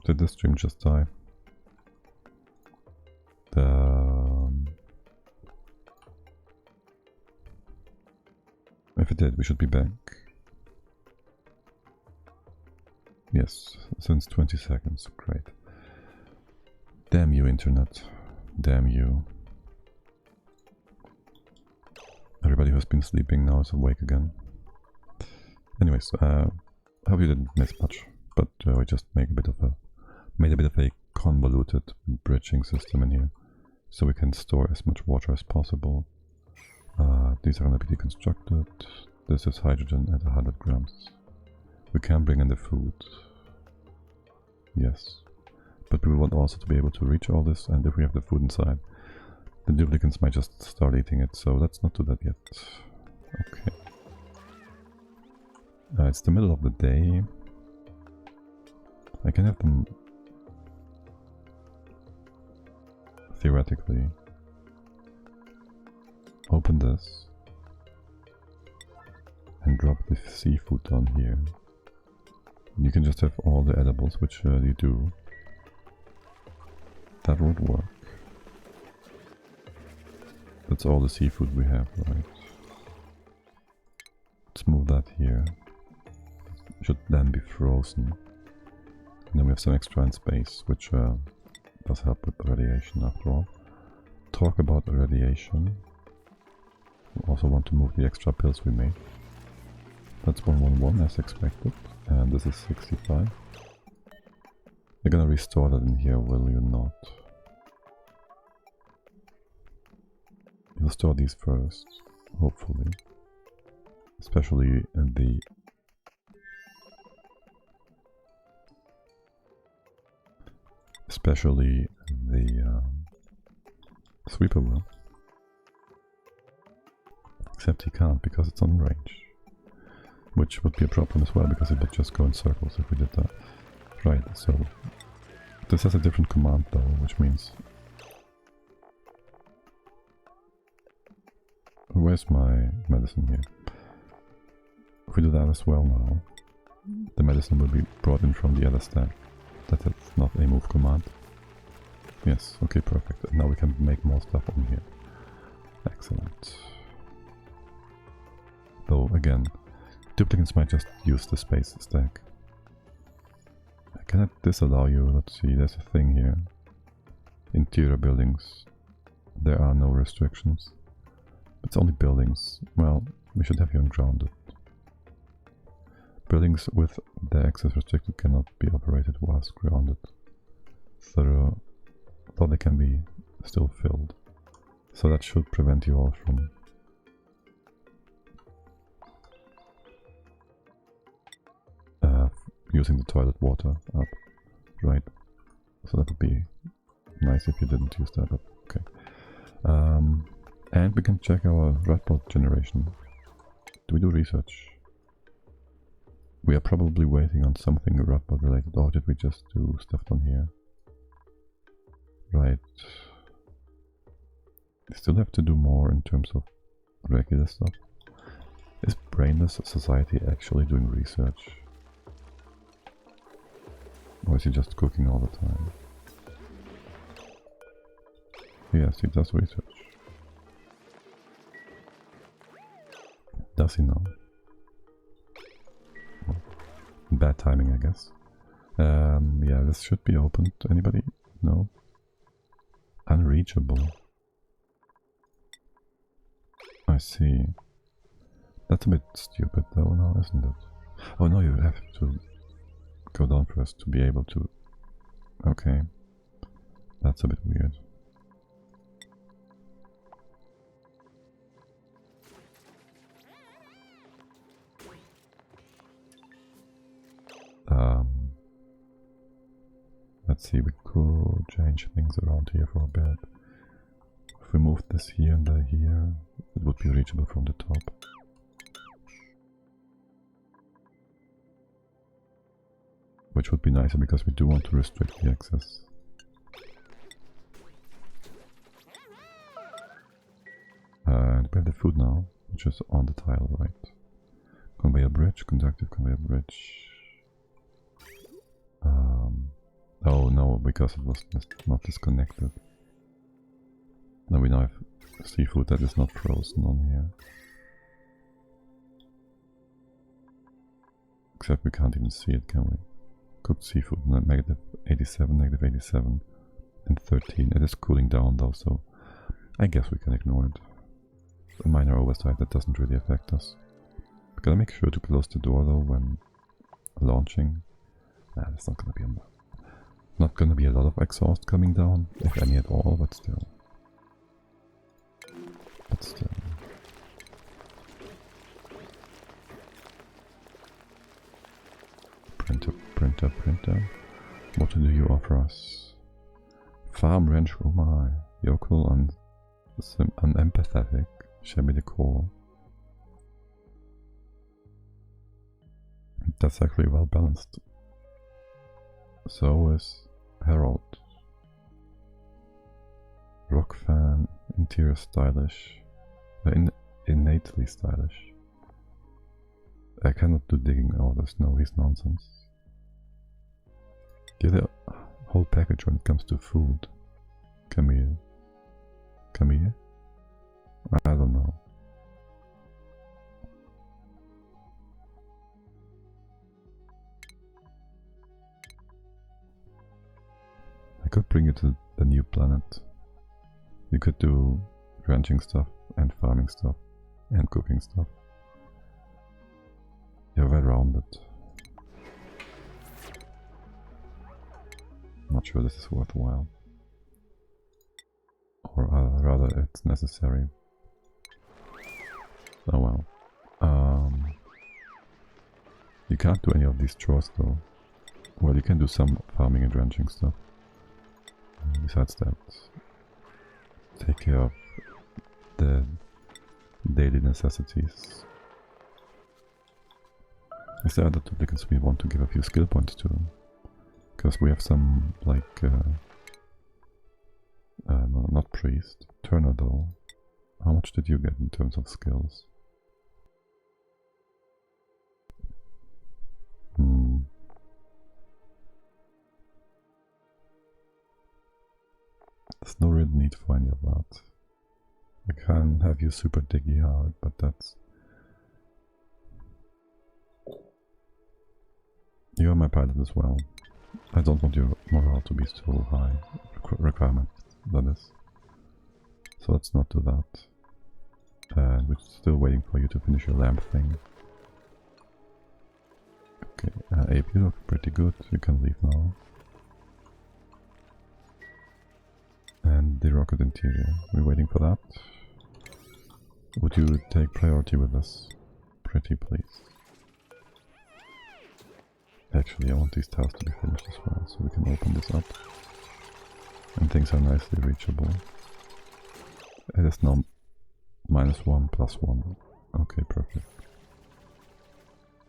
Did the stream just die? If it did, we should be back. Yes, since 20 seconds. Great. Damn you, internet. Damn you. Everybody who's been sleeping now is awake again. Anyways, hope you didn't miss much, but we just made a bit of a convoluted bridging system in here, so we can store as much water as possible. These are going to be deconstructed. This is hydrogen at 100 grams. We can bring in the food. Yes. But we want also to be able to reach all this, and if we have the food inside, the duplicants might just start eating it, so let's not do that yet. Okay. It's the middle of the day. I can have them theoretically open this and drop the seafood down here. You can just have all the edibles, which you do. That would work. That's all the seafood we have, right? Let's move that here. Should then be frozen. And then we have some extra in space, which does help with radiation after all. Talk about radiation. We also want to move the extra pills we made. That's 111 as expected, and this is 65. You're gonna restore that in here, will you not? You'll store these first, hopefully. Especially in the sweeper will. Except he can't because it's on range. Which would be a problem as well, because it would just go in circles if we did that. Right, so this has a different command though, which means... Where's my medicine here? If we do that as well now, the medicine will be brought in from the other stack. That is not a move command. Yes, okay, perfect. And now we can make more stuff on here. Excellent. Though, again, duplicants might just use the space stack. Can I disallow you? Let's see, there's a thing here. Interior buildings. There are no restrictions. It's only buildings. Well, we should have you ungrounded. Buildings with their access restricted cannot be operated whilst grounded. Though they can be still filled. So that should prevent you all from using the toilet water up. Right. So that would be nice if you didn't use that up. Okay. And we can check our red blood generation. Do we do research? We are probably waiting on something red blood related, or did we just do stuff down here? Right. We still have to do more in terms of regular stuff. Is Brainless Society actually doing research? Or is he just cooking all the time? Yes, he does research. Does he now? Well, bad timing, I guess. Yeah, this should be opened. Anybody? No? Unreachable. I see. That's a bit stupid though now, isn't it? Oh no, you have to go down first to be able to... Okay. That's a bit weird. Let's see, we could change things around here for a bit. If we moved this here and here, it would be reachable from the top. Which would be nicer because we do want to restrict the access. And we have the food now, which is on the tile, right? Conveyor bridge, conductive conveyor bridge. because it was not disconnected. Now we now have seafood that is not frozen on here. Except we can't even see it, can we? Cooked seafood, negative 87, and 13. It is cooling down though, so I guess we can ignore it. A minor oversight that doesn't really affect us. Gotta make sure to close the door though when launching. Nah, there's not gonna be a lot of exhaust coming down, if any at all, but still. Printer. What do you offer us? Farm ranch, oh my. Yokel and unempathetic. Shabby decor. That's actually well balanced. So is Harold. Rock fan, interior stylish. Innately stylish. I cannot do digging out of the snow, he's nonsense. Get a whole package when it comes to food. Camille? I don't know. I could bring you to the new planet. You could do ranching stuff and farming stuff and cooking stuff. You're well rounded. Not sure this is worthwhile. Or rather it's necessary. Oh well. You can't do any of these chores though. Well, you can do some farming and ranching stuff. Besides that, take care of the daily necessities. Is there other duplicates we want to give a few skill points to? Because we have some, like, no, not priest, Turner though. How much did you get in terms of skills? There's no real need for any of that. I can have you super diggy hard, but that's... You're my pilot as well. I don't want your morale to be so high. Requirement, that is. So let's not do that. We're still waiting for you to finish your lamp thing. Okay, Abe, you look pretty good. You can leave now. And the rocket interior. We're waiting for that. Would you take priority with us? Pretty please. Actually, I want these tiles to be finished as well, so we can open this up. And things are nicely reachable. It is now -1, +1. Okay, perfect.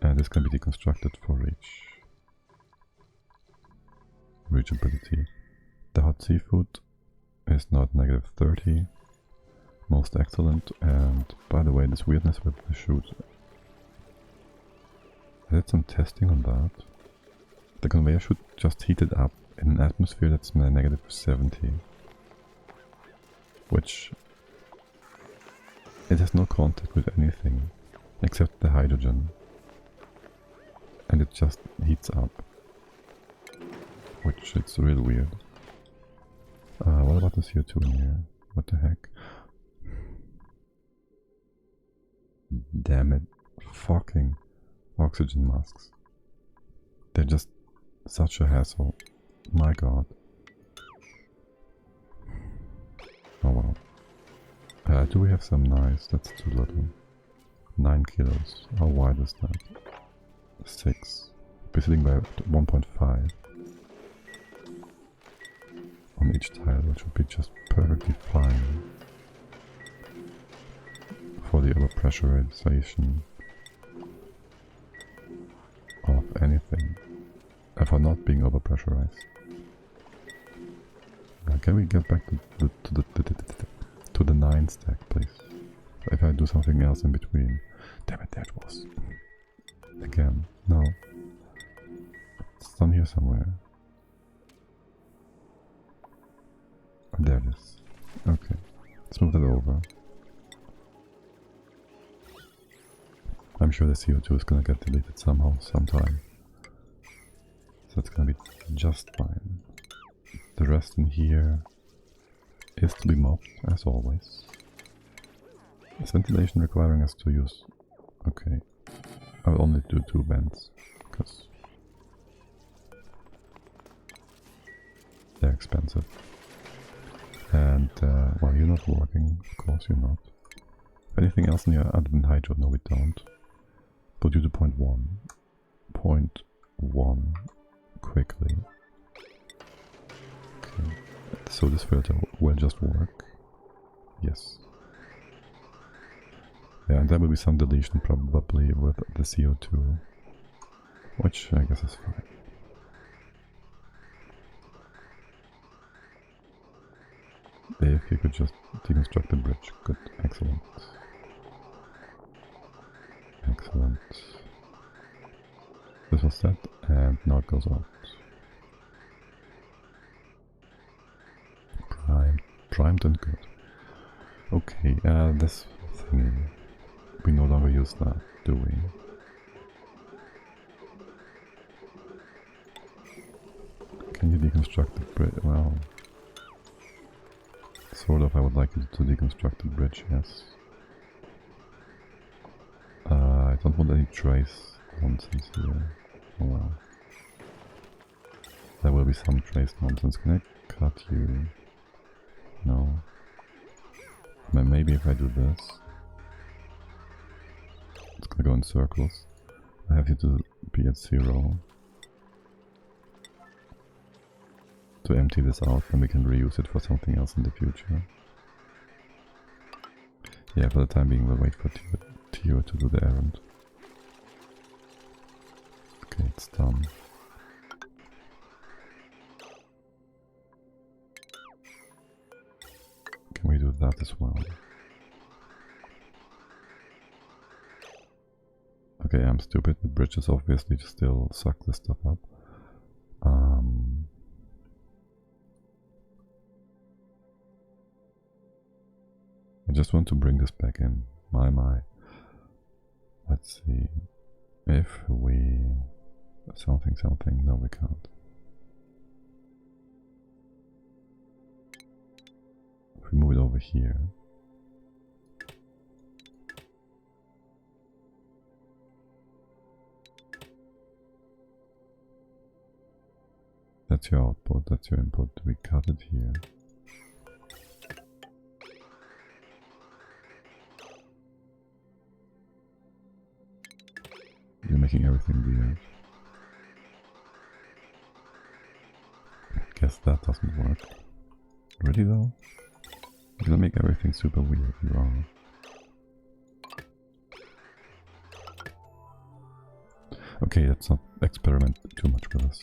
And this can be deconstructed for reachability. The hot seafood is now at -30. Most excellent. And by the way, this weirdness with the chute. I did some testing on that. The conveyor should just heat it up in an atmosphere that's -70. Which... it has no contact with anything except the hydrogen. And it just heats up. Which it's real weird. What about the CO2 in here? What the heck? Damn it. Fucking oxygen masks. They're just such a hassle. My god. Oh well. Do we have some knives? That's too little. 9 kilos. How wide is that? 6. We're sitting by 1.5 on each tile, which would be just perfectly fine for the overpressurization of anything, for not being overpressurized. Can we get back to the 9 stack, please? If I do something else in between. Damn it, there it was. Again, no. It's down here somewhere. There it is. Okay, let's move that over. I'm sure the CO2 is gonna get deleted somehow, sometime. So it's gonna be just fine. The rest in here is to be mopped, as always. Is ventilation requiring us to use... Okay. I will only do 2 vents, because they're expensive. And, well, you're not working, of course you're not. Anything else in here other than hydro? No, we don't. Put you to 0.1. 0.1 quickly. Okay. So this filter will just work. Yes. Yeah, and there will be some deletion probably with the CO2. Which I guess is fine. If you could just deconstruct the bridge. Good. Excellent. Excellent. This was set, and now it goes out. Primed and good. Okay, this thingy. We no longer use that, do we? Can you deconstruct the bridge? Well, sort of. I would like you to deconstruct the bridge, yes. I don't want any trace nonsense here. Oh well. There will be some trace nonsense. Can I cut you? No. Maybe if I do this. It's gonna go in circles. I have you to be at 0. To empty this out, then we can reuse it for something else in the future. Yeah, for the time being we'll wait for Tio to do the errand. Okay, it's done. Can we do that as well? Okay, I'm stupid. The bridges obviously still suck this stuff up. I just want to bring this back in. My. Let's see. If we... something, no we can't. If we move it over here. That's your output, that's your input. We cut it here. You're making everything weird. Guess that doesn't work. Really though? You're gonna make everything super weird. You are. Okay, let's not experiment too much with this.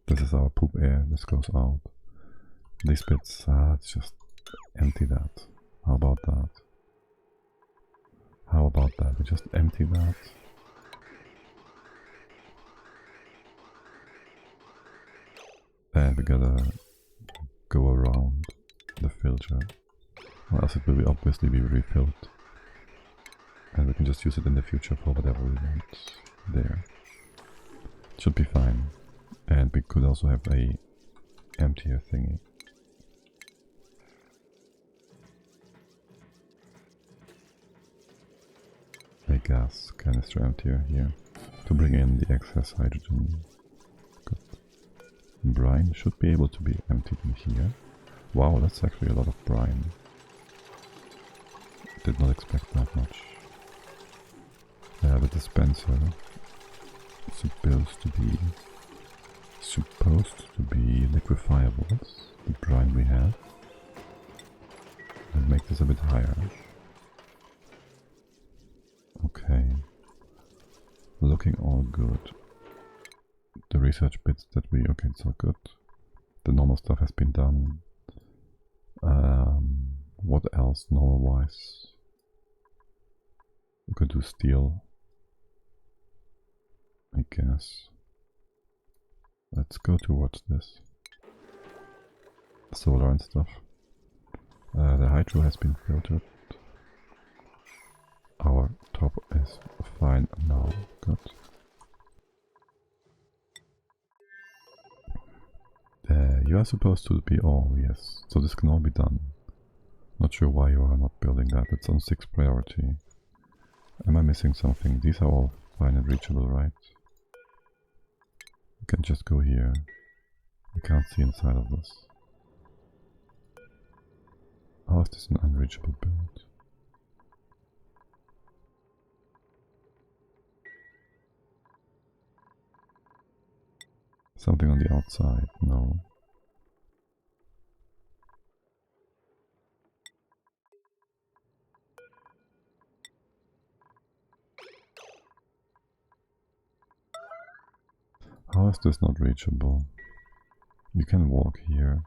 This is our poop air, this goes out. These bits, let's just empty that. How about that? How about that? We just empty that. And we gotta go around the filter. Or else it will obviously be refilled. And we can just use it in the future for whatever we want. There. Should be fine. And we could also have a emptier thingy. A gas canister emptier here to bring in the excess hydrogen. Good. Brine should be able to be emptied in here. Wow, that's actually a lot of brine. Did not expect that much. The dispenser is supposed to be liquefiables, the brine we have, and make this a bit higher. Okay, looking all good. The research bits that we... okay, it's all good. The normal stuff has been done. What else normal-wise? We could do steel, I guess. Let's go towards this. solar and stuff. The hydro has been filtered. Our top is fine now. Good. You are supposed to be all, yes. So this can all be done. Not sure why you are not building that. It's on 6th priority. Am I missing something? These are all fine and reachable, right? You can just go here. You can't see inside of this. How is this an unreachable build? Something on the outside? No. How is this not reachable? You can walk here.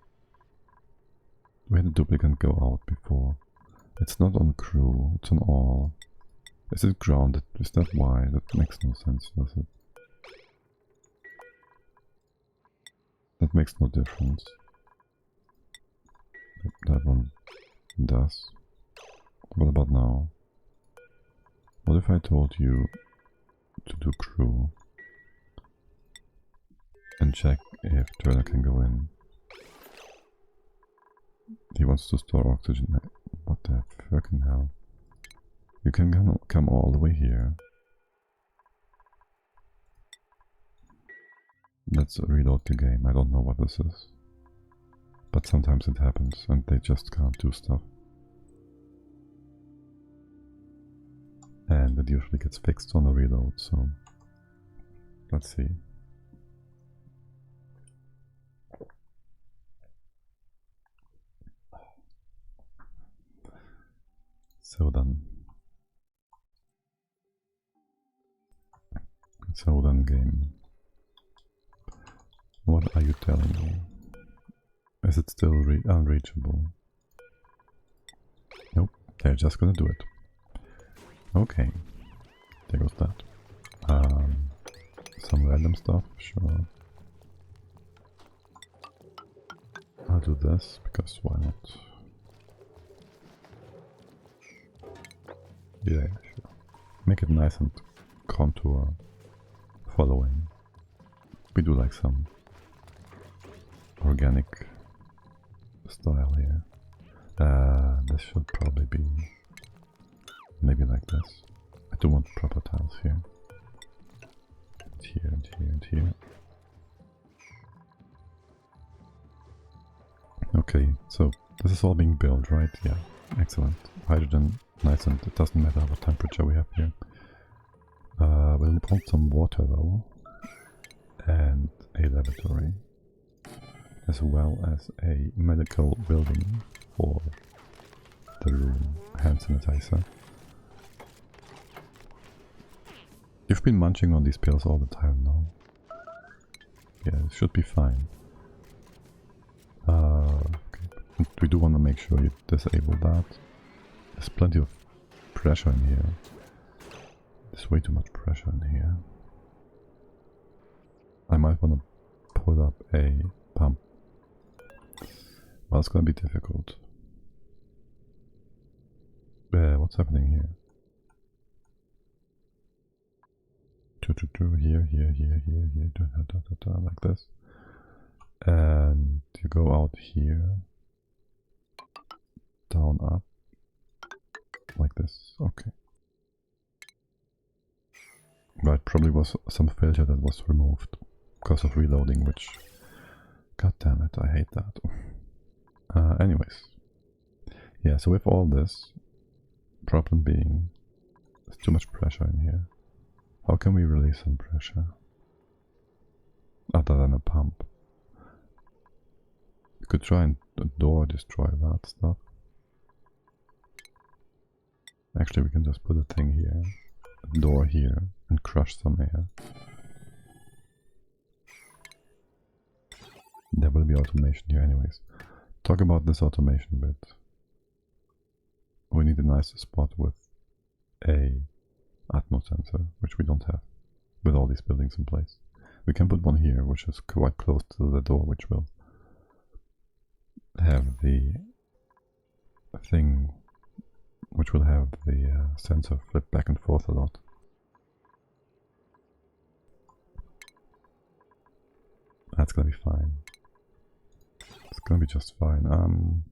Where did the duplicate go out before? It's not on crew, it's on all. Is it grounded? Is that why? That makes no sense, does it? That makes no difference. That one does. What about now? What if I told you to do crew and check if Turner can go in? He wants to store oxygen. What the fucking hell? You can come all the way here. Let's reload the game. I don't know what this is. But sometimes it happens and they just can't do stuff. And it usually gets fixed on the reload, so let's see. So then game. What are you telling me? Is it still unreachable? Nope, they're just gonna do it. Okay, there goes that. Some random stuff, sure. I'll do this, because why not? Yeah, sure. Make it nice and contour following. We do like some organic style here. This should probably be maybe like this. I do want proper tiles here. And here and here and here. Okay, so this is all being built, right? Yeah, excellent. Hydrogen, nice, and it doesn't matter what temperature we have here. We'll want some water though, and a laboratory, as well as a medical building for the room, hand sanitizer. You've been munching on these pills all the time now. Yeah, it should be fine. Okay. We do want to make sure you disable that. There's plenty of pressure in here. There's way too much pressure in here. I might want to put up a pump. Well, it's gonna be difficult. What's happening here? Here, like this. And you go out here, down, up, like this. Okay. Right, probably was some filter that was removed because of reloading, which, god damn it, I hate that. Anyways, yeah, so with all this, problem being, there's too much pressure in here. How can we release some pressure? Other than a pump. You could try and destroy that stuff. Actually, we can just put a thing here, a door here, and crush some air. There will be automation here anyways. Talk about this automation bit. We need a nice spot with a Atmo sensor, which we don't have with all these buildings in place. We can put one here, which is quite close to the door, which will have the thing which will have the sensor flip back and forth a lot. That's gonna be fine. It's gonna be just fine.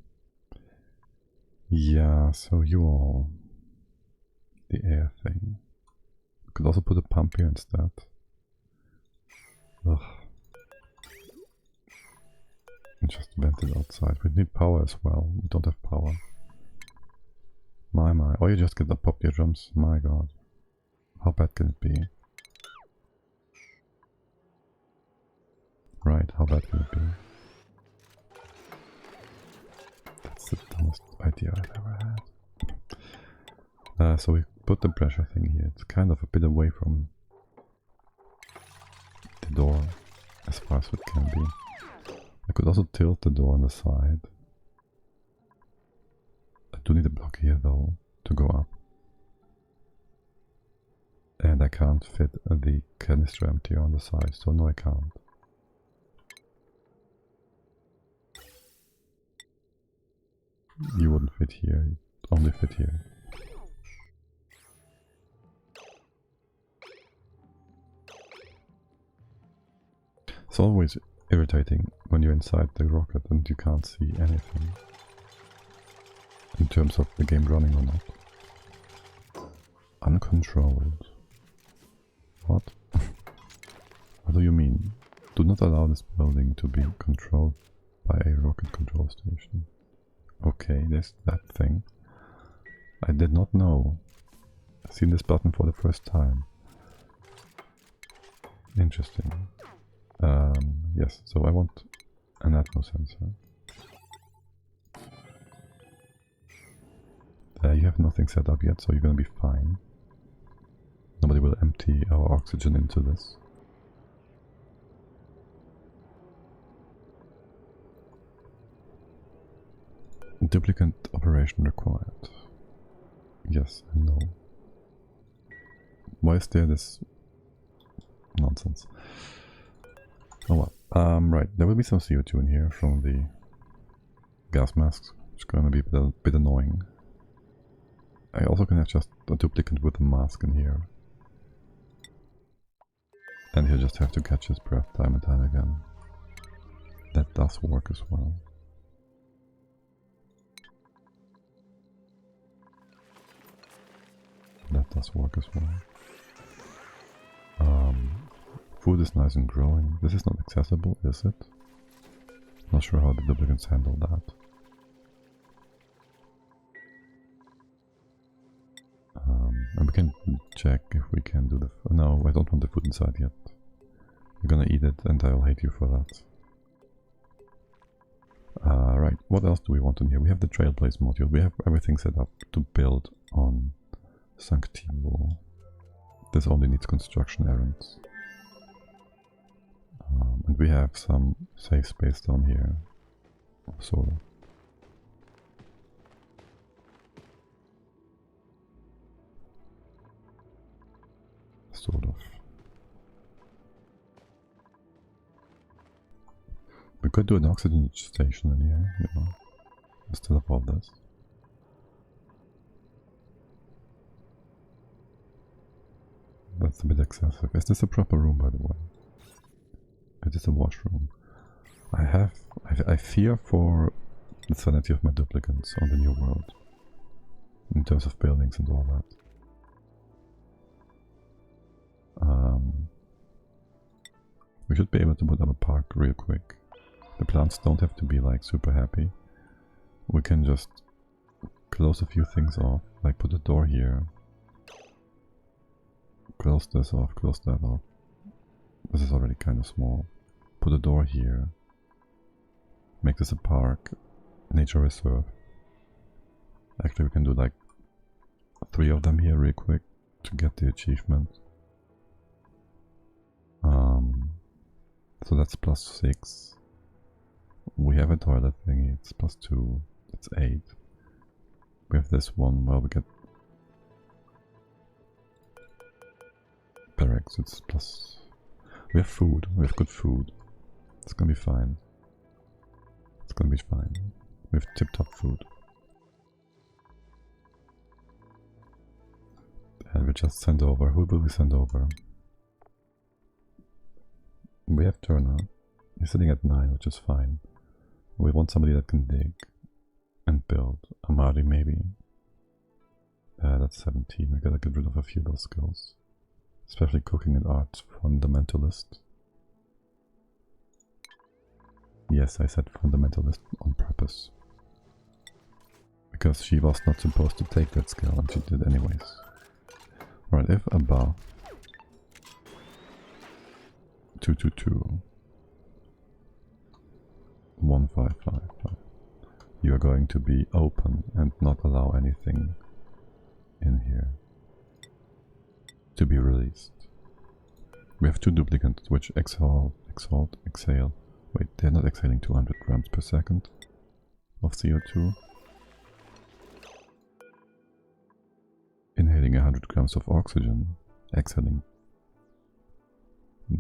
Yeah, so you all... the air thing. We could also put a pump here instead. Ugh. And just vent it outside. We need power as well. We don't have power. My. Oh, you just get the pop eardrums. My god. How bad can it be? Right, how bad can it be? That's the dumbest idea I've ever had. So we put the pressure thing here. It's kind of a bit away from the door, as far as it can be. I could also tilt the door on the side. I do need a block here though, to go up. And I can't fit the canister empty on the side, so no I can't. You wouldn't fit here, you'd only fit here. It's always irritating when you're inside the rocket and you can't see anything in terms of the game running or not. Uncontrolled. What? What do you mean? Do not allow this building to be controlled by a rocket control station. Okay, there's that thing. I did not know. I've seen this button for the first time. Interesting. Yes, so I want an atmo sensor. You have nothing set up yet, so you're gonna be fine. Nobody will empty our oxygen into this. Duplicate operation required. Yes and no. Why is there this nonsense? Oh well. Right, there will be some CO2 in here from the gas masks, which is gonna be a bit annoying. I also can have just a duplicate with a mask in here. And he'll just have to catch his breath time and time again. That does work as well. That does work as well. Food is nice and growing. This is not accessible, is it? Not sure how the duplicates handle that. And we can check if we can do the... No, I don't want the food inside yet. You're gonna eat it and I'll hate you for that. Right, what else do we want in here? We have the Trailblaze module. We have everything set up to build on Sanctivo. This only needs construction errands. And we have some safe space down here. Sort of. Sort of. We could do an oxygen station in here, you know, instead of all this. That's a bit excessive. Is this a proper room, by the way? It is a washroom. I fear for the sanity of my duplicants on the new world. In terms of buildings and all that. We should be able to put up a park real quick. The plants don't have to be like super happy. We can just close a few things off, like put a door here. Close this off, close that off. This is already kind of small. Put a door here. Make this a park. Nature reserve. Actually we can do like 3 of them here real quick to get the achievement. So that's +6. We have a toilet thingy, it's +2, it's 8. We have this one, well we get barracks, it's plus... We have food, we have good food. It's gonna be fine. It's gonna be fine. We have tip-top food. And we just send over. Who will we send over? We have Turner. He's sitting at 9, which is fine. We want somebody that can dig and build. Amadi maybe. That's 17. We gotta get rid of a few of those skills. Especially cooking and art fundamentalist. Yes, I said fundamentalist on purpose. Because she was not supposed to take that skill and she did anyways. Right, if above 222 1555, you are going to be open and not allow anything in here to be released. We have 2 duplicates which exhale. Wait, they're not exhaling 200 grams per second of CO2. Inhaling 100 grams of oxygen, exhaling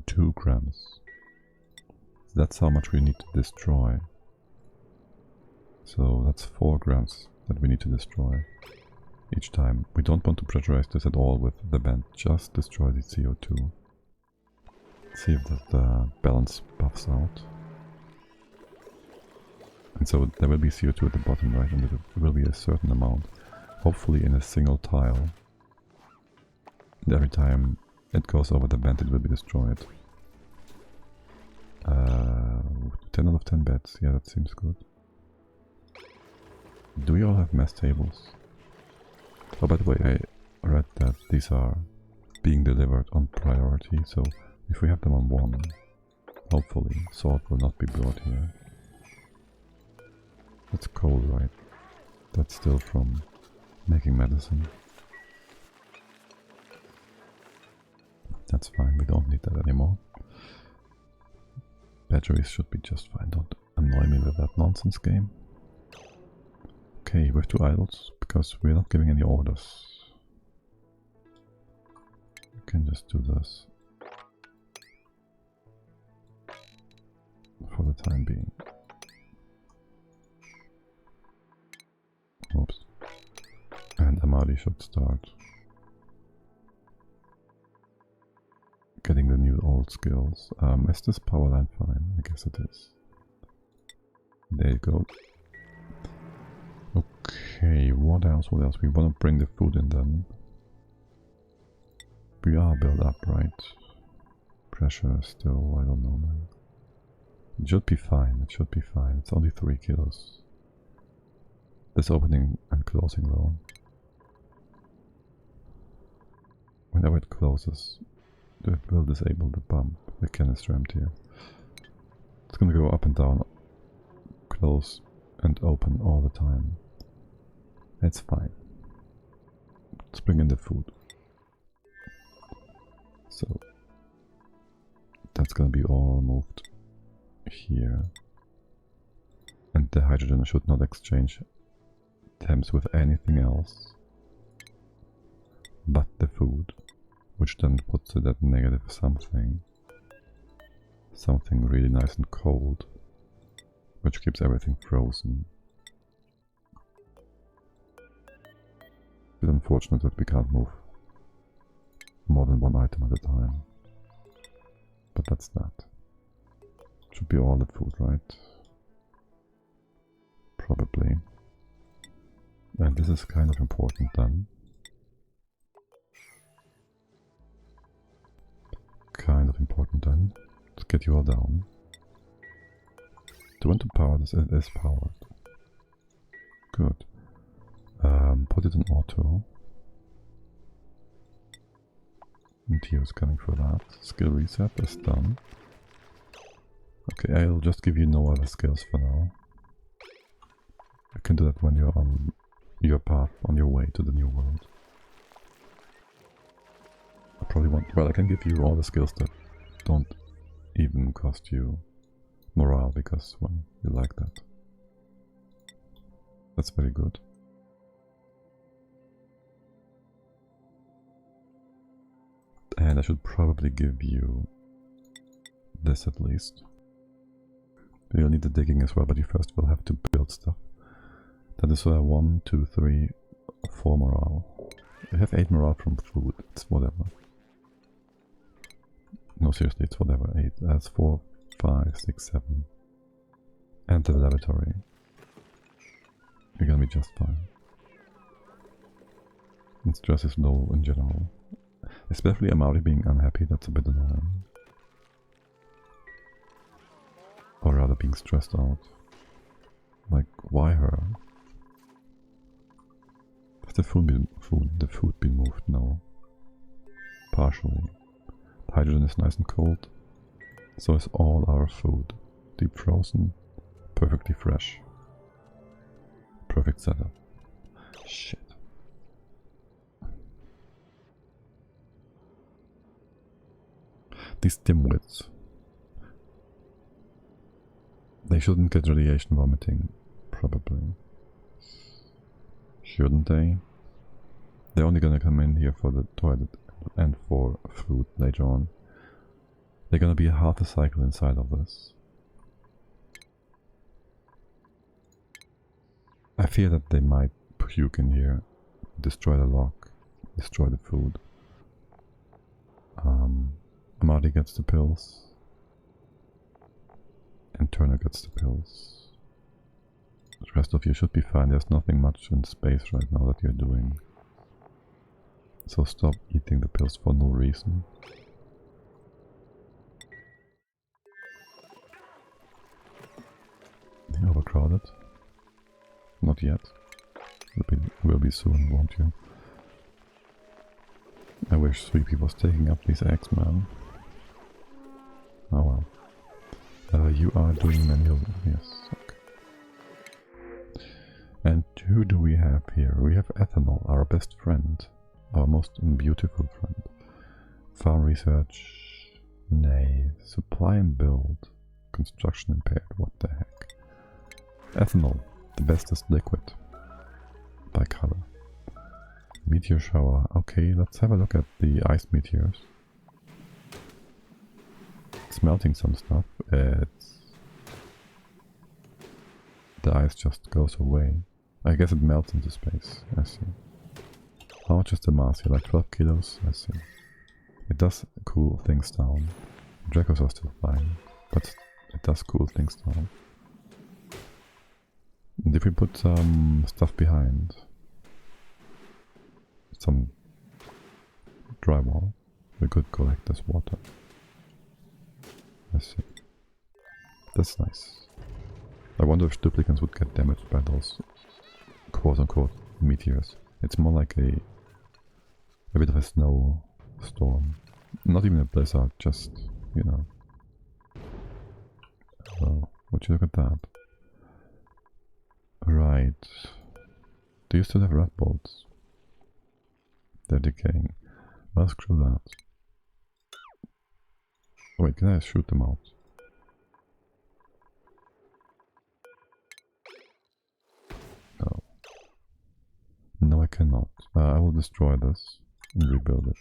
2 grams. That's how much we need to destroy. So that's 4 grams that we need to destroy each time. We don't want to pressurize this at all with the band, just destroy the CO2. See if the balance buffs out. And so there will be CO2 at the bottom, right, and there will be a certain amount, hopefully in a single tile. And every time it goes over the vent it will be destroyed. 10 out of 10 beds, yeah, that seems good. Do we all have mass tables? Oh, by the way, I read that these are being delivered on priority, so if we have them on 1, hopefully salt will not be brought here. That's coal, right? That's still from making medicine. That's fine, we don't need that anymore. Batteries should be just fine, don't annoy me with that nonsense game. Okay, we have 2 idols, because we're not giving any orders. We can just do this. For the time being. Oops. And Amadi should start getting the new old skills. Is this power line fine? I guess it is. There you go. Okay, what else? What else? We want to bring the food in then. We are built up, right? Pressure still, I don't know, man. It should be fine, it should be fine. It's only 3 kilos. This opening and closing though. Whenever it closes, it will disable the pump. The canister emptier. It's gonna go up and down, close and open all the time. It's fine. Let's bring in the food. So that's gonna be all moved here. And the hydrogen should not exchange temps with anything else but the food, which then puts it at negative something. Something really nice and cold, which keeps everything frozen. It's unfortunate that we can't move more than 1 item at a time. But that's that. Should be all the food, right? Probably. And this is kind of important then. Kind of important then. Let's get you all down. Do you want to power this? It is powered. Good. Put it in auto. And Tio's coming for that. Skill reset is done. Okay, I'll just give you no other skills for now. You can do that when you're on your path, on your way to the new world. I probably want... well, I can give you all the skills that don't even cost you morale, because, well, you like that. That's very good. And I should probably give you this at least. We'll need the digging as well, but you first will have to build stuff. That is 1, 2, 3, 4 morale. We have 8 morale from food, it's whatever. No, seriously, it's whatever. 8, that's 4, 5, 6, 7. And the laboratory. You're gonna be just fine. And stress is low in general. Especially Amari being unhappy, that's a bit annoying. Or rather being stressed out. Like, why her? Has the food been moved? No. Partially. The hydrogen is nice and cold. So is all our food. Deep frozen. Perfectly fresh. Perfect setup. Shit. These dimwits. They shouldn't get radiation vomiting, probably. Shouldn't they? They're only gonna come in here for the toilet and for food later on. They're gonna be half a cycle inside of this. I fear that they might puke in here, destroy the lock, destroy the food. Amadi gets the pills. And Turner gets the pills. The rest of you should be fine. There's nothing much in space right now that you're doing. So stop eating the pills for no reason. You're overcrowded? Not yet. Will be soon, won't you? I wish Sweepy was taking up these eggs, man. Oh well. You are doing manual, yes, okay. And who do we have here? We have Ethanol, our best friend. Our most beautiful friend. Farm research, nay. Supply and build. Construction impaired, what the heck. Ethanol, the bestest liquid. By color. Meteor shower, okay, let's have a look at the ice meteors. It's melting some stuff. The ice just goes away. I guess it melts into space. I see. How much is the mass here? Like 12 kilos? I see. It does cool things down. Dracos are still fine, but it does cool things down. And if we put some stuff behind, some drywall, we could collect this water. I see. That's nice. I wonder if duplicants would get damaged by those quote-unquote meteors. It's more like a bit of a snow storm. Not even a blizzard, just, you know. Oh, would you look at that? Right. Do you still have rat bolts? They're decaying. Well, screw that. Wait, can I shoot them out? No. No, I cannot. I will destroy this and rebuild it.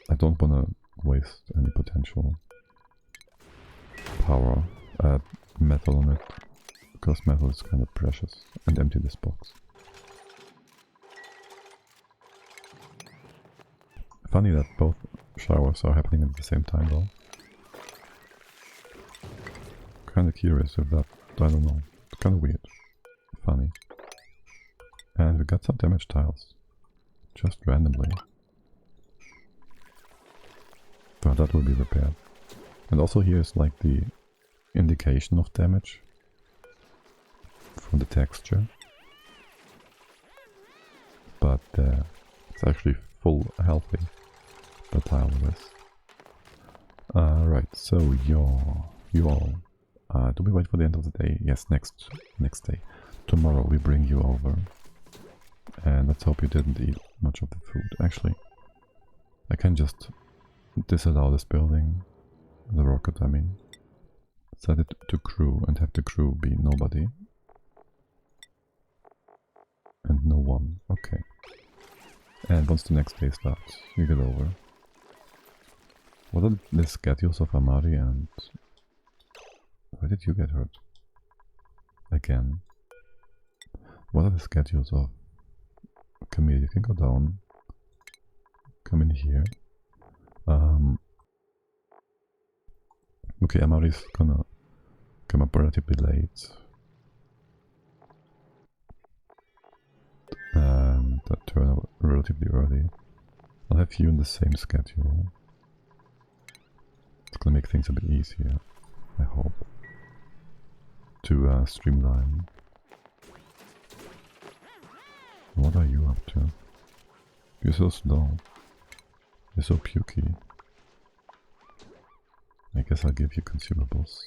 I don't want to waste any potential power, metal on it, because metal is kind of precious. And empty this box. Funny that both showers are happening at the same time though. Kinda curious if that, I don't know, it's kinda weird. Funny. And we got some damage tiles. Just randomly. But that will be repaired. And also here is like the indication of damage from the texture. But it's actually full healthy, the tile is. Right, so you all. Do we wait for the end of the day? Yes, next day. Tomorrow we bring you over. And let's hope you didn't eat much of the food. Actually, I can just disallow this building. The rocket, I mean. Set it to crew and have the crew be nobody. And no one. Okay. And once the next day starts, you get over. What are the schedules of Amari and... Where did you get hurt? again. What are the schedules of? Camille, you can go down. Come in here. Okay, Amari's gonna come up relatively late. And turn up relatively early. I'll have you in the same schedule. It's gonna make things a bit easier, I hope, to streamline. What are you up to? You're so slow. You're so pukey. I guess I'll give you consumables.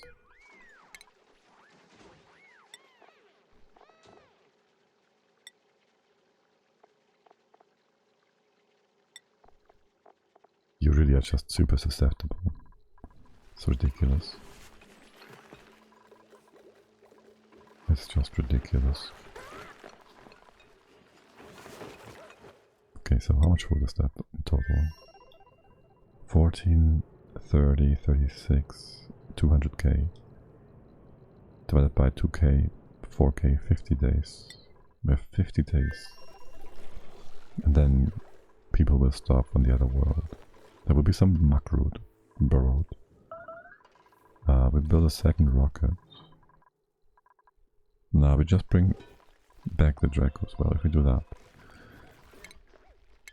You really are just super susceptible. It's ridiculous. It's just ridiculous. Okay, so how much food is that in total? 14, 30, 36, 200k. Divided by 2k, 4k, 50 days. We have 50 days. And then people will starve on the other world. There will be some muckroot burrowed. We build a second rocket. Now we just bring back the Draco as well if we do that.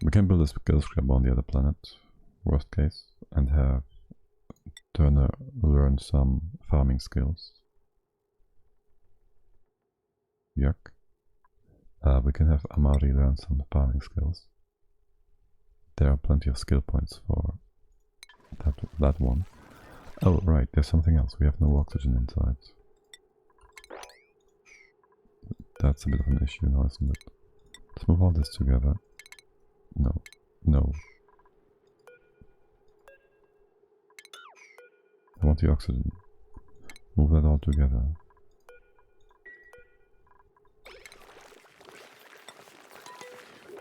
We can build a skill scrap on the other planet, worst case, and have Turner learn some farming skills. Yuck. We can have Amari learn some farming skills. There are plenty of skill points for that one. Oh, right, there's something else. We have no oxygen inside. That's a bit of an issue now, isn't it? Let's move all this together. No. No. I want the oxygen. Move that all together.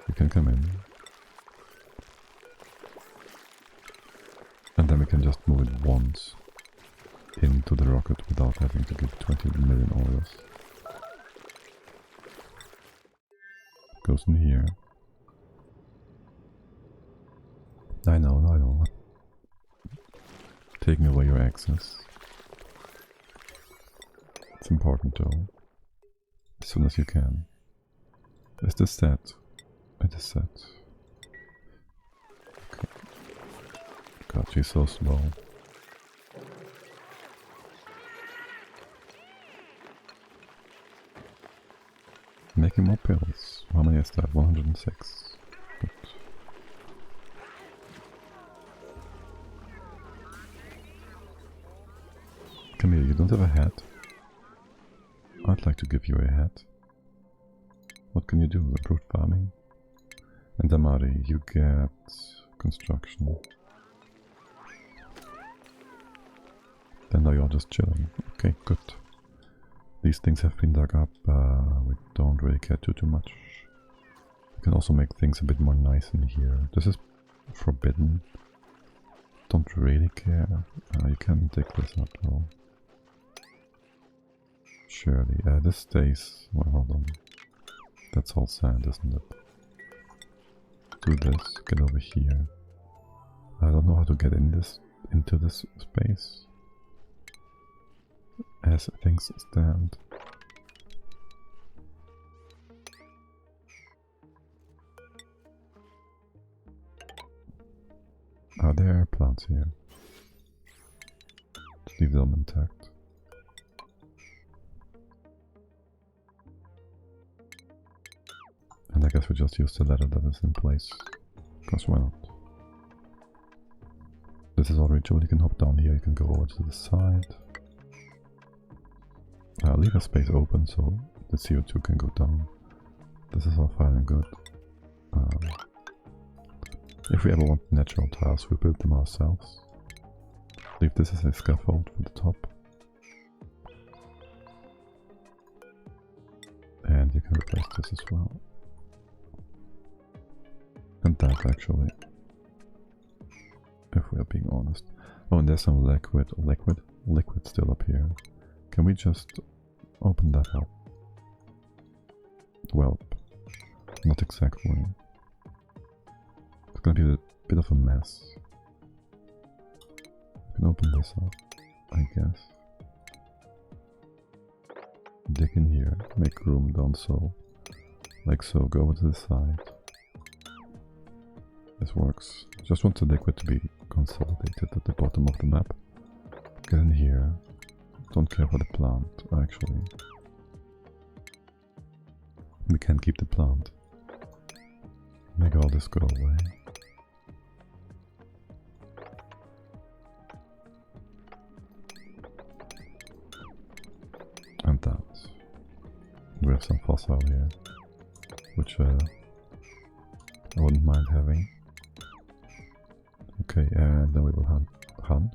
You can come in. And then we can just move it once into the rocket without having to give 20 million orders. Goes in here. I know. Taking away your access. It's important though. As soon as you can. Is this set? It is set. Okay. God, she's so slow. Making more pills. How many is that? 106. Good. Come here, you don't have a hat? I'd like to give you a hat. What can you do? Improved farming? And Amari, you get construction. Then now you're just chilling. Okay, good. These things have been dug up. We don't really care too much. We can also make things a bit more nice in here. This is forbidden. Don't really care. You can dig this up though. Surely. This stays. Well, hold on. That's all sand, isn't it? Do this. Get over here. I don't know how to get into this space. As things stand. Are there plants here? Just leave them intact. And I guess we just use the ladder that is in place. Because why not? This is all reachable. You can hop down here, you can go over to the side. Leave a space open so the CO2 can go down. This is all fine and good. If we ever want natural tiles, we build them ourselves. Leave this as a scaffold for the top. And you can replace this as well. And that actually. If we are being honest. Oh, and there's some liquid still up here. Can we just open that up. Well, not exactly. It's gonna be a bit of a mess. You can open this up, I guess. Dig in here, make room down so. Like so, go over to the side. This works. Just want the liquid to be consolidated at the bottom of the map. Get in here. Don't care for the plant, actually. We can't keep the plant. Make all this go away. And that. We have some fossil here, which I wouldn't mind having. Okay, and then we will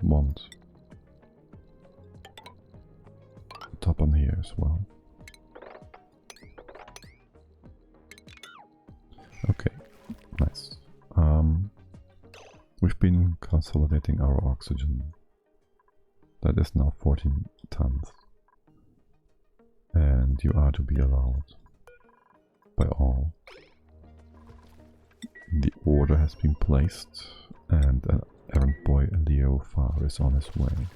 want top on here as well. Okay, nice. We've been consolidating our oxygen. That is now 14 tons. And you are to be allowed by all. The order has been placed and errand boy Leo Far is on his way.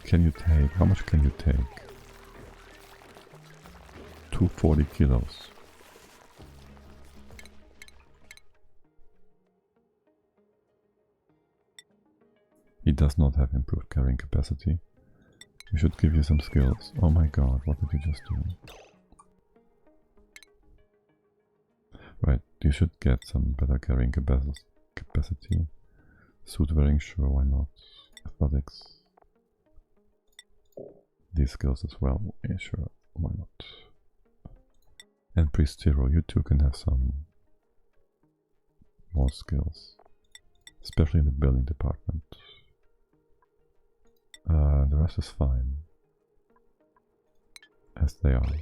Can you take, how much can you take? 240 kilos. He does not have improved carrying capacity. We should give you some skills. Oh my god, what did you just do? Right, you should get some better carrying capacity. Suit wearing, sure, why not? Athletics. These skills as well, yeah, sure, why not? And Priest Hero, you too can have some more skills. Especially in the building department. The rest is fine. As they are.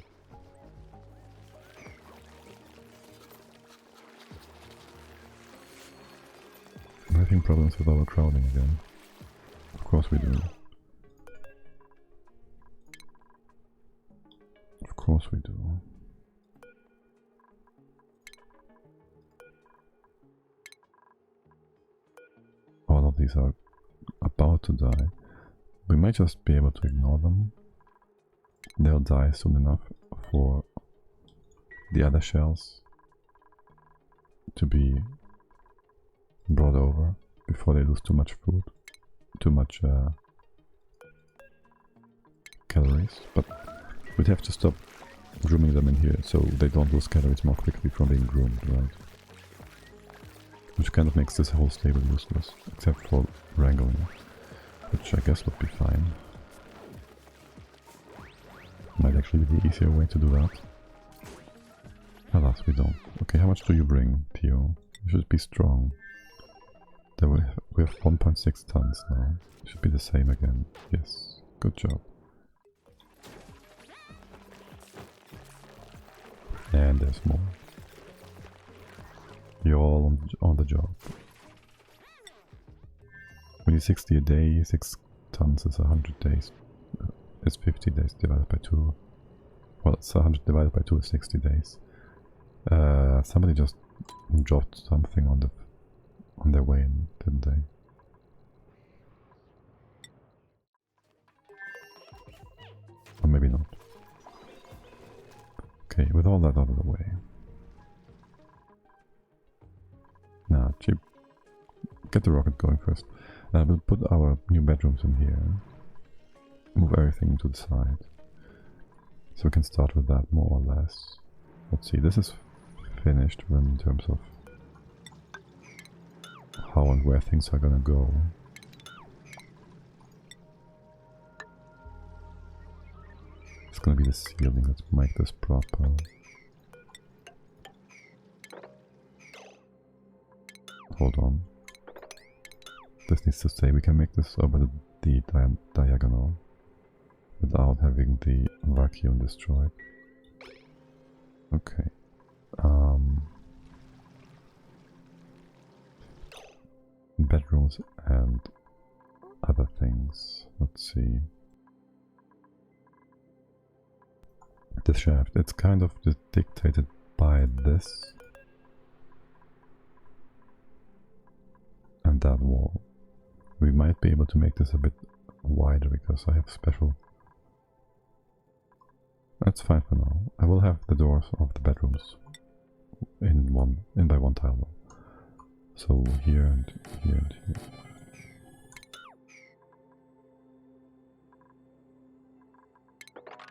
We're having problems with our crowding again. Of course we do. Of course we do. All of these are about to die. We might just be able to ignore them. They'll die soon enough for the other shells to be brought over before they lose too much food, too much calories. But we'd have to stop grooming them in here so they don't lose calories more quickly from being groomed, right? Which kind of makes this whole stable useless, except for wrangling. Which I guess would be fine. Might actually be the easier way to do that. Alas, we don't. Okay, how much do you bring, Theo? You should be strong. There we have 1.6 tons now. It should be the same again. Yes, good job. And there's more. You're all on the job. We need 60 a day, 6 tons is 100 days. It's 50 days divided by 2. Well, it's 100 divided by 2 is 60 days. Somebody just dropped something on their way in, didn't they? Or maybe not. Okay, with all that out of the way. Nah, cheap. Get the rocket going first. We'll put our new bedrooms in here. Move everything to the side. So we can start with that more or less. Let's see, this is finished in terms of how and where things are gonna go. It's gonna be the ceiling, let's make this proper. Hold on. This needs to stay. We can make this over the diagonal without having the vacuum destroyed. Okay. Bedrooms and other things. Let's see. This shaft, it's kind of dictated by this and that wall. We might be able to make this a bit wider because I have special. That's fine for now. I will have the doors of the bedrooms in by one tile though. So here and here and here.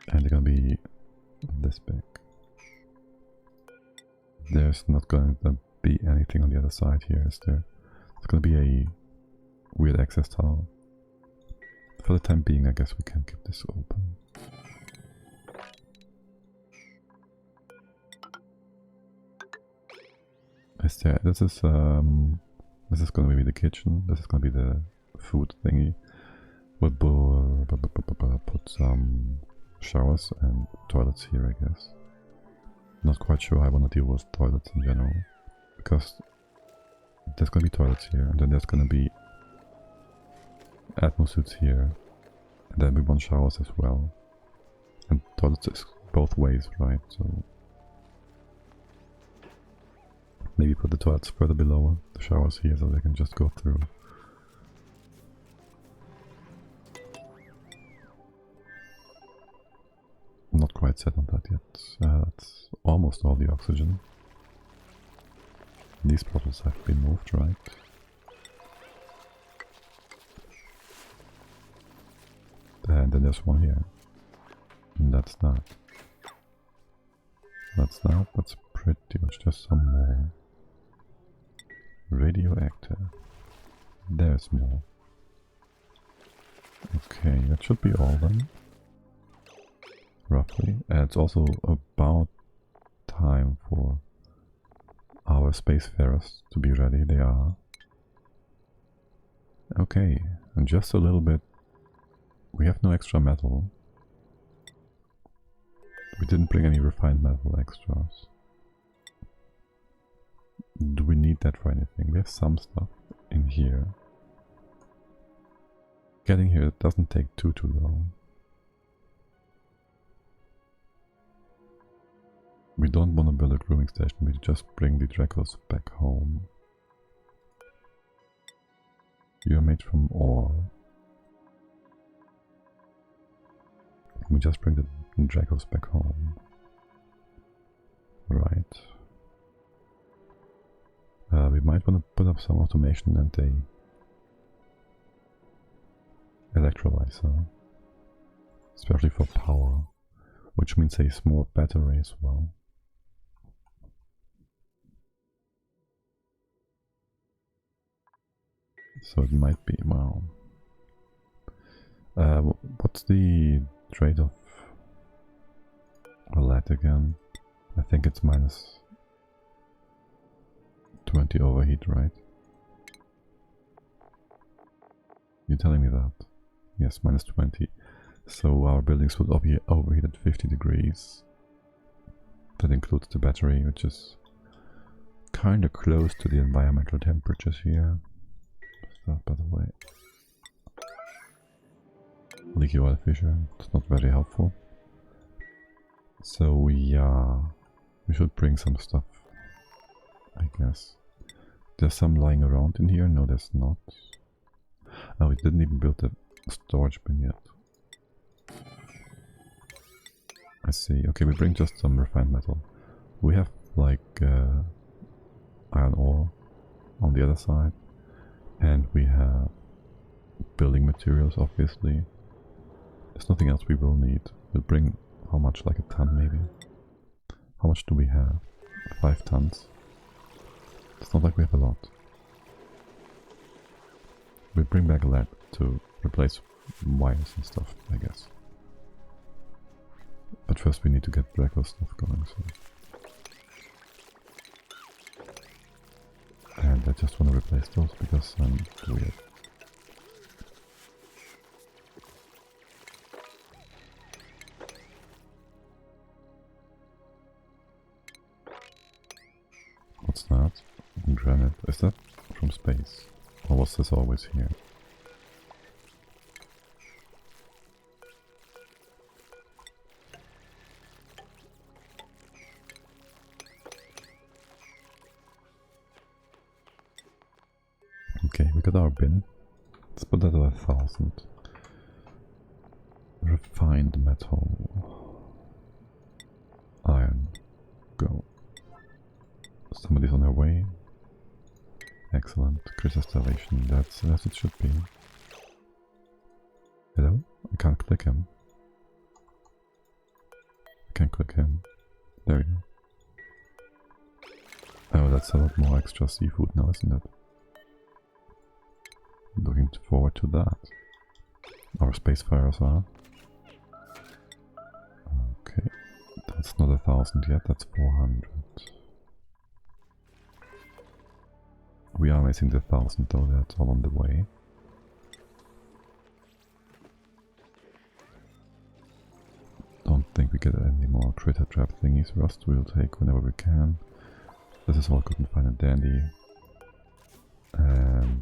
And they're gonna be this big. There's not going to be anything on the other side here, is there? It's gonna be a weird access tunnel. For the time being, I guess we can keep this open. Is there? This is gonna be the kitchen. This is gonna be the food thingy. We'll put some showers and toilets here, I guess. Not quite sure how I want to deal with toilets in general, because there's gonna be toilets here, and then there's gonna be atmosuits here, and then we want showers as well. And toilets is both ways, right? So maybe put the toilets further below the showers here so they can just go through. I'm not quite set on that yet. That's almost all the oxygen. These bottles have been moved, right? And then there's one here. And that's that. That's that. That's pretty much just some more. Radioactive. There's more. Okay, that should be all then. Roughly. It's also about time for our spacefarers to be ready. They are. Okay, and just a little bit. We have no extra metal. We didn't bring any refined metal extras. Do we need that for anything? We have some stuff in here. Getting here doesn't take too long. We don't want to build a grooming station, we just bring the Dracos back home. You are made from ore. We just bring the Dracos back home. Right. We might want to put up some automation and a electrolyzer. Especially for power. Which means a small battery as well. So it might be, well... what's the trade-off? Lead again. I think it's minus 20 overheat, right? You're telling me that? Yes, minus 20. So our buildings would overheat at 50 degrees. That includes the battery, which is kinda close to the environmental temperatures here. That, by the way. Leaky oil fissure, it's not very helpful. So we should bring some stuff, I guess. There's some lying around in here? No, there's not. Oh, we didn't even build the storage bin yet. I see. Okay, we bring just some refined metal. We have like iron ore on the other side. And we have building materials, obviously. There's nothing else we will need. We'll bring how much? Like a ton maybe? How much do we have? 5 tons. It's not like we have a lot. We'll bring back lead to replace wires and stuff, I guess. But first we need to get Draco stuff going, so... And I just want to replace those because I'm weird. What's that? Granite. Is that from space? Or was this always here? our bin? Let's put that at 1,000. Refined metal. Iron. Go. Somebody's on their way. Excellent. Crystallization. That's as it should be. Hello? I can't click him. I can't click him. There we go. Oh, that's a lot more extra seafood now, isn't it? Looking forward to that. Our spacefarers are. Okay. That's not 1,000 yet, that's 400. We are missing the 1,000 though, that's all on the way. Don't think we get any more critter trap thingies. Rust we'll take whenever we can. This is all good and fine and dandy. And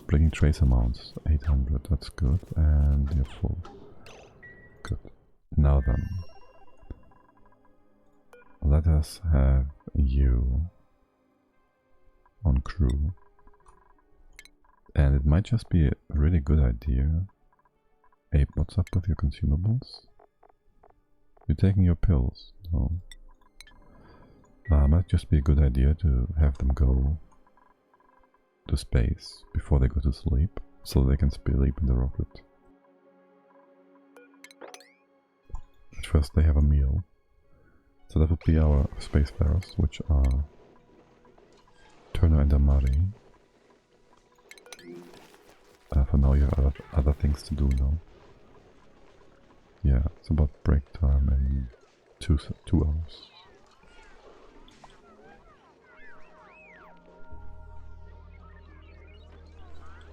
bringing trace amounts, 800, that's good. And you're full. Good. Now then. Let us have you on crew. And it might just be a really good idea. Ape, what's up with your consumables? You're taking your pills? No. Might just be a good idea to have them go to space before they go to sleep, so they can sleep in the rocket. At first they have a meal. So that would be our spacefarers, which are Turner and Amari. For now you have other things to do now. Yeah, it's about break time in 2 hours.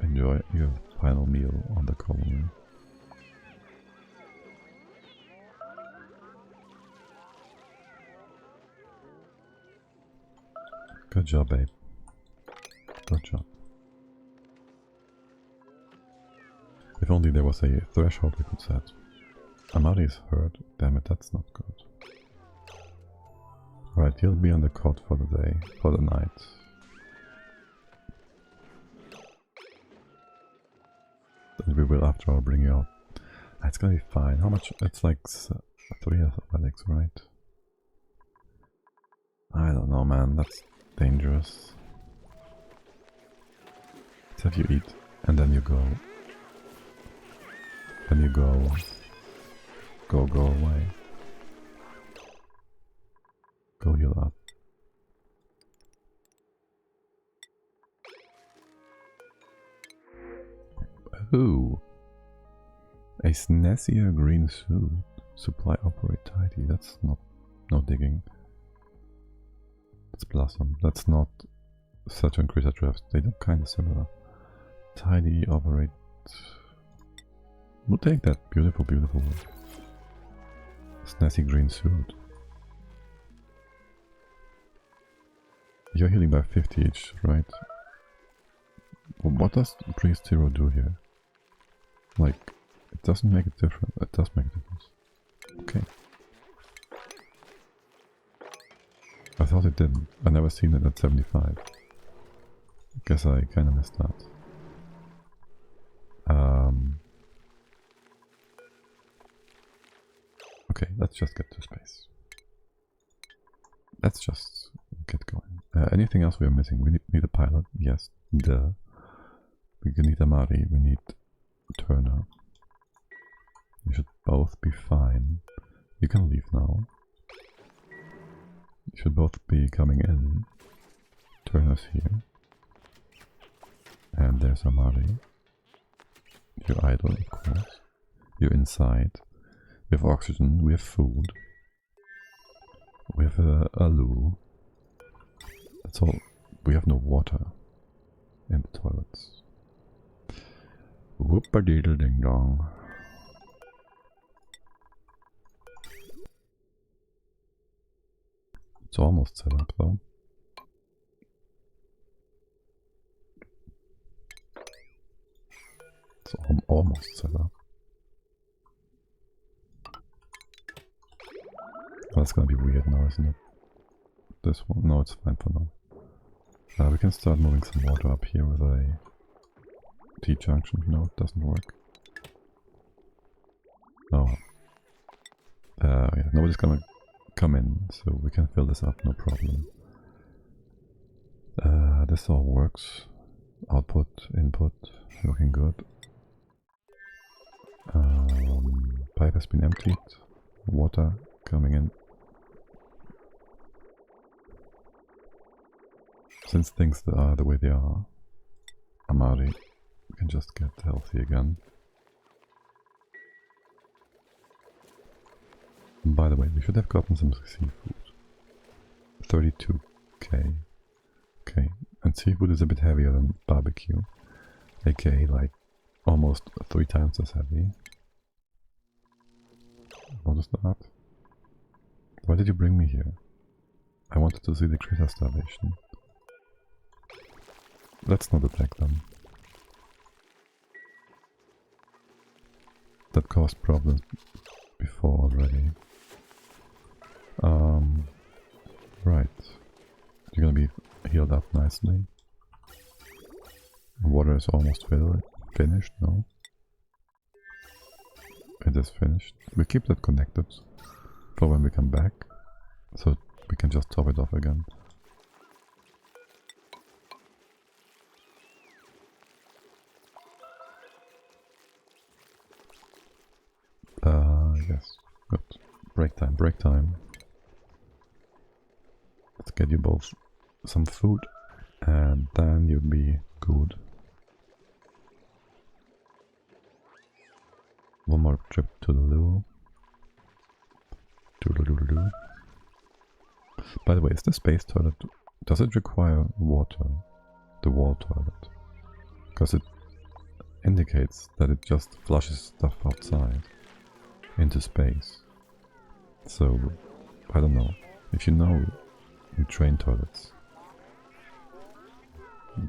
Enjoy your final meal on the colony. Good job, babe. Good job. If only there was a threshold we could set. Amari is hurt. Damn it, that's not good. Right, you'll be on the cot for the day, for the night. Then we will, after all, bring you out. It's gonna be fine. How much? It's like 3 athletics, right? I don't know, man. That's dangerous. Let's have you eat, and then you go. Then you go. Go away. Go heal up. Ooh. A snazzier green suit. Supply operate tidy. That's not... no digging. That's Blossom. That's not such on critter traps. They look kinda similar. Tidy operate... We'll take that. Beautiful, beautiful. Snazzy green suit. You're healing by 50 each, right? What does Priest Hero do here? Like, it doesn't make a difference. It does make a difference. Okay. I thought it didn't. I never seen it at 75. Guess I kinda missed that. Okay, let's just get to space. Let's just get going. Anything else we are missing? We need a pilot. Yes. Duh. We need Amari. We need Turner. You should both be fine. You can leave now. You should both be coming in. Turner's here. And there's Amari. You're idle, of course. You're inside. We have oxygen, we have food. We have a loo. That's all. We have no water in the toilets. Whoop-a-deedle ding dong. It's almost set up though. It's almost set up. Well, that's gonna be weird now, isn't it? This one? No, it's fine for now. We can start moving some water up here with a T-junction? No, it doesn't work. Oh. Yeah, nobody's gonna come in, so we can fill this up, no problem. This all works. Output, input, looking good. Pipe has been emptied. Water coming in. Since things are the way they are, Amari, we can just get healthy again. And by the way, we should have gotten some seafood. 32k. Okay, and seafood is a bit heavier than barbecue. aka like almost 3 times as heavy. What is that? Why did you bring me here? I wanted to see the critter starvation. Let's not attack them. That caused problems before already. Right. You're gonna be healed up nicely. Water is almost finished, no? It is finished. We keep that connected for when we come back, so we can just top it off again. Yes. Good. Break time, break time. Let's get you both some food, and then you'll be good. One more trip to the loo. By the way, is the space toilet, does it require water? The wall toilet? Because it indicates that it just flushes stuff outside into space. So, I don't know. If you know in train toilets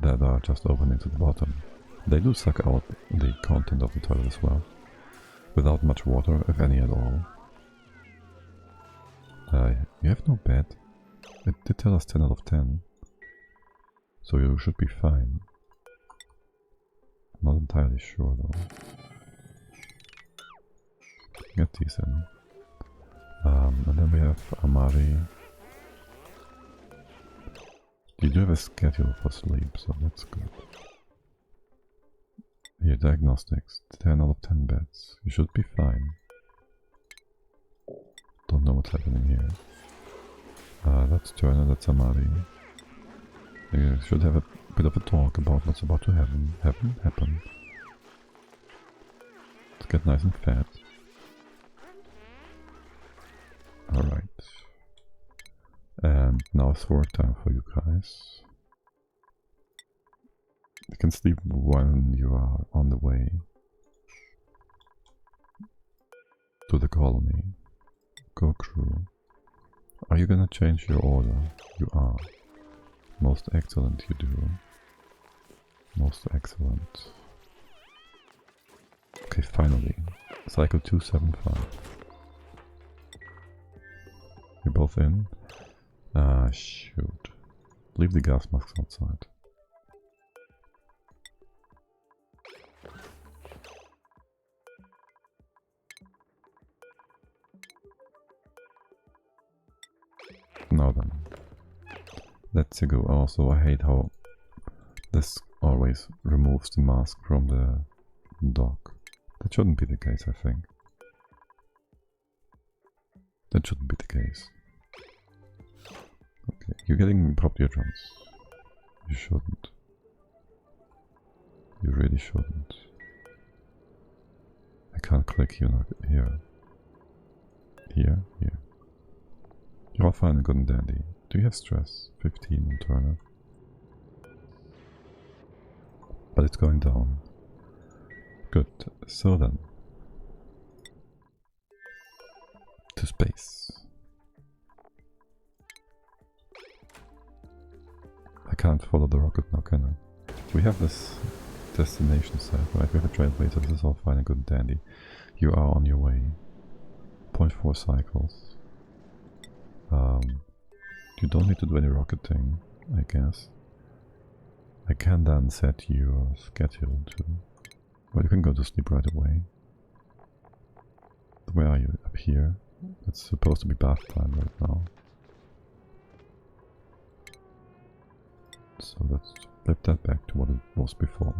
that are just opening to the bottom, they do suck out the content of the toilet as well. Without much water, if any at all. You have no bed. It did tell us 10 out of 10. So you should be fine. Not entirely sure though. Get these in. And then we have Amari. You do have a schedule for sleep, so that's good. Here, diagnostics. 10 out of 10 beds. You should be fine. Don't know what's happening here. That's Turner, that's Amari. You should have a bit of a talk about what's about to happen. Let's get nice and fat. Alright. And now it's work time for you guys. You can sleep when you are on the way to the colony. Go crew. Are you gonna change your order? You are. Most excellent you do. Most excellent. Okay, finally. Cycle 275. You're both in? Ah, shoot. Leave the gas masks outside. Now then. Let's go. Also, I hate how this always removes the mask from the dock. That shouldn't be the case, I think. That shouldn't be the case. Okay, you're getting pop eardrums. You shouldn't. You really shouldn't. I can't click here. Here. Here. Here. You're all fine and good and dandy. Do you have stress? 15 on Turner. But it's going down. Good. So then. To space. I can't follow the rocket now, can I? We have this destination set, right? We have a trailblazer, this is all fine and good and dandy. You are on your way. 0.4 cycles. You don't need to do any rocketing, I guess. I can then set your schedule to... Well, you can go to sleep right away. Where are you? Up here? It's supposed to be bath time right now. So let's flip that back to what it was before.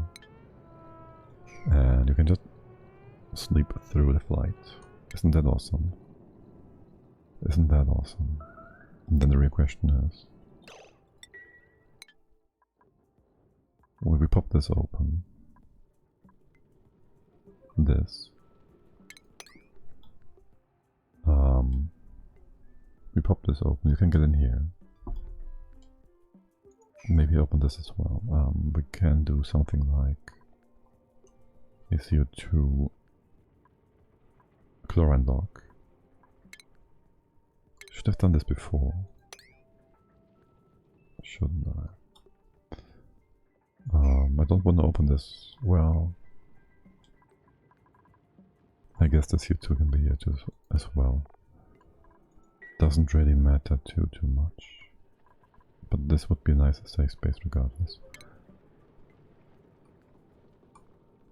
And you can just sleep through the flight. Isn't that awesome? Isn't that awesome? And then the real question is... Will we pop this open? This. We pop this open, you can get in here. Maybe open this as well. We can do something like a CO2 chlorine lock. Should have done this before. Shouldn't I? I don't want to open this. Well, I guess the CO2 can be here too, as well. Doesn't really matter too much. But this would be a nice safe space regardless.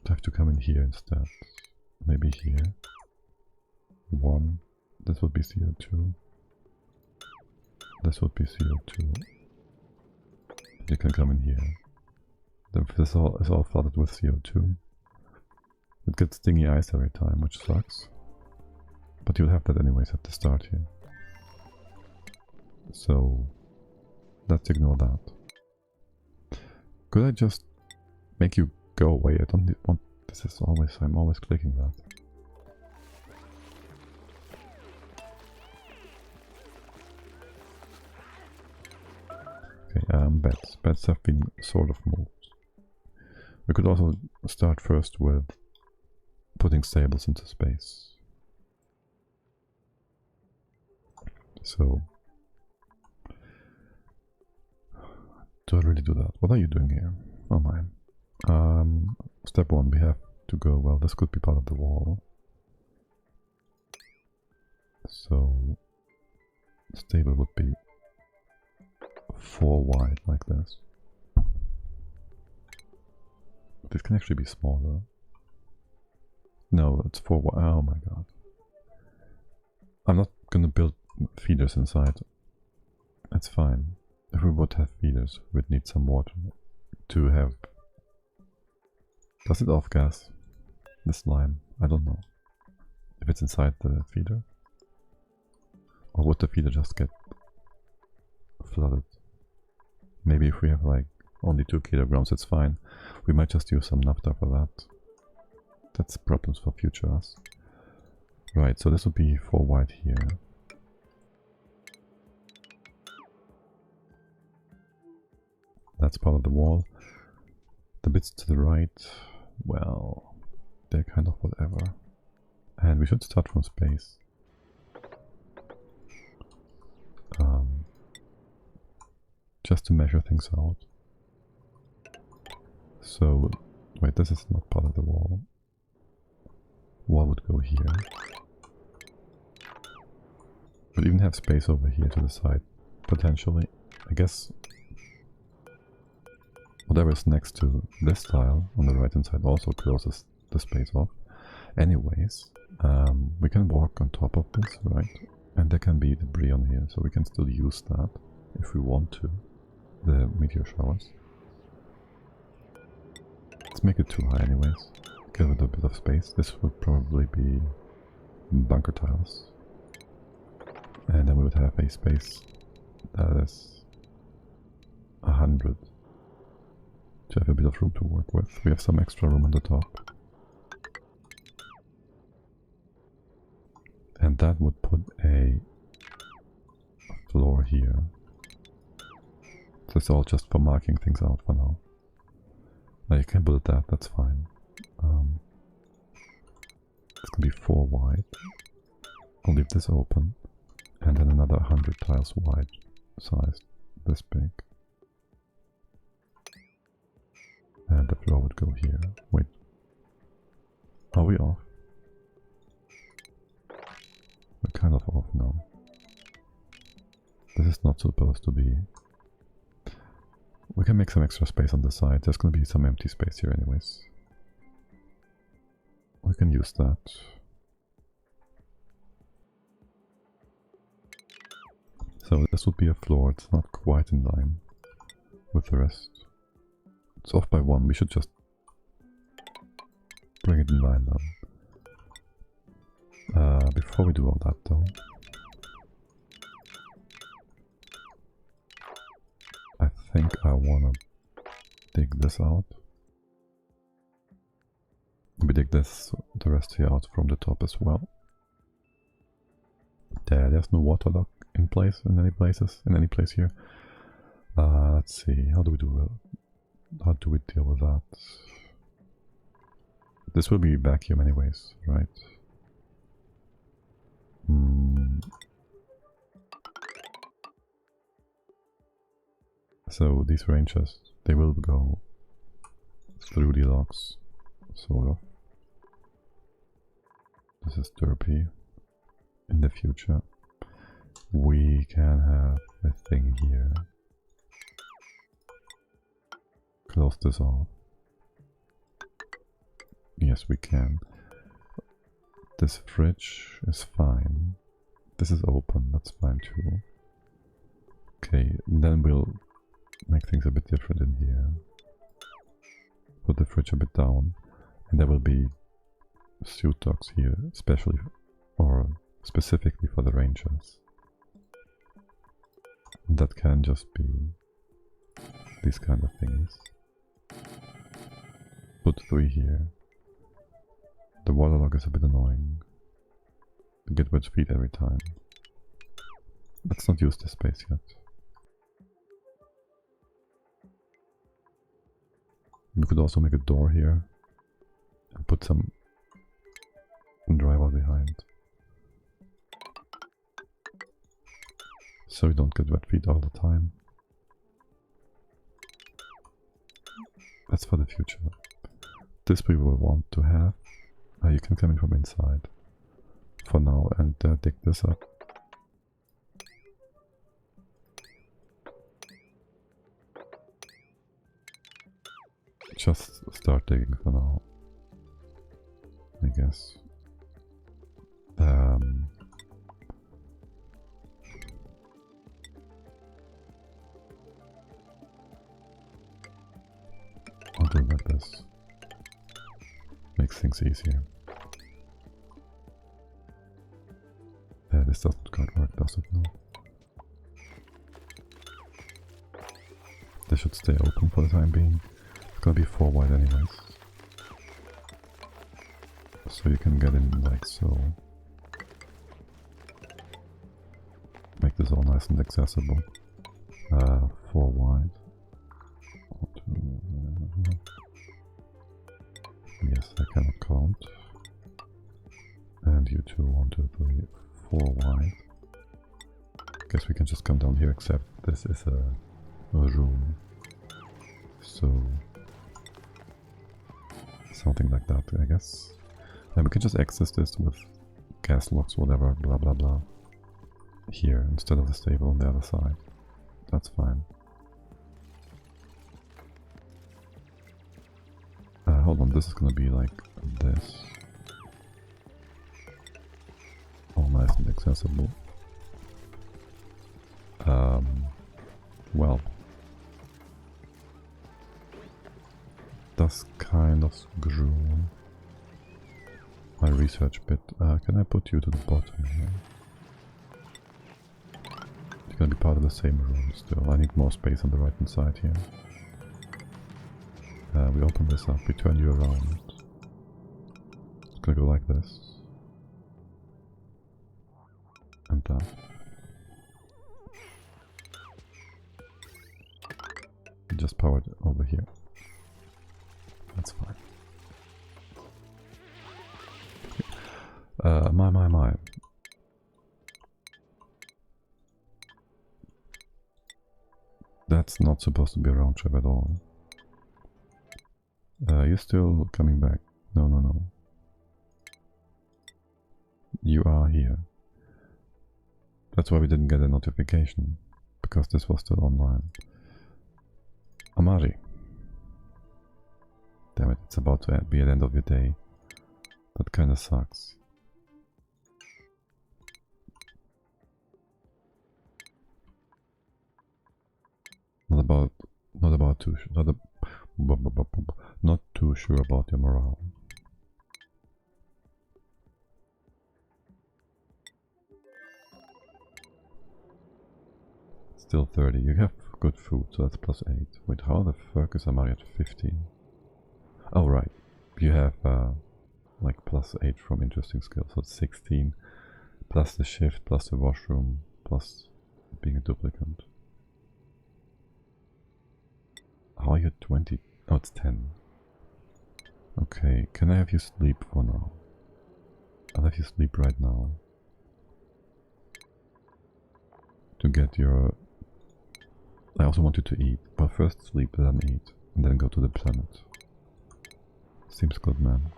I have to come in here instead. Maybe here. 1. This would be CO2. This would be CO2. You can come in here. This is all flooded with CO2. It gets stingy eyes every time, which sucks. But you'll have that anyways at the start here. So let's ignore that. Could I just make you go away? I don't want... This is always... I'm always clicking that. Okay, beds. Beds have been sort of moved. We could also start first with putting stables into space. So... do I really do that? What are you doing here? Oh my. Step 1, we have to go... Well, this could be part of the wall. So... stable would be 4 wide, like this. This can actually be smaller. No, it's 4 wide. Oh my god. I'm not gonna build feeders inside. That's fine. If we would have feeders, we'd need some water to have... Does it off-gas? The slime? I don't know. If it's inside the feeder? Or would the feeder just get flooded? Maybe if we have like only 2 kilograms, it's fine. We might just use some naphtha for that. That's problems for future us. Right, so this would be 4 wide here. That's part of the wall. The bits to the right, well, they're kind of whatever. And we should start from space. Just to measure things out. So, wait, this is not part of the wall. Wall would go here. We'll even have space over here to the side, potentially. I guess whatever is next to this tile on the right hand side also closes the space off. Anyways, we can walk on top of this, right? And there can be debris on here, so we can still use that if we want to. The meteor showers. Let's make it too high anyways. Give it a bit of space. This would probably be bunker tiles. And then we would have a space that is 100. To have a bit of room to work with. We have some extra room on the top. And that would put a floor here. So it's all just for marking things out for now. Now you can build that, that's fine. It's gonna be 4 wide. I'll leave this open. And then another 100 tiles wide sized, this big. And the floor would go here. Wait. Are we off? We're kind of off now. This is not supposed to be... We can make some extra space on the side. There's gonna be some empty space here anyways. We can use that. So this would be a floor. It's not quite in line with the rest. It's off by 1. We should just bring it in line now. Before we do all that though, I think I wanna dig this out. We dig this, the rest here out from the top as well. There's no water lock in place in any places, in any place here. Let's see, how do we deal with that? This will be vacuum anyways, right? So these ranges, they will go through the locks, sort of. This is derpy. In the future, we can have a thing here. Close this off. Yes, we can. This fridge is fine. This is open, that's fine too. Okay, then we'll make things a bit different in here. Put the fridge a bit down, and there will be suit docks here, especially or specifically for the rangers. That can just be these kind of things. Put 3 here. The waterlock is a bit annoying. You get wet feet every time. Let's not use this space yet. We could also make a door here and put some drywall behind, so you don't get wet feet all the time. That's for the future. This we will want to have. You can come in from inside for now and dig this up. Just start digging for now, I guess. I'll do it like this. Makes things easier. This doesn't quite work, does it? No. This should stay open for the time being. It's gonna be 4 wide anyways. So you can get in like so. Make this all nice and accessible. 4 wide. 1, 2, yes, I cannot count. And you two, 1, 2, 3, 4 wide. Guess we can just come down here, except this is a room. So something like that, I guess. And we can just access this with gas locks, whatever, blah blah blah. Here, instead of the stable on the other side. That's fine. Hold on, this is gonna be like this. All nice and accessible. Well, that's kind of screw my research bit. Can I put you to the bottom here? It's gonna be part of the same room still. I need more space on the right hand side here. We open this up, we turn you around. It's gonna go like this. And that. Just power it over here. That's fine. Okay. My. That's not supposed to be a round trip at all. You're still coming back. No. You are here. That's why we didn't get a notification, because this was still online. Amari. Damn it, it's about to be at the end of your day. That kinda sucks. Not too sure about your morale. Still 30. You have good food, so that's +8. Wait, how the fuck is Amari at 15? Oh right, you have like +8 from interesting skills, so it's 16 plus the shift, plus the washroom, plus being a duplicant. How are you at 20? Oh, it's 10. Okay, can I have you sleep for now? I'll have you sleep right now. To get your... I also want you to eat, but first sleep, then eat, and then go to the planet. Seems good, man.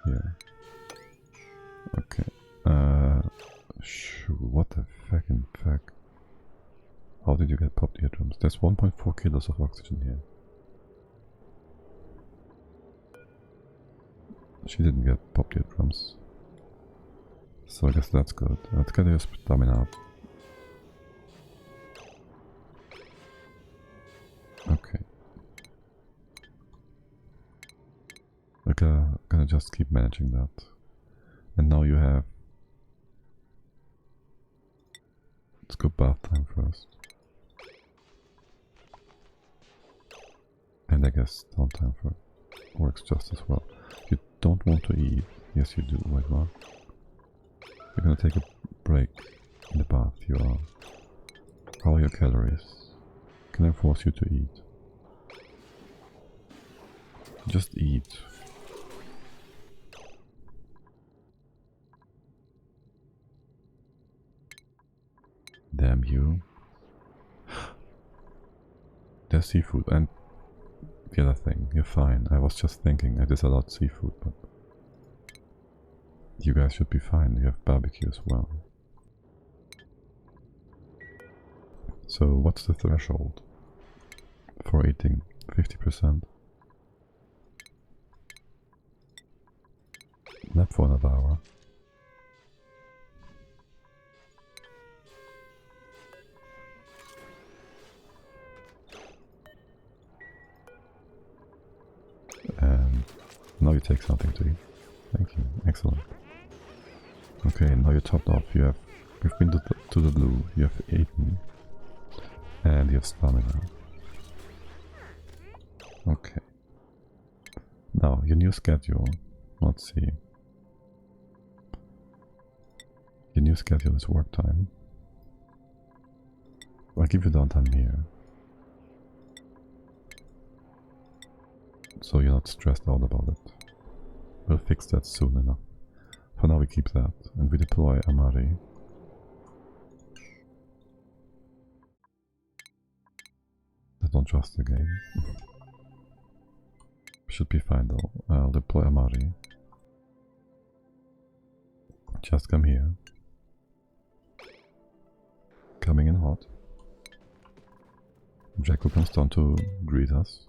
Yeah. Okay. What the fucking fuck? How did you get popped eardrums? There's 1.4 kilos of oxygen here. She didn't get popped eardrums. So I guess that's good. Let's get your stamina up. Okay. We're gonna just keep managing that. And now you have... Let's go bath time first. And I guess downtime first works just as well. You don't want to eat. Yes you do, wait what? You're gonna take a break in the bath, you are. How are your calories? Can I force you to eat? Just eat. Damn you. There's seafood, and the other thing, you're fine. I was just thinking I disallowed seafood, but you guys should be fine. You have barbecue as well. So what's the threshold for eating? 50%? Nap for another hour. And now you take something to eat. Thank you. Excellent. Okay, now you're topped off. You've been to the blue. You have eaten. And you have stamina. Okay. Now, your new schedule. Let's see. Your new schedule is work time. I'll give you downtime here. So you're not stressed out about it. We'll fix that soon enough. For now we keep that, and we deploy Amari. I don't trust the game. Should be fine though. I'll deploy Amari. Just come here. Coming in hot. Jacko comes down to greet us.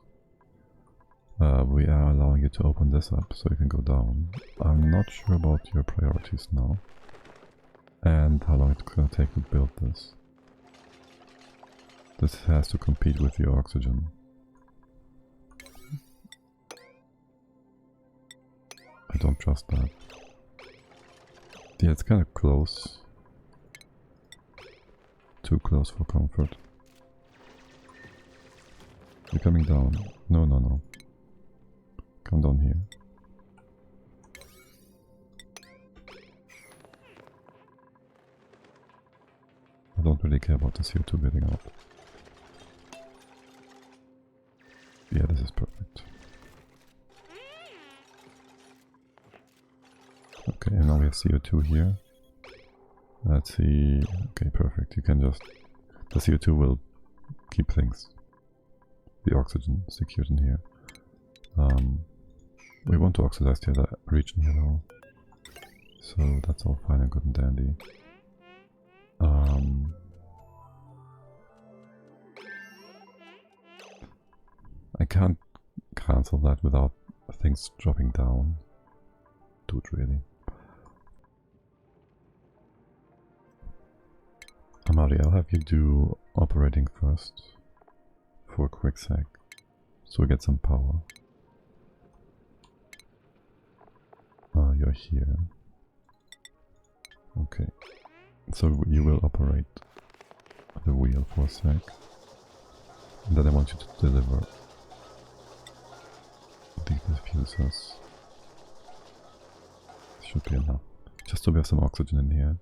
We are allowing you to open this up so you can go down. I'm not sure about your priorities now. And how long it's gonna take to build this. This has to compete with your oxygen. I don't trust that. Yeah, it's kind of close. Too close for comfort. You're coming down. No, no, no. Come down here. I don't really care about the CO2 getting out. Yeah, this is perfect. Okay, and now we have CO2 here. Let's see. Okay, perfect. You can just... The CO2 will keep things. The oxygen secured in here. We want to oxidize the other region here though. So that's all fine and good and dandy. cancel that without things dropping down. Dude, really. Amari, I'll have you do operating first for a quick sec, so we get some power. You're here. Okay, so you will operate the wheel for a sec, and then I want you to deliver these diffusers. Should be enough, just so we have some oxygen in here.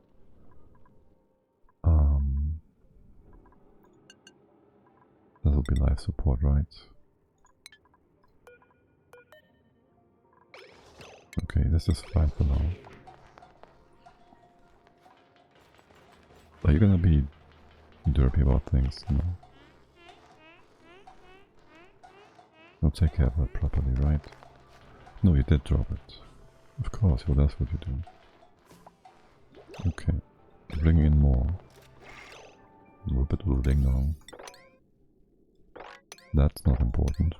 That will be life support, right? Okay, this is fine for now. Are you gonna be derpy about things? No. You'll take care of that properly, right? No, you did drop it. Of course, well that's what you do. Okay, bring in more. Rupert will ding dong. That's not important.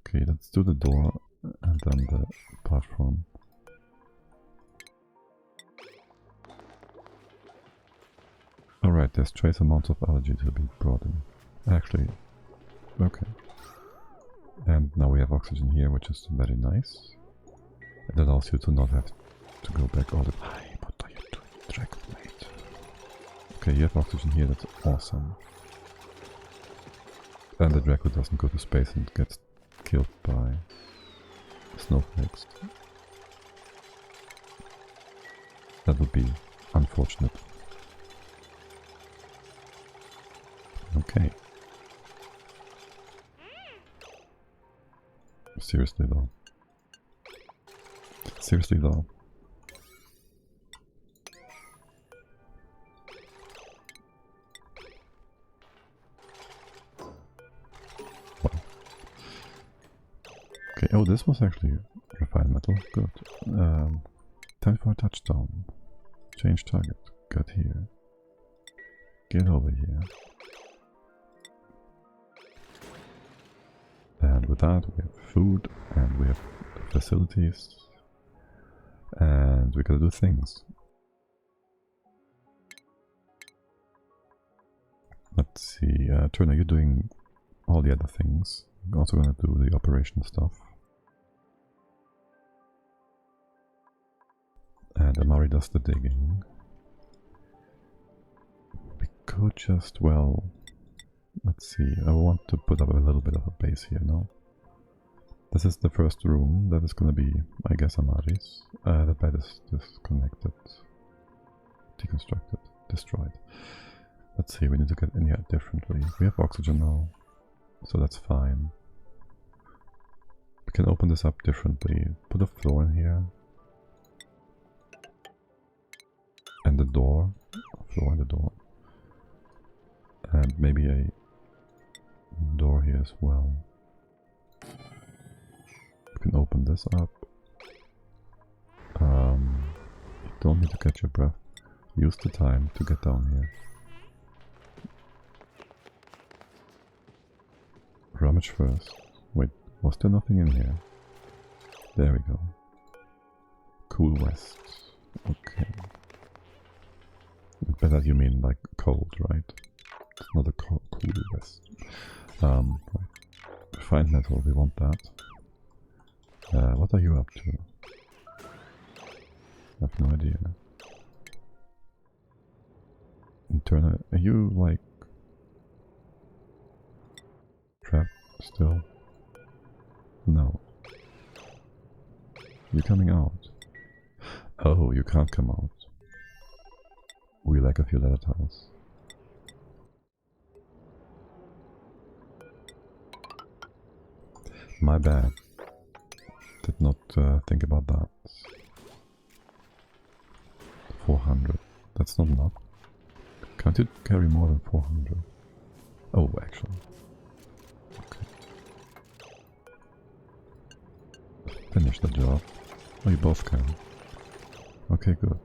Okay, let's do the door and then the platform. Alright, there's trace amounts of allergy to be brought in. Actually, okay. And now we have oxygen here, which is very nice. It allows you to not have to go back all the time. What are you doing, Dracomate? Okay, you have oxygen here, that's awesome. And the Draco doesn't go to space and gets killed by snowflakes. That would be unfortunate. Okay. Seriously though. Seriously though. Okay, oh, this was actually refined metal. Good. Time for a touchdown. Change target. Get here. Get over here. And with that, we have food, and we have facilities, and we gotta do things. Let's see, Turner, you're doing all the other things. I'm also gonna do the operation stuff. And Amari does the digging. We could just, well, let's see, I want to put up a little bit of a base here, no? This is the first room, that is gonna be, I guess, Amari's. The bed is disconnected, deconstructed, destroyed. Let's see, we need to get in here differently. We have oxygen now, so that's fine. We can open this up differently. Put a floor in here. And the door. A floor and the door. And maybe a door here as well. We can open this up. You don't need to catch your breath. Use the time to get down here. Rummage first. Wait, was there nothing in here? There we go. Cool West. Okay. By that you mean like cold, right? It's not a cool West. Right. Refined metal, we want that. What are you up to? I have no idea. Internal, are you like trapped still? No. You're coming out. Oh, you can't come out. We lack a few letter tiles. My bad. Did not think about that. 400. That's not enough. Can't you carry more than 400? Oh, actually. Okay. Finish the job. Oh, you both can. Okay, good.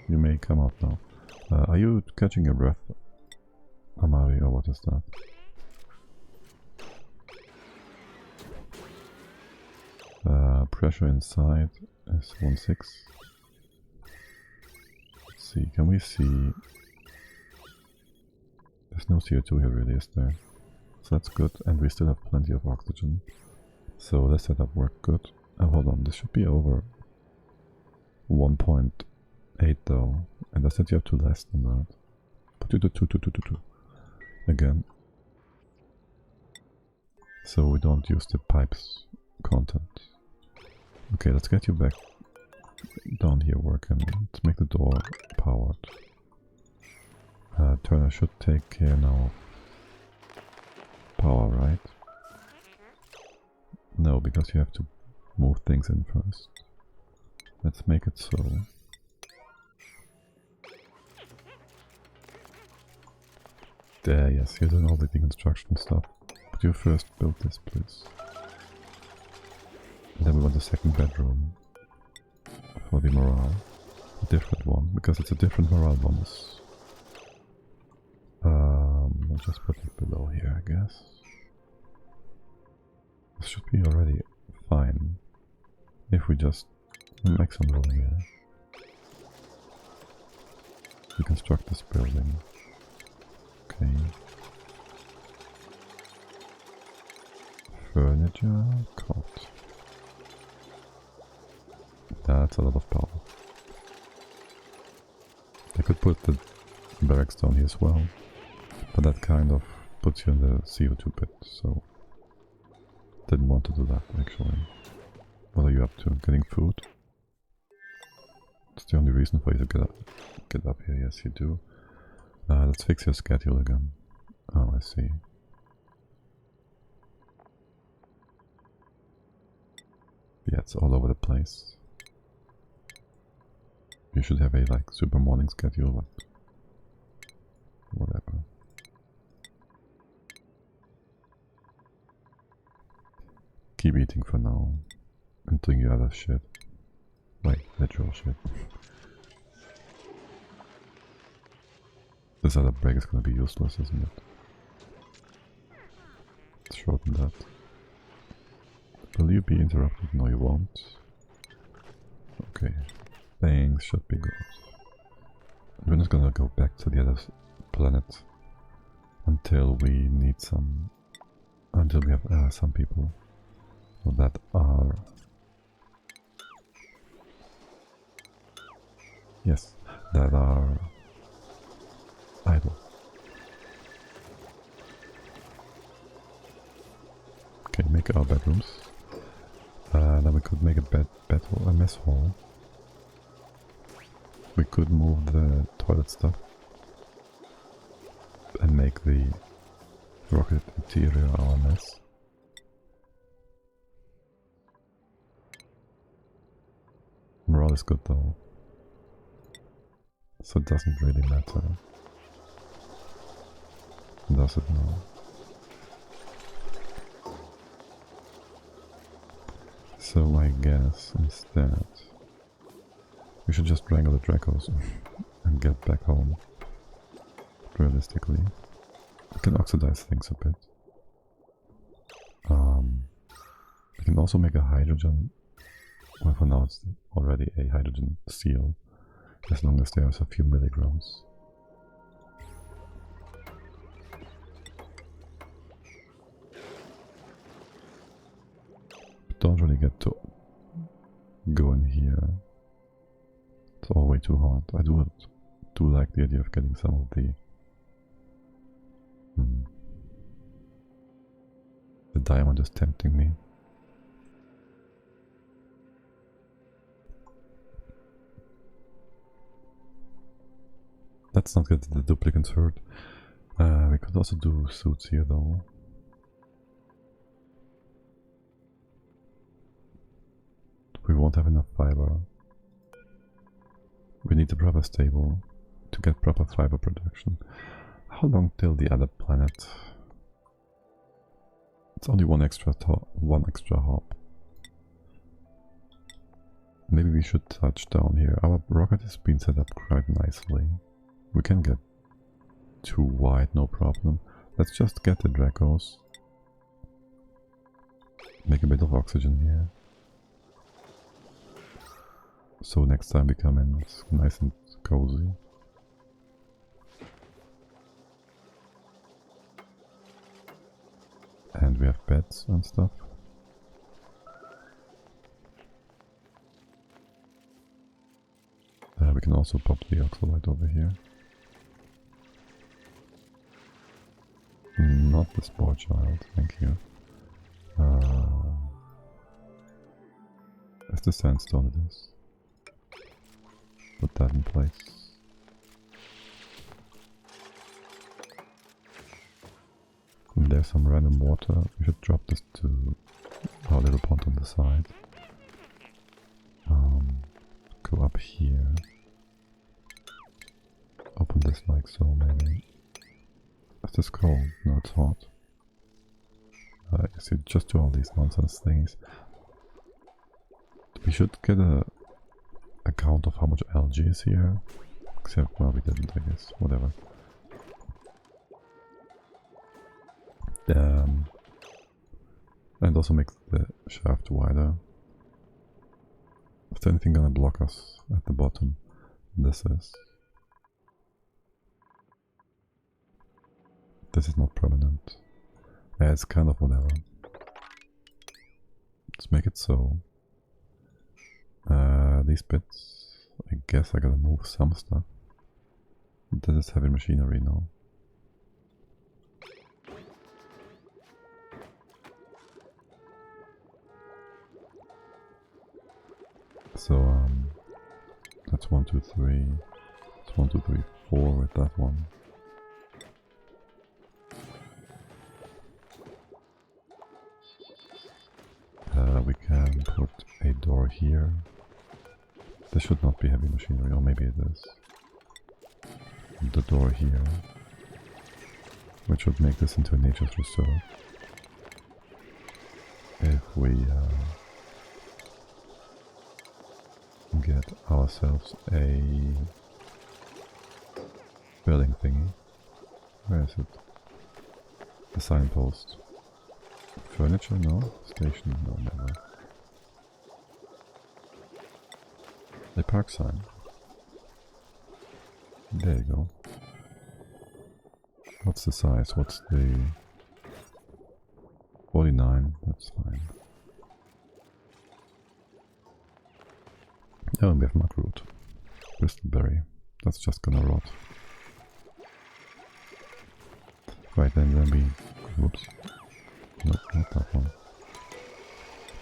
You may come out now. Are you catching your breath, Amari? is that? Pressure inside is 1.6. Let's see, can we see... There's no CO2 here really, is there? So that's good, and we still have plenty of oxygen. So this setup worked good. Oh, hold on, this should be over 1.8 though. And I said you have to less than that. Put you to 2. Again. So we don't use the pipes content. Okay, let's get you back down here working. Let's make the door powered. Turner should take care now of power, right? No, because you have to move things in first. Let's make it so. There, yes, you're doing all the deconstruction stuff. But you first build this, please. And then we want a second bedroom for the morale. A different one, because it's a different morale bonus. I'll just put it below here, I guess. This should be already fine. If we just make some room here. Reconstruct this building. Okay. Furniture, cot. That's a lot of power. I could put the barracks down here as well, but that kind of puts you in the CO2 pit, so didn't want to do that actually. What are you up to? Getting food? It's the only reason for you to get up here. Yes, you do. Let's fix your schedule again. Oh, I see. Yeah, it's all over the place. You should have a like super morning schedule, but whatever. Keep eating for now and doing your other shit. Like literal shit. This other break is gonna be useless, isn't it? Let's shorten that. Will you be interrupted? No, you won't. Okay. Things should be good. We're not gonna go back to the other planet until we need some... until we have some people that are... yes, that are idle. Okay, make our bedrooms. Then we could make a mess hall. We could move the toilet stuff and make the rocket interior our mess. Morale is good though, so it doesn't really matter, does it now? So I guess instead we should just wrangle the Dracos and get back home. Realistically, we can oxidize things a bit. We can also make a hydrogen. Well, for now it's already a hydrogen seal, as long as there's a few milligrams. Don't really get to go in here. It's all way too hot. I do like the idea of getting some of the the diamond is tempting me. Let's not get the duplicates hurt. We could also do suits here though. We won't have enough fiber. We need a proper stable to get proper fiber production. How long till the other planet? It's only one extra hop. Maybe we should touch down here. Our rocket has been set up quite nicely. We can get too wide, no problem. Let's just get the Dracos. Make a bit of oxygen here. So next time we come in, it's nice and cozy. And we have beds and stuff. We can also pop the oxalite over here. Not the spore child, thank you. It's the sandstone it is. Put that in place. And there's some random water. We should drop this to our little pond on the side. Go up here. Open this like so, maybe. Is this cold? No, it's hot. I guess you just do all these nonsense things. We should get a count of how much algae is here. Except, well, we didn't, I guess. Whatever. And also make the shaft wider. Is there anything gonna block us at the bottom? This is. This is not permanent. Yeah, it's kind of whatever. Let's make it so. These bits, I guess I gotta move some stuff. This is heavy machinery now. So, that's 1, 2, 3. That's 1, 2, 3, 4 with that one. We can put a door here. This should not be heavy machinery, or maybe it is. The door here, which would make this into a nature's reserve. If we get ourselves a building thingy. Where is it? The signpost. Furniture? No. Station? No, never. A park sign. There you go. What's the size? What's the... 49. That's fine. Oh, and we have mudroot. Bristleberry. That's just gonna rot. Right, and then we... Whoops. Nope, not that one.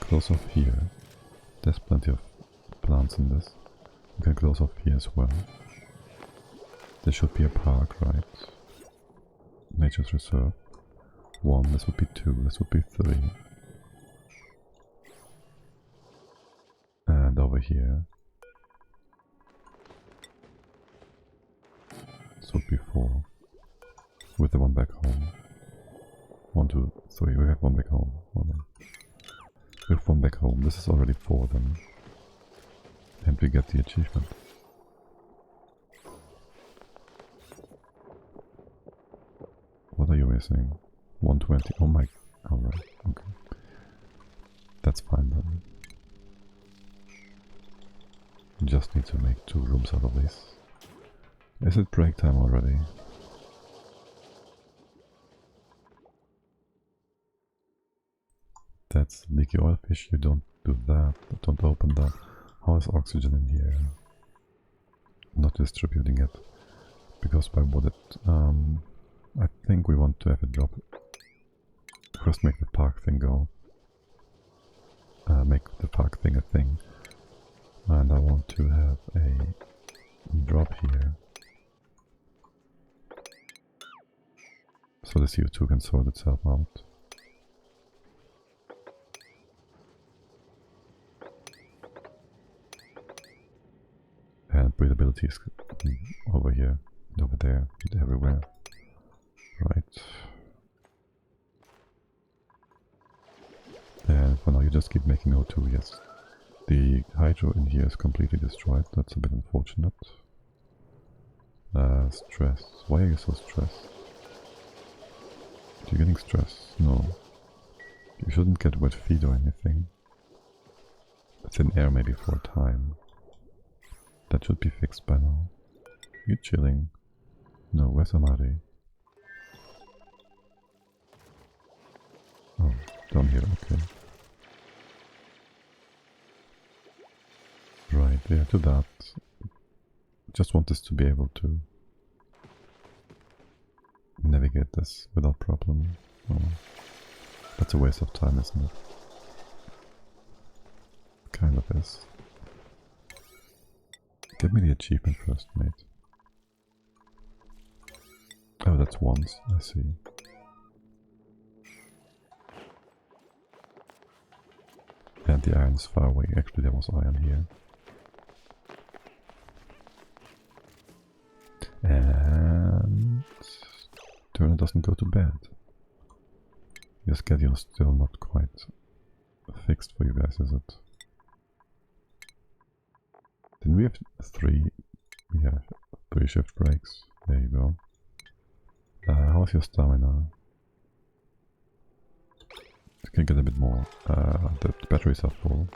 Close off here. There's plenty of plants in this. We can close off here as well. There should be a park, right? Nature's reserve. 1, this would be 2, this would be 3. And over here. This would be 4. With the one back home. 1, 2, 3. We have one back home. Hold on. We have one back home. This is already 4 then. And we get the achievement. What are you missing? 120. Oh my... Alright. Okay. That's fine then. Just need to make 2 rooms out of this. Is it break time already? That's leaky oil fish, you don't do that, don't open that. How is oxygen in here? Not distributing it. Because why would it? I think we want to have it drop. First make the park thing go. Make the park thing a thing. And I want to have a drop here. So the CO2 can sort itself out. And breathability is over here, over there, and everywhere. Right. And for now you just keep making O2, yes. The hydro in here is completely destroyed, that's a bit unfortunate. Stressed. Why are you so stressed? You're getting stressed. No. You shouldn't get wet feet or anything. Thin air maybe for a time. That should be fixed by now. You're chilling. No, where's Amari? Oh, down here, okay. Right, yeah, to that. Just want this to be able to navigate this without problem. Oh, that's a waste of time, isn't it? Kind of is. Give me the achievement first, mate. Oh, that's once, I see. And the iron is far away. Actually, there was iron here. And Turner doesn't go to bed. Your schedule is still not quite fixed for you guys, is it? Then we have 3. We have 3 shift breaks. There you go. How's your stamina? You can get a bit more. The batteries are full.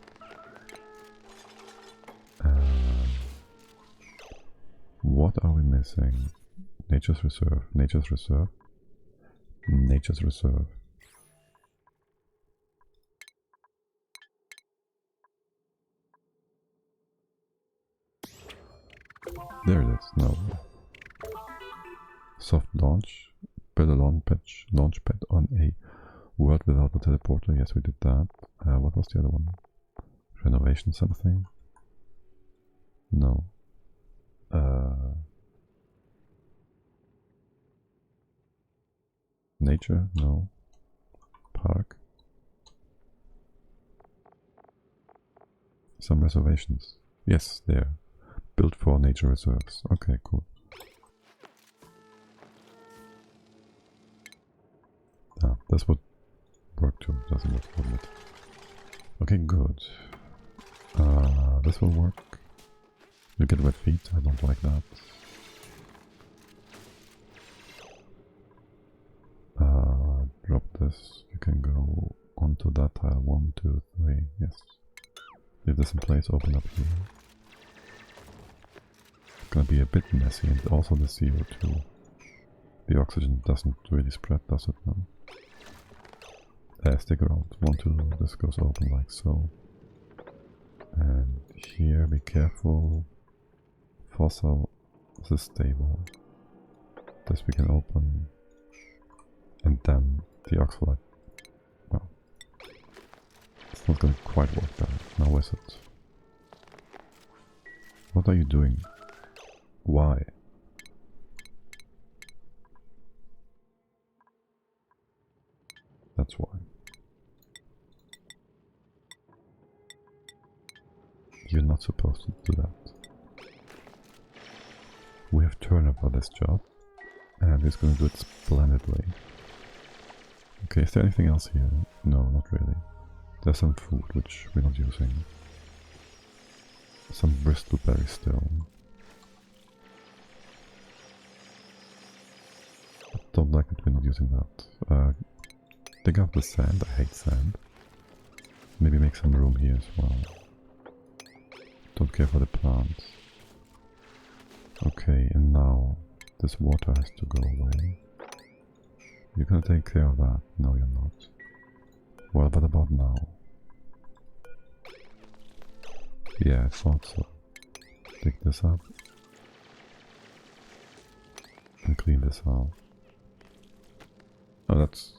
What are we missing? Nature's Reserve. Nature's Reserve. Nature's Reserve. There it is. No. Soft launch. Build a launch pad on a world without a teleporter. Yes, we did that. What was the other one? Renovation something? No. Nature? No. Park? Some reservations. Yes, there. Built for nature reserves. Okay, cool. Ah, this would work too, doesn't it? Wouldn't it? Okay, good. This will work. You get wet feet, I don't like that. Drop this. You can go onto that tile. 1, 2, 3. Yes. Leave this in place, open up here. It's gonna be a bit messy, and also the CO2. The oxygen doesn't really spread, does it? No. Stick around. 1, 2, this goes open like so. And here, be careful. Fossil, this is stable. This we can open. And then the oxalate. Well, it's not going to quite work then. Now is it? What are you doing? Why? That's why. You're not supposed to do that. We have Turner for this job, and he's going to do it splendidly. Okay, is there anything else here? No, not really. There's some food which we're not using. Some bristleberry still. Don't like that we're not using that. Dig out the sand, I hate sand. Maybe make some room here as well. Don't care for the plants. Okay, and now this water has to go away. You're gonna take care of that? No, you're not. Well, what about now? Yeah, I thought so. Dig this up. And clean this out. Oh, that's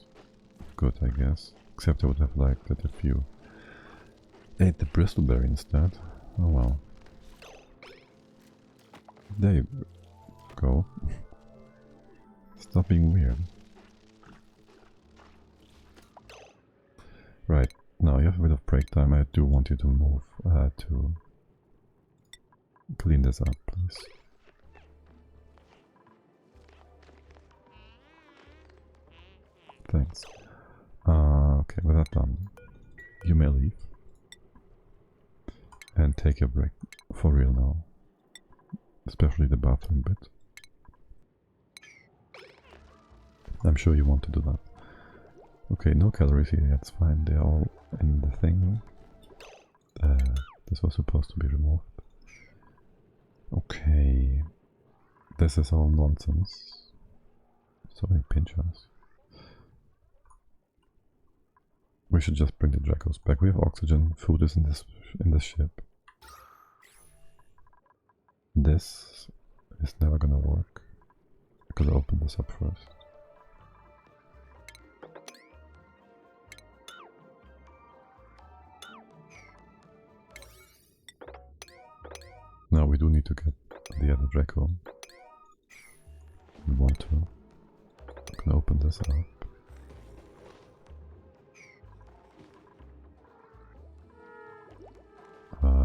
good, I guess. Except I would have liked it if you ate the bristleberry instead. Oh well. There you go. Stop being weird. Right, now you have a bit of break time. I do want you to move to clean this up, please. Thanks. Okay, with that done, you may leave. And take your break for real now. Especially the bathroom bit. I'm sure you want to do that. Okay, no calories here, that's fine, they're all in the thing. This was supposed to be removed. Okay, this is all nonsense. So many pinchers. We should just bring the Dracos back. We have oxygen, food is in this ship. This is never gonna work. I could open this up first. Now we do need to get the other Draco. We want to. I can open this up.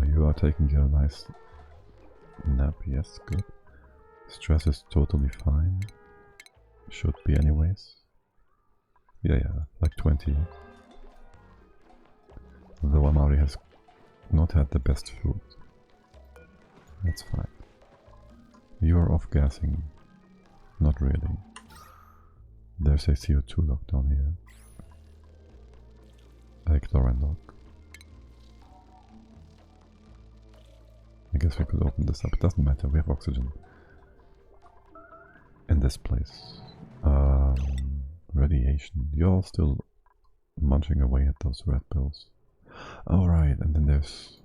You are taking your nice nap, yes, good. Stress is totally fine. Should be anyways. Yeah, like 20. Though Amari has not had the best food. That's fine. You're off gassing. Not really. There's a CO2 lock down here. A chlorine lock. I guess we could open this up. It doesn't matter, we have oxygen. In this place. Radiation. You're all still munching away at those red pills. Alright, and then there's...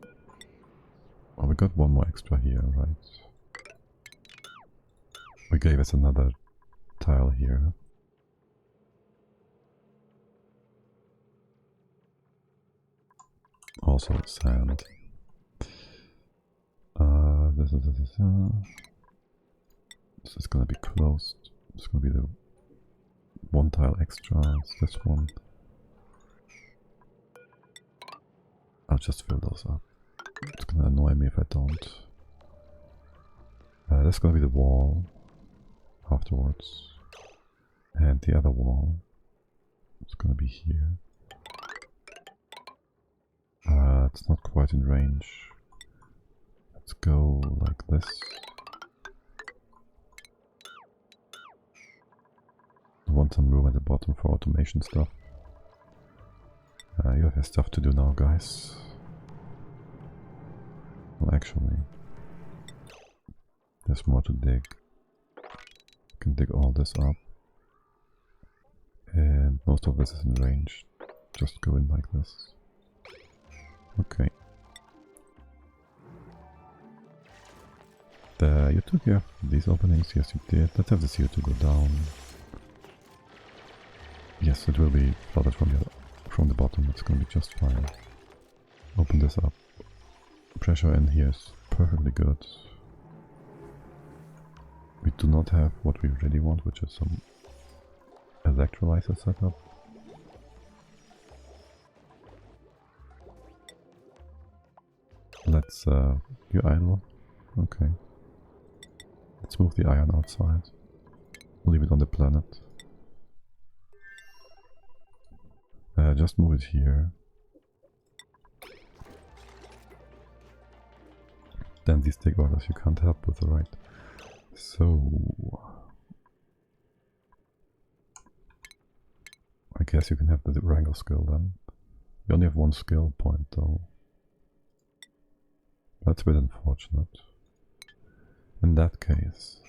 Oh, we got one more extra here, right? We gave us another tile here. Also sand. This is gonna be closed. It's gonna be the one tile extra. It's this one. I'll just fill those up. It's gonna annoy me if I don't. That's gonna be the wall afterwards. And the other wall. It's gonna be here. It's not quite in range. Let's go like this. I want some room at the bottom for automation stuff. You have stuff to do now, guys. Well, actually, there's more to dig. You can dig all this up. And most of this is in range. Just go in like this. Okay. You took care of these openings, yes you did. Let's have the CO2 go down. Yes, it will be flooded from the bottom, it's gonna be just fine. Open this up. Pressure in here is perfectly good. We do not have what we really want, which is some electrolyzer setup. Let's you idle. Okay. Let's move the iron outside. Leave it on the planet. Just move it here. Then these take orders you can't help with, right? So... I guess you can have the wrangle skill then. You only have one skill point though. That's a bit unfortunate. In that case...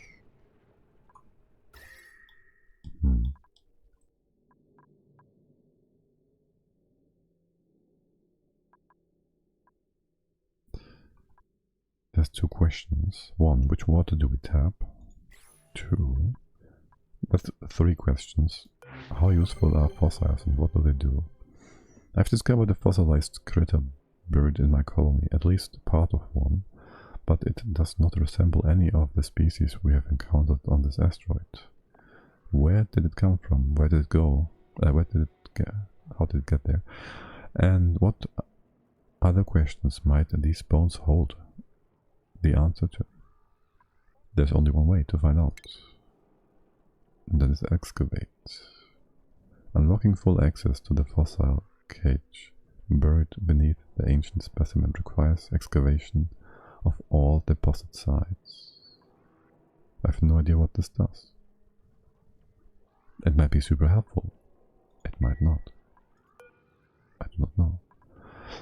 There's two questions. One, which water do we tap? Two, that's three questions. How useful are fossils and what do they do? I've discovered a fossilized critter buried in my colony, at least part of one, but it does not resemble any of the species we have encountered on this asteroid. Where did it come from? Where did it go? Where did it get? How did it get there? And what other questions might these bones hold the answer to? There's only one way to find out. And that is excavate. Unlocking full access to the fossil cage buried beneath the ancient specimen requires excavation of all deposit sites. I have no idea what this does. It might be super helpful. It might not. I do not know.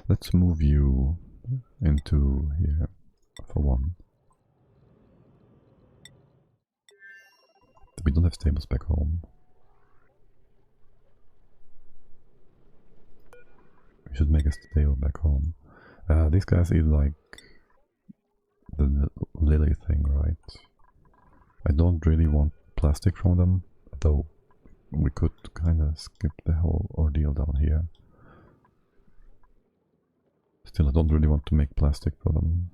Let's move you into here for one. We don't have stables back home. We should make a stable back home. These guys eat like the lily thing, right? I don't really want plastic from them, though we could kind of skip the whole ordeal down here. Still, I don't really want to make plastic for them.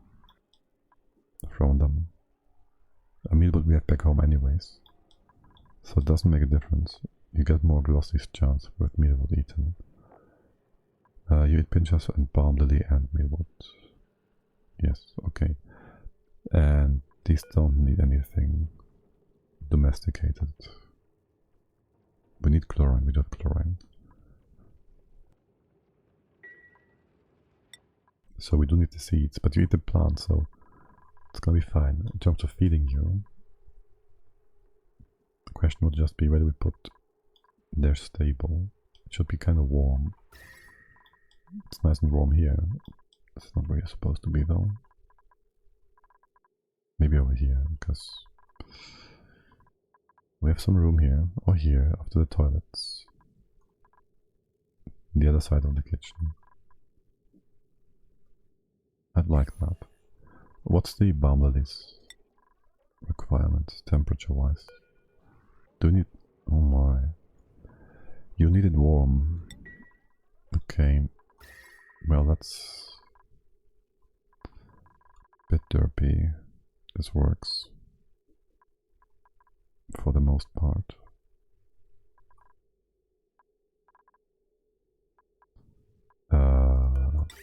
From them. I mean, what we have back home anyways. So it doesn't make a difference. You get more glossy shards with mealwood eaten. You eat pinchas and balm lily and mealwood. Yes, okay. And these don't need anything domesticated. We need chlorine, we don't have chlorine. So we do need the seeds, but you eat the plant, so it's gonna be fine. In terms of feeding you, the question would just be where do we put their stable? It should be kind of warm. It's nice and warm here. It's not where you're supposed to be though. Maybe over here, because we have some room here, or here, after the toilets. The other side of the kitchen. I'd like that. What's the balm lilies requirement, temperature-wise? Do you need... oh my... you need it warm. Okay. Well, that's... a bit derpy. This works. For the most part.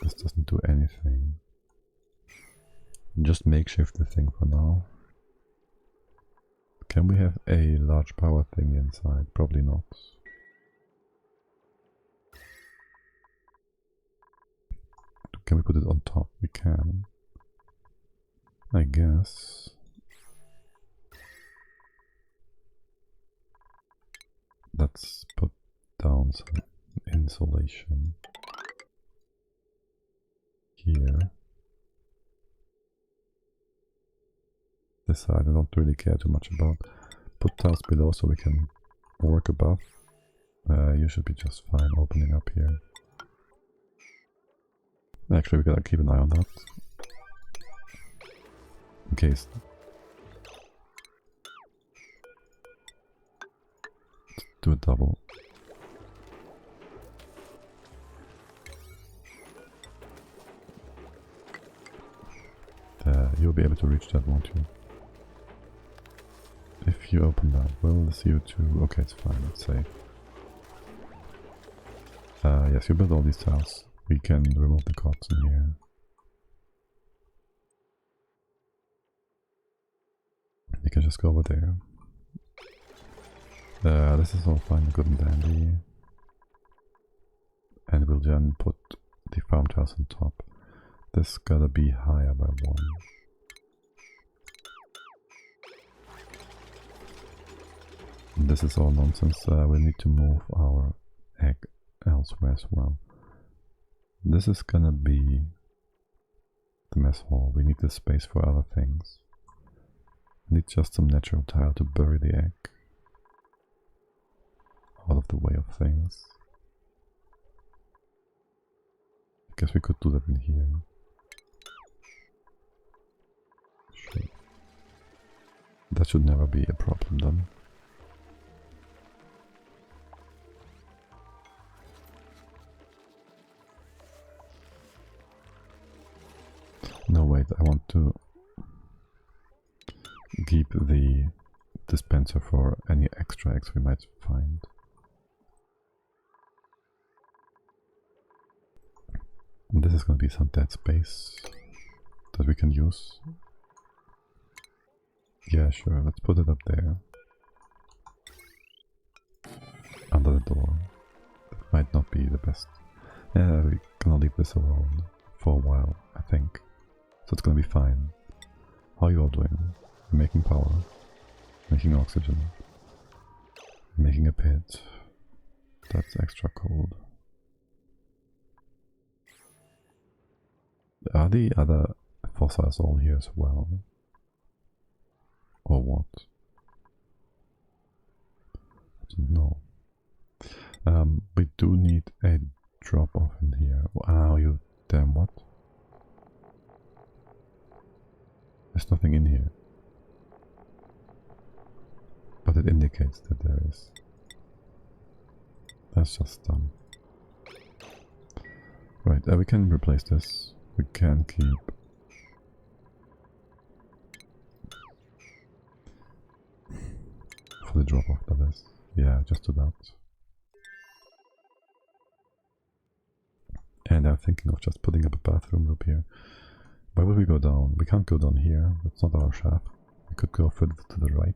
This doesn't do anything. Just makeshift the thing for now. Can we have a large power thing inside? Probably not. Can we put it on top? We can. I guess. Let's put down some insulation here. This side I don't really care too much about. Put tiles below so we can work above. You should be just fine opening up here. Actually, we gotta keep an eye on that. In case. Let's do a double. You'll be able to reach that, won't you? If you open that, will the CO2... okay, it's fine, it's safe. Yes, you build all these tiles. We can remove the cots in here. You can just go over there. This is all fine, good and dandy. And we'll then put the farm tiles on top. This gotta be higher by 1. This is all nonsense. We need to move our egg elsewhere as well. This is gonna be the mess hall. We need this space for other things. Need just some natural tile to bury the egg out of the way of things. I guess we could do that in here. Sure. That should never be a problem then. No, wait, I want to keep the dispenser for any extra eggs we might find. And this is going to be some dead space that we can use. Yeah, sure, let's put it up there. Under the door. That might not be the best. Yeah, we're gonna leave this alone for a while, I think. So it's gonna be fine. How are you all doing? Making power, making oxygen, making a pit. That's extra cold. Are the other fossils all here as well? Or what? No. We do need a drop off in here. Wow, you damn what? There's nothing in here. But it indicates that there is. That's just dumb. Right, we can replace this. We can keep. For the drop off, that is. Yeah, just do that. And I'm thinking of just putting up a bathroom loop here. Where will we go down? We can't go down here. That's not our shaft. We could go further to the right.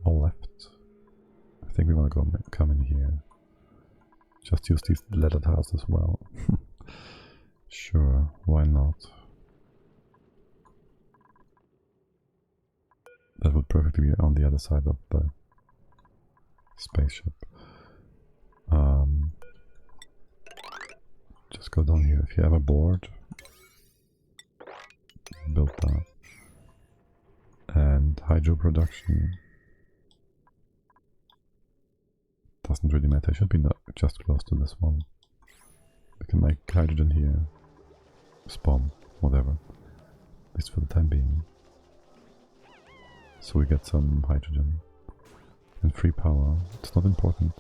Or left. I think we want to go come in here. Just use these leather tiles as well. Sure, why not? That would perfectly be on the other side of the spaceship. Just go down here. If you have a board, build that. And hydro production doesn't really matter. It should be just close to this one. We can make hydrogen here. Spawn, whatever. At least for the time being. So we get some hydrogen. And free power. It's not important.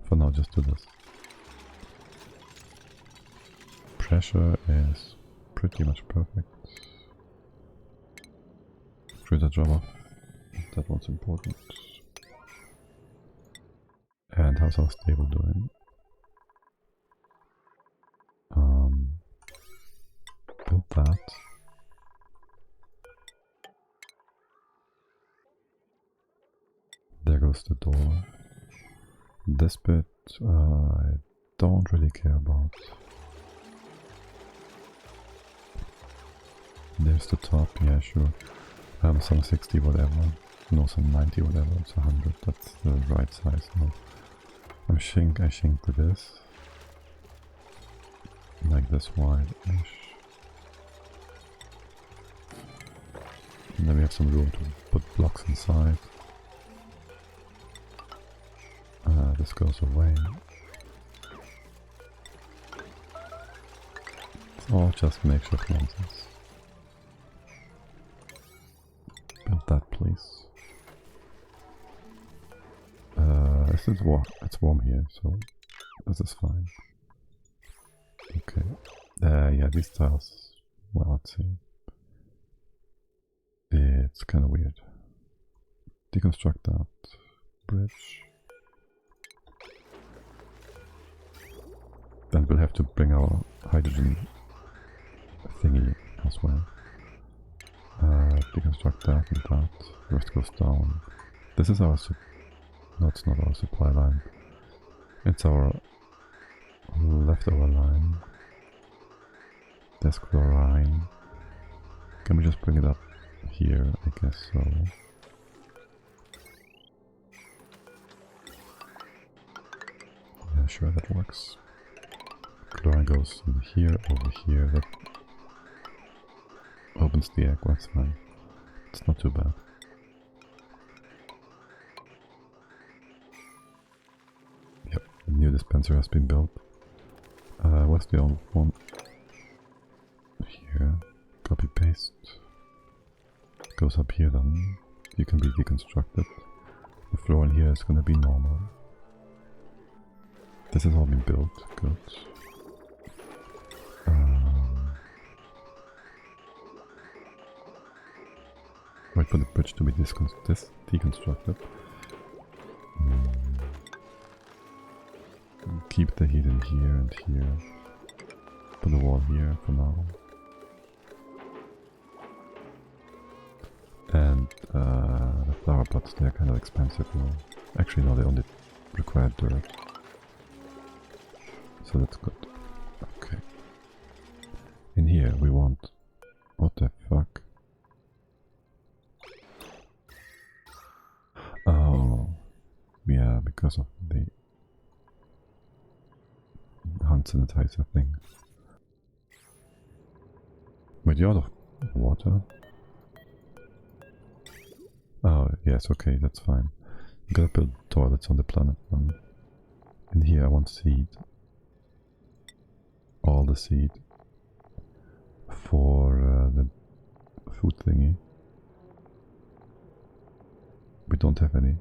For now, just do this. Pressure is pretty much perfect. Critter drop off. That one's important. And how's our stable doing? Build that. There goes the door. This bit I don't really care about. There's the top, yeah sure. Some 60 whatever. No, some 90 whatever, it's 100, that's the right size now. I think to this. Like this wide-ish. And then we have some room to put blocks inside. This goes away. It's all just makeshift nonsense. Build that, please. It's warm here, so this is fine. Okay. Yeah, these tiles. Well, let's see. It's kind of weird. Deconstruct that bridge. Then we'll have to bring our hydrogen thingy as well. Deconstruct that and that. The rest goes down. This is our no, it's not our supply line. It's our leftover line. There's chlorine. Can we just bring it up here? I guess so. Yeah, sure, that works. Chlorine goes in here, over here. That opens the egg, that's fine. It's not too bad. Yep, a new dispenser has been built. What's the old one? Here. Copy paste. Goes up here then. You can be deconstructed. The floor in here is gonna be normal. This has all been built. Good. Wait for the bridge to be deconstructed. Keep the heat in here and here. Put the wall here for now. And the flower pots, they're kind of expensive now. Actually no, they only require dirt. So that's good. Okay. In here we want... What the fuck? Oh. Yeah, because of the hand sanitizer thing. Wait, you're out of water? Oh, yes, okay, that's fine. I'm gonna build toilets on the planet then. In here I want seed. All the seed. For the food thingy. We don't have any.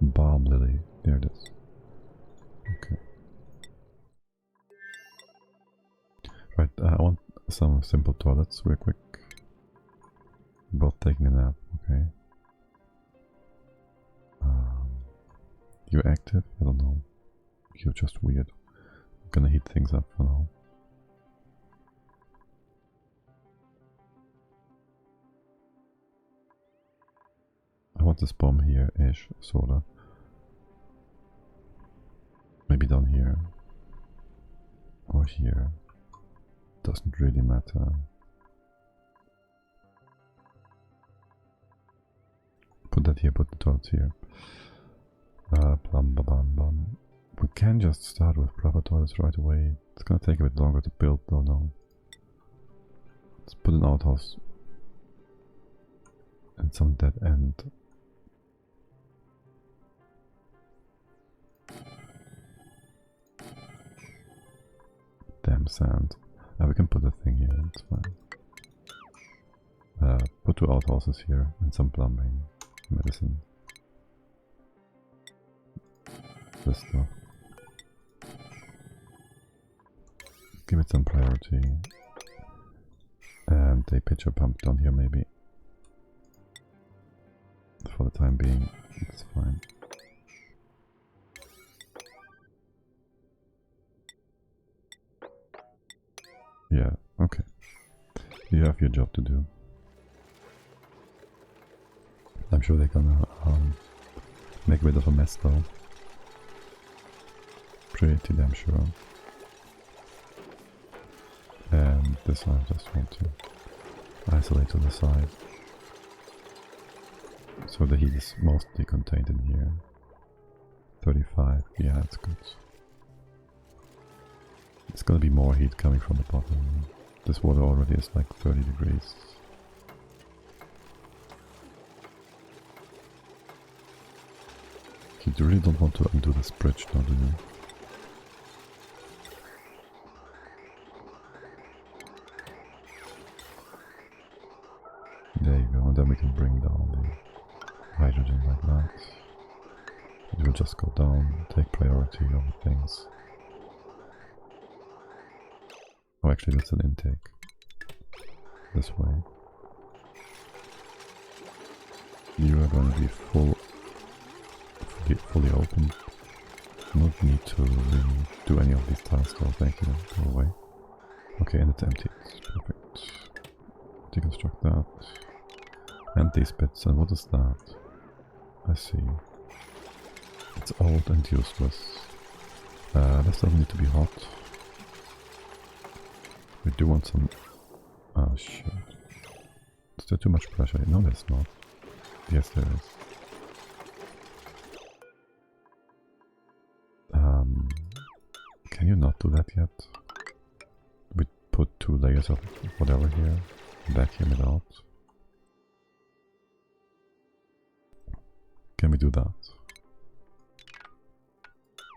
Balm lily. There it is. Okay. Right, I want some simple toilets real quick. Both taking a nap, okay. You're active? I don't know. You're just weird. I'm gonna heat things up for now. I want this bomb here-ish, sorta. Maybe down here. Or here. Doesn't really matter. Put that here, put the toilets here. Plum, ba, bum, bum. We can just start with proper toilets right away. It's gonna take a bit longer to build though, no. Let's put an outhouse. And some dead end. Damn sand. We can put a thing here, it's fine. Put 2 outhouses here and some plumbing. Medicine. This stuff. Give it some priority. And a pitcher pump down here maybe. For the time being, it's fine. Yeah, okay. You have your job to do. I'm sure they're gonna make a bit of a mess though. Pretty damn sure. And this I just want to isolate to the side. So the heat is mostly contained in here. 35, yeah, that's good. It's gonna be more heat coming from the bottom. This water already is like 30 degrees. You really don't want to undo this bridge, don't you? There you go, and then we can bring down the hydrogen like that. It will just go down, take priority over things. Oh, actually that's an intake. This way. You are going to be fully open. No need to really do any of these tasks though, thank you, go away. Okay, and it's empty, it's perfect. Deconstruct that. And these bits, and what is that? I see. It's old and useless. This doesn't need to be hot. We do want some... Oh shit. Is there too much pressure? No, there's not. Yes, there is. Can you not do that yet? We put 2 layers of whatever here, vacuum it out. Can we do that?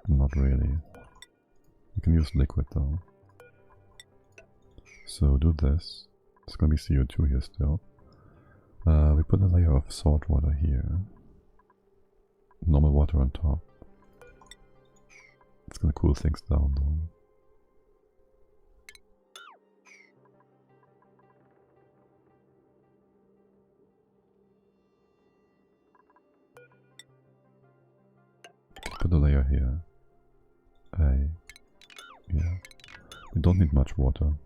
Not really. We can use liquid though. So do this. It's gonna be CO2 here still. We put a layer of salt water here. Normal water on top. It's gonna cool things down though. Put a layer here. Yeah. We don't need much water.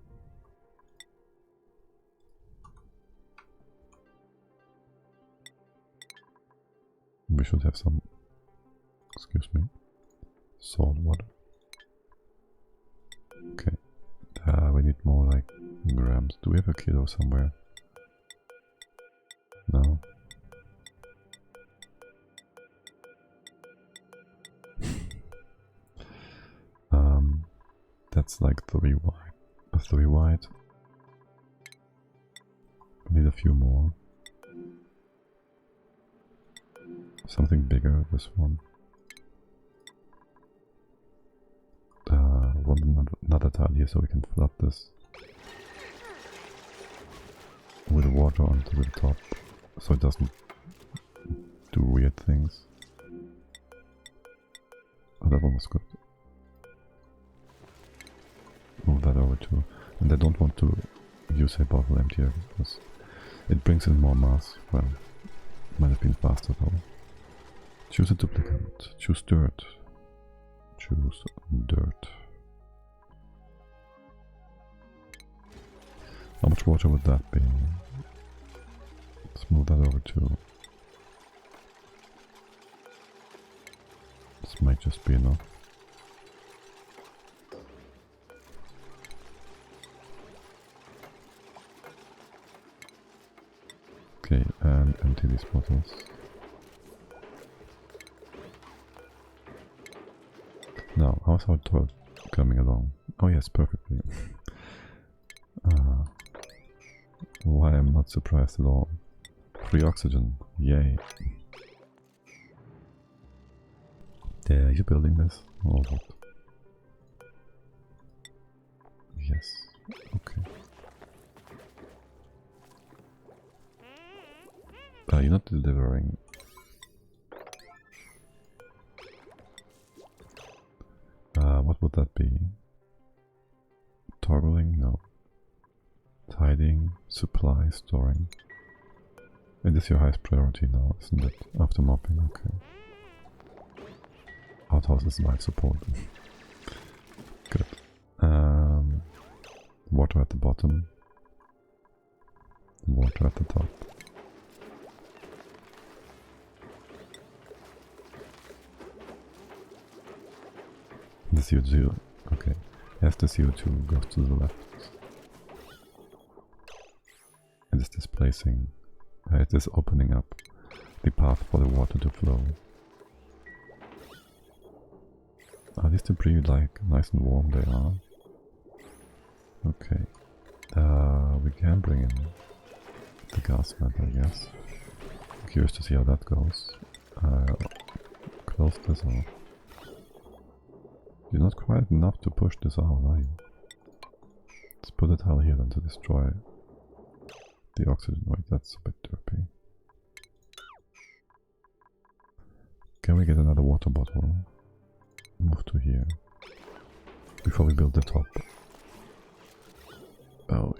We should have some, excuse me, salt water. Okay. We need more like grams. Do we have a kilo somewhere? No. that's like 3 wide. 3 wide. We need a few more. Something bigger, this one. Want another tile here so we can flood this with water onto the top so it doesn't do weird things. Oh, that one was good. Move that over too. And I don't want to use a bottle emptier because it brings in more mass. Well, might have been faster though. Choose a duplicate. Choose dirt. Choose dirt. How much water would that be? Let's move that over too. This might just be enough. Okay, and empty these bottles. Now, how's our toilet coming along? Oh yes, perfectly. Why I'm not surprised at all. Free oxygen, yay. Yeah, are you building this? Or what? Yes, okay. You're not delivering. What would that be? Toggling? No. Tidying, supply, storing. It is your highest priority now, isn't it? After mopping, okay. Outhouses life support. Good. Water at the bottom. Water at the top. The CO2, okay. Yes, the CO2 goes to the left. It is displacing, it is opening up the path for the water to flow. Are these debris like nice and warm? They are. Okay. We can bring in the gas vent, I guess. I'm curious to see how that goes. Close this off. You're not quite enough to push this out, are you? Let's put a tile here then to destroy the oxygen. Wait, that's a bit derpy. Can we get another water bottle? Move to here. Before we build the top. Oh,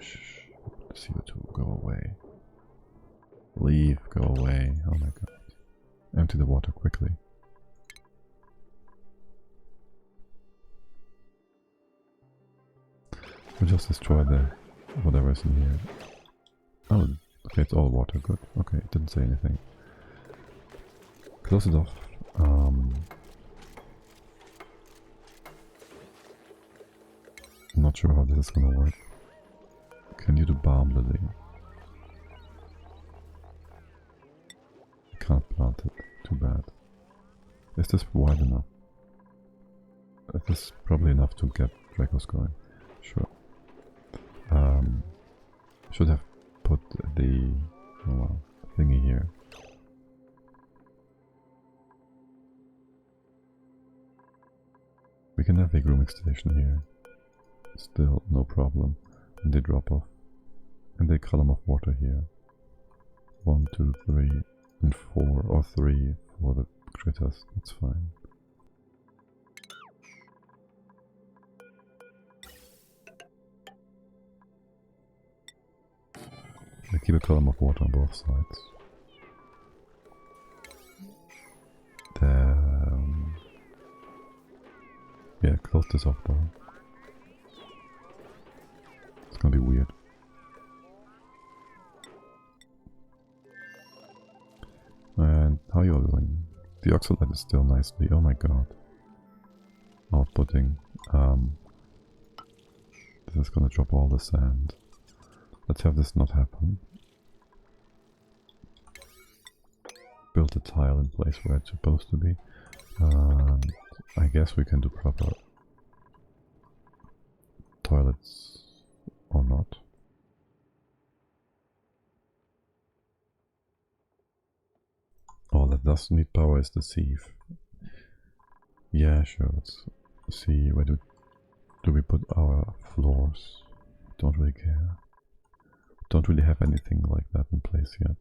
the CO2, go away. Leave, go away. Oh my god. Empty the water quickly. We'll just destroy the whatever is in here. Oh, okay, it's all water. Good. Okay, it didn't say anything. Close it off. I'm not sure how this is gonna work. Can you do balm lily? I can't plant it. Too bad. Is this wide enough? It is probably enough to get Dracos going. Sure. Should have put the thingy here. We can have a grooming station here. Still no problem. And they drop off. And a column of water here. 1, 2, 3, and 4 or 3 for the critters. That's fine. I keep a column of water on both sides. Yeah, close this off though. It's gonna be weird. And how you all doing? The oxalate is still nicely. Oh my god. Outputting. This is gonna drop all the sand. Let's have this not happen. Build a tile in place where it's supposed to be. I guess we can do proper does need power is the sieve. Yeah, sure, let's see where do we put our floors. Don't really care. Don't really have anything like that in place yet.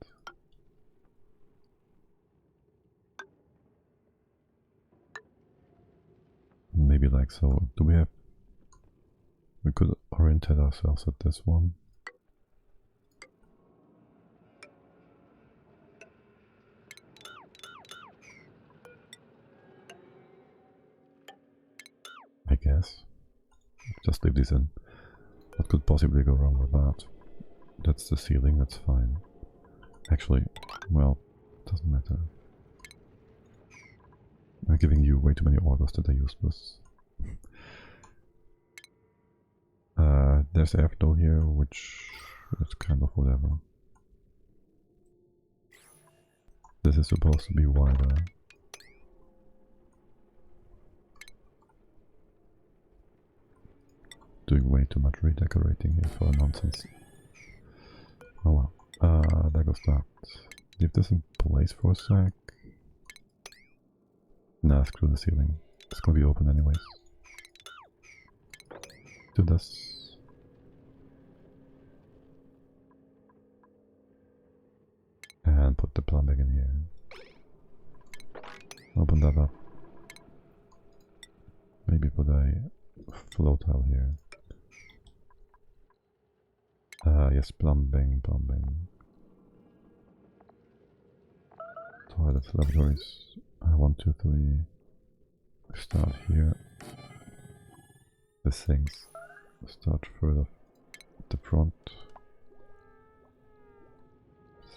Maybe like so. Do we have... We could orientate ourselves at this one. I guess. Just leave these in. What could possibly go wrong with that? That's the ceiling, that's fine. Actually, well, doesn't matter. I'm giving you way too many orders that are useless. There's airflow here, which is kind of whatever. This is supposed to be wider. Doing way too much redecorating here for nonsense. Oh well. There goes that. Leave this in place for a sec. Nah, screw the ceiling. It's gonna be open anyways. Do this. And put the plumbing in here. Open that up. Maybe put a flow tile here. Yes, plumbing. Toilets, lavatories. 1, 2, 3. Start here. The sinks start further at the front.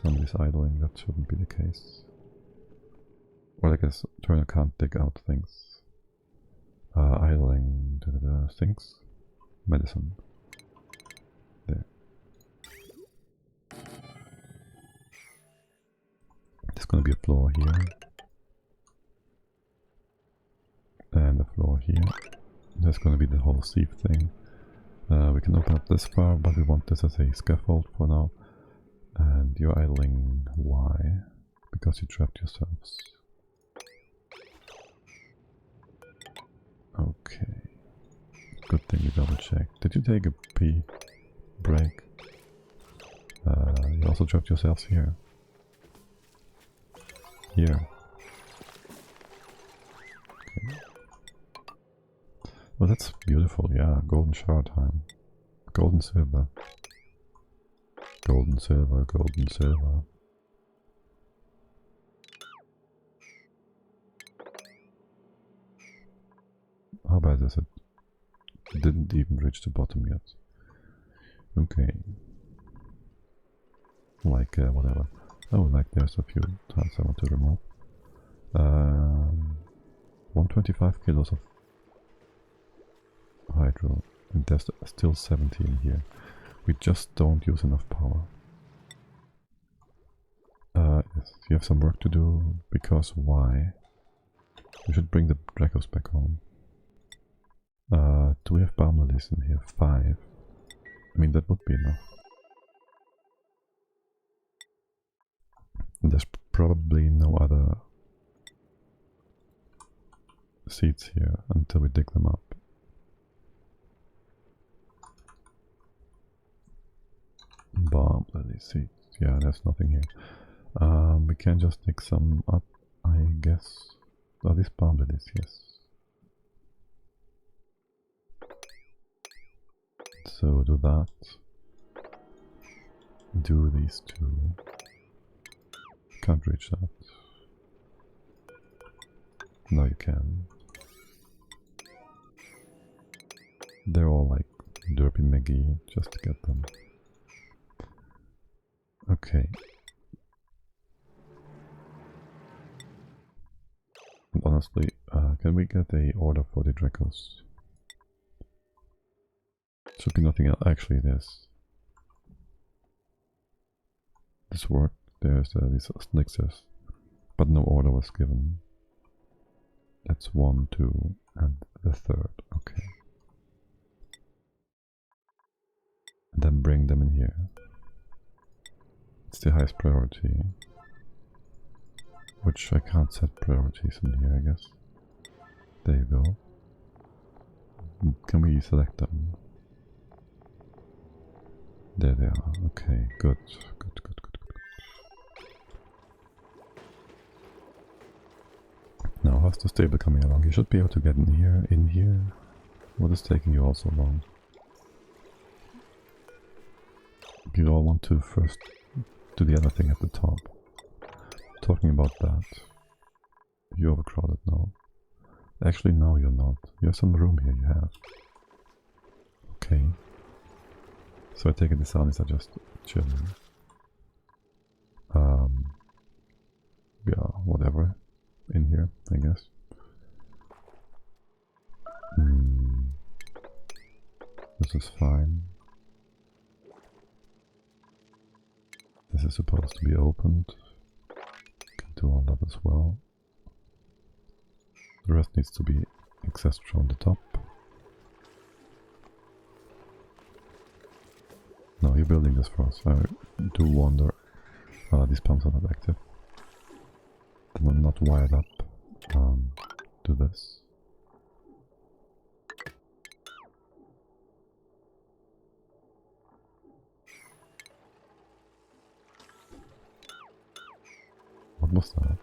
Somebody's idling, that shouldn't be the case. Well, I guess Turner can't dig out things. Idling, sinks. Medicine. There. There's gonna be a floor here. And a floor here. There's gonna be the whole sieve thing. We can open up this far, but we want this as a scaffold for now. And you're idling. Why? Because you trapped yourselves. Okay. Good thing you double checked. Did you take a pee break? You also trapped yourselves here. Here. Okay. Well, that's beautiful, yeah. Golden shower time. Golden silver. Golden silver, golden silver. How bad is it? Didn't even reach the bottom yet. Okay. Like, whatever. Oh, like there's a few tiles I want to remove. 125 kilos of hydro. And there's still 17 here. We just don't use enough power. Yes, you have some work to do, because why? We should bring the Dracos back home. Do we have palm lilies in here? 5. I mean, that would be enough. And there's probably no other seeds here until we dig them up. Balm lily seeds. Yeah, there's nothing here. We can just dig some up, I guess. Are these palm lilies? Yes. So do that. Do these two. Can't reach that. No, you can. They're all like derpy Maggie, just to get them. Okay. And honestly, can we get a order for the Dracos? Should be nothing else. Actually, this worked. There's these snixers, but no order was given. That's 1, 2, and the 3rd. Okay. And then bring them in here. It's the highest priority. which I can't set priorities in here, I guess. There you go. Can we select them? There they are. Okay, good. Now, how's the stable coming along? You should be able to get in here. What is taking you all so long? You all want to first do the other thing at the top. Talking about that. You're overcrowded now. Actually, no, you're not. You have some room here, you have. Okay. So I take it the sounds are just chilling. Yeah, whatever. In here, I guess. This is fine. This is supposed to be opened. Can do all that as well. The rest needs to be accessed from the top. No, you're building this for us. I do wonder. These pumps are not active. They're not wired up. Do this. What was that?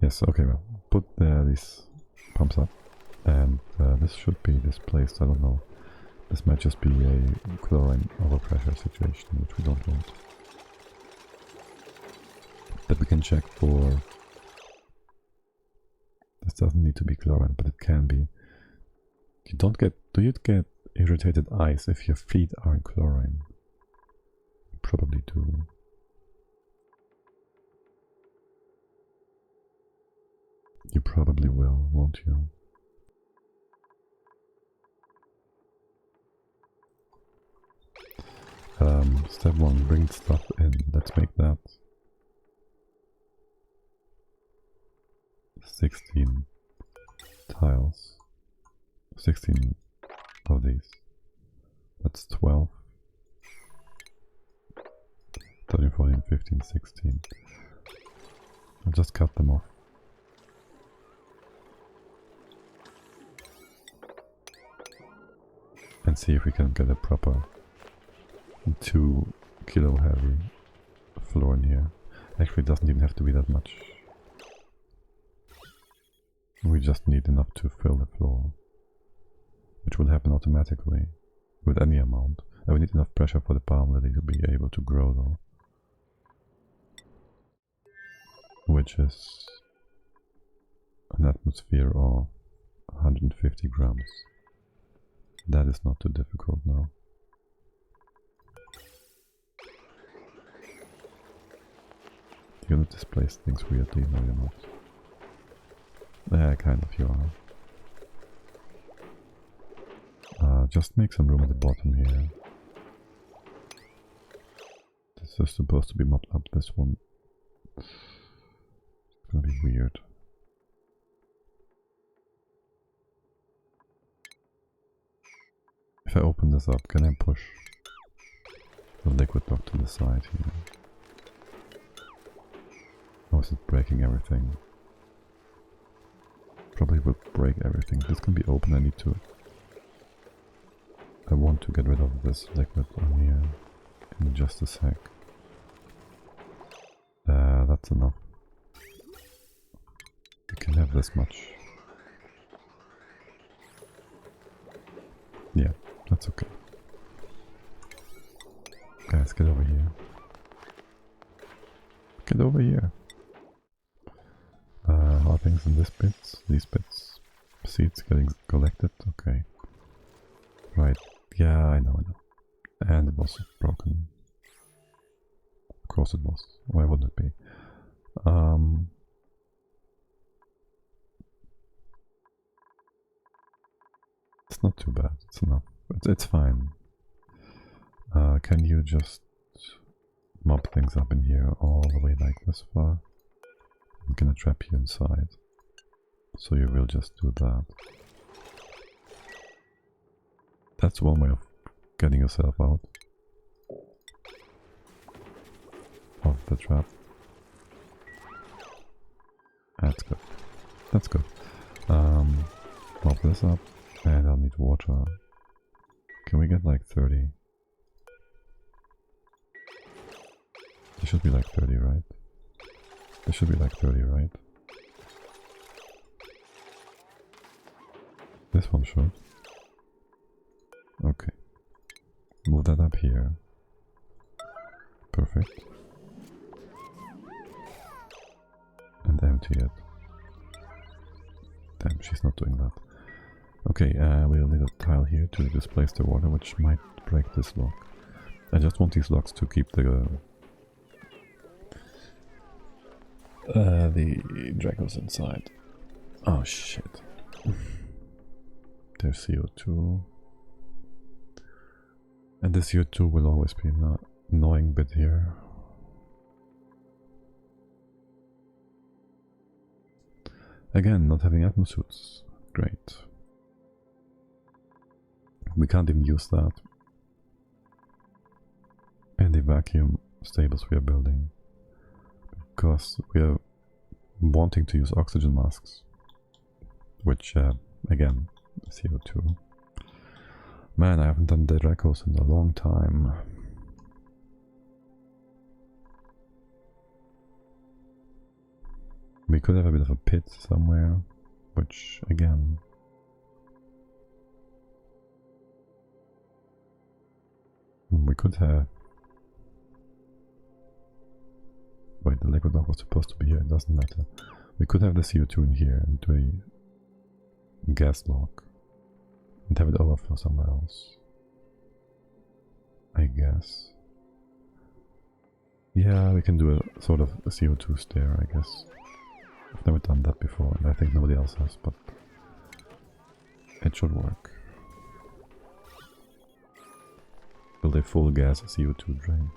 Yes, okay, well, put these pumps up, and this should be displaced, I don't know. This might just be a chlorine overpressure situation, which we don't want. But we can check for... This doesn't need to be chlorine, but it can be. You don't get... Do you get irritated eyes if your feet are in chlorine? You probably do. You probably will, won't you? Step 1, bring stuff in. Let's make that 16 tiles. 16 of these. That's 12. 13, 14, 15, 16. I'll just cut them off. And see if we can get a proper 2 kilo heavy floor in here. Actually, it doesn't even have to be that much. We just need enough to fill the floor, which will happen automatically with any amount. And we need enough pressure for the palm lily to be able to grow though. Which is an atmosphere of 150 grams. That is not too difficult now. You're gonna displace things weirdly, no you're not. Yeah, kind of you are. Just make some room at the bottom here. This is supposed to be mopped up, this one. It's gonna be weird. If I open this up, can I push the liquid block to the side here? Or is it breaking everything? Probably will break everything. This can be open, I want to get rid of this liquid on here in just a sec. That's enough. You can have this much. Yeah, that's okay. Guys, get over here. Get over here. How are things in this bits? These bits? Seeds getting collected? Okay. Right. Yeah, I know. And it was broken. Of course it was. Why wouldn't it be? It's not too bad. It's enough. It's fine. Can you just mop things up in here all the way like this far? I'm gonna trap you inside. So you will just do that. That's one way of getting yourself out. the trap. That's good. That's good. Pop this up, and I'll need water. Can we get like 30? There should be like 30, right? There should be like 30, right? This one should. Okay. Move that up here. Perfect. And empty it. Damn, she's not doing that. Okay, we'll need a tile here to displace the water, which might break this lock. I just want these locks to keep the Dracos inside. Oh shit. There's CO2. And the CO2 will always be an annoying bit here. Again, not having atmosuits. Great. We can't even use that in the vacuum stables we are building, because we are wanting to use oxygen masks, which, again, CO2. Man, I haven't done the Dracos in a long time. We could have a bit of a pit somewhere, which, again... we could have... Wait, the liquid lock was supposed to be here, it doesn't matter. We could have the CO2 in here and do a gas lock and have it overflow somewhere else, I guess. Yeah, we can do a sort of a CO2 stair, I guess. I've never done that before, and I think nobody else has, but it should work. Build a full gas CO2 drain.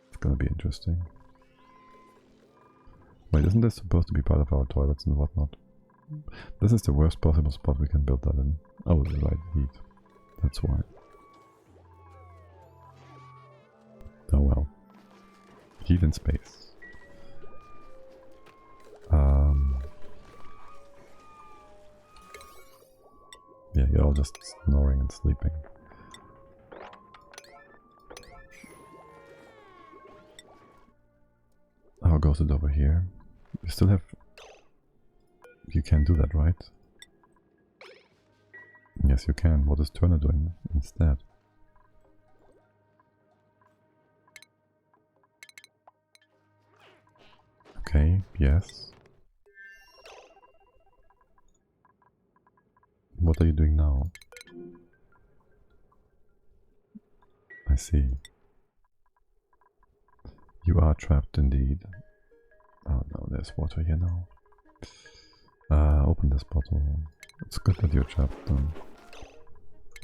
It's gonna be interesting. Wait, isn't this supposed to be part of our toilets and whatnot? This is the worst possible spot we can build that in. Oh, the right heat. That's why. Oh well. Heat in space. Yeah, you're all just snoring and sleeping. How goes it over here? You still have... You can do that, right? Yes, you can. What is Turner doing instead? Okay, yes. What are you doing now? I see. You are trapped indeed. Oh no, there's water here now. Open this bottle. It's good that you're trapped then.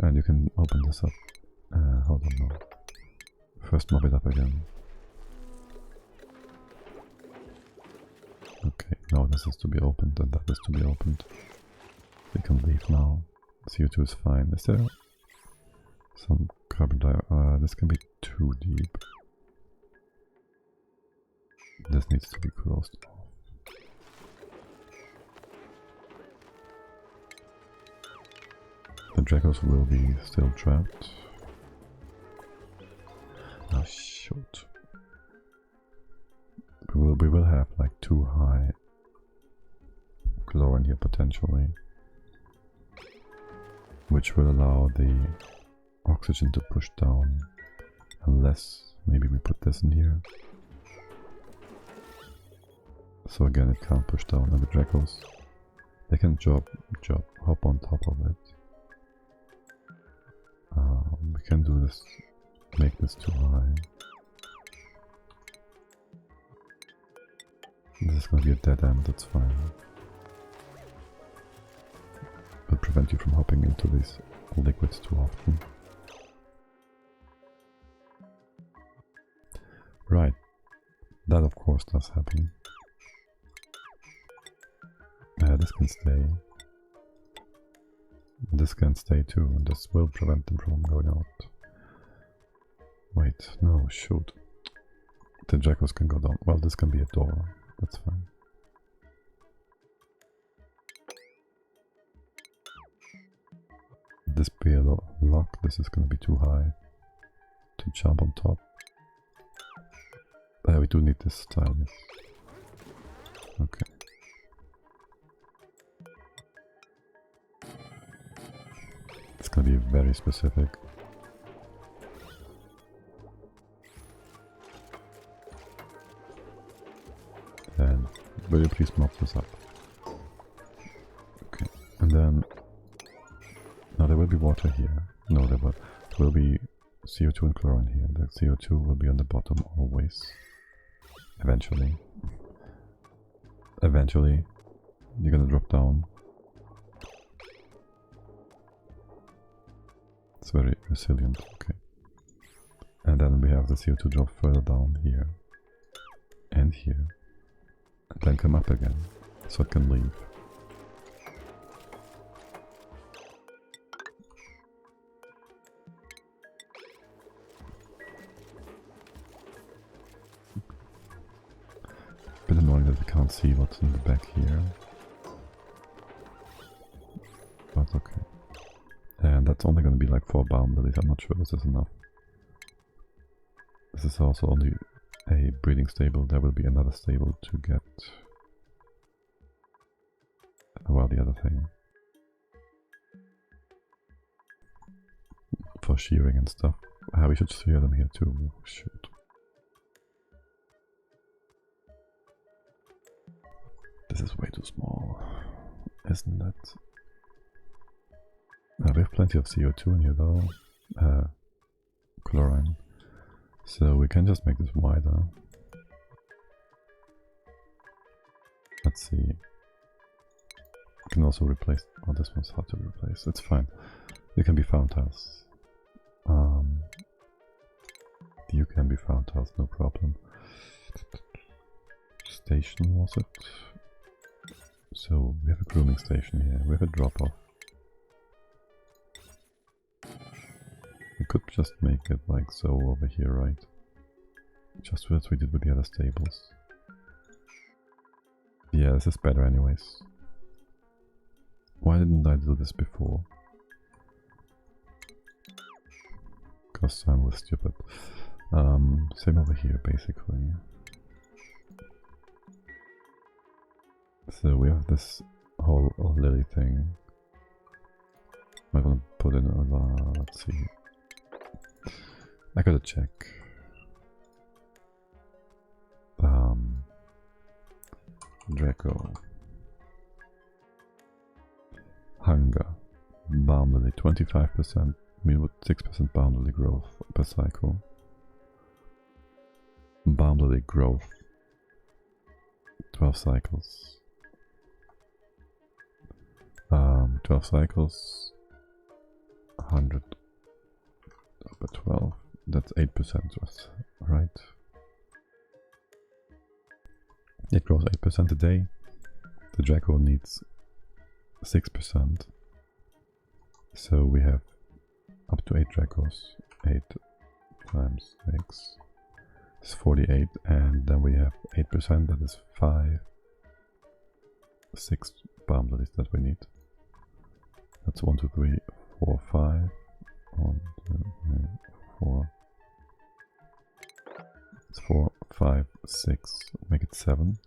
And you can open this up. Hold on now. First mob it up again. Okay, now this is to be opened and that is to be opened. We can leave now. CO2 is fine. Is there some carbon dioxide? This can be too deep. This needs to be closed off. The Dracos will be still trapped. Oh shoot. We will have like too high chlorine here potentially, which will allow the oxygen to push down, unless maybe we put this in here. So again, it can't push down, and the Dracos, they can hop on top of it. We can do this, make this too high. This is gonna be a dead end, that's fine. It'll prevent you from hopping into these liquids too often. Right, that of course does happen. This can stay. This can stay too, and this will prevent them from going out. Wait, no, shoot. The jackals can go down. Well, this can be a door. That's fine. This be a lock. This is gonna be too high to jump on top. We do need this tile, yes. Okay. It's gonna be very specific. And will you please mop this up? Okay, and then now there will be water here. No, there will be CO2 and chlorine here. The CO2 will be on the bottom always. Eventually. Eventually, you're gonna drop down. It's very resilient, okay. And then we have the CO2 drop further down here. And here. And then come up again, so it can leave. Bit annoying that we can't see what's in the back here. But okay. And that's only going to be like 4 boundaries. I'm not sure this is enough. This is also only a breeding stable. There will be another stable to get, well, the other thing. For shearing and stuff. We should shear them here too. Shoot. This is way too small, isn't it? We have plenty of CO2 in here though, chlorine, so we can just make this wider. Let's see. We can also replace, oh, this one's hard to replace, it's fine. You can be found tiles. You can be found tiles, no problem. Station, was it? So we have a grooming station here, we have a drop-off. We could just make it like so over here, right? Just as we did with the other stables. Yeah, this is better anyways. Why didn't I do this before? Because I was stupid. Same over here basically. So we have this whole lily thing. I want to put in a, let's see. I gotta check. Draco. Hunger. Boundary 25%, mean with 6% boundary growth per cycle. Boundary growth. 12 cycles. 12 cycles. 100 over 12. That's 8%, right? It grows 8% a day. The Draco needs 6%. So we have up to 8 Dracos. 8 times 6 is 48, and then we have 8%, that is 6 boundaries that we need. That's 1, 2, 3, 4, 5. 1, 2, 3, 4. It's 4, 5, 6. Make it 7.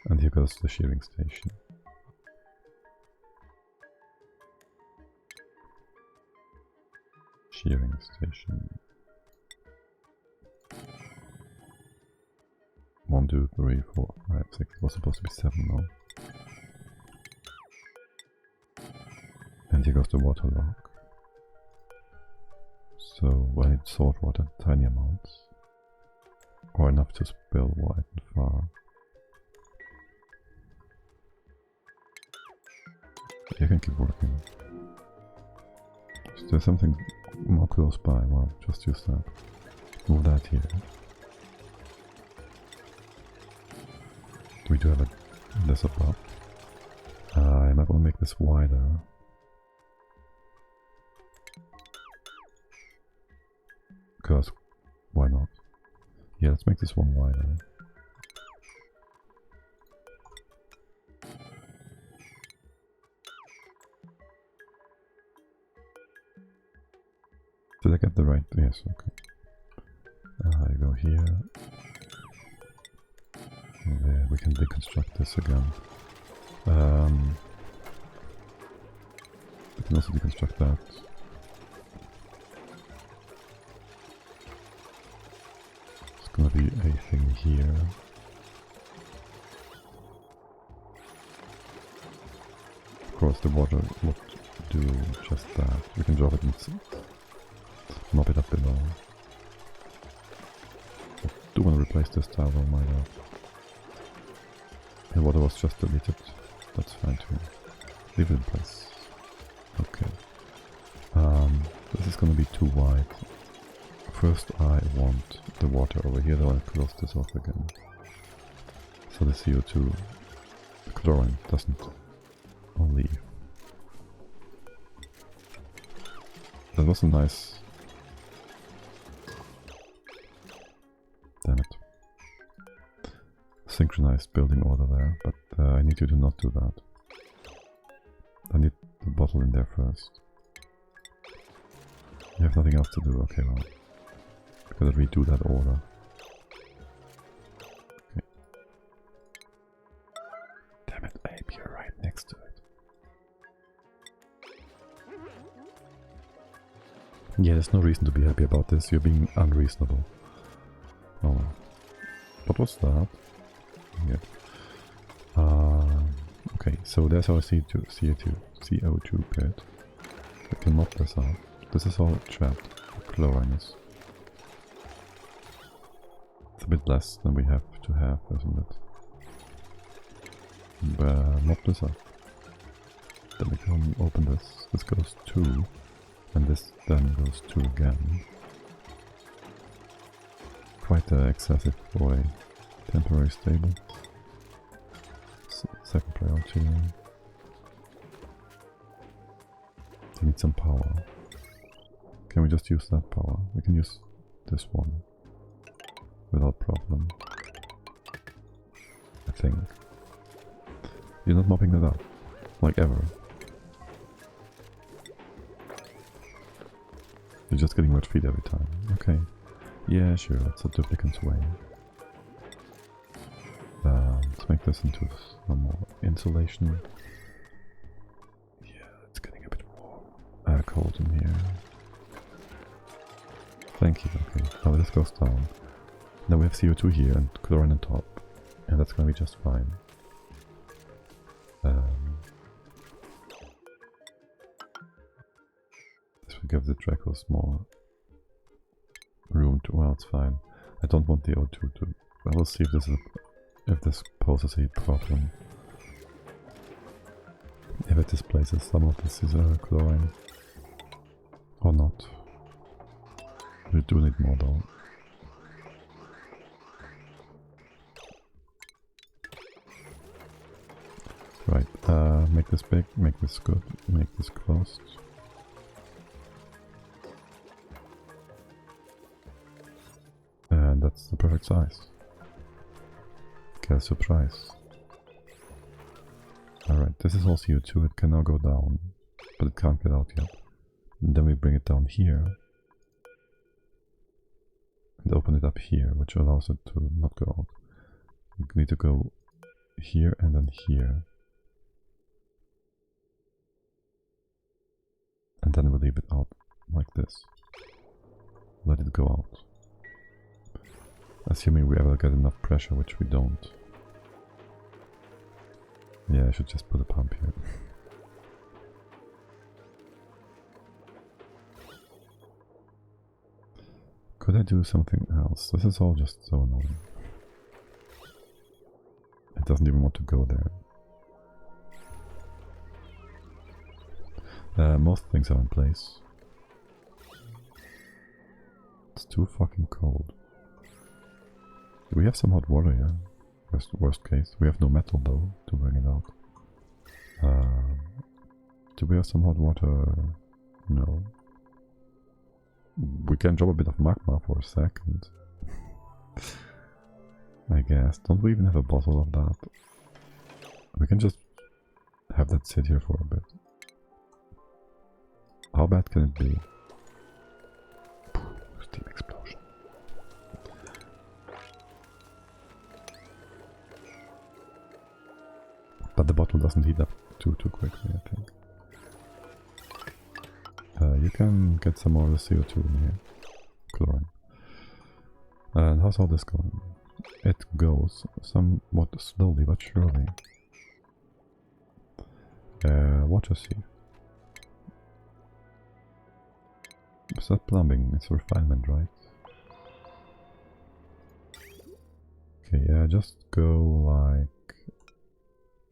And here goes the shearing station. Shearing station. 1, 2, 3, 4, 5, 6. It was supposed to be 7 now. And here goes the water lock. So I need salt water, tiny amounts. Or enough to spill wide and far. You can keep working. Is there something more close by? Well, just use that. Move that here. We do have this above. I might want to make this wider. Because why not? Yeah, let's make this one wider. Did I get the right? Yes, okay. You go here. And there, we can deconstruct this again. We can also deconstruct that. It's gonna be a thing here. Of course, the water would do just that. We can drop it and mop it up below. I do want to replace this tile, oh my god. The water was just deleted. That's fine too. Leave it in place. Okay. This is gonna be too wide. First I want the water over here, though I close this off again. So the CO2, the chlorine, doesn't leave. That was a nice... Damn it. Synchronized building order there, but I need you to not do that. I need the bottle in there first. You have nothing else to do, okay, well. We gotta redo that order. Okay. Damn it, Abe, you're right next to it. Yeah, there's no reason to be happy about this, you're being unreasonable. Oh well. What was that? Yep. Okay, so there's our CO2 pit. We can mop this out. This is all trapped. Chlorine is. It's a bit less than we have to have, isn't it? Mop this up. Then we can open this. This goes 2. And this then goes 2 again. Quite excessive for a temporary stable. Second priority. We need some power. Can we just use that power? We can use this one without problem. I think. You're not mopping that up, like ever. You're just getting wet feet every time. Okay. Yeah, sure, that's a duplicant's way. Let's make this into some more insulation. Yeah, it's getting a bit warm. Cold in here. Thank you, okay. Now this goes down. Now we have CO2 here and chlorine on top. And that's gonna be just fine. This will give the Dracos more room to... well, it's fine. I don't want the O2 to... I will see if this poses a problem. If it displaces some of this chlorine. Or not. We do need more though. Right, make this big, make this good, make this closed. And that's the perfect size. Get a surprise. Alright, this is all CO2, it can now go down, but it can't get out yet. And then we bring it down here. And open it up here, which allows it to not go out. We need to go here and then here. And then we'll leave it out like this. Let it go out. Assuming we ever get enough pressure, which we don't. Yeah, I should just put a pump here. Could I do something else? This is all just so annoying. It doesn't even want to go there. Most things are in place. It's too fucking cold. Do we have some hot water here? Worst case. We have no metal though to bring it out. Do we have some hot water? No. We can drop a bit of magma for a second. I guess. Don't we even have a bottle of that? We can just have that sit here for a bit. How bad can it be? Steam explosion. But the bottle doesn't heat up too quickly, I think. You can get some more of the CO2 in here. Chlorine. And how's all this going? It goes somewhat slowly but surely. Water sieve. Is that plumbing? It's refinement, right? Okay, yeah, just go like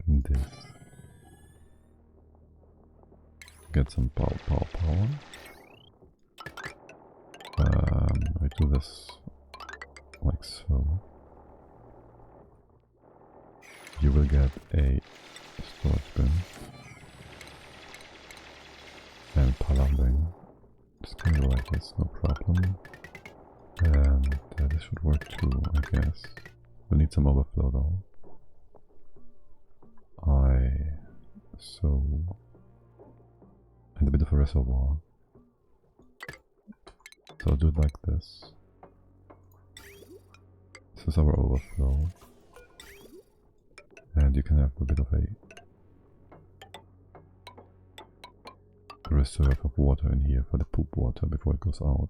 this. Get some power. I do this like so. You will get a storage bin and plumbing. Just kind of like this, no problem. And this should work too, I guess. We need some overflow though. And a bit of a reservoir. So I'll do it like this. This is our overflow. And you can have a bit of a reserve of water in here for the poop water before it goes out.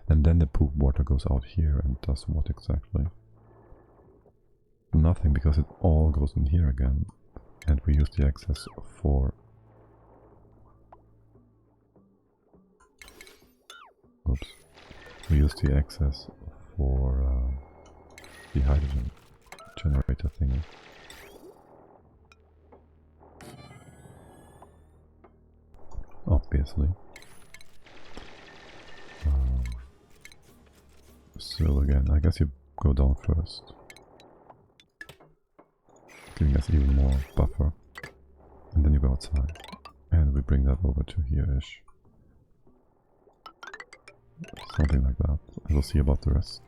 And then the poop water goes out here and does what exactly? Nothing, because it all goes in here again. And we use the excess for... Oops. We use the excess for the hydrogen generator thingy. Obviously. So again, I guess you go down first. Giving us even more buffer. And then you go outside. And we bring that over to here-ish. Something like that. And we'll see about the rest.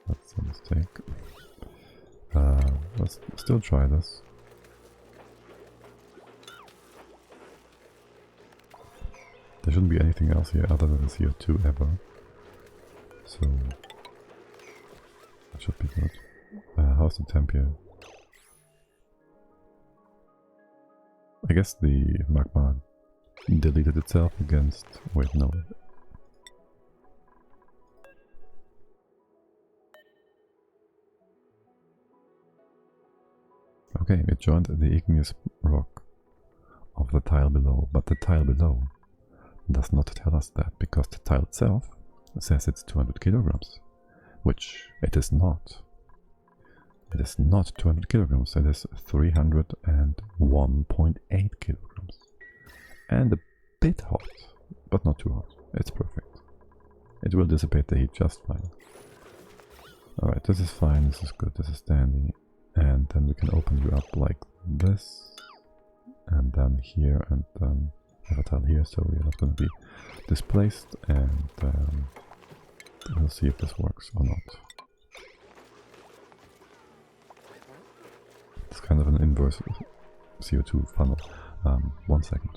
That's a mistake. Let's still try this. There shouldn't be anything else here other than the CO2 ever. So that should be good. How's the temp here? I guess the magma deleted itself against... Wait, no. Okay, it joined the igneous rock of the tile below, but the tile below does not tell us that, because the tile itself says it's 200 kilograms, which it is not. It is not 200 kilograms, it is 301.8 kilograms. And a bit hot, but not too hot. It's perfect. It will dissipate the heat just fine. Alright, this is fine, this is good, this is dandy. And then we can open you up like this. And then here, and then have a tile here, so we're not going to be displaced. And we'll see if this works or not. It's kind of an inverse CO2 funnel. 1 second.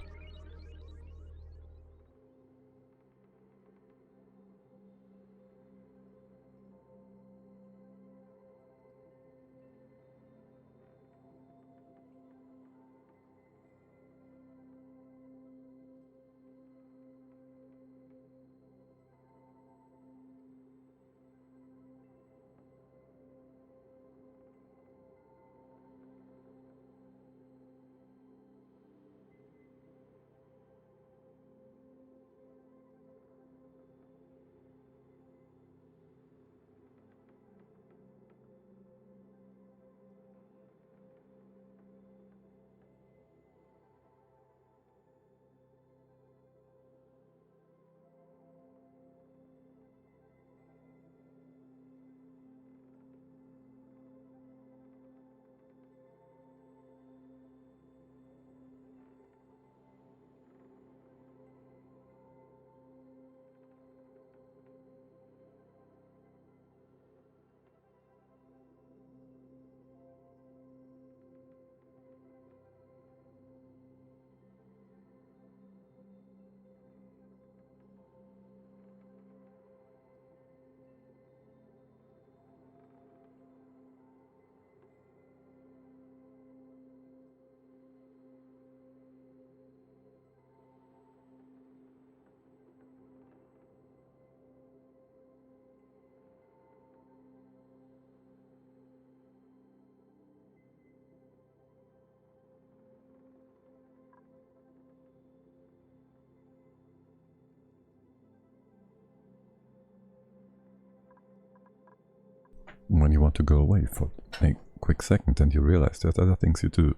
want to go away for a quick second and you realize there's other things you do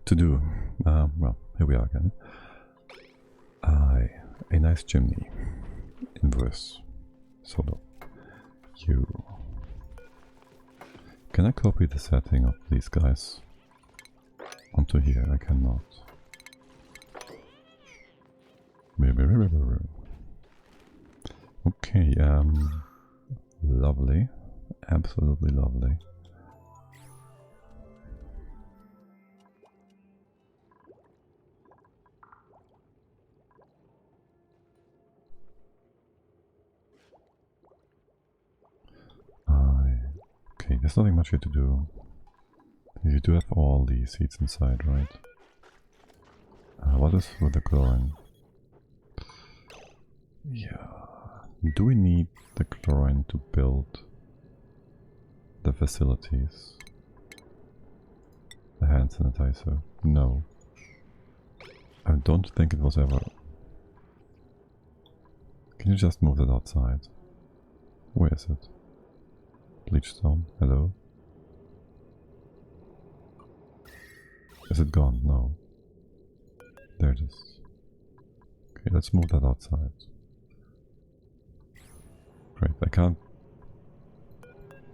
to do. Well, here we are again. A nice chimney. Inverse. Sort of. You. Can I copy the setting of these guys onto here? I cannot. Okay, lovely. Absolutely lovely. Okay, there's nothing much here to do. You do have all the seeds inside, right? What is with the chlorine? Yeah. Do we need the chlorine to build the facilities? The hand sanitizer? No. I don't think it was ever... Can you just move that outside? Where is it? Bleachstone, hello? Is it gone? No. There it is. Okay, let's move that outside. Great, I can't...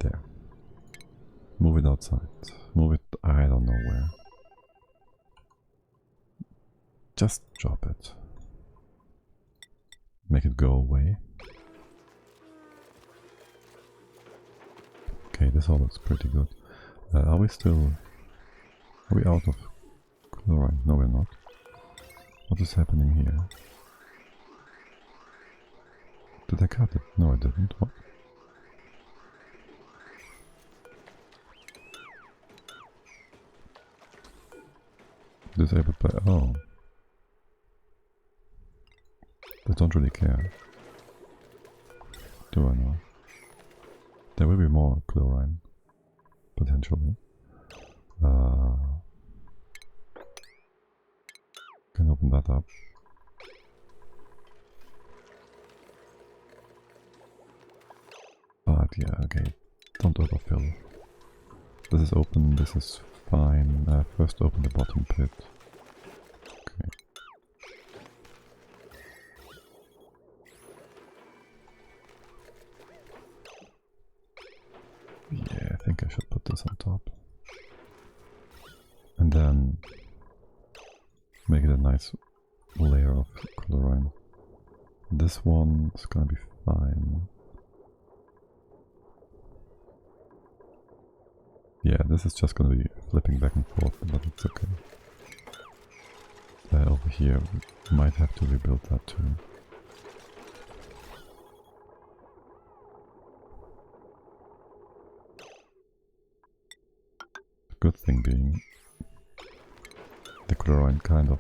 There. Move it outside. Move it, I don't know where. Just drop it. Make it go away. Okay, this all looks pretty good. Are we still... Are we out of chlorine? No, we're not. What is happening here? Did I cut it? No, I didn't. What? Disabled by... Oh. I don't really care. Do I know? There will be more chlorine. Potentially. Can open that up. But yeah, okay. Don't overfill. This is open, this is fine. First open the bottom pit. Okay. Yeah, I think I should put this on top. And then make it a nice layer of chlorine. This one is gonna be fine. Yeah, this is just gonna be flipping back and forth, but it's okay. Over here, we might have to rebuild that too. Good thing being the chlorine kind of...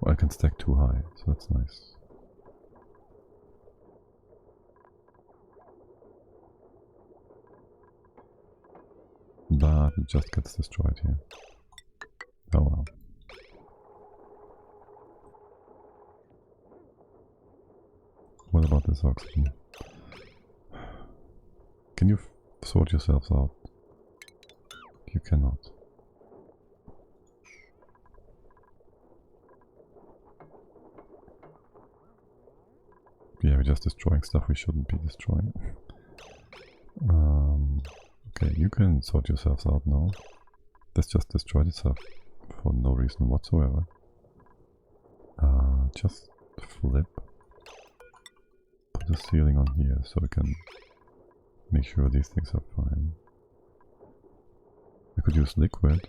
Well, I can stack too high, so that's nice. But it just gets destroyed here. Oh well. What about this oxygen? Can you sort yourselves out? You cannot. Yeah, we're just destroying stuff we shouldn't be destroying. Okay, you can sort yourselves out now. This just destroyed itself for no reason whatsoever. Just flip. Put a ceiling on here so we can make sure these things are fine. We could use liquid.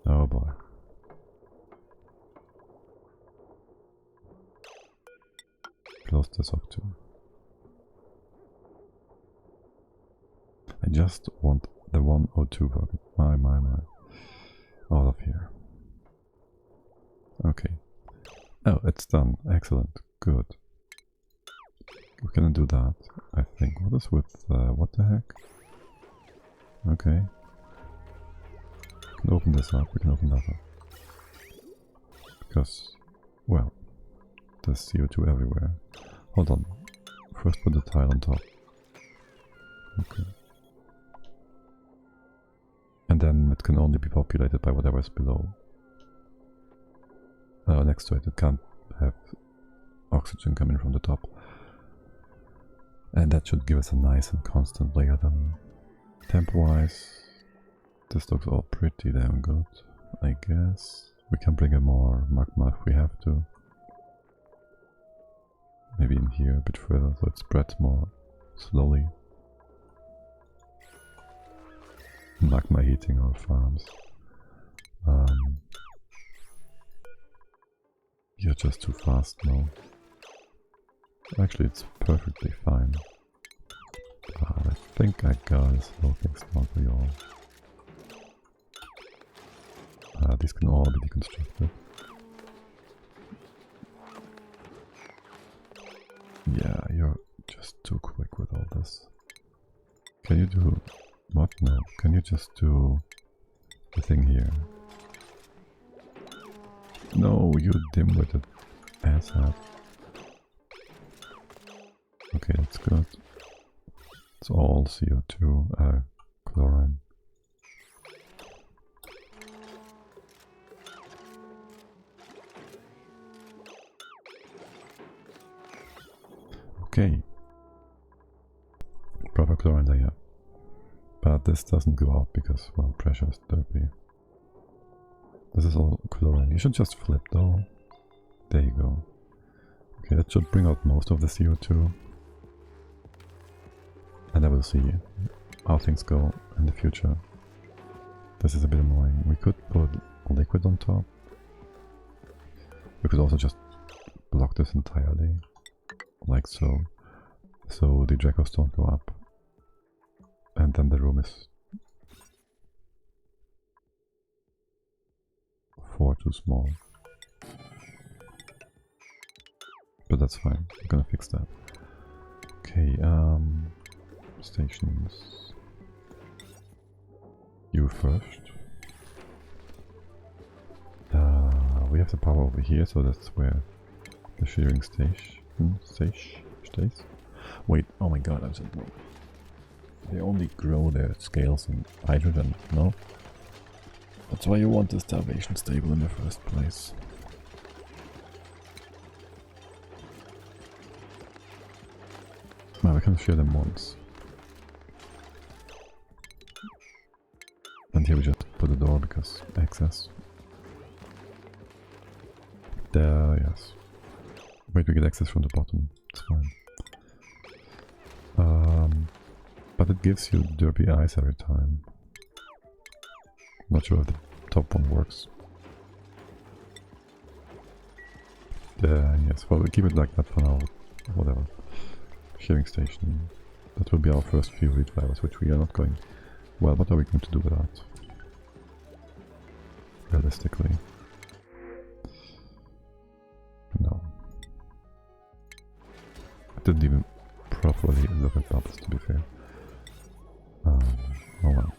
Oh boy. Close this off too. I just want the 102 bucket. My. Out of here. Okay. Oh, it's done. Excellent. Good. We can do that, I think. What is with... what the heck? Okay. We can open this up, we can open that up. Because, well, there's CO2 everywhere. Hold on. First put the tile on top. Okay. And then it can only be populated by whatever is below. Next to it, it can't have oxygen coming from the top. And that should give us a nice and constant layer then. Temp-wise, this looks all pretty damn good, I guess. We can bring in more magma if we have to. Maybe in here a bit further so it spreads more slowly. Magma heating our farms. You're just too fast now. Actually, it's perfectly fine. But I think I gotta slow things down for you all. These can all be deconstructed. Yeah, you're just too quick with all this. Can you do... what? No. Can you just do the thing here? No, you dim-witted asshat. Okay, that's good. It's all CO2, chlorine. Okay. Proper chlorine layer. But this doesn't go out because, well, pressure is derpy. This is all chlorine. You should just flip though. There you go. Okay, that should bring out most of the CO2. And I will see how things go in the future. This is a bit annoying. We could put liquid on top. We could also just block this entirely. Like so. So the Dracos don't go up. And then the room is too small. But that's fine. I'm gonna fix that. Okay, stations. You first. We have the power over here, so that's where the shearing stays. Wait, oh my god, I was wrong. They only grow their scales in hydrogen, no? That's why you want the starvation stable in the first place. Well, we can share them once. And here we just put a door because access. There, yes. Wait, we get access from the bottom. It's fine. But it gives you derpy eyes every time. Not sure if the top one works. Yes, well, we'll keep it like that for now. Whatever. Shearing station. That will be our first few redrivers, which we are not going... Well, what are we going to do with that? Realistically. No. I didn't even properly look at bubbles, to be fair. Oh well.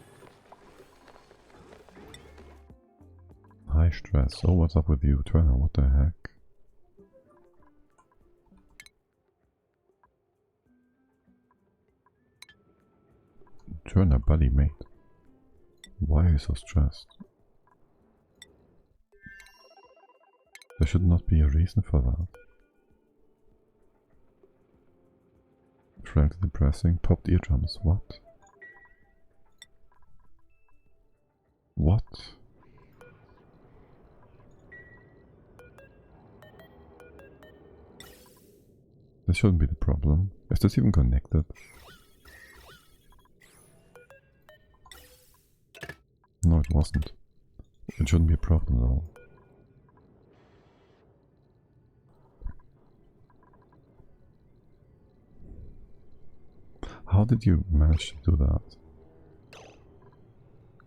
High stress. Oh, what's up with you, Turner? What the heck? Turner, buddy, mate. Why are you so stressed? There should not be a reason for that. Frankly depressing. Popped eardrums. What? What? This shouldn't be the problem. Is this even connected? No, it wasn't. It shouldn't be a problem at all. How did you manage to do that?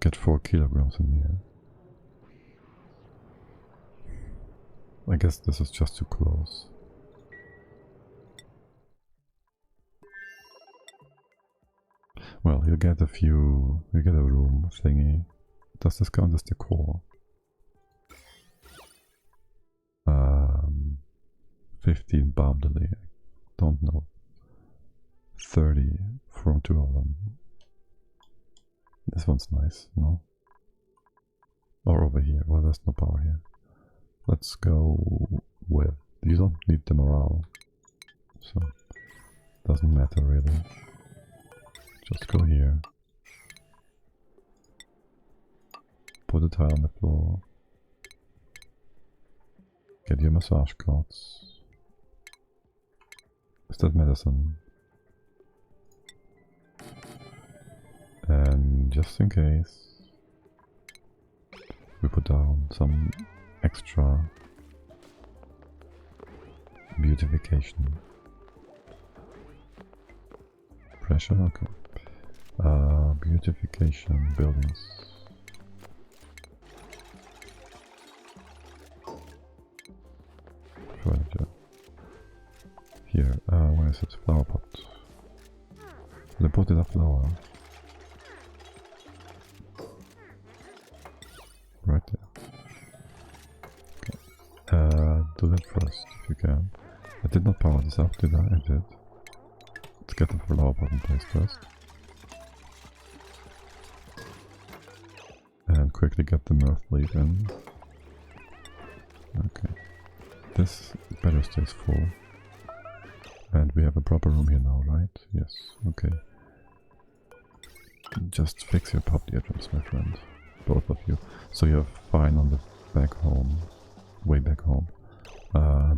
Get 4 kilograms in here. I guess this is just too close. Well, you get a room thingy. Does this count as decor? 15 boundary, I don't know. 30 from 2 of them. This one's nice, no? Or over here, well there's no power here. Let's go with, you don't need the morale, so doesn't matter really. Just go here. Put a tile on the floor. Get your massage cards. Is that medicine? And just in case, we put down some extra beautification. Pressure, okay. Beautification buildings. Furniture. Here, where is it? Flower pot. They put it up lower. Right there. Okay. Do that first if you can. I did not power this up, did I? I did. Let's get the flower pot in place first. And quickly get the mirth leaf in. Okay. This better stays full. And we have a proper room here now, right? Yes, okay. Just fix your pop eardrums, my friend. Both of you. So you're fine on the back home. Way back home.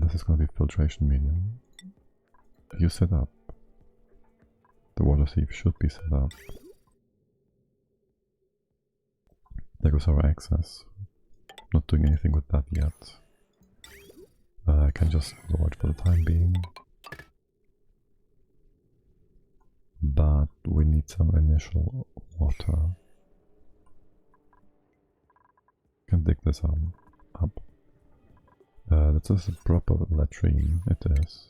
This is gonna be filtration medium. You set up. The water sieve should be set up. There goes our access. Not doing anything with that yet. I can just lower it for the time being. But we need some initial water. Can dig this up. This is a proper latrine, it is.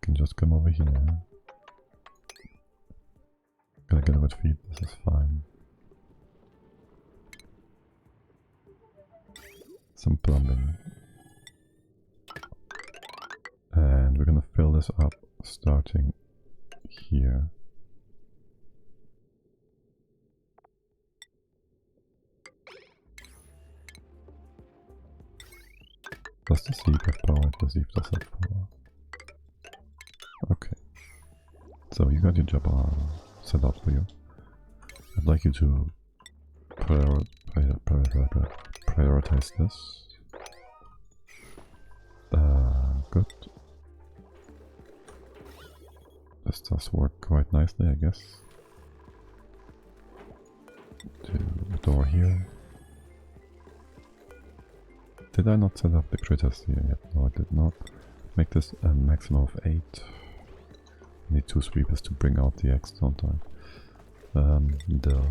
Can just come over here. Gonna get wet feet, this is fine. Some plumbing. And we're gonna fill this up starting here. Does the sieve have power? The sieve does have power. Okay. So you got your job set up for you. I'd like you to prioritize this. Good. This does work quite nicely, I guess. To the door here. Did I not set up the critters here yet? No, I did not. Make this a maximum of 8. I need 2 sweepers to bring out the eggs, don't I? Duh.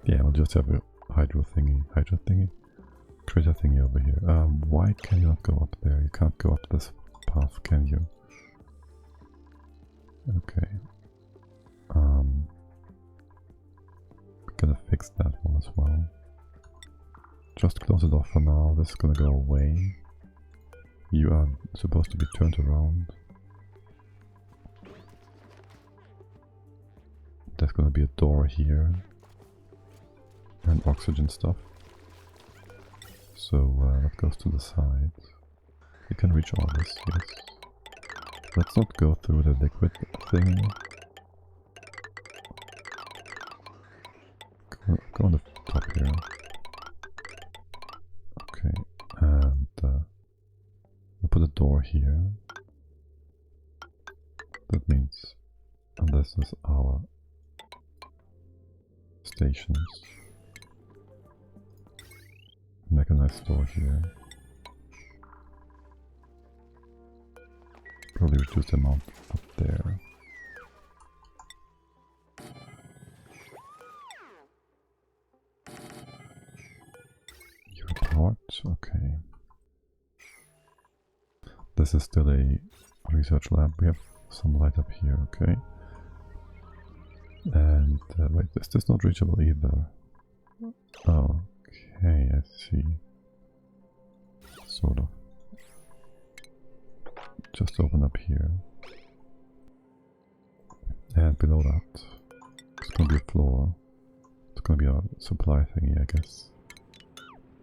Yeah, we'll just have a hydro thingy, critter thingy over here. Why can you not go up there? You can't go up this path, can you? Okay. Gonna fix that one as well. Just close it off for now. This is gonna go away. You are supposed to be turned around. There's gonna be a door here. And oxygen stuff. So that goes to the side. You can reach all this, yes. Let's not go through the liquid thing. Go on the top here. Okay, and we'll put a door here. That means, and this is our stations. Make a nice door here. Probably reduce the amount up there. You're powered, okay. This is still a research lab. We have some light up here, okay. And wait, is this not reachable either? Okay, I see. Sort of. Just open up here. And below that, it's gonna be a floor. It's gonna be a supply thingy, I guess.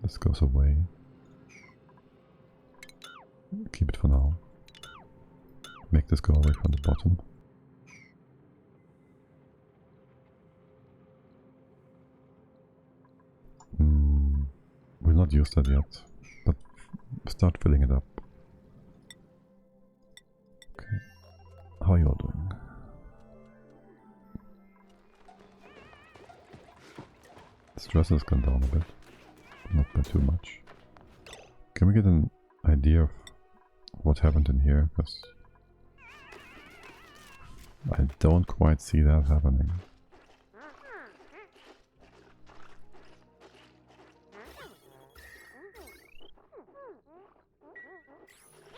This goes away. Keep it for now. Make this go away from the bottom. We'll not use that yet, but start filling it up. Okay. How are you all doing? Stress has gone down a bit, not by too much. Can we get an idea of what happened in here? Because I don't quite see that happening.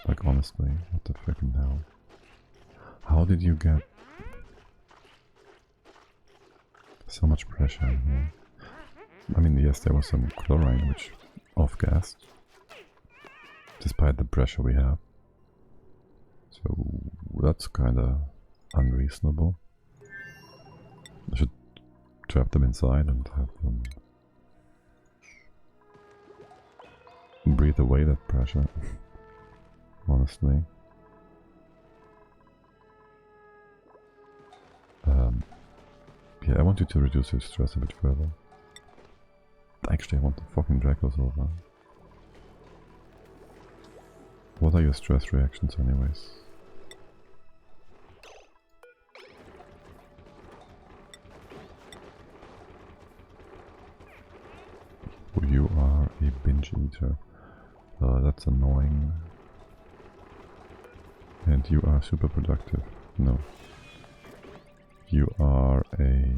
Like honestly, what the freaking hell? How did you get so much pressure in here? I mean, yes, there was some chlorine which off-gassed, despite the pressure we have. So that's kinda unreasonable. I should trap them inside and have them breathe away that pressure. Honestly. Yeah, I want you to reduce your stress a bit further. Actually, I want to fucking drag those over. What are your stress reactions anyways? You are a binge eater. That's annoying. And you are super productive. No. You are a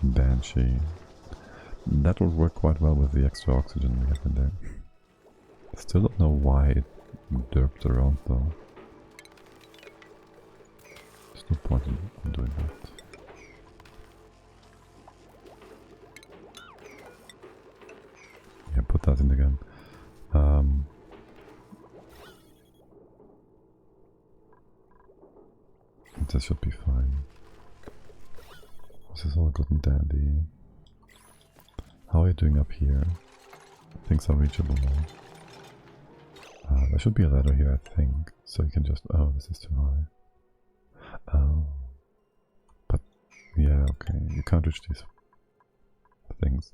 banshee. That will work quite well with the extra oxygen we have in there. Still don't know why it derped around though. There's no point in doing that. Yeah, put that in again. This should be fine. This is all good and dandy. How are you doing up here? Things are reachable now. There should be a ladder here, I think. So you can just... Oh, this is too high. Oh. But, yeah, okay. You can't reach these things.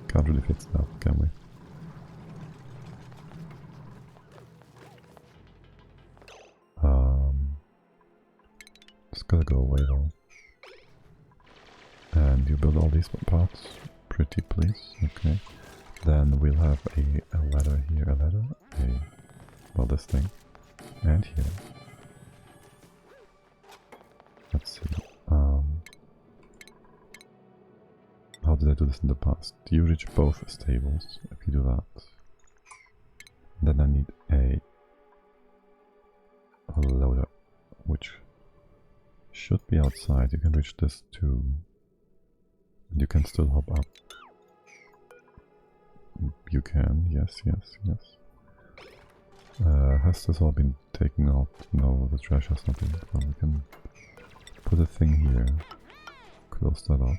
Can't really fix that, can we? It's gotta go away though. And you build all these parts. Pretty please. Okay. Then we'll have a ladder here, well, this thing. And here. Let's see. How did I do this in the past? Do you reach both stables? If you do that, then I need a loader, which should be outside. You can reach this too. And you can still hop up. You can, yes. Has this all been taken out? No, the trash has not been. Well, we can put a thing here. Close that up.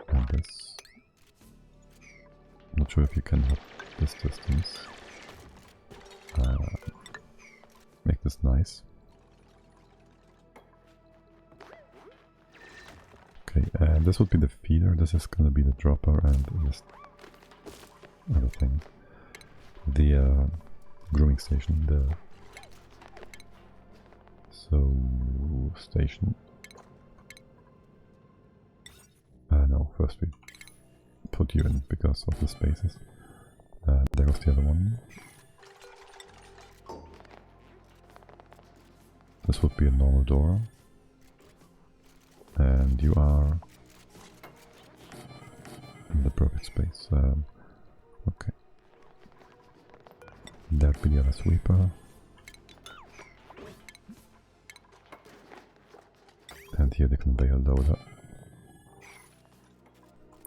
And this. Not sure if you can hop this distance. Make this nice. Okay, and this would be the feeder. This is gonna be the dropper and this other thing. The grooming station. Station. No, first we put you in because of the spaces. There goes the other one. This would be a normal door. And you are in the perfect space. Okay. There'd be the other sweeper. And here the conveyor loader.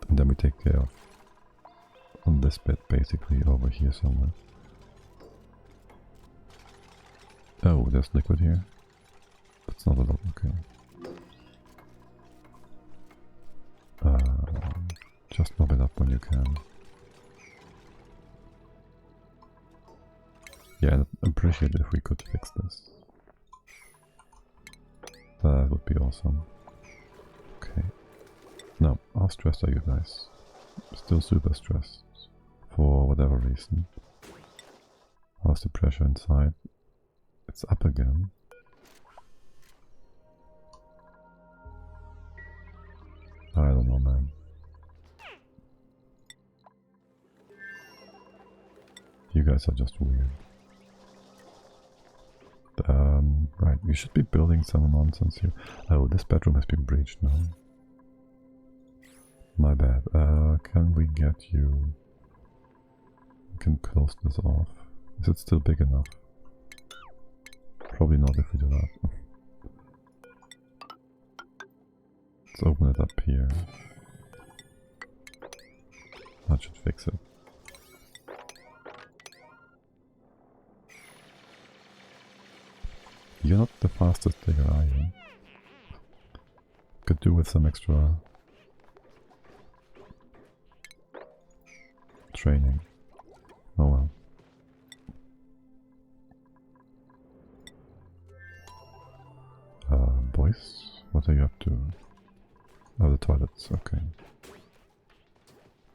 And then we take care of on this bit basically over here somewhere. Oh, there's liquid here. That's not a lot, okay. Just mob it up when you can. Yeah, I'd appreciate it if we could fix this. That would be awesome. Okay. Now, how stressed are you guys? Still super stressed. For whatever reason. How's the pressure inside? It's up again. I don't know, man. You guys are just weird. Right, we should be building some nonsense here. Oh, this bedroom has been breached now. My bad. Can we get you... We can close this off. Is it still big enough? Probably not if we do that. Let's open it up here. That should fix it. You're not the fastest digger, are you? Could do with some extra training. Oh well. Boys, what are you up to? Oh, the toilets, okay.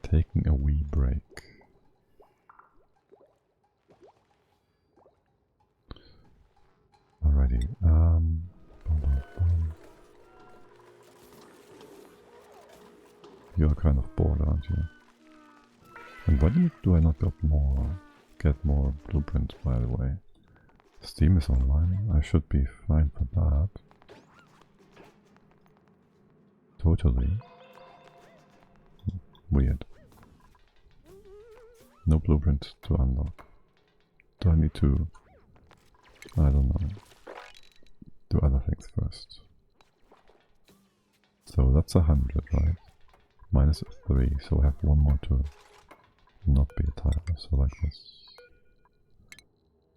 Taking a wee break. Alrighty, bum, bum, bum. You're kind of bored, aren't you? And why do I not get more blueprints, by the way? Steam is online, I should be fine for that. Totally. Weird. No blueprint to unlock. Do I need to... I don't know. Do other things first. So that's 100, right? Minus 3, so I have one more to not be a tiler, so like this.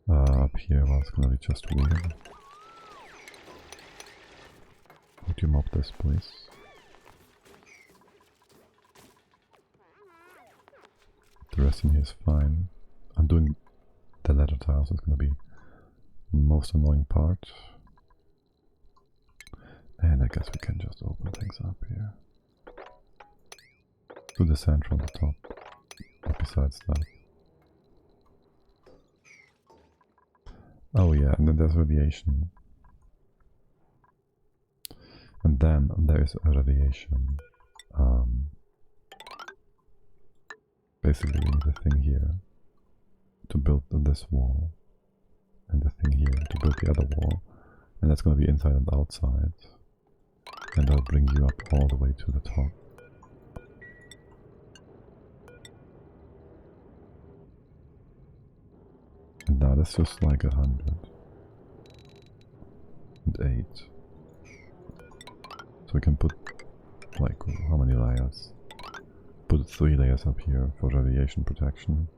Up here, well, it's gonna be just weird. Would you mop this, please? The rest in here is fine. I'm doing the ladder tiles, it's gonna be the most annoying part. And I guess we can just open things up here. Do the sand from the top. But besides that. Oh yeah, and then there's radiation. And then there is a radiation. Basically we need a thing here to build this wall. And the thing here to build the other wall. And that's going to be inside and outside. And that'll bring you up all the way to the top. And now that's just like 108. So we can put like how many layers? Put 3 layers up here for radiation protection.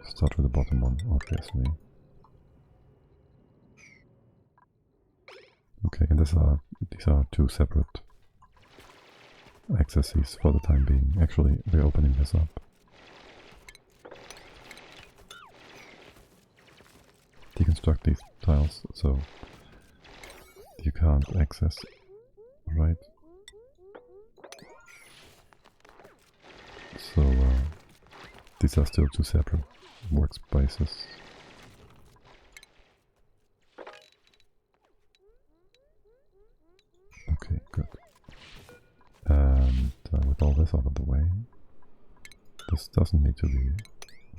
Start with the bottom one, obviously. Okay, and these are 2 separate accesses for the time being. Actually, we're opening this up. Deconstruct these tiles so you can't access, right? So these are still 2 separate workspaces. Okay, good. And with all this out of the way, this doesn't need to be...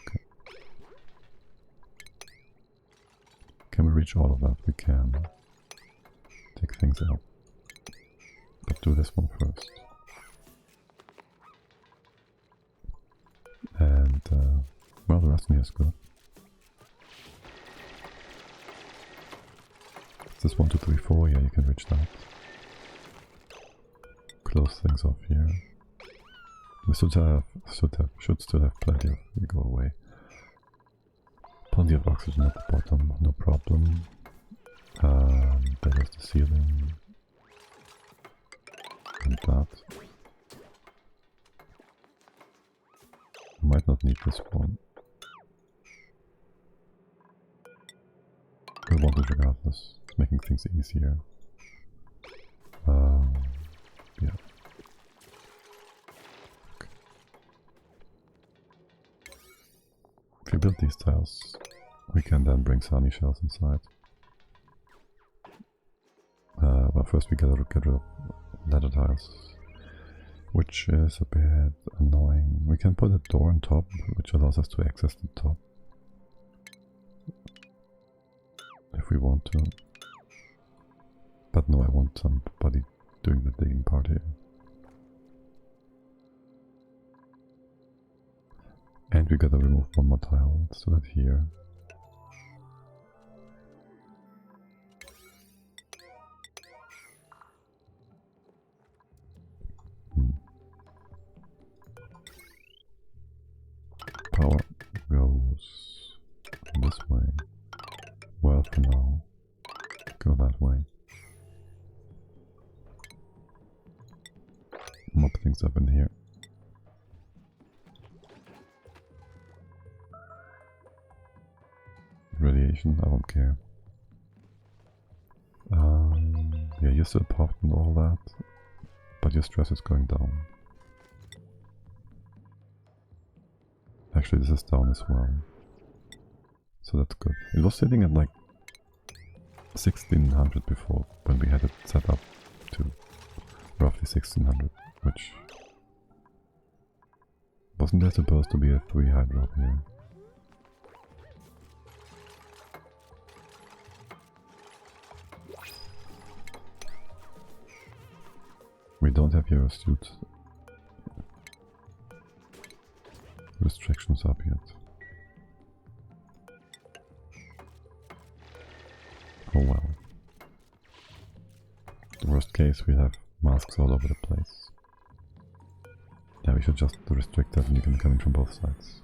Okay. Can we reach all of that? We can. Take things out. But do this one first. Frozen here is good. Is this 1, 2, 3, 4? Yeah, you can reach that. Close things off here. We should still have plenty of... You go away. Plenty of oxygen at the bottom, no problem. There is the ceiling. And that. Might not need this one. I want it regardless. It's making things easier. Yeah. Okay. If we build these tiles, we can then bring sunny shells inside. But first we gotta get rid of ladder tiles, which is a bit annoying. We can put a door on top, which allows us to access the top. If we want to. But no, I want somebody doing the digging part here. And we gotta remove one more tile, let's do that here. Power goes this way. Well, for now, go that way. Mop things up in here. Radiation, I don't care. Yeah, you're still popped and all that, but your stress is going down. Actually, this is down as well. So that's good. It was sitting at like 1600 before, when we had it set up to roughly 1600, which... Wasn't there supposed to be a 3 hydro here? We don't have your suit restrictions up yet. Oh well. The worst case, we have masks all over the place. Yeah, we should just restrict that and you can come in from both sides.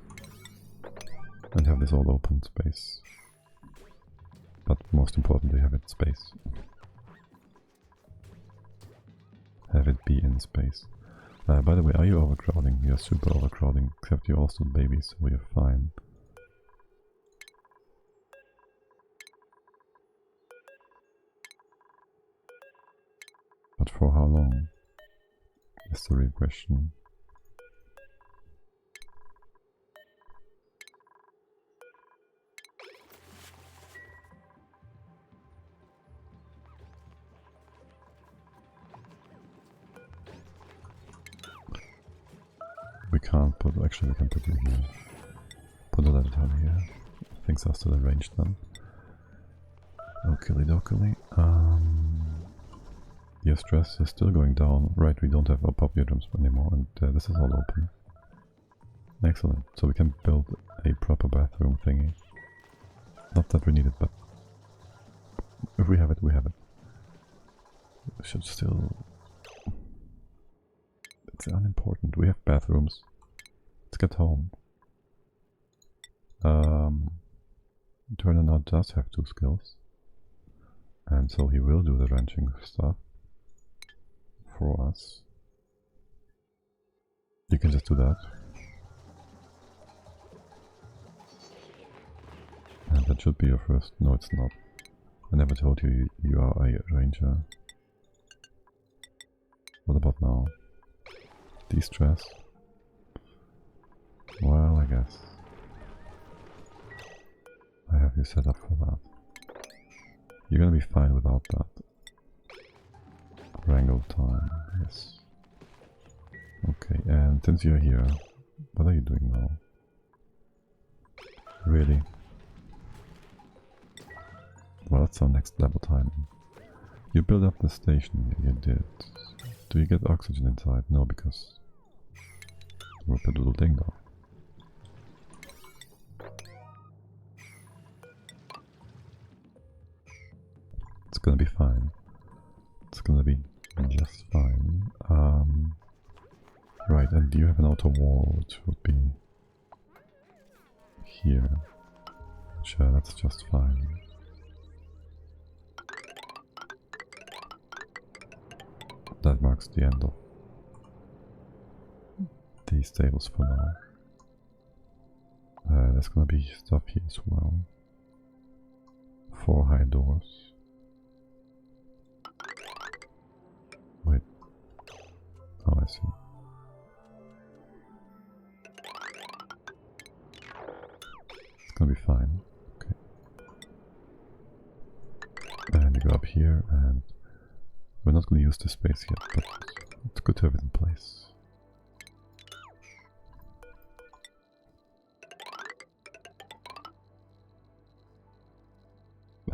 And have this all open space. But most importantly, have it space. Have it be in space. By the way, are you overcrowding? You're super overcrowding, except you're also babies, so you're fine. But for how long? Is the real question. We can't put, actually we can put it here. Put a ladder tile here. Things are still arranged then. Oakley dokily. Your stress is still going down. Right, we don't have our pop eardrums anymore and this is all open. Excellent. So we can build a proper bathroom thingy. Not that we need it, but if we have it, we have it. We should still... It's unimportant. We have bathrooms. Let's get home. Turner now does have 2 skills. And so he will do the wrenching stuff for us. You can just do that. And that should be your first... No, it's not. I never told you you are a ranger. What about now? De-stress? Well, I guess. I have you set up for that. You're gonna be fine without that. Wrangle time, yes. Okay, and since you're here, what are you doing now? Really? Well, that's our next level time. You build up the station, you did. Do you get oxygen inside? No, because... Whoop-a-doodle-ding-dong. It's gonna be fine. It's gonna be just fine. Right, and do you have an outer wall which would be here? Sure, that's just fine. That marks the end of these tables for now. There's gonna be stuff here as well. 4 high doors. Wait. Oh, I see. It's gonna be fine. Okay. And you go up here, and we're not gonna use this space yet, but it's good to have it in place.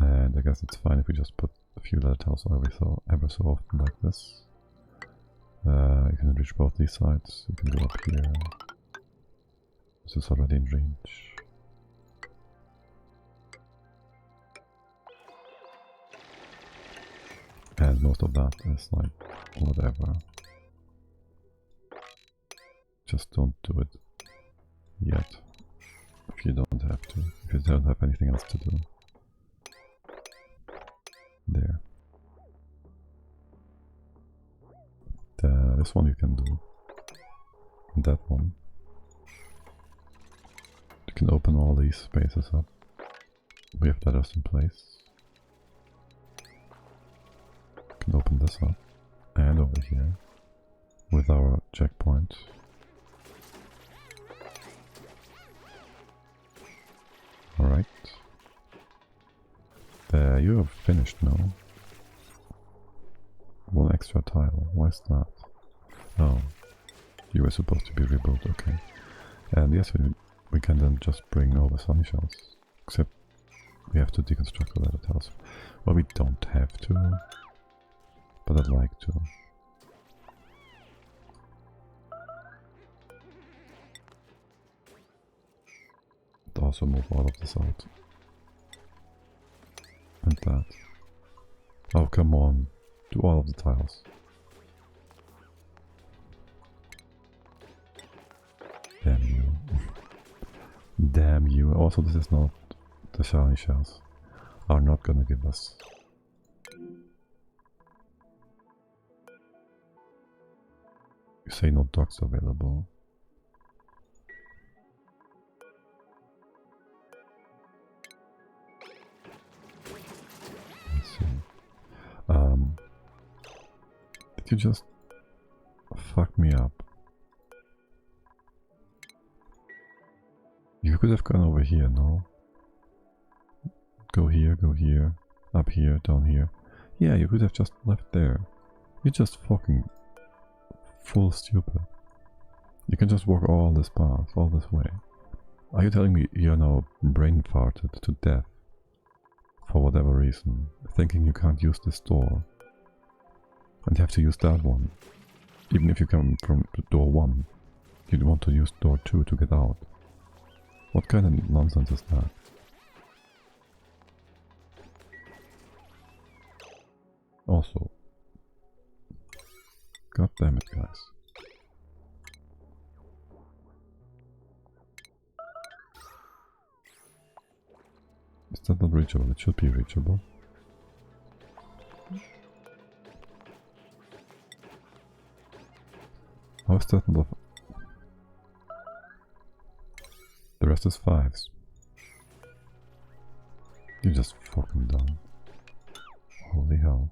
And I guess it's fine if we just put a few leather tiles ever so often like this. You can reach both these sides. You can go up here. This is already in range. And most of that is like whatever. Just don't do it yet. If you don't have to. If you don't have anything else to do. There. This one you can do. And that one. You can open all these spaces up. We have ladders in place. You can open this up. And over here. With our checkpoint. Alright. You have finished now. One extra tile. Why is that? Oh. You were supposed to be rebuilt, okay. And yes, we can then just bring over sunny shells. Except we have to deconstruct the leather tiles. Well, we don't have to. But I'd like to. And also move all of this out. And that. Oh, come on. Do all of the tiles. Damn you. Damn you. Also, this is not... The shiny shells are not gonna give us... You say no docks available. Let's see. Did you just fuck me up? You could have gone over here, no? Go here, up here, down here. Yeah, you could have just left there. You're just fucking full stupid. You can just walk all this path, all this way. Are you telling me you're now brain farted to death? For whatever reason, thinking you can't use this door. And you have to use that one. Even if you come from door 1, you'd want to use door 2 to get out. What kind of nonsense is that? Also, god damn it, guys. Is that not reachable? It should be reachable. How is that not? The rest is 5s. You're just fucking dumb. Holy hell.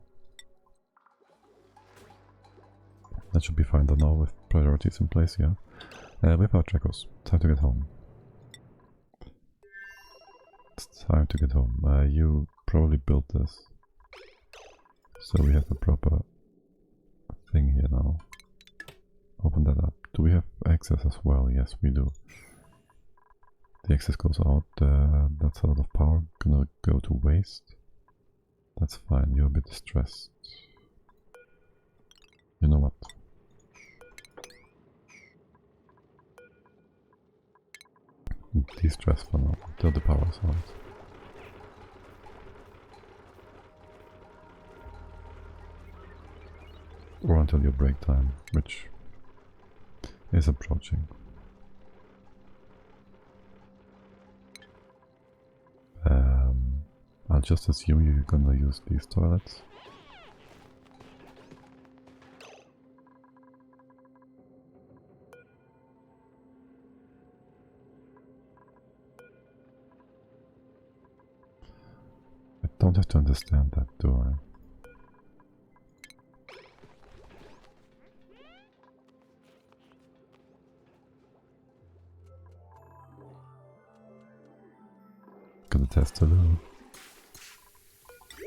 That should be fine though now with priorities in place, yeah. Whip out Dracos. Time to get home. It's time to get home. You probably built this. So we have a proper thing here now. Open that up. Do we have access as well? Yes, we do. The access goes out. That's a lot of power. Gonna go to waste. That's fine. You're a bit stressed. You know what? De-stress for now, until the power's out. Or until your break time, which is approaching. I'll just assume you're gonna use these toilets. I don't have to understand that, do I? Gonna test a little.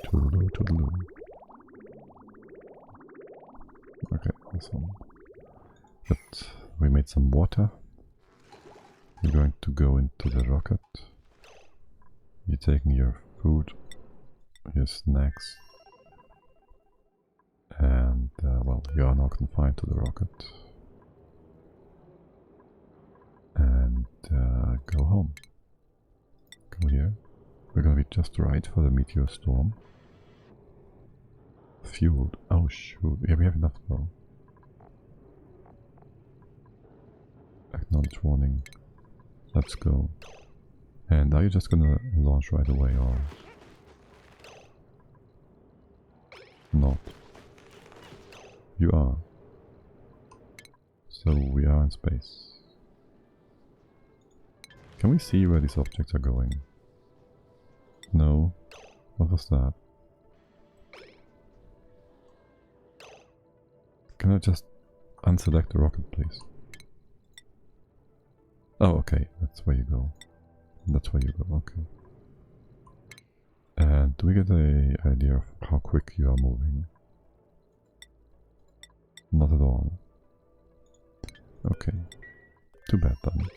Toodaloo, toodaloo. Okay, awesome. But we made some water. You're going to go into the rocket. You're taking your food, your snacks, and well, you are now confined to the rocket. And go home. Go here. We're gonna be just right for the meteor storm. Fueled. Oh shoot. Yeah, we have enough though. Acknowledge warning. Let's go. And are you just gonna launch right away or not? You are. So we are in space. Can we see where these objects are going? No. What was that? Can I just unselect the rocket, please? Oh, okay. That's where you go. That's where you go. Okay. And do we get an idea of how quick you are moving? Not at all. Okay. Too bad then.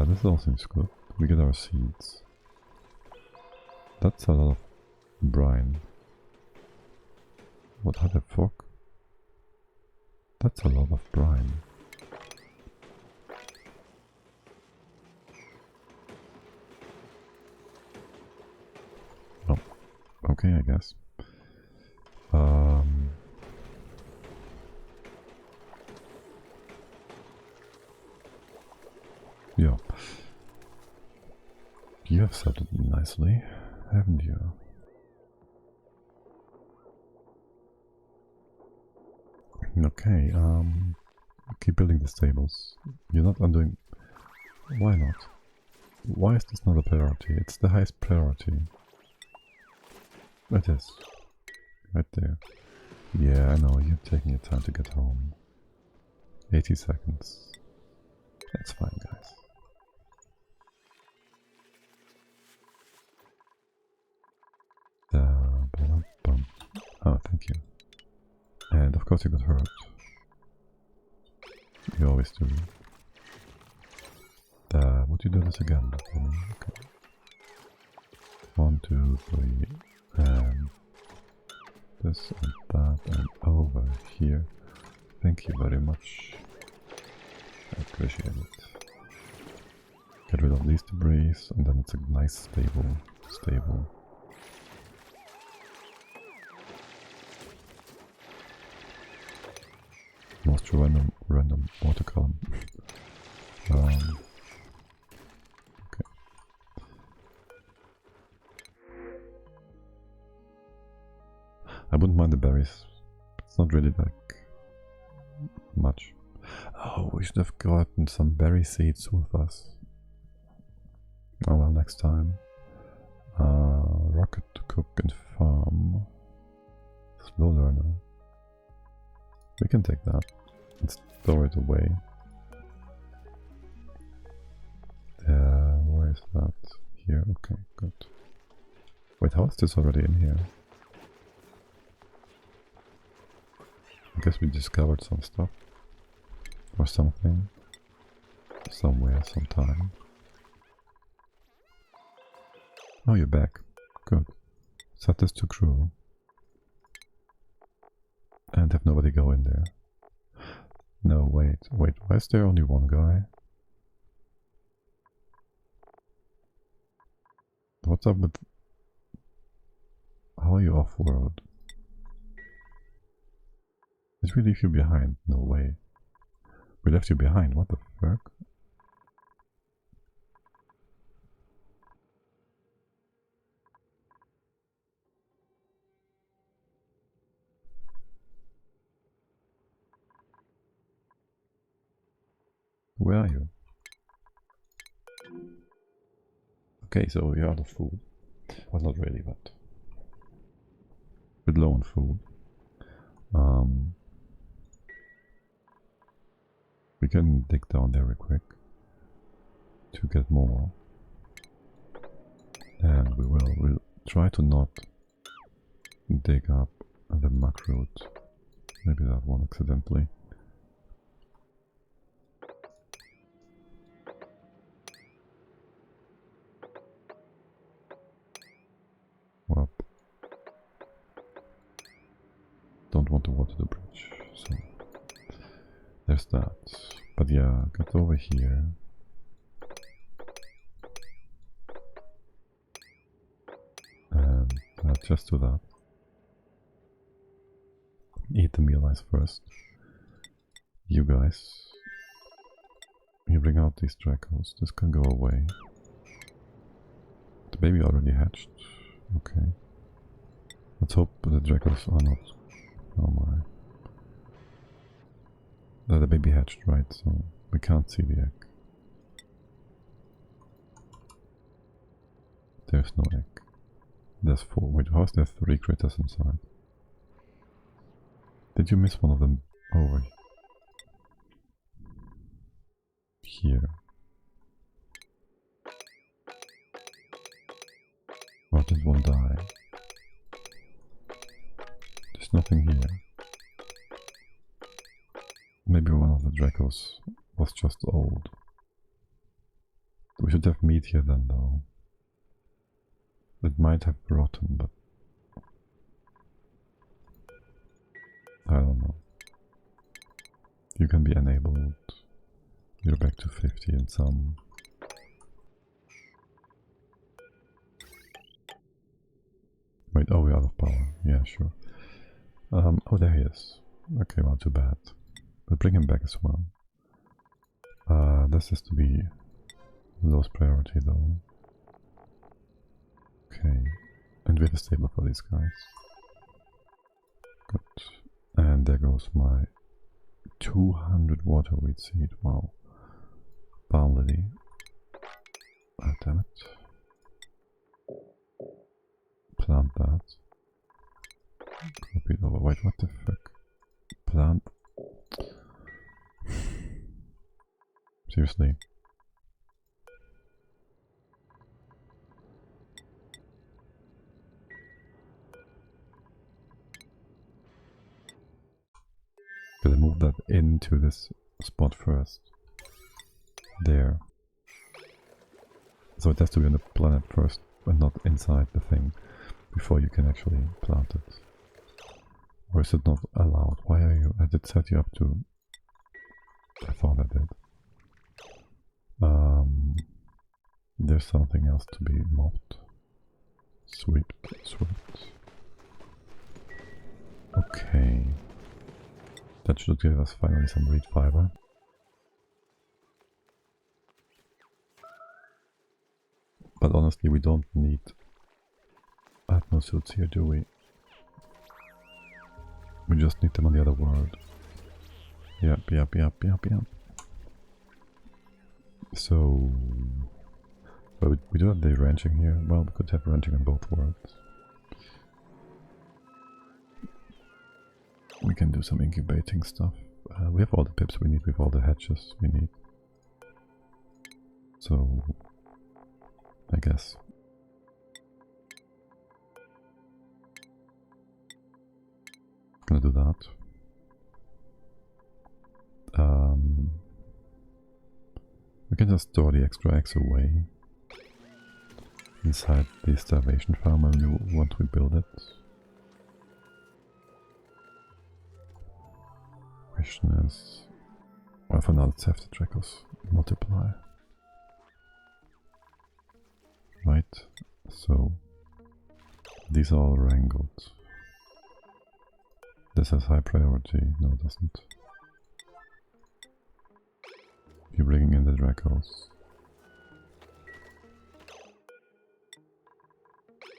This all seems good. We get our seeds. That's a lot of brine. What the fuck? That's a lot of brine. Oh, okay, I guess. Yeah. You have set it nicely, haven't you? Okay, keep building the stables. You're not undoing... Why not? Why is this not a priority? It's the highest priority. It is. Right there. Yeah, I know, you're taking your time to get home. 80 seconds. That's fine, guys. Oh, thank you. And of course you got hurt. You always do. Would you do this again? Okay. 1, 2, 3, and this and that and over here. Thank you very much. I appreciate it. Get rid of these debris, and then it's a nice stable. Most random water column. Okay. I wouldn't mind the berries. It's not really like much. Oh, we should have gotten some berry seeds with us. Oh well, next time. Rocket to cook and farm. Slow learner. We can take that and store it away. Where is that? Here, okay, good. Wait, how is this already in here? I guess we discovered some stuff. Or something. Somewhere, sometime. Oh, you're back. Good. Set this to crew. And have nobody go in there. No, wait, why is there only one guy? What's up with... How are you off-world? Did we leave you behind? No way. We left you behind, what the fuck? Where are you? Okay, so you're out of food. Well, not really, but a bit low on food. We can dig down there real quick to get more, and we'll try to not dig up the muck root. Maybe that one accidentally. Well, don't want to water the bridge, so there's that. But yeah, get over here. And just do that. Eat the meal ice first. You guys, you bring out these dracos. This can go away. The baby already hatched. Okay. Let's hope the dracos are not. Oh my. The baby hatched, right? So we can't see the egg. There's no egg. There's 4. Wait, how's there 3 critters inside? Did you miss one of them over here? Or did one die? There's nothing here. Maybe one of the dracos was just old. We should have meat here then, though. It might have rotten, but I don't know. You can be enabled. You're back to 50 and some. Wait, oh, we're out of power. Yeah, sure. Oh, there he is. Okay, well, too bad. We'll bring him back as well. This has to be lowest priority though. Okay, and we have a stable for these guys. Good. And there goes my 200 water wheat seed. Wow. Barn lily. Ah, damn it. Plant that. Copy it over. Wait, what the fuck? Plant. Seriously. Gotta move that into this spot first. There. So it has to be on the planet first and not inside the thing before you can actually plant it. Or is it not allowed? Why are you? I did set you up to. I thought I did. There's something else to be mopped. Swept. Okay. That should give us finally some reed fiber. But honestly, we don't need atmosuits here, do we? We just need them on the other world. Yep. So... But we do have the ranching here. Well, we could have ranching on both worlds. We can do some incubating stuff. We have all the pips we need, we have all the hatches we need. So... I guess. Gonna do that. We can just store the extra eggs away inside the starvation farm once we build it. Question is, well, for now let's have the dracos multiply. Right, so these are all wrangled. This has high priority. No, it doesn't. You're bringing in the Dracos.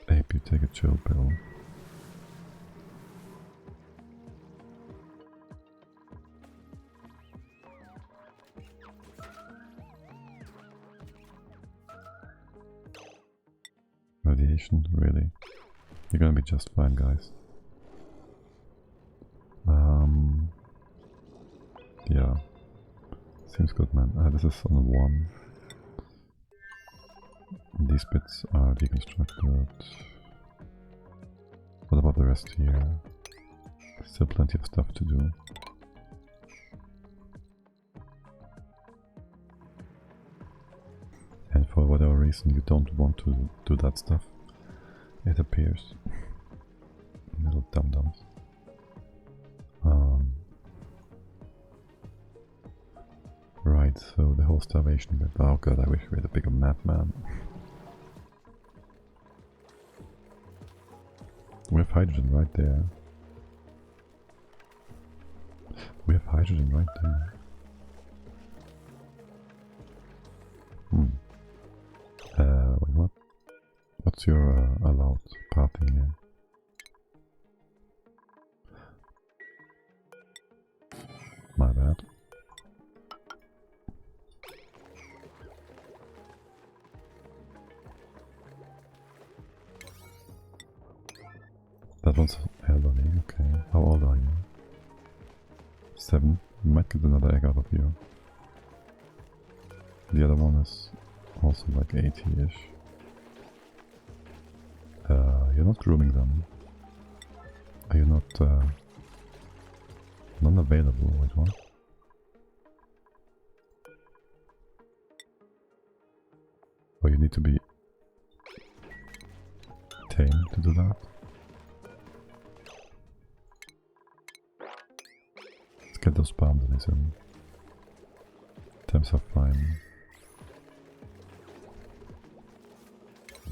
Ape, you take a chill pill. Radiation, really? You're gonna be just fine, guys. Yeah. Seems good, man. This is on 1. These bits are deconstructed. What about the rest here? Still plenty of stuff to do. And for whatever reason you don't want to do that stuff, it appears. Little dum-dums. Right, so the whole starvation bit. Oh god, I wish we had a bigger map, man. We have hydrogen right there. We have hydrogen right there. Wait, what? What's your allowed pathing here? My bad. That one's elderly, okay. How old are you? 7. You might get another egg out of you. The other one is also like 80-ish. You're not grooming them. Are you not non-available? Wait, what? Oh, you need to be tame to do that? Let's get those boundaries in. Temps are fine.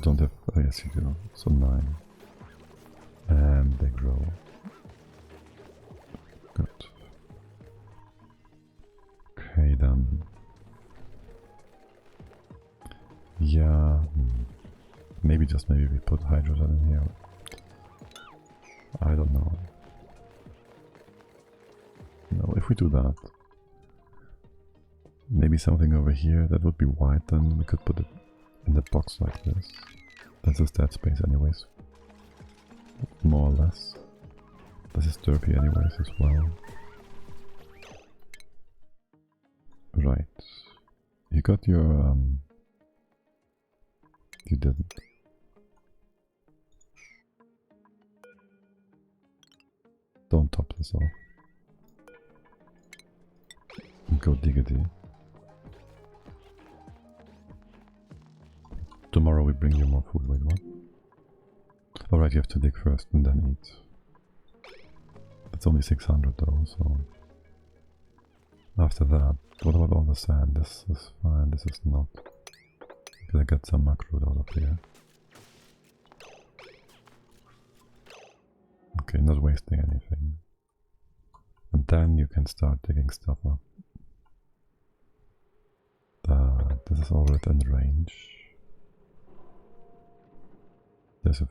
Don't have... oh yes you do. So 9. And they grow. Good. Okay then. Yeah... maybe just maybe we put hydrogen in here. I don't know. No, if we do that, maybe something over here that would be white, then we could put it in the box like this. That's a stat space anyways. More or less. This is derpy anyways as well. Right. You got your you didn't. Don't top this off. Go diggity. Tomorrow we bring you more food, wait, what? Alright, you have to dig first and then eat. It's only 600 though, so... After that, what about all the sand? This is fine, this is not. Gonna get some macro out of here. Okay, not wasting anything. And then you can start digging stuff up. This is all within range. There's a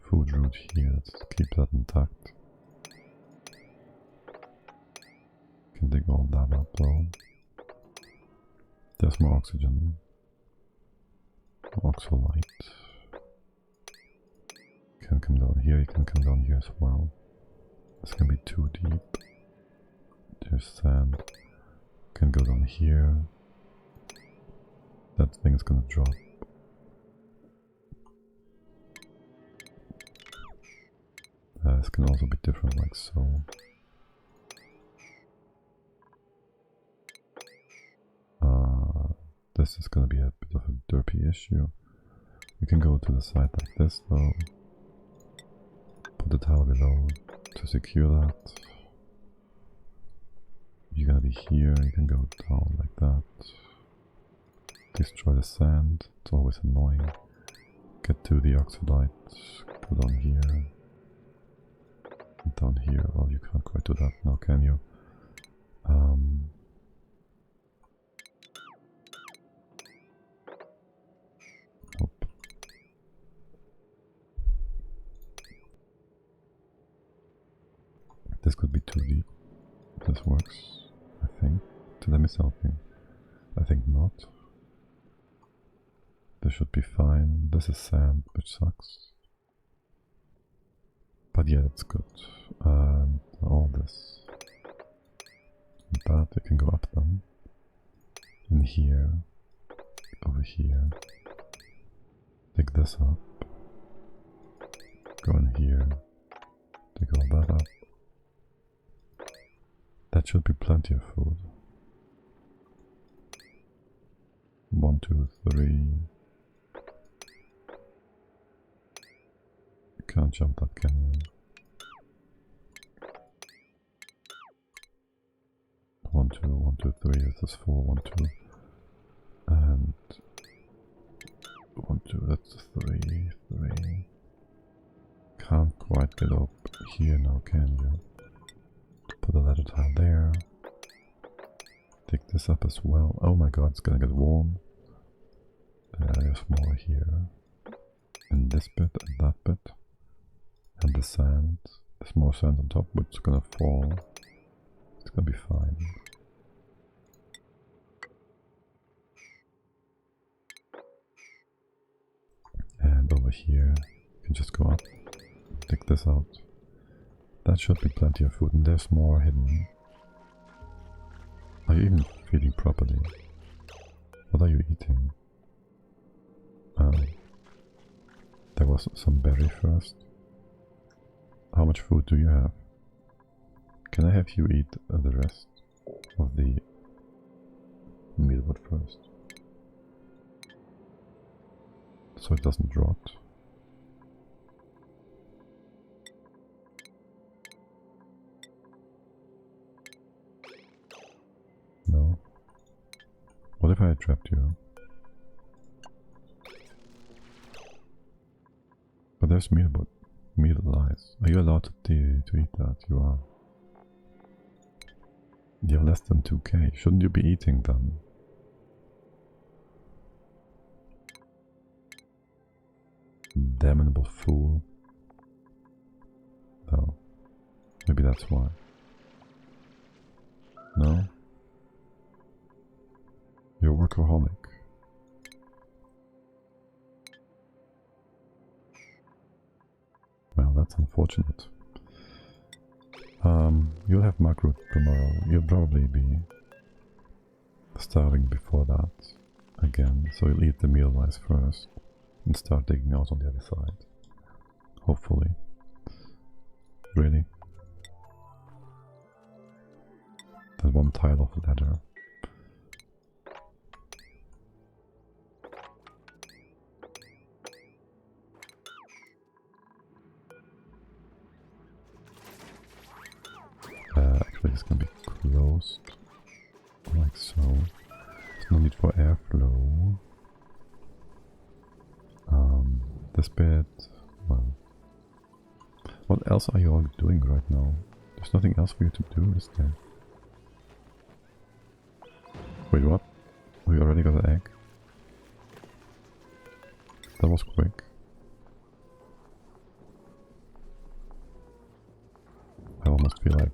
food route here, let's keep that intact. Can dig all that up though. There's more oxygen. Oxolite. You can come down here, you can come down here as well. This can be too deep. There's sand. Can go down here. That thing is gonna drop. This can also be different, like so. This is gonna be a bit of a derpy issue. You can go to the side like this though. Put the tile below to secure that. You're gonna be here, you can go down like that. Destroy the sand, it's always annoying. Get to the oxidite, go down here. Down here, well, you can't quite do that now, can you? Nope. This could be too deep. This works, I think. Did I miss something? I think not. This should be fine. This is sand, which sucks. But yeah, that's good. And all this. That we can go up then. In here. Over here. Dig this up. Go in here. Dig all that up. That should be plenty of food. 1, 2, 3. You can't jump that, can you? 1, 2, 1, 2, 3. This is 4, 1, 2. And 1, 2, that's 3, 3. Can't quite get up here now, can you? Put a ladder tile there. Dig this up as well. Oh my god, it's gonna get warm. There's more here. And this bit and that bit. And the sand. There's more sand on top, which is gonna fall. It's gonna be fine. And over here, you can just go up. Dig this out. That should be plenty of food, and there's more hidden. Are you even feeding properly? What are you eating? There was some berry first. How much food do you have? Can I have you eat the rest of the mealwood first? So it doesn't rot. No. What if I had trapped you? But there's mealwood. Meal lies. Are you allowed to eat that? You are. You're less than 2k. Shouldn't you be eating them? Damnable fool. Oh. Maybe that's why. No? You're a workaholic. Well, that's unfortunate. You'll have macro tomorrow. You'll probably be starving before that again, so you'll eat the meal rice first and start digging out on the other side. Hopefully. Really? That one tile of ladder. Actually, it's gonna be closed like so. There's no need for airflow. This bit, well, what else are you all doing right now? There's nothing else for you to do, is there? Wait, what? We already got an egg? That was quick. I almost feel like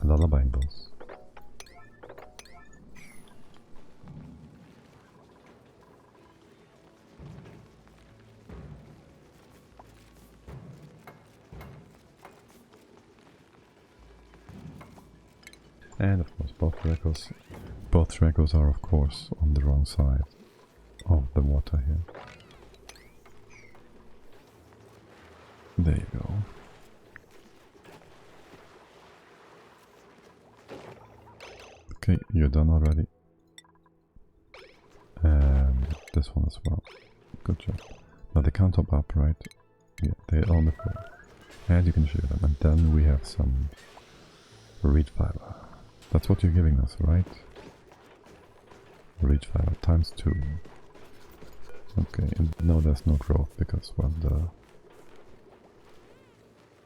another buying boss. And of course both records are of course on the wrong side of the water here. There you go. Okay, you're done already. And this one as well. Good job. Now they can't top up, right? Yeah, they're on the floor. And you can share them. And then we have some reed fiber. That's what you're giving us, right? Reed fiber times 2. Okay, and no, there's no growth because, well,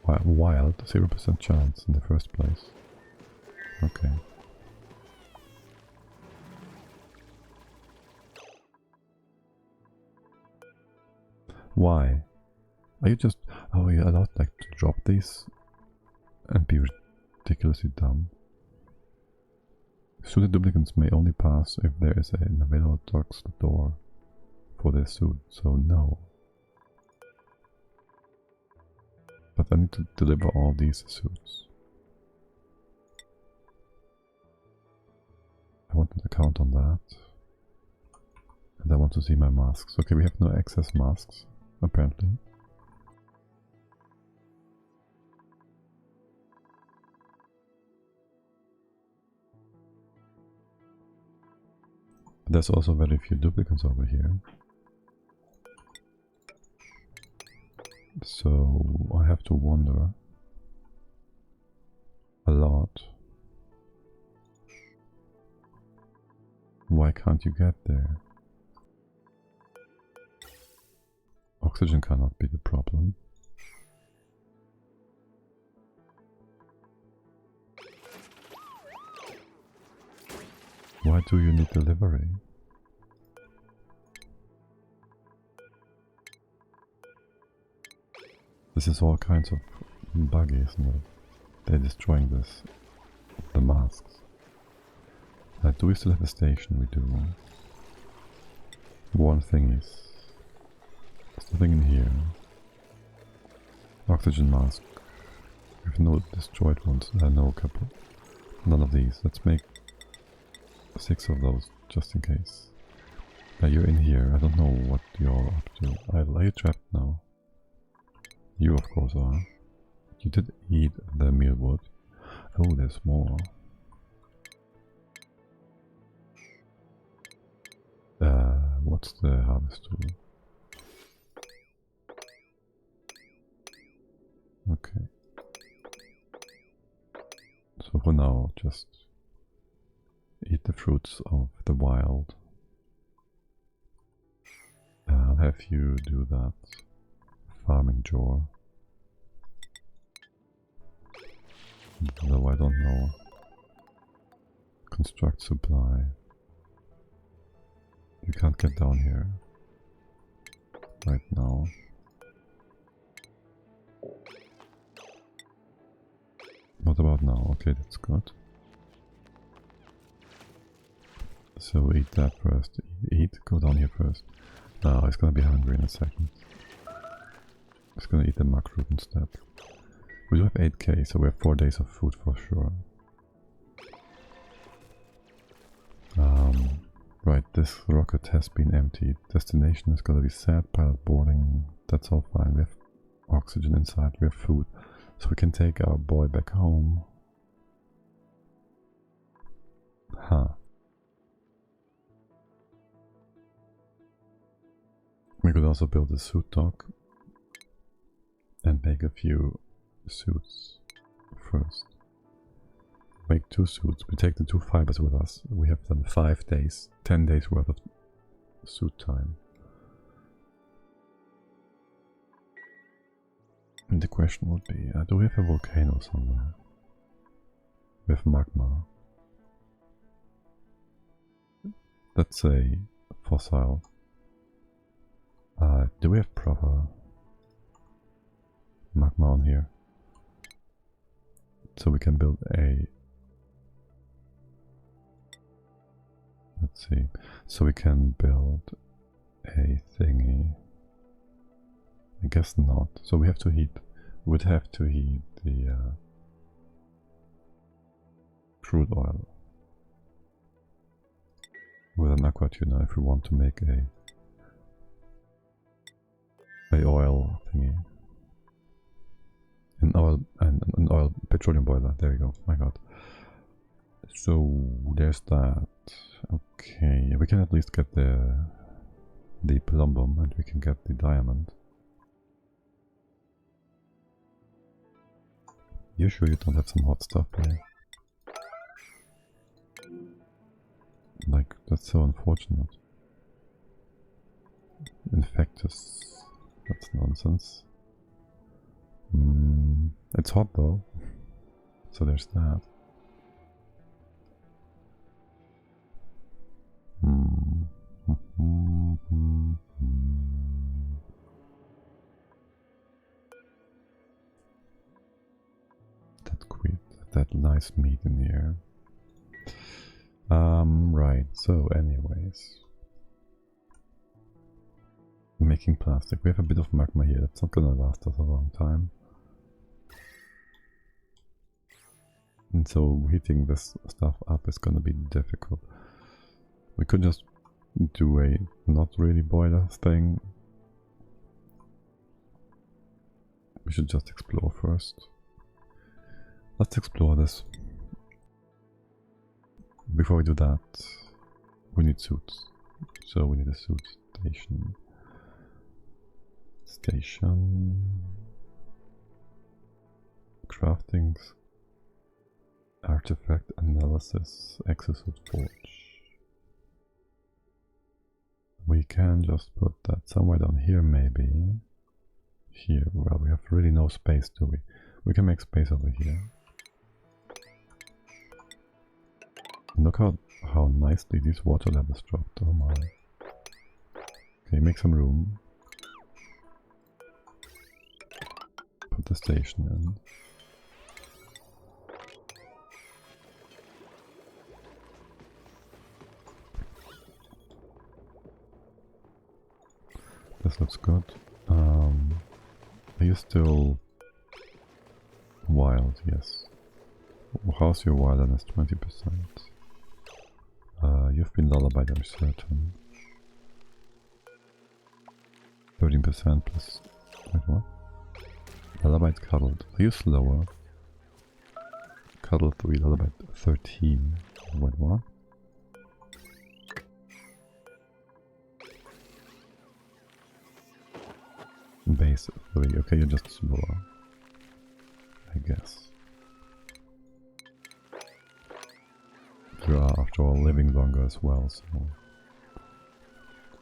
Wild, 0% chance in the first place. Okay. Why? Are you just... Oh, you're allowed like to drop these and be ridiculously dumb. Suited duplicants may only pass if there is an available tox door for their suit, so no. But I need to deliver all these suits. I want an account on that. And I want to see my masks. Okay, we have no excess masks, apparently. There's also very few duplicates over here. So I have to wonder a lot. Why can't you get there? Oxygen cannot be the problem. Why do you need delivery? This is all kinds of buggy, isn't it? They're destroying this. The masks. Do we still have a station? We do. One thing is... There's nothing in here. Oxygen mask. We have no destroyed ones. No couple. None of these. Let's make 6 of those, just in case. You're in here. I don't know what you're up to. Are you trapped now? You of course are. You did eat the mealwood. Oh, there's more. What's the harvest tool? Okay. So for now, just eat the fruits of the wild. I'll have you do that. Farming drawer. Though I don't know. Construct supply. You can't get down here right now. What about now? Okay, that's good. So eat that first. Eat, go down here first. No, it's gonna be hungry in a second. It's gonna eat the mug fruit instead. We do have 8k, so we have 4 days of food for sure. Right, this rocket has been emptied. Destination is gonna be set, pilot boarding. That's all fine. We have oxygen inside, we have food. So we can take our boy back home. Huh. We could also build a suit dock and make a few suits first. Make 2 suits. We take the 2 fibers with us. We have then 5 days, 10 days worth of suit time. And the question would be, do we have a volcano somewhere? We have magma. That's a fossil. Do we have proper magma on here? So we can build a... Let's see. So we can build a thingy. I guess not. So we have to heat... We would have to heat the crude oil with an aqua tuner if we want to make a oil thingy. An oil petroleum boiler. There you go. My god. So there's that. Okay, we can at least get the plumbum and we can get the diamond. You sure you don't have some hot stuff there? Like, that's so unfortunate. Infectus. That's nonsense. It's hot though, so there's that. That nice meat in the air. Right, so anyways. Making plastic. We have a bit of magma here, that's not gonna last us a long time. And so heating this stuff up is gonna be difficult. We could just do a not really boiler thing. We should just explore first. Let's explore this. Before we do that, we need suits. So we need a suit station. Crafting. Artifact analysis. Exosuit forge. We can just put that somewhere down here maybe. Here. Well, we have really no space, do we? We can make space over here. Look how nicely these water levels dropped. Oh my. Okay, make some room. Put the station in. This looks good. Are you still wild? Yes. How's your wildness? 20%. You've been lullabied, I'm certain. 13% plus... Wait, what? Lullabied cuddled. Are you slower? Cuddle 3, lullabied 13. Wait, what? Base 3. Okay, you're just slower. I guess. You are, after all, living longer as well, so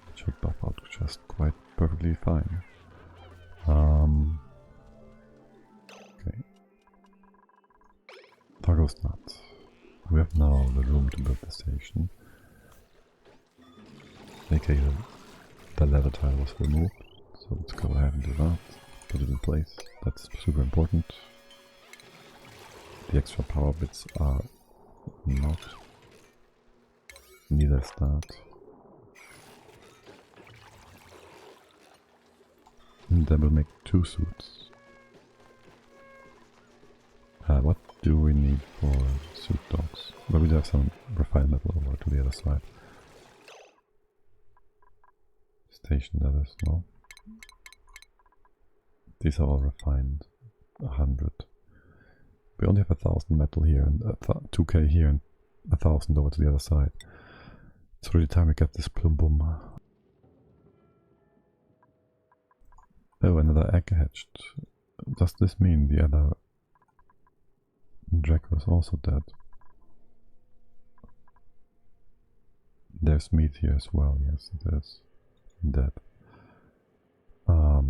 it should buff out just quite perfectly fine. Okay. Toggle start. We have now the room to build the station. Okay, the ladder tile was removed, so let's go ahead and do that. Put it in place. That's super important. The extra power bits are not. Neither is that. And then we'll make 2 suits. What do we need for suit dogs? Well, we do have some refined metal over to the other side. Station ladders, no. These are all refined. 100. We only have 1,000 metal here and 2k here and 1,000 over to the other side. It's really time we get this plum boom. Oh, another egg hatched. Does this mean the other Draco is also dead? There's meat here as well, yes it is. Dead.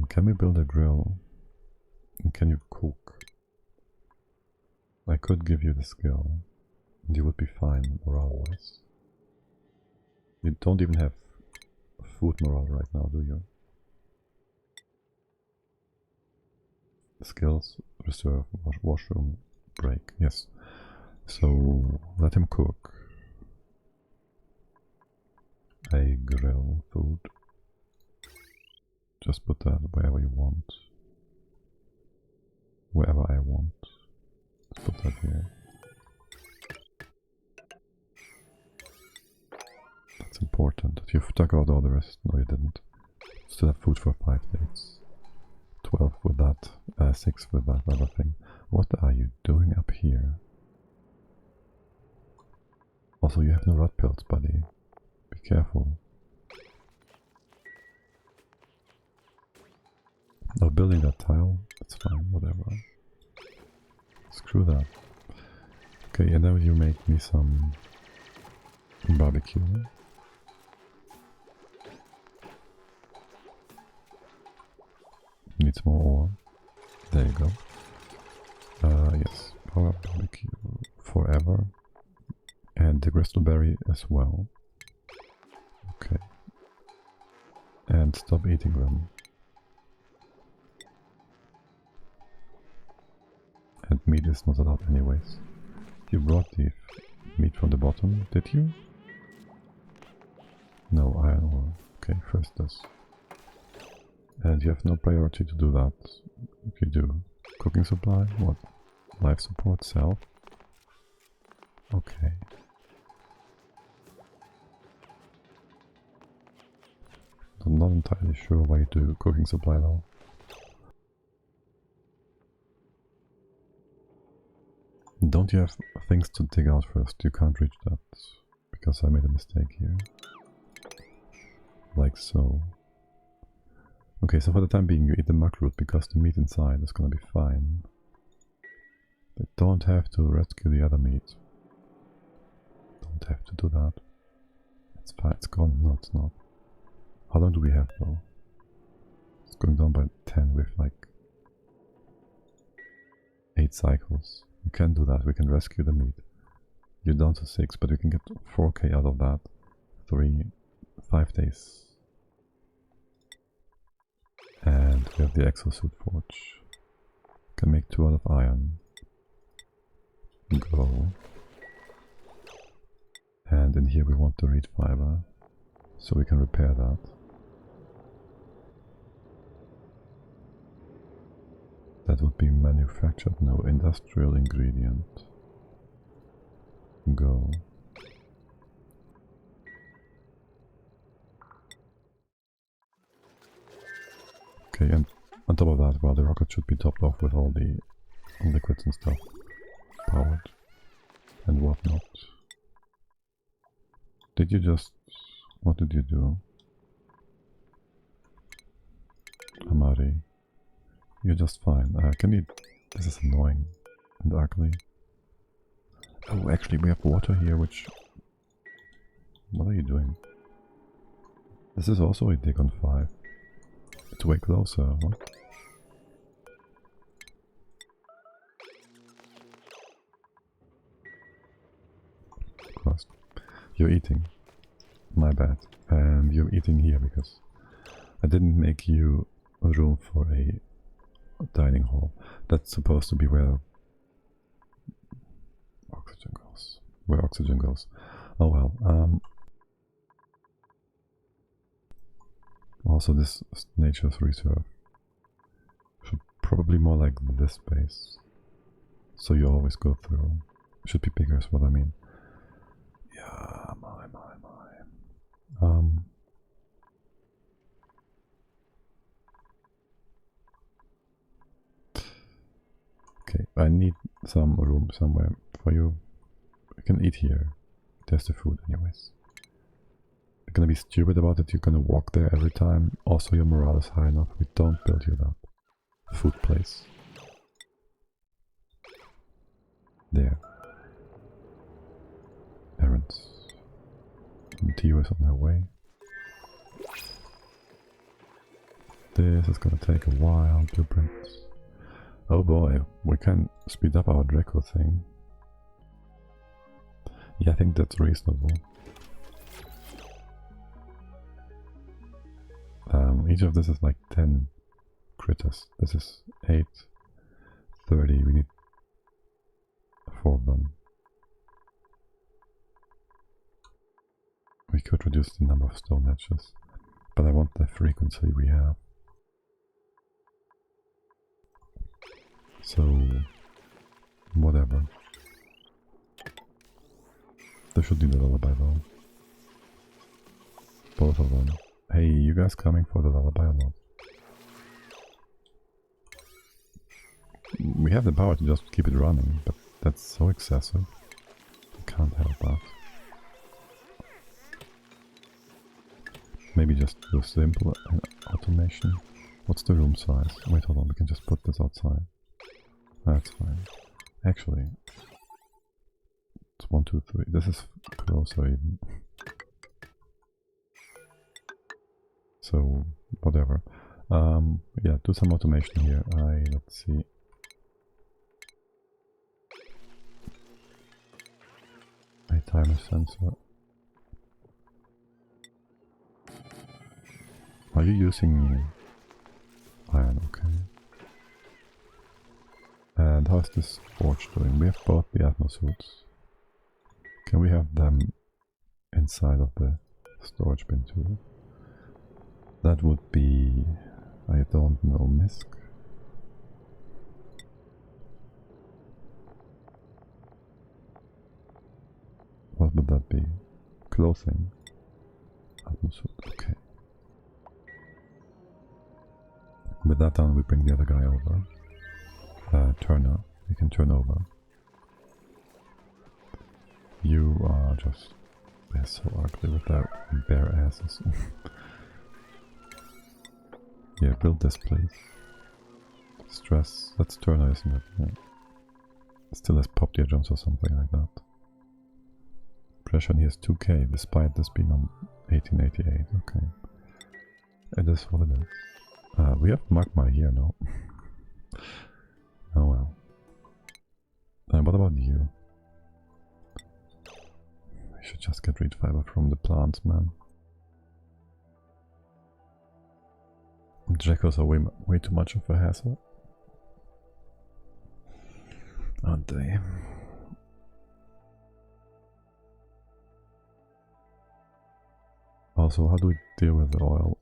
Can we build a grill? And can you cook? I could give you the skill. And you would be fine morale-wise. You don't even have food morale right now, do you? Skills, reserve, washroom, break, yes. So let him cook a grill food. Just put that wherever you want. Wherever I want. Let's put that here. That's important. You've dug out all the rest. No, you didn't. Still have food for 5 days. 12 with that. 6 with that other thing. What are you doing up here? Also, you have no rot pills, buddy. Be careful. Oh, building that tile? That's fine, whatever. Screw that. Okay, and now you make me some barbecue. Needs more ore. There you go. Yes, power barbecue forever. And the crystalberry as well. Okay. And stop eating them. And meat is not allowed anyways. You brought the meat from the bottom, did you? No, iron ore. Okay, first this. And you have no priority to do that. You do. Cooking supply? What? Life support? Self? Okay. I'm not entirely sure why you do cooking supply though. Don't you have things to dig out first? You can't reach that because I made a mistake here. Like so. Okay, so for the time being you eat the mug root because the meat inside is gonna be fine. They don't have to rescue the other meat. Don't have to do that. It's fine, it's gone. No, it's not. How long do we have though? It's going down by 10 with like 8 cycles. We can do that, we can rescue the meat. You're down to 6, but we can get 4k out of that. 5 days. And we have the exosuit forge. Can make 2 out of iron. Go. And in here we want the reed fiber, so we can repair that. That would be manufactured, no, industrial ingredient. Go. Okay, and on top of that, well, the rocket should be topped off with all the liquids and stuff. Powered. And whatnot. Did you just... what did you do? Amari. You're just fine. Can you... this is annoying and ugly. Oh, actually we have water here, which... what are you doing? This is also a dig on 5. It's way closer, what? Crust. You're eating. My bad. And you're eating here because I didn't make you room for a dining hall. That's supposed to be where oxygen goes. Where oxygen goes. Oh well. Also, this nature's reserve should probably more like this space. So you always go through. Should be bigger is what I mean. Yeah, my. Okay, I need some room somewhere for you. You can eat here. There's the food anyways. You're gonna be stupid about it, you're gonna walk there every time. Also your morale is high enough, we don't build you that food place. There. Parents. Tio is on her way. This is gonna take a while. Blueprints. Oh boy, we can speed up our Draco thing. Yeah, I think that's reasonable. Each of this is like 10 critters. This is 8, 30, we need 4 of them. We could reduce the number of stone hatches, but I want the frequency we have. So, whatever. There should be the lullaby though. Both of them. Hey, you guys coming for the lullaby or not? We have the power to just keep it running, but that's so excessive. I can't help that. Maybe just do simple automation. What's the room size? Wait, hold on, we can just put this outside. That's fine. Actually, it's 1, 2, 3. This is closer even. So, whatever. Yeah, do some automation here. Let's see. timer sensor. Are you using iron? Okay. And how's this forge doing? We have both the atmosuits. Can we have them inside of the storage bin too? That would be, I don't know, misc. What would that be? Clothing. Atmosuit, okay. With that done, we bring the other guy over. Turner, you can turn over. You are just... they're so ugly with their bare asses. Yeah, build this please. Stress, that's Turner, isn't it? Yeah. It still has pop diagrams or something like that. Pressure in here is 2k, despite this being on 1888, okay. It is what it is. We have magma here now. Oh well. What about you? We should just get reed fiber from the plants, man. Jackals are way too much of a hassle. Aren't they? Also, how do we deal with the oil?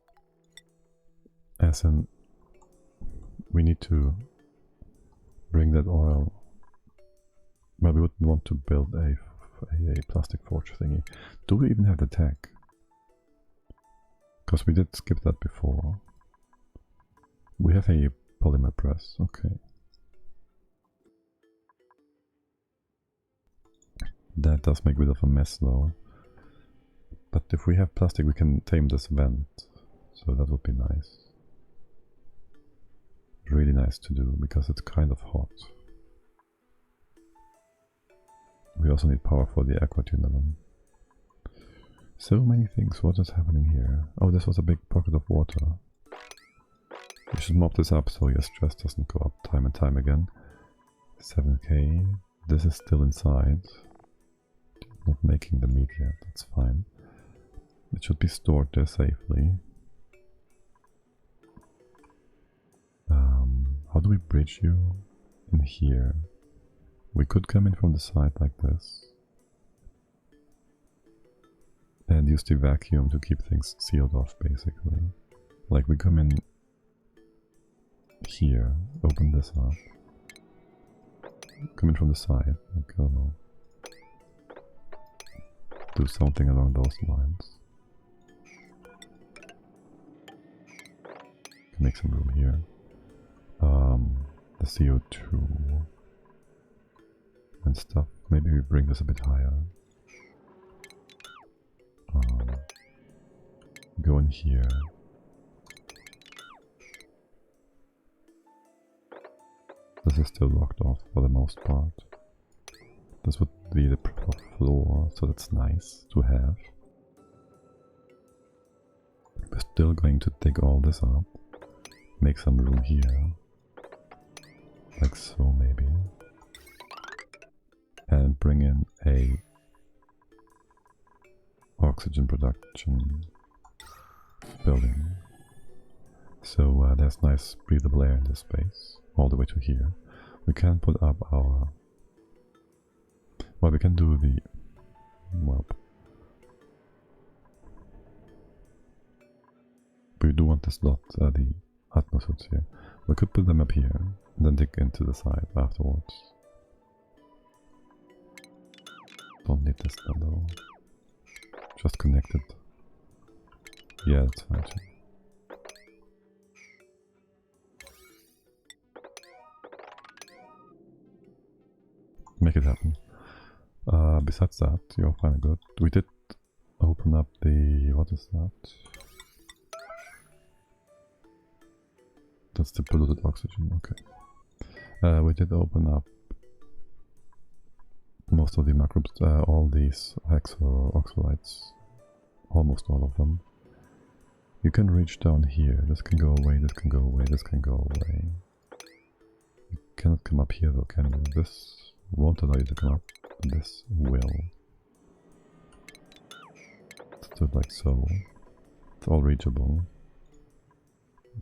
As in, we need to bring that oil. Well, we wouldn't want to build a plastic forge thingy. Do we even have the tag? Because we did skip that before. We have a polymer press, okay. That does make a bit of a mess though. But if we have plastic we can tame this vent, so that would be nice. Really nice to do, because it's kind of hot. We also need power for the aqua tunnel. So many things, what is happening here? Oh, this was a big pocket of water. You should mop this up so your stress doesn't go up time and time again. 7k, this is still inside. Not making the meat yet, that's fine. It should be stored there safely. How do we bridge you in here? We could come in from the side like this. And use the vacuum to keep things sealed off basically. Like we come in here, open this up. Come in from the side, like, I don't know. Do something along those lines. Can make some room here. The CO2 and stuff. Maybe we bring this a bit higher. Go in here. This is still locked off for the most part. This would be the proper floor, so that's nice to have. We're still going to dig all this up. Make some room here. Like so maybe. And bring in a oxygen production building. So there's nice breathable air in this space, all the way to here. We can put up our... well, we can do the... well... we do want this lot, the atmosuits here. We could put them up here, and then dig into the side afterwards. Don't need this though. Just connect it. Yeah, that's fine too. Make it happen. Besides that, you're fine and good. We did open up the... what is that? That's the polluted oxygen, okay. We did open up most of the microbes, all these oxalites, almost all of them. You can reach down here, this can go away, this can go away, this can go away. You cannot come up here though, can you? This won't allow you to come up, this will. Let's do it like so. It's all reachable.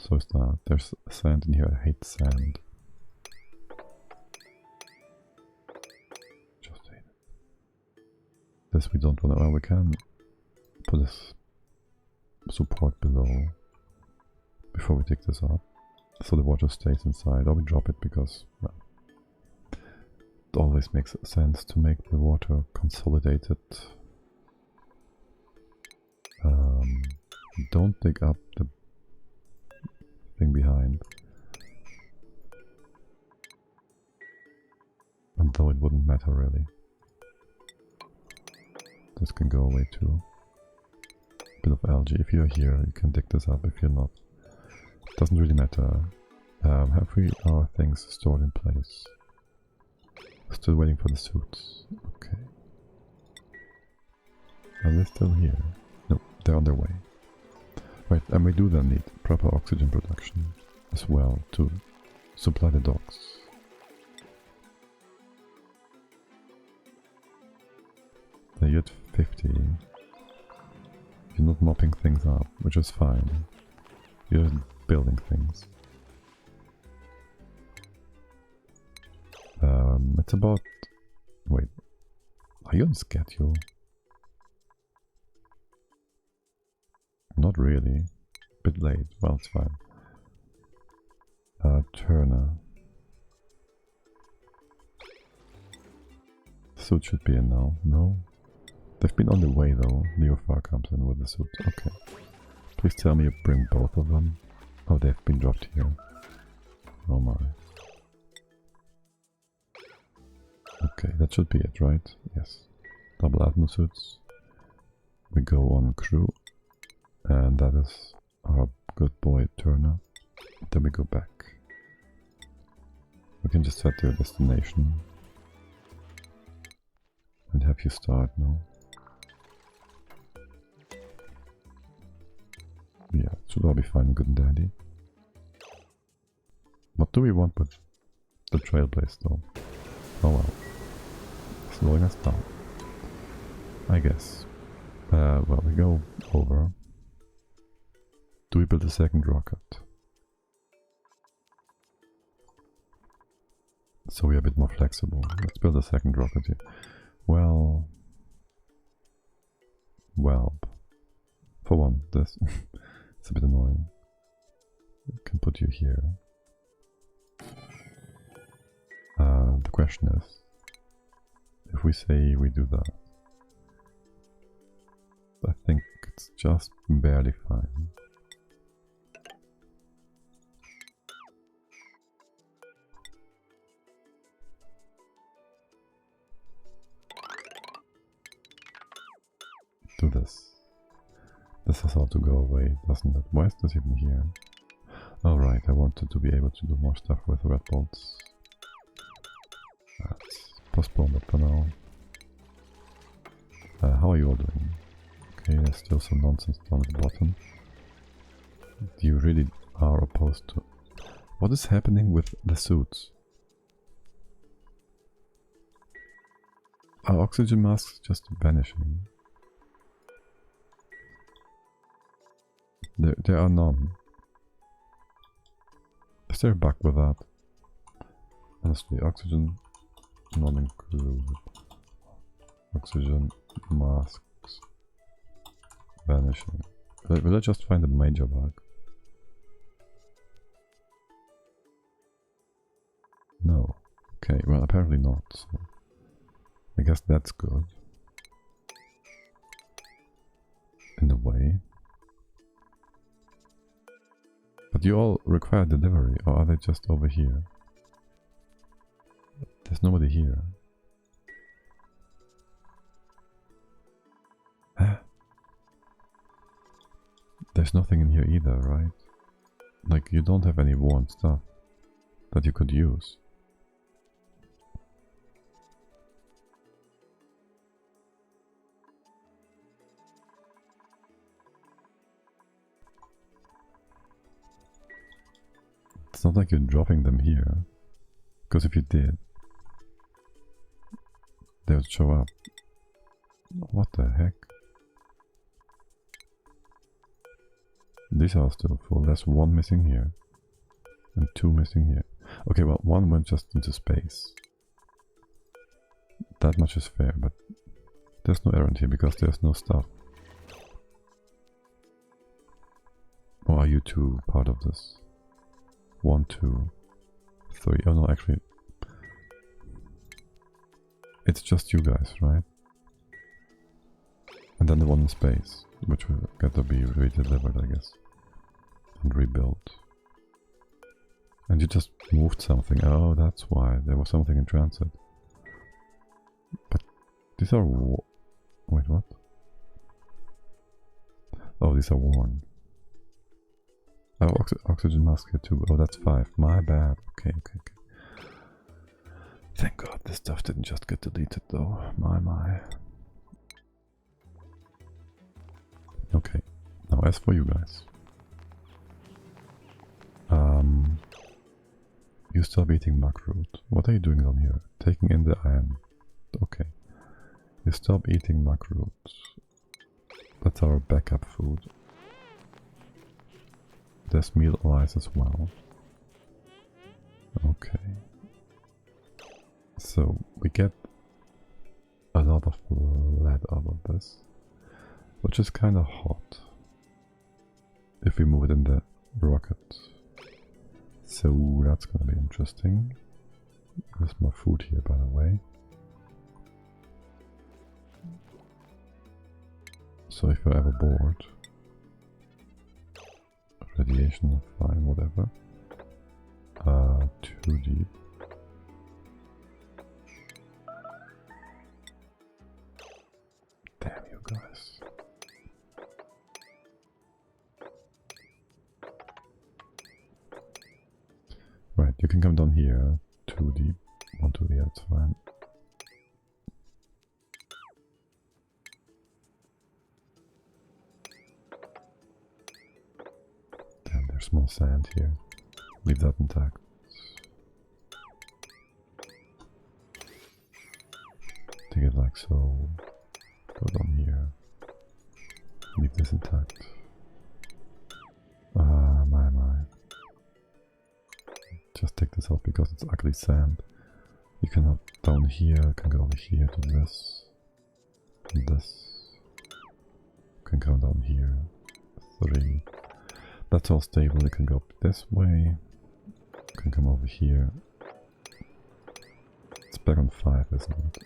So is that. There's sand in here. I hate sand. Just hate it. This we don't want to. Well, we can put this support below before we take this up, so the water stays inside, or we drop it because, well, it always makes sense to make the water consolidated. Don't dig up the thing behind. And though it wouldn't matter really. This can go away too. Bit of algae. If you're here, you can dig this up. If you're not, doesn't really matter. Have we our things stored in place? Still waiting for the suits. Okay. Are they still here? No, they're on their way. Right, and we do then need proper oxygen production as well to supply the docks. Now you're at 50. You're not mopping things up, which is fine. You're building things. It's about... Wait. Are you on schedule? Not really. Bit late. Well, it's fine. Turner. Suit should be in now. No? They've been on the way though. Neofar comes in with the suit. Okay. Please tell me you bring both of them. Oh, they've been dropped here. Oh my. Okay, that should be it, right? Yes. Double Atmo suits. We go on crew. And that is our good boy Turner. Then we go back. We can just set your destination. And have you start now. Yeah, it should all be fine and good and dandy. What do we want with the trailblaze though? Oh well. Slowing us down. I guess. Well, we go over. Do we build a second rocket? So we're a bit more flexible. Let's build a second rocket here. Well... For one, this... it's a bit annoying. We can put you here. The question is, if we say we do that, I think it's just barely fine. Do this. This has all to go away, doesn't it? Why is this even here? Alright, I wanted to be able to do more stuff with red bolts. Let's postpone that for now. How are you all doing? Okay, there's still some nonsense down at the bottom. You really are opposed to... What is happening with the suits? Are oxygen masks just vanishing? There are none. Is there a bug with that? Honestly, oxygen not included. Oxygen masks vanishing. Will I just find a major bug? No. Okay, well apparently not, so I guess that's good. In a way. But you all require delivery, or are they just over here? There's nobody here. There's nothing in here either, right? Like, you don't have any worn stuff that you could use. It's not like you're dropping them here, because if you did, they would show up. What the heck? These are still full. There's one missing here. And two missing here. Okay, well, one went just into space. That much is fair, but there's no errand here because there's no stuff. Or are you two part of this? 1, 2, 3. Oh no, actually, it's just you guys, right? And then the one in space, which will get to be redelivered, I guess, and rebuilt. And you just moved something. Oh, that's why there was something in transit. But these are wait, what? Oh, these are worn. Oh, oxygen mask here too. Oh, that's 5. My bad. Okay. Thank God this stuff didn't just get deleted though. My. Okay. Now as for you guys. You stop eating muckroot. What are you doing down here? Taking in the iron. Okay. You stop eating muckroot. That's our backup food. There's meal allies as well. Okay. So we get a lot of lead out of this, which is kind of hot if we move it in the rocket. So that's gonna be interesting. There's more food here, by the way. So if you're ever bored, radiation, fine, whatever. Too deep. Damn you guys. Right, you can come down here. Too deep. 1, 2, yeah, that's fine. Damn, there's more sand here. Leave that intact. Take it like so. Go down here. Leave this intact. My. Just take this out because it's ugly sand. You can up down here, can go over here to this. And this. You can come down here. 3. That's all stable. You can go up this way. You can come over here. It's back on 5, isn't it?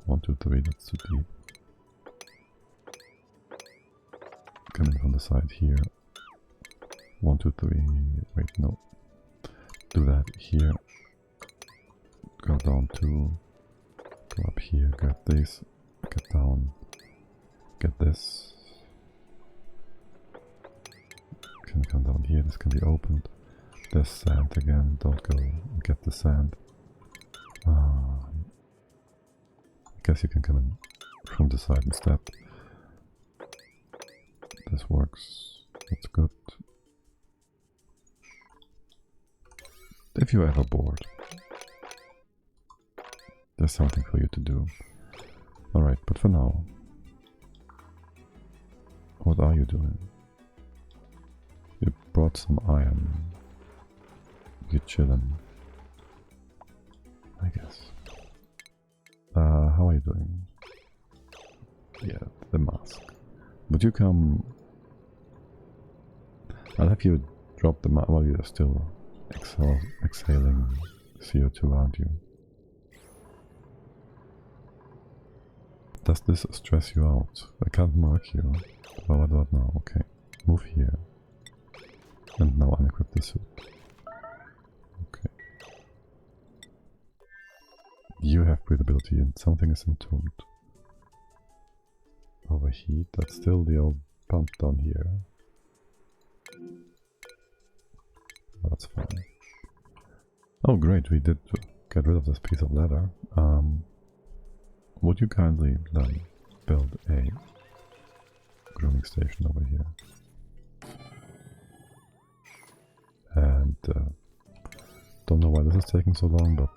1, 2, 3, that's too deep. Come in from the side here. 1, 2, 3. Wait, no. Do that here. Go down 2. Go up here, get this. Get down. Get this. Can come down here, this can be opened. There's sand again, don't go and get the sand. I guess you can come in from the side instead. This works, that's good. If you're ever bored, there's something for you to do. Alright, but for now, what are you doing? You brought some iron. You're chilling, I guess. How are you doing? Yeah, the mask. Would you come? I'll have you drop the mask while you're still exhaling CO2, aren't you? Does this stress you out? I can't mark you. What about now? Okay. Move here. And now unequip the suit. Okay. You have breathability and something is entombed. Overheat, that's still the old pump down here. Oh, that's fine. Oh great, we did get rid of this piece of leather. Would you kindly then build a grooming station over here? And don't know why this is taking so long, but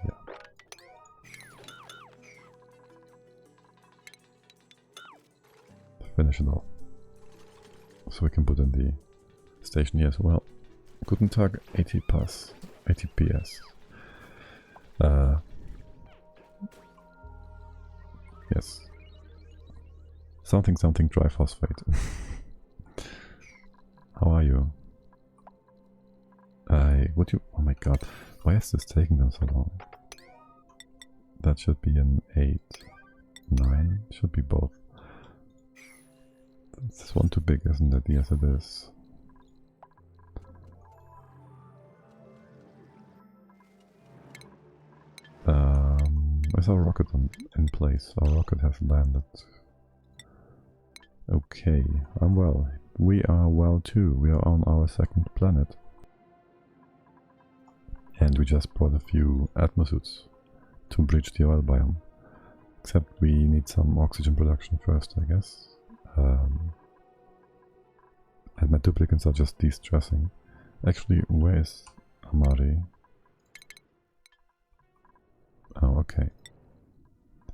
yeah. finish it off. So we can put in the station here as well. Guten Tag, 80 PS. Yes. Something triphosphate. How are you? Oh my god, why is this taking them so long? That should be an 8, 9, should be both. Is this one too big, isn't it? Yes, it is. Where's our rocket in place? Our rocket has landed. Okay, I'm well. We are well too. We are on our second planet. And we just brought a few atmosuits to bridge the oil biome. Except we need some oxygen production first, I guess. And my duplicants are just de-stressing. Actually, where is Amari? Oh, okay.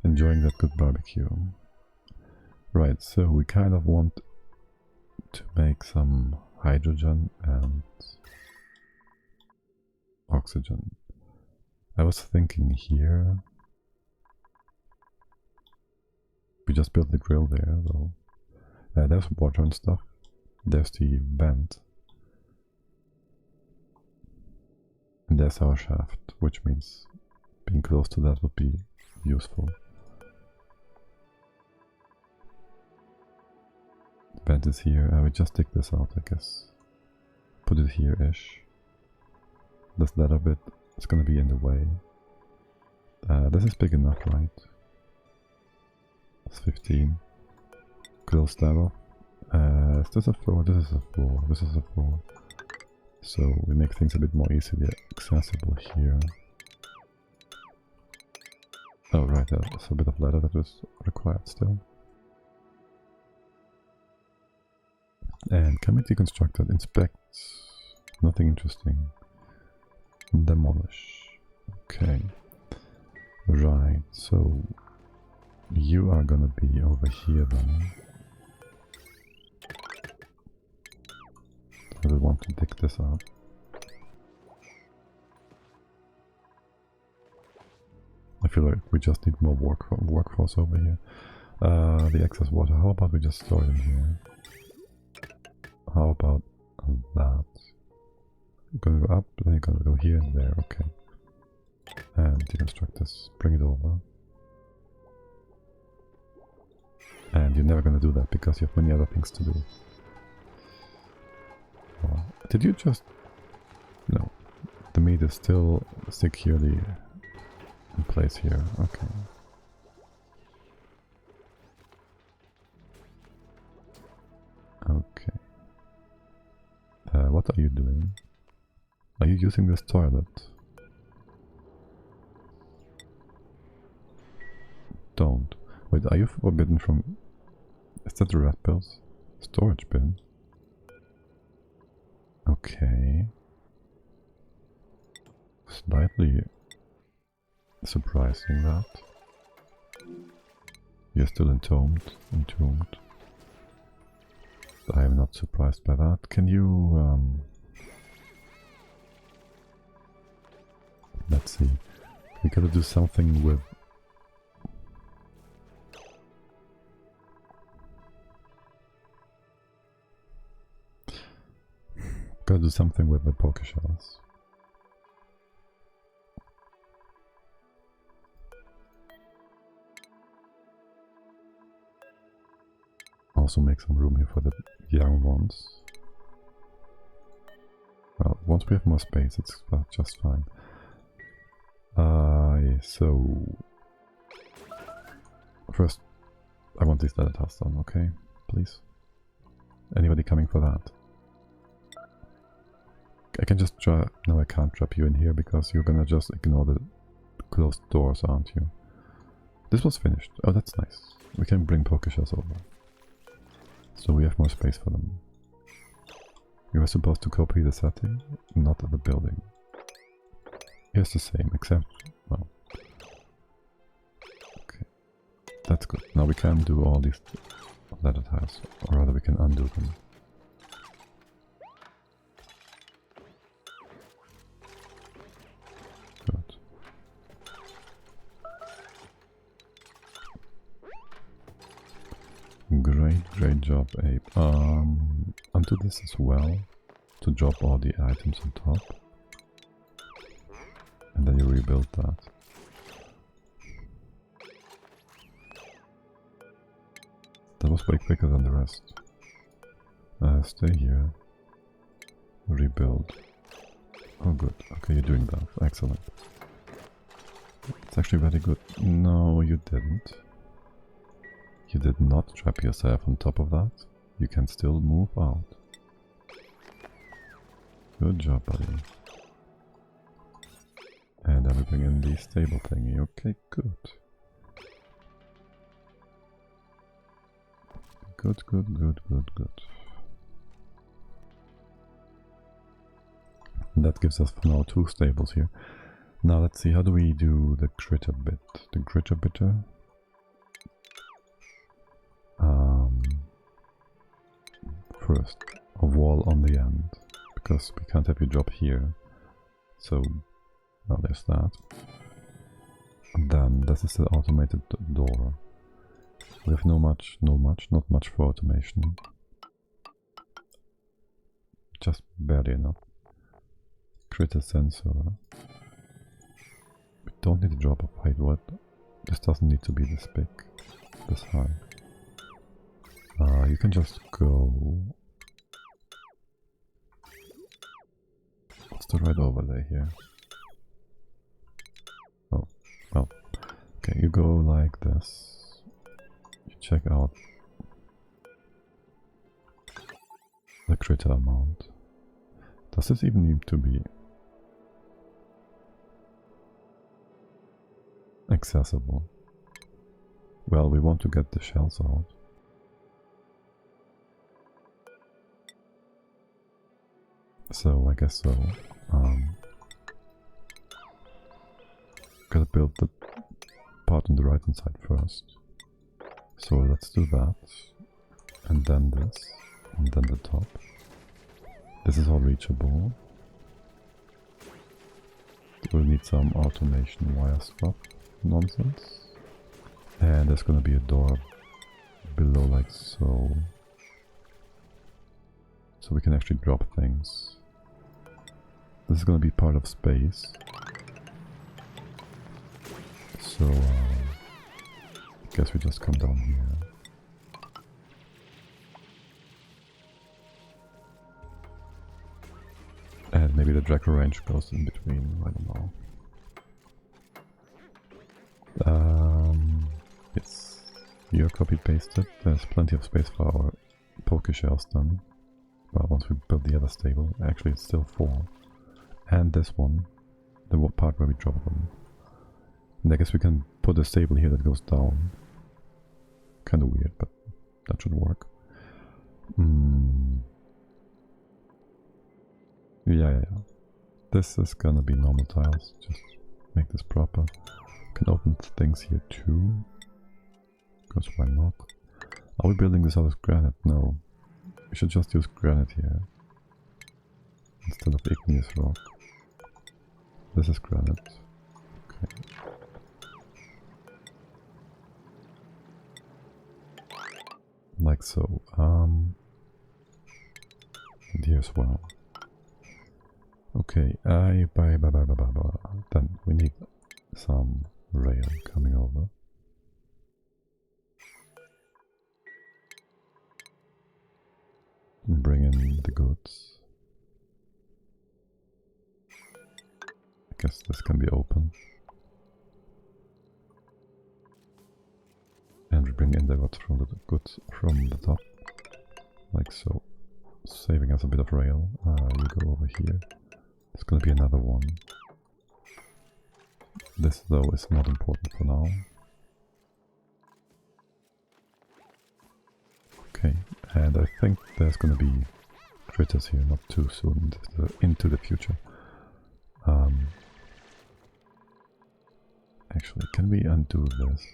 Enjoying that good barbecue. Right, so we kind of want to make some hydrogen and oxygen. I was thinking here. We just built the grill there, though. There's water and stuff. There's the vent. And there's our shaft, which means being close to that would be useful. The vent is here. I will just take this out, I guess. Put it here-ish. This ladder bit is gonna be in the way. This is big enough, right? It's 15. Close that off. Is this a floor? This is a floor. This is a floor. So we make things a bit more easily accessible here. Oh right, there's a bit of ladder that was required still. And can we deconstruct it? Inspect. Nothing interesting. Demolish. Okay. Right, so you are gonna be over here then. I will want to dig this out. I feel like we just need more workforce over here. The excess water, how about we just store it in here? How about that? You're gonna go up, then you're gonna go here and there, okay. And deconstruct this, bring it over. And you're never gonna do that because you have many other things to do. Oh, did you just... No. The meat is still securely in place here, okay. Okay. What are you doing? Are you using this toilet? Don't. Wait, are you forbidden from... Is that the red pills? Storage bin? Okay. Slightly surprising that. You're still entombed. I am not surprised by that. Can you... Let's see. We gotta do something with... Gotta do something with the poker shells. Also make some room here for the young ones. Well, once we have more space, it's just fine. So first, I want these leather tasks done, okay? Please. Anybody coming for that? I can just try. No, I can't trap you in here because you're gonna just ignore the closed doors, aren't you? This was finished. Oh, that's nice. We can bring poker shells over. So we have more space for them. You were supposed to copy the setting, not the building. Here's the same, except... well... Okay. That's good. Now we can do all these that it has, or rather we can undo them. Good. Great job, Ape. Undo this as well, to drop all the items on top. And then you rebuild that. That was way quicker than the rest. Stay here. Rebuild. Oh good, okay, you're doing that. Excellent. It's actually very good. No, you didn't. You did not trap yourself on top of that. You can still move out. Good job, buddy. And then we bring in the stable thingy. Okay, good. Good. That gives us for now 2 stables here. Now let's see, how do we do the critter bit? The critter bitter? First, a wall on the end, because we can't have you drop here. So, well, there's that. And then this is the automated door. We have not much for automation. Just barely enough. Critter sensor. We don't need to drop a height wood. This doesn't need to be this big, this high. You can just go. What's the right overlay here? Oh, well. Okay, you go like this. You check out the critter amount. Does this even need to be accessible? Well, we want to get the shells out. So, I guess so. Gotta build the part on the right hand side first. So let's do that. And then this. And then the top. This is all reachable. We'll need some automation wire swap nonsense. And there's gonna be a door below like so. So we can actually drop things. This is going to be part of space. So, I guess we just come down here. And maybe the Draco range goes in between, I don't know. Yes. Here, copy pasted. There's plenty of space for our poke shells done. Well, once we build the other stable, actually it's still 4. And this one, the part where we drop them. And I guess we can put a stable here that goes down. Kinda weird, but that should work. Yeah. This is gonna be normal tiles, just make this proper. Can open things here too. Because why not? Are we building this out of granite? No. We should just use granite here. Instead of igneous rock. This is granite. Okay. Like so. And here as well. Okay, then we need some rail coming over. Bring in the goods. I guess this can be open. And we bring in the goods from the top. Like so. Saving us a bit of rail. You go over here. There's gonna be another one. This though is not important for now. Okay, and I think there's gonna be critters here not too soon into the future. Actually, can we undo this?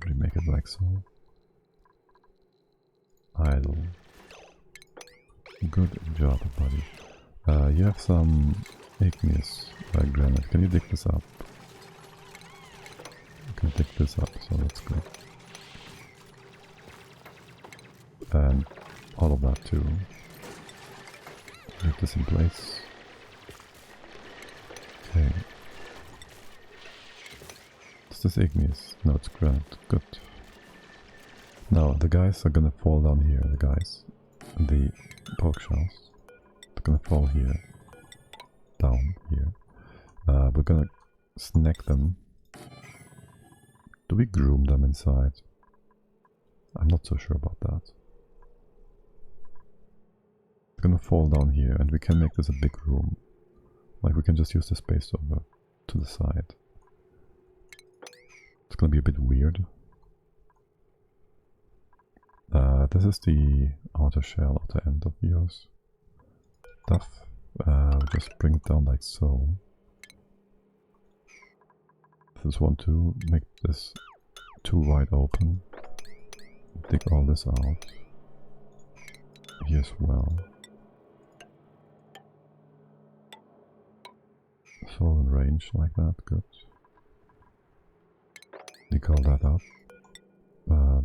Remake it like so? idle. Good job, buddy. You have some igneous granite. Can you dig this up? You can dig this up, so that's good. And all of that too. Leave this in place. Okay. Is this igneous? No, it's granite. Good. Now, the guys are gonna fall down here, the guys. The pork shells. They're gonna fall here. Down here. We're gonna snack them. Do we groom them inside? I'm not so sure about that. They're gonna fall down here, and we can make this a big room. Like, we can just use the space over to the side. It's gonna be a bit weird. This is the outer shell, outer end of yours. Stuff. Just bring it down like so. Just want to make this too wide open. Dig all this out. Here as well. So in range like that, good. Dig all that up.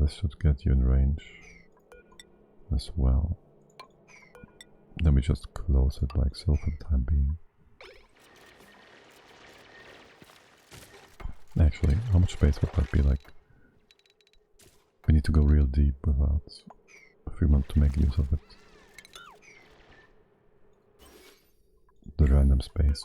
This should get you in range as well. Then we just close it like so for the time being. Actually, how much space would that be like? We need to go real deep with that if we want to make use of it. The random space.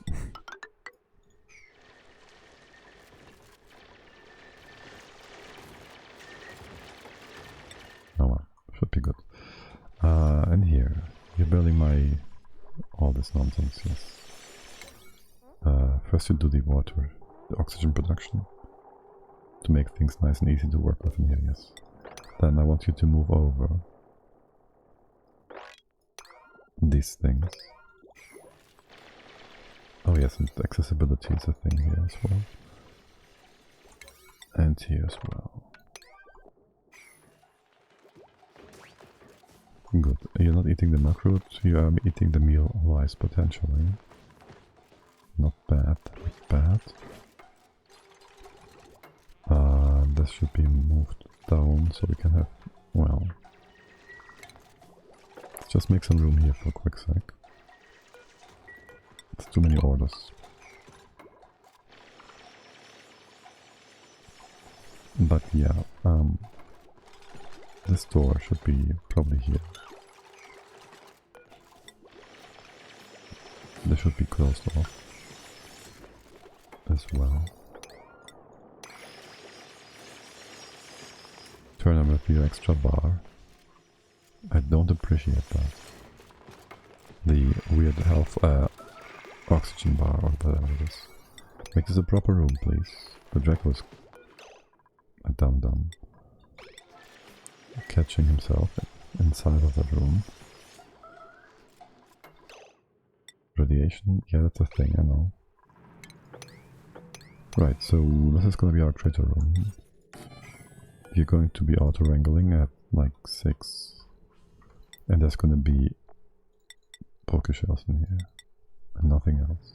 Oh well, should be good. And here, you're building all this nonsense, yes. First you do the water, the oxygen production, to make things nice and easy to work with in here, yes. Then I want you to move over these things. Oh yes, and accessibility is a thing here as well. And here as well. Good. You're not eating the muckroot, you are eating the meal rice potentially. Not bad, not bad. This should be moved down so we can have, well... Let's just make some room here for a quick sec. It's too many orders. But yeah, this door should be probably here. This should be closed off as well. Turn on with your extra bar. I don't appreciate that. The weird health oxygen bar or whatever it is. Make this a proper room, please. The Draco is a dum-dum. Catching himself inside of that room. Radiation? Yeah, that's a thing, I know. Right, so this is gonna be our critter room. You're going to be auto-wrangling at like 6. And there's gonna be poker shells in here. And nothing else.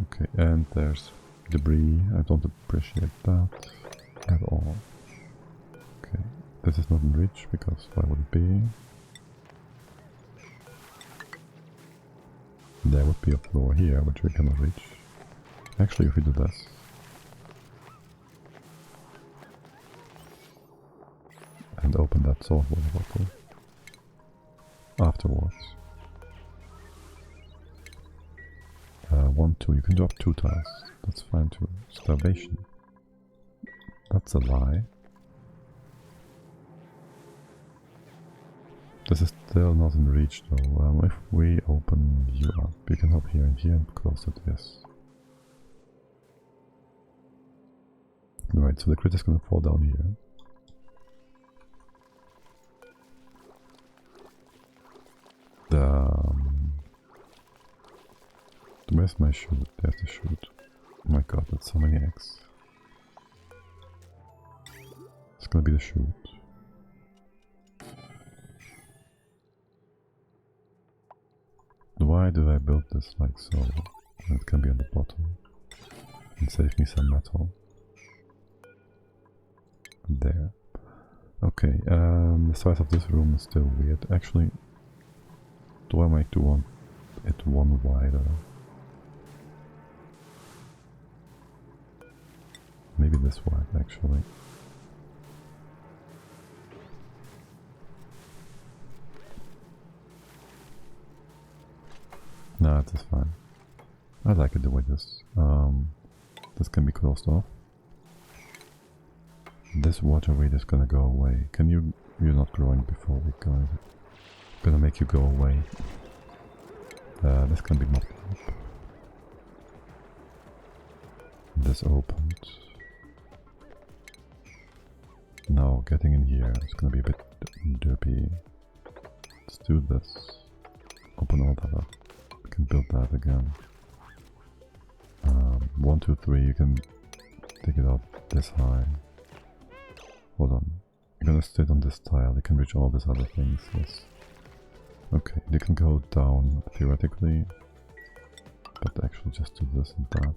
Okay, and there's debris. I don't appreciate that at all. Okay, this is not in reach because why would it be? There would be a floor here which we cannot reach. Actually, if we do this. And open that salt water bottle. Afterwards. 1, 2, you can drop 2 tiles. That's fine too. Starvation. That's a lie. This is still not in reach though. If we open you up, you can hop here and here and close it, yes. Right, so the crit is gonna fall down here. Where's my shoot? There's the shoot. Oh my god, that's so many eggs. It's gonna be the shoot. why do I build this like so? It can be on the bottom. And save me some metal. There. Okay, the size of this room is still weird. Actually, do I might want it one wider? Maybe this wide, actually. Nah, it is fine. I like it the way this can be closed off. This water weight is gonna go away. You're not growing before we're gonna make you go away. This can be mopped up. This opened. Now getting in here is gonna be a bit derpy. Let's do this. Open all that up. We can build that again. 1, 2, 3, you can dig it out this high. Hold on. You're gonna sit on this tile, you can reach all these other things, yes. Okay, you can go down theoretically, but actually just do this and that.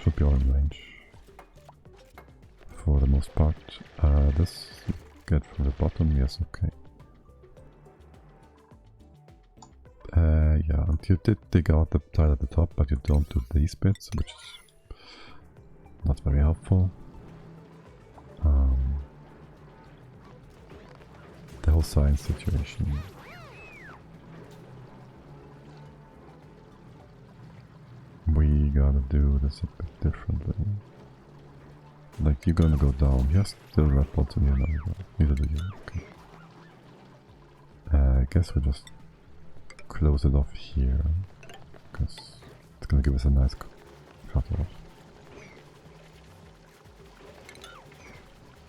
Should be all in range. For the most part. This you get from the bottom, yes, okay. Yeah, and you did dig out the tile at the top, but you don't do these bits, which is not very helpful. The whole science situation. We gotta do this a bit differently. Like, you're gonna go down. Yes, still red bottom here now. Neither do you. Okay. I guess we just close it off here, because it's gonna give us a nice cut off.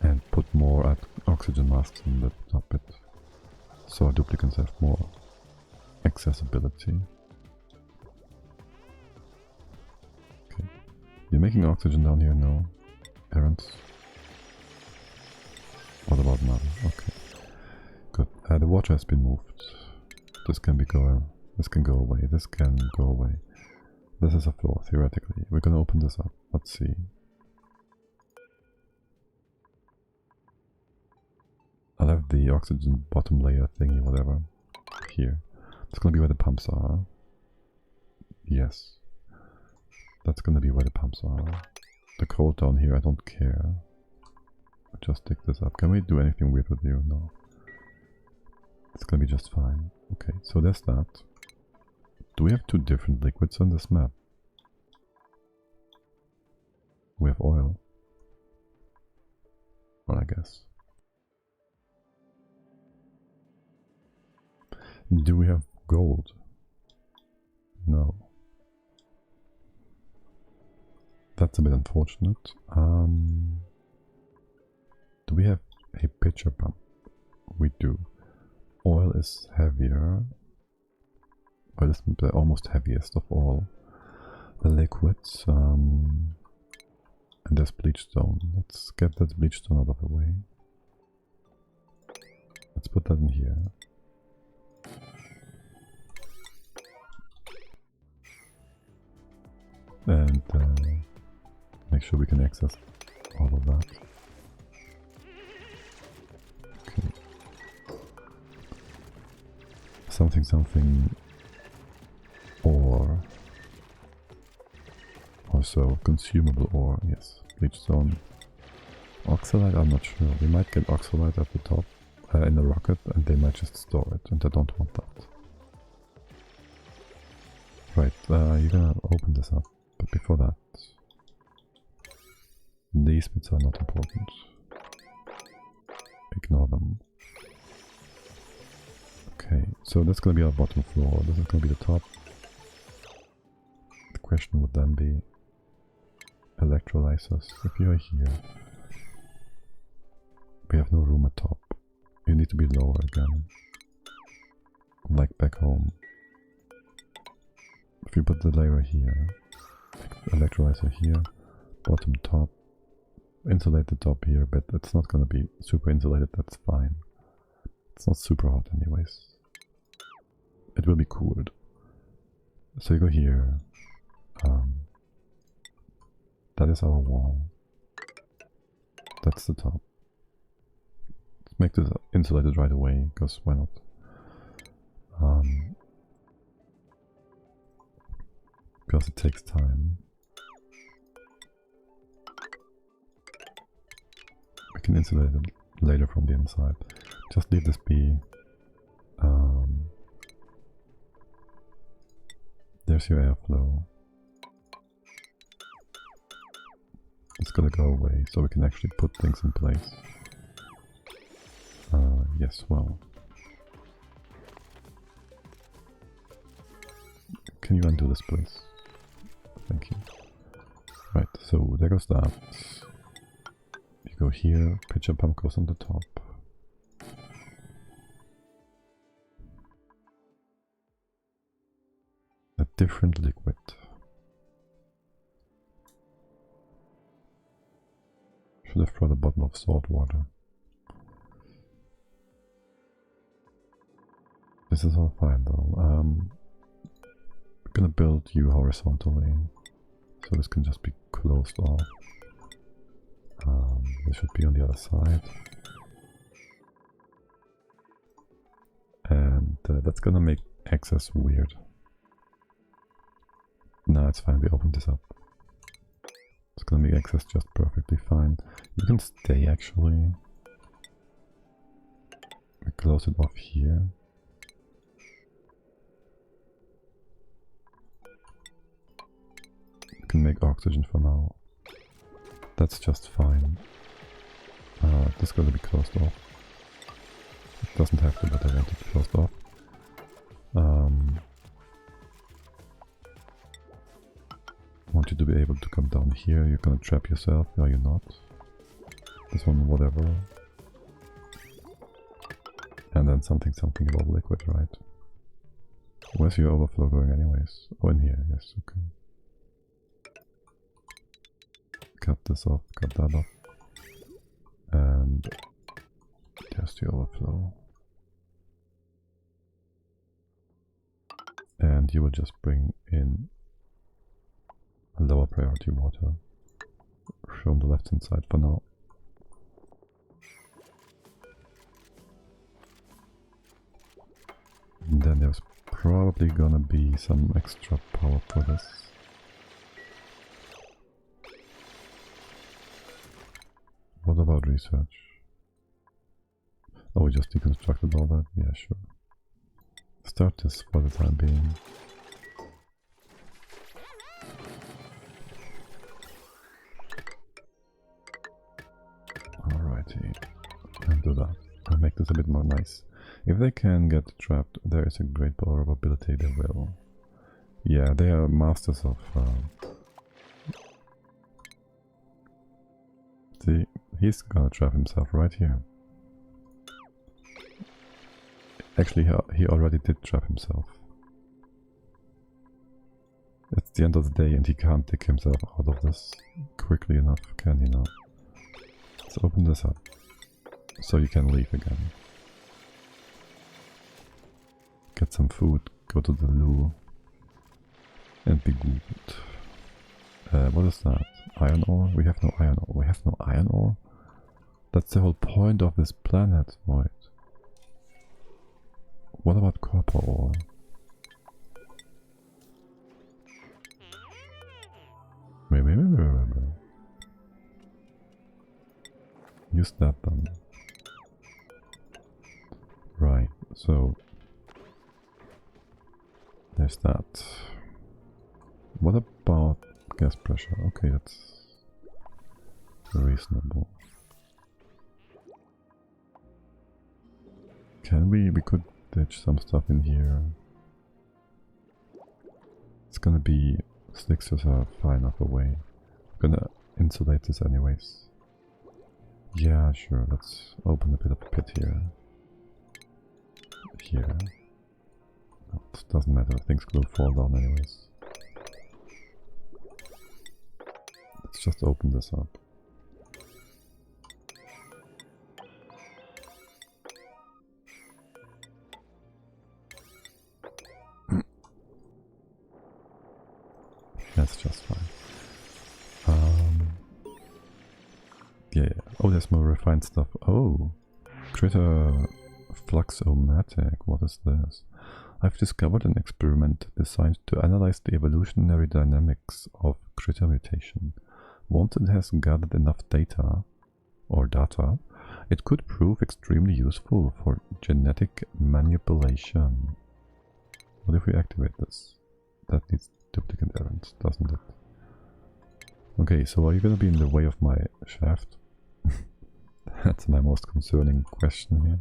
And put more oxygen masks in the top bit, so our duplicants have more accessibility. Okay. You're making oxygen down here now, errands. What about now? Okay. Good. The water has been moved. This can go away, this can go away. This is a floor, theoretically. We're gonna open this up. Let's see. I'll have the oxygen bottom layer thingy, whatever, here. It's gonna be where the pumps are. Yes. That's gonna be where the pumps are. The cold down here, I don't care. Just dig this up. Can we do anything weird with you? No. It's gonna be just fine. Okay, so there's that. Do we have two different liquids on this map? We have oil. Well, I guess. Do we have gold? No. That's a bit unfortunate. Do we have a pitcher pump? We do. Oil is heavier. Oil is the almost heaviest of all the liquids. And there's bleach stone. Let's get that bleach stone out of the way. Let's put that in here. And make sure we can access all of that. Okay. Something ore. Also consumable ore, yes. Bleach stone. Oxalite, I'm not sure. We might get oxalite at the top in the rocket, and they might just store it, and I don't want that. Right, you're gonna open this up, but before that, these bits are not important. Ignore them. Okay, so that's gonna be our bottom floor, this is gonna be the top. The question would then be electrolyzers. If you're here, we have no room at top. You need to be lower again, like back home. If you put the layer here, like electrolyzer here, bottom, top, insulate the top here, but it's not gonna be super insulated, that's fine. It's not super hot anyways. It will be cooled. So you go here. That is our wall. That's the top. Let's make this insulated right away, because why not? Because it takes time. We can insulate it later from the inside. Just leave this be. There's your airflow. It's gonna go away, so we can actually put things in place. Yes, well. Can you undo this, please? Thank you. Right, so there goes that. You go here, pitcher pump goes on the top. A different liquid. Should have brought a bottle of salt water. This is all fine though. I'm gonna build you horizontally, so this can just be closed off. This should be on the other side. And that's gonna make access weird. No, it's fine, we opened this up. It's gonna make access just perfectly fine. You can stay actually. We close it off here. You can make oxygen for now. That's just fine. This is gonna be closed off. It doesn't have to, but I want it closed off. I want you to be able to come down here. You're gonna trap yourself, are you not? This one, whatever. And then something above liquid, right? Where's your overflow going anyways? Oh, in here, yes, okay. Cut this off, cut that off. And there's the overflow. And you will just bring in a lower priority water. Show on the left hand side for now. And then there's probably gonna be some extra power for this. What about research? Oh, we just deconstructed all that? Yeah, sure. Start this for the time being. Alrighty. And do that. I'll make this a bit more nice. If they can get trapped, there is a great probability they will. Yeah, they are masters of... See, he's gonna trap himself right here. Actually, he already did trap himself. It's the end of the day and he can't dig himself out of this quickly enough, can he now? Let's open this up, so you can leave again. Get some food, go to the loo, and be good. What is that? Iron ore? We have no iron ore. We have no iron ore? That's the whole point of this planet, Void. What about copper ore? Wait. Use that then. Right, so... there's that. What about gas pressure? Okay, that's reasonable. Can we could ditch some stuff in here. It's gonna be 6 are far enough away. I'm gonna insulate this anyways. Yeah, sure, let's open a bit of a pit here. Here. No, it doesn't matter, things will fall down anyways. Let's just open this up. That's just fine. Yeah. Oh, there's more refined stuff. Oh, critter fluxomatic. What is this? I've discovered an experiment designed to analyze the evolutionary dynamics of critter mutation. Once it has gathered enough data, it could prove extremely useful for genetic manipulation. What if we activate this? That needs duplicate errands, doesn't it? Okay, so are you gonna be in the way of my shaft? That's my most concerning question here.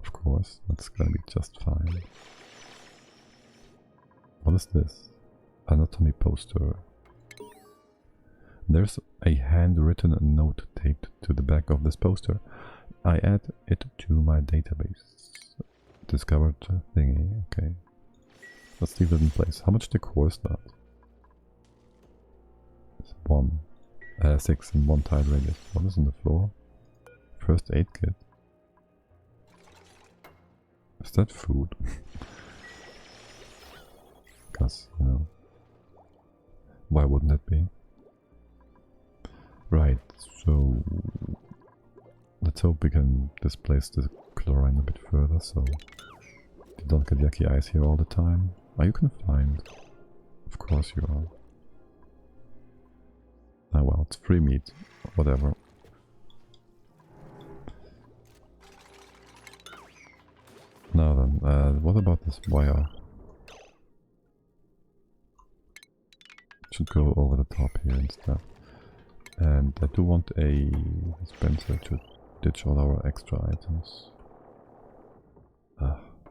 Of course, that's gonna be just fine. What is this? Anatomy poster. There's a handwritten note taped to the back of this poster. I add it to my database. Discovered thingy, okay. Let's leave it in place. How much decor is that? It's 6 and 1 tile radius. What is on the floor? First aid kit. Is that food? Because, you know, why wouldn't it be? Right, so let's hope we can displace the chlorine a bit further so you don't get yucky eyes here all the time. Are you confined? Of course you are. Ah well, it's free meat, whatever. Now then, what about this wire? Should go over the top here instead. And I do want a dispenser to ditch all our extra items.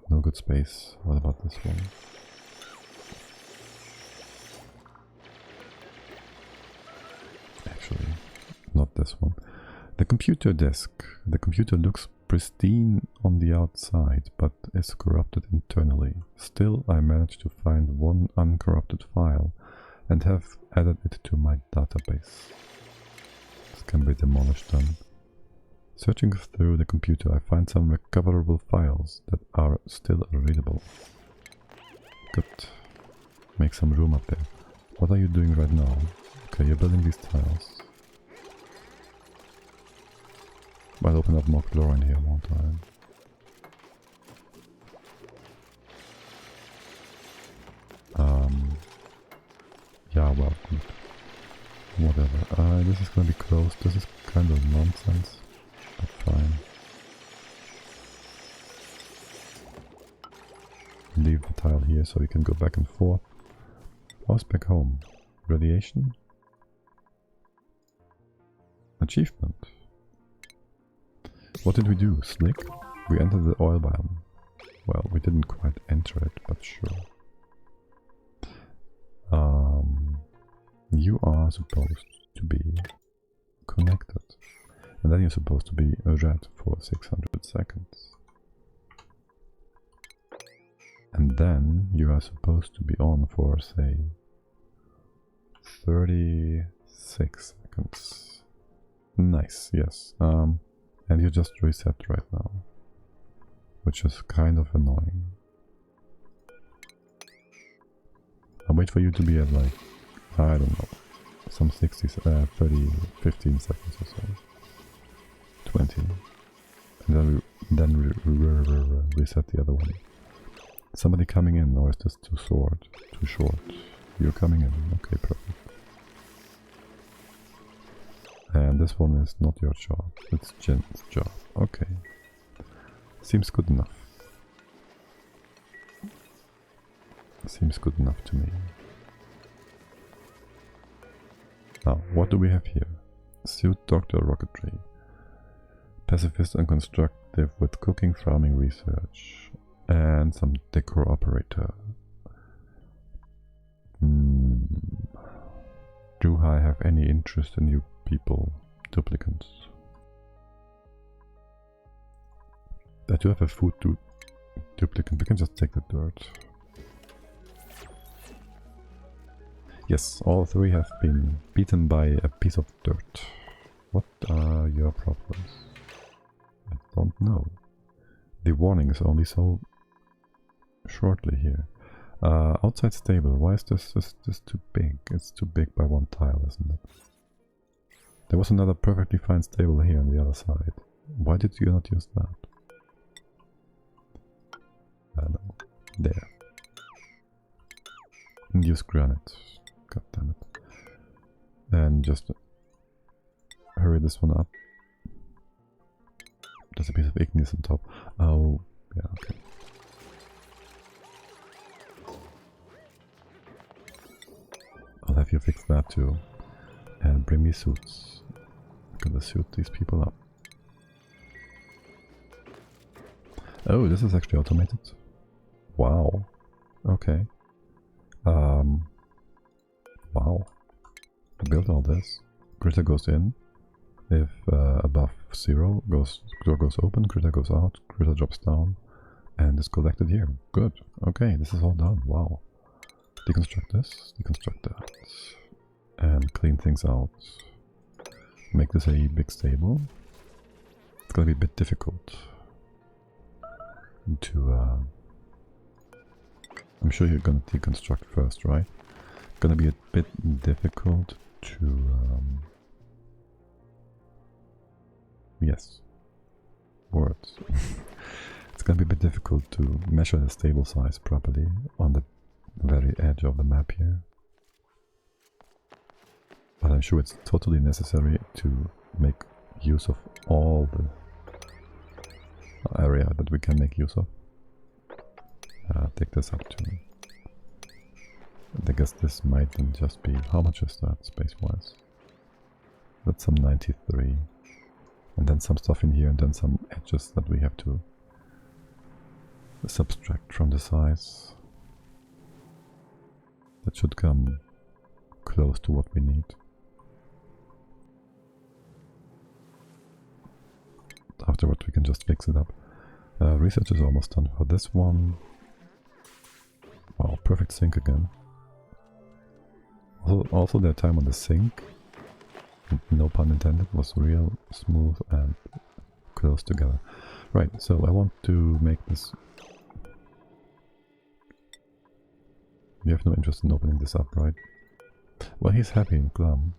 No good space. What about this one? Actually, not this one. The computer desk. The computer looks pristine on the outside, but is corrupted internally. Still, I managed to find one uncorrupted file and have added it to my database. This can be demolished then. Searching through the computer, I find some recoverable files that are still readable. Good. Make some room up there. What are you doing right now? Okay, you're building these tiles. I'll open up more chlorine here, won't I? Yeah, well, good. Whatever. This is gonna be closed. This is kind of nonsense, but fine. Leave the tile here so we can go back and forth. How's back home? Radiation? Achievement. What did we do? Slick? We entered the oil biome. Well, we didn't quite enter it, but sure. You are supposed to be connected. And then you're supposed to be red for 600 seconds. And then you are supposed to be on for, say, 36 seconds. Nice, yes. And you just reset right now, which is kind of annoying. I'll wait for you to be at like, I don't know, some 15 seconds or so. 20. And then we reset the other one. Somebody coming in, or is this too short? You're coming in. Okay, perfect. And this one is not your job, it's Jen's job. Okay. Seems good enough. Seems good enough to me. Now, what do we have here? Suit Dr. Rocketry. Pacifist and constructive with cooking, farming, research. And some decor operator. Do I have any interest in you people? Duplicants. I do have a food duplicant. We can just take the dirt. Yes, all three have been beaten by a piece of dirt. What are your problems? I don't know. The warning is only so shortly here. Outside stable. Why is this too big? It's too big by one tile, isn't it? There was another perfectly fine stable here on the other side. Why did you not use that? I don't know. There. And use granite. God damn it. And just hurry this one up. There's a piece of igneous on top. Oh, yeah, okay. I'll have you fix that too. And bring me suits. I'm gonna suit these people up. Oh, this is actually automated. Wow. Okay. Wow. I built all this. Critter goes in. If above 0, door goes open, critter goes out, critter drops down, and is collected here. Good. Okay, this is all done. Wow. Deconstruct this, deconstruct that, and clean things out. Make this a big stable. It's gonna be a bit difficult to... I'm sure you're gonna deconstruct first, right? Gonna be a bit difficult to... yes. Words. It's gonna be a bit difficult to measure the stable size properly on the very edge of the map here. But I'm sure it's totally necessary to make use of all the area that we can make use of. Take this up to... I guess this might then just be... How much is that space-wise? That's some 93. And then some stuff in here, and then some edges that we have to subtract from the size. That should come close to what we need. Afterward we can just fix it up. Research is almost done for this one. Wow, perfect sink again. Also their time on the sink, no pun intended, was real smooth and close together. Right, so I want to make this... You have no interest in opening this up, right? Well, he's happy in Glum.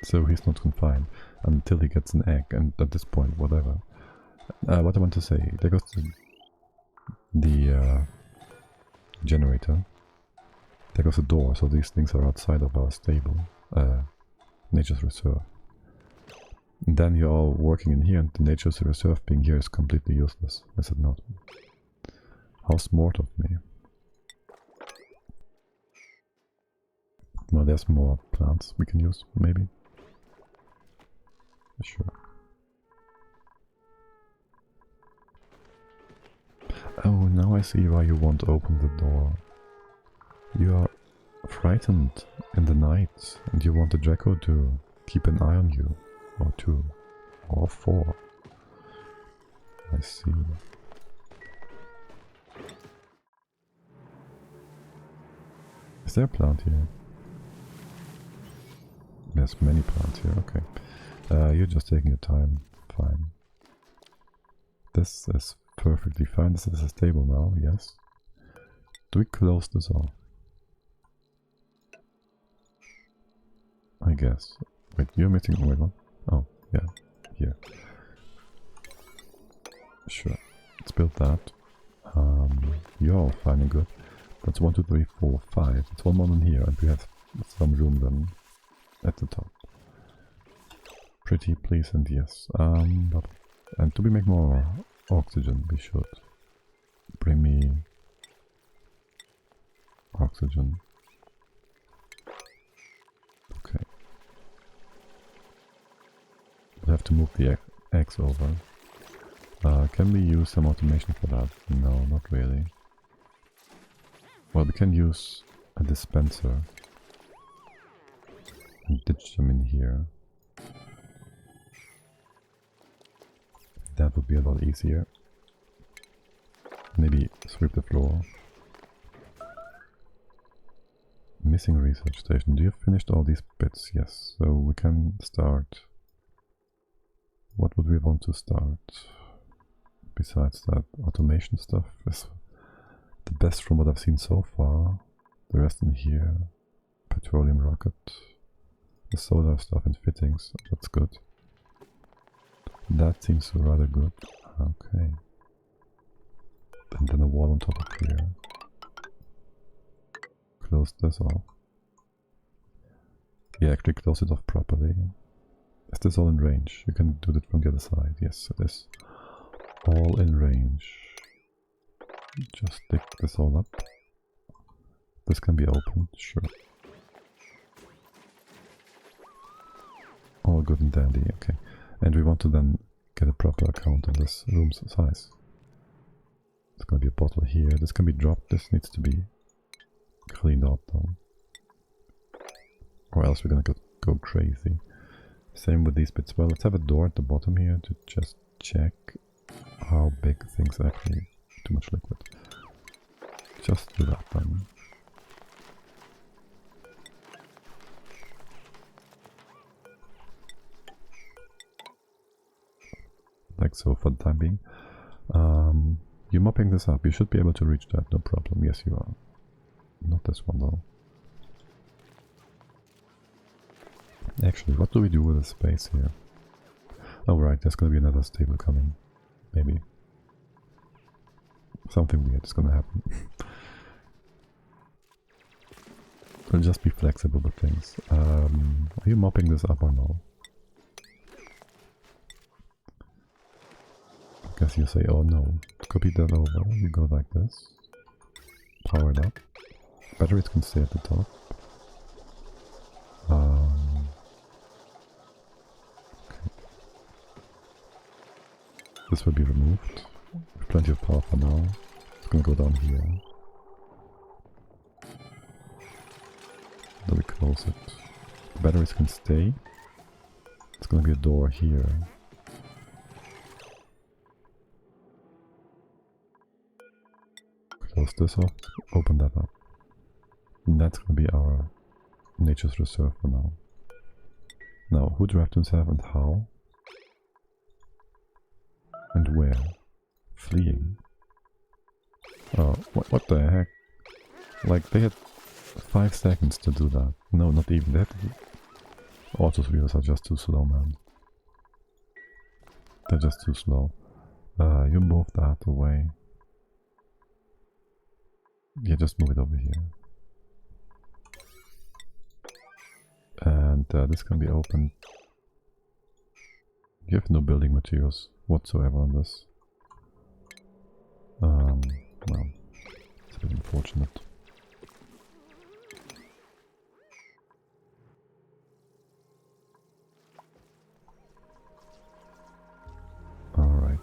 So he's not confined until he gets an egg, and at this point, whatever. What I want to say, there goes the generator. There goes the door, so these things are outside of our stable, nature's reserve. And then you're all working in here, and the nature's reserve being here is completely useless, is it not? How smart of me. Well, there's more plants we can use, maybe. Sure. Oh, now I see why you won't open the door. You are frightened in the night, and you want the Draco to keep an eye on you. Or 2. Or 4. I see. Is there a plant here? There's many plants here, okay. You're just taking your time. Fine. This is perfectly fine. This is a stable now, yes. Do we close this off? I guess. Wait, you're missing... Wait, what? Oh, yeah. Here. Sure. Let's build that. You're all fine and good. That's 1, 2, 3, 4, 5. It's one more than here, and we have some room then at the top. Pretty please and yes. And do we make more oxygen? We should. Bring me oxygen. Okay. We'll have to move the eggs over. Can we use some automation for that? No, not really. Well, we can use a dispenser and ditch them in here. That would be a lot easier. Maybe sweep the floor. missing research station. Do you have finished all these bits? Yes, so we can start. What would we want to start? Besides that, automation stuff is the best from what I've seen so far. The rest in here, petroleum rocket, the solar stuff and fittings, that's good. That seems rather good. Okay. And then a wall on top of here. Close this off. Yeah, actually close it off properly. Is this all in range? You can do it from the other side. Yes, it is. All in range. Just stick this all up. This can be opened, sure. All good and dandy, okay. And we want to then get a proper account of this room's size. There's gonna be a bottle here. This can be dropped. This needs to be cleaned up though. Or else we're gonna go crazy. Same with these bits. Well, let's have a door at the bottom here to just check how big things are actually. Too much liquid. Just do that then. Like so for the time being. You're mopping this up. You should be able to reach that, no problem. Yes, you are. Not this one though. Actually, what do we do with the space here? Oh right, there's gonna be another stable coming. Maybe. Something weird is gonna happen. We'll just be flexible with things. Are you mopping this up or no? I guess you say, oh no. Copy that over. You go like this. Power it up. Batteries can stay at the top. Okay. This will be removed. With plenty of power for now. It's gonna go down here. Then we close it. The batteries can stay. It's gonna be a door here. Close this off, open that up. And that's gonna be our nature's reserve for now. Now, who trapped himself and how? And where? Fleeing. Oh, what the heck? Like, they had 5 seconds to do that. No, not even that. Auto wheels are just too slow, man. They're just too slow. You move that away. Yeah, just move it over here. And this can be opened. You have no building materials whatsoever on this. Well, it's a bit unfortunate. Alright.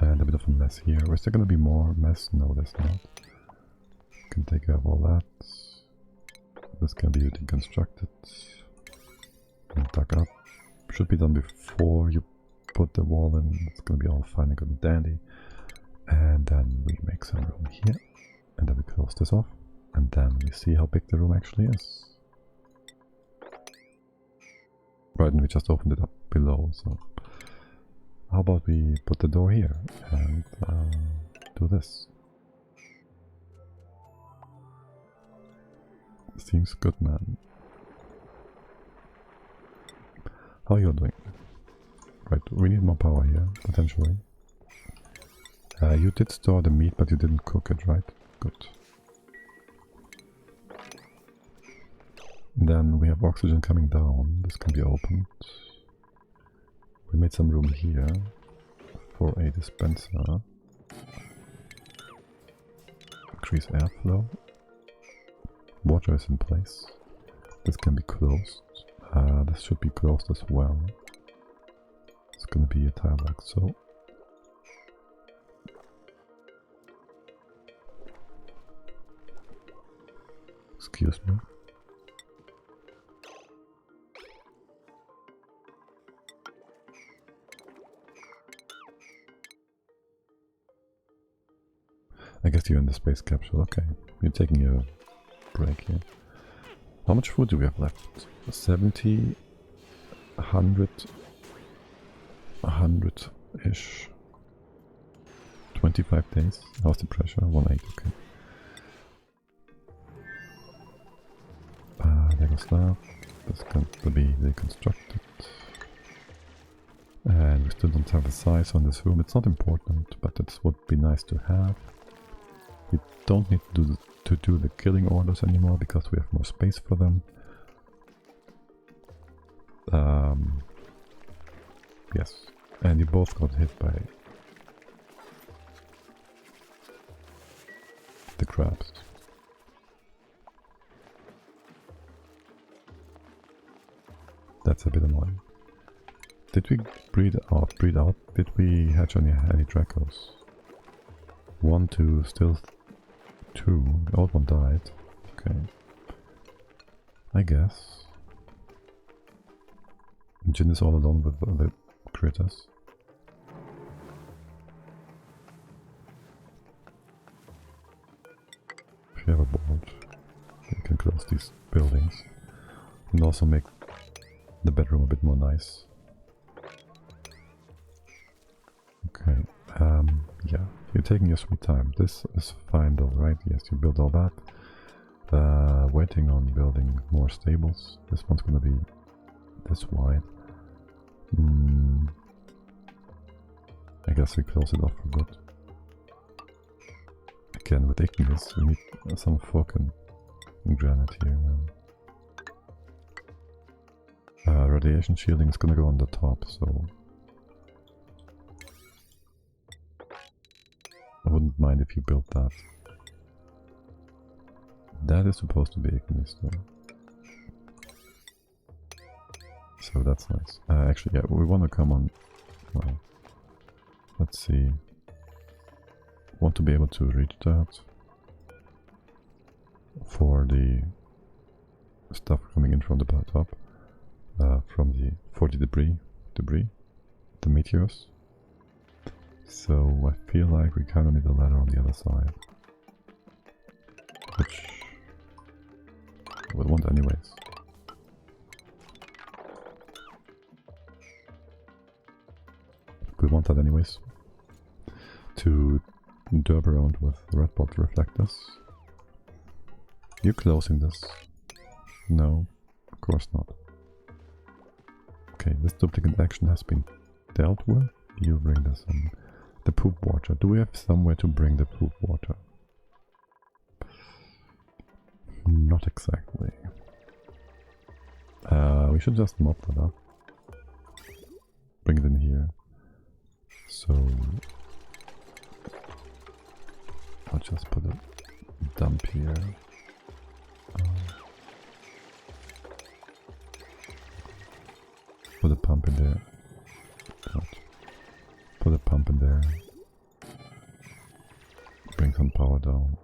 And a bit of a mess here. Is there gonna be more mess? No, there's not. Can take care of all that. This can be deconstructed and dug up. Should be done before you put the wall in. It's gonna be all fine and good and dandy. And then we make some room here. And then we close this off. And then we see how big the room actually is. Right, and we just opened it up below, so... How about we put the door here and do this? Seems good, man. How are you doing? Right, we need more power here, potentially. You did store the meat, but you didn't cook it, right? Good. Then we have oxygen coming down. This can be opened. We made some room here for a dispenser. Increase airflow. Water is in place. This can be closed. This should be closed as well. It's gonna be a tile like so. Excuse me. I guess you're in the space capsule. Okay, you're taking a break here. How much food do we have left? 70, 100, 100-ish. 25 days. How's the pressure? 1.8, okay. There goes that. That's going to be reconstructed. And we still don't have a size on this room. It's not important, but it would be nice to have. We don't need to do the killing orders anymore because we have more space for them. Yes, and you both got hit by the crabs. That's a bit annoying. Did we breed out? Did we hatch any Dracos? 1, 2, still 2. The old one died. Okay. I guess. Jin is all alone with the critters. If you have a board, you can close these buildings and also make the bedroom a bit more nice. Okay, yeah, you're taking your sweet time. This is fine though, right? Yes, you build all that. Waiting on building more stables. This one's gonna be this wide. I guess we close it off for good. Again, with ignis, we need some fucking granite here, man. Radiation shielding is gonna go on the top, so I wouldn't mind if you built that. That is supposed to be ignis though. So that's nice. Actually, yeah, we want to come on. Well, let's see. Want to be able to reach that for the stuff coming in from the top, for the debris, the meteors. So I feel like we kind of need a ladder on the other side, which we'll want anyways. We want that anyways, to derb around with red bolt reflectors. You closing this? No, of course not. Okay, this duplicate action has been dealt with. You bring this in. The poop water. Do we have somewhere to bring the poop water? Not exactly. We should just mop that up. Bring it in here. So I'll just put a dump here. Put a pump in there. Put a pump in there. Bring some power down.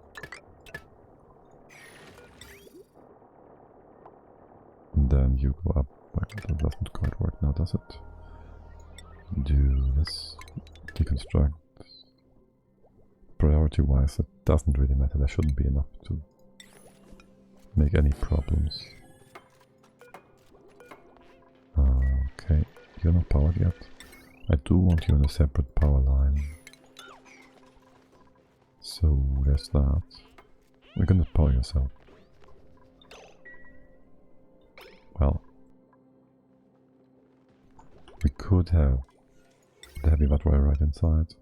And then you go up. Well, that doesn't quite work now, does it? Do this. Deconstruct. Priority wise, it doesn't really matter. There shouldn't be enough to make any problems. Okay, you're not powered yet. I do want you on a separate power line. So there's that. We're gonna power yourself. Well, we could have the heavy vat wire right inside.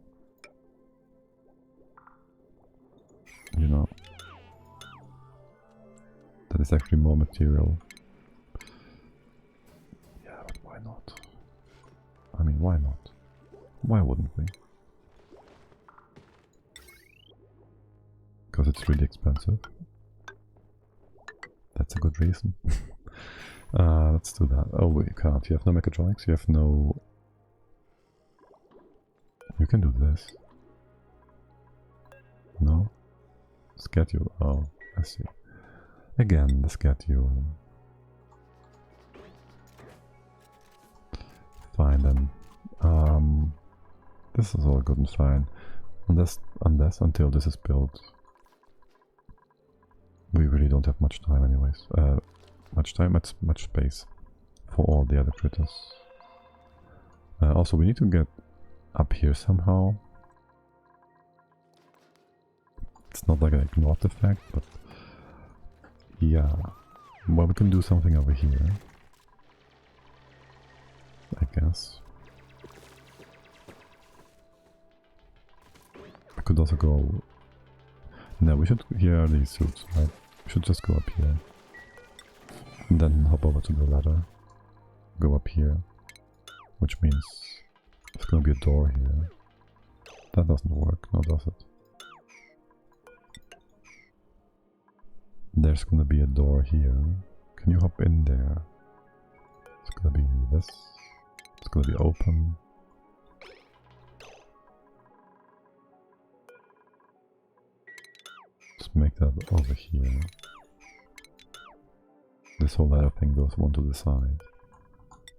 You know, that is actually more material. Yeah, but why not? I mean, why not? Why wouldn't we? Because it's really expensive. That's a good reason. Let's do that. Oh, you can't. You have no mechatronics. You have no... You can do this. No? Schedule. Oh, I see. Again, the schedule. Fine then. This is all good and fine. Unless until this is built. We really don't have much time anyways. much time, much space for all the other critters. Also, we need to get up here somehow. It's not like I ignored the fact, but yeah. Well, we can do something over here, I guess. I could also go... No, we should... Here are these suits, right? We should just go up here. And then hop over to the ladder. Go up here. Which means there's gonna be a door here. That doesn't work, now does it? There's gonna be a door here. Can you hop in there? It's gonna be this. It's gonna be open. Let's make that over here. This whole ladder thing goes one to the side.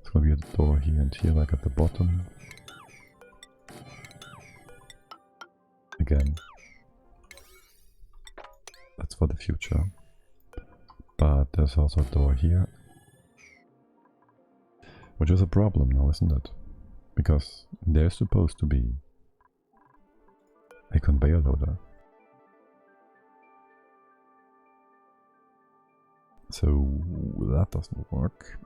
It's gonna be a door here and here, like at the bottom. Again. That's for the future. But there's also a door here. Which is a problem now, isn't it? Because there's supposed to be a conveyor loader. So that doesn't work.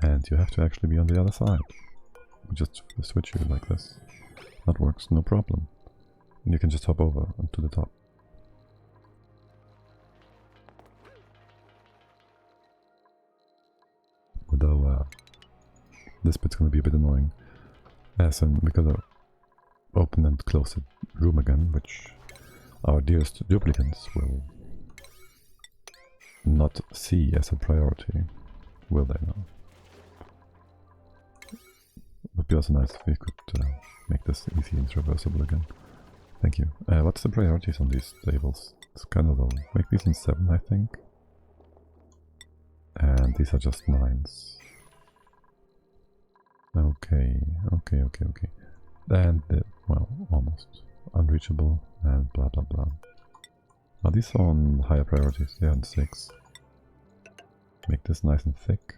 And you have to actually be on the other side. Just switch you like this. That works, no problem. And you can just hop over to the top. Although this bit's gonna be a bit annoying. As in, we gotta open and close the room again, which our dearest duplicants will not see as a priority, will they now? It would be also nice if we could make this easy and traversable again. Thank you. What's the priorities on these tables? It's kind of low. Make these in 7, I think. And these are just 9s. Okay. And, well, almost. Unreachable and blah blah blah. Are these on higher priorities? They're on 6. Make this nice and thick.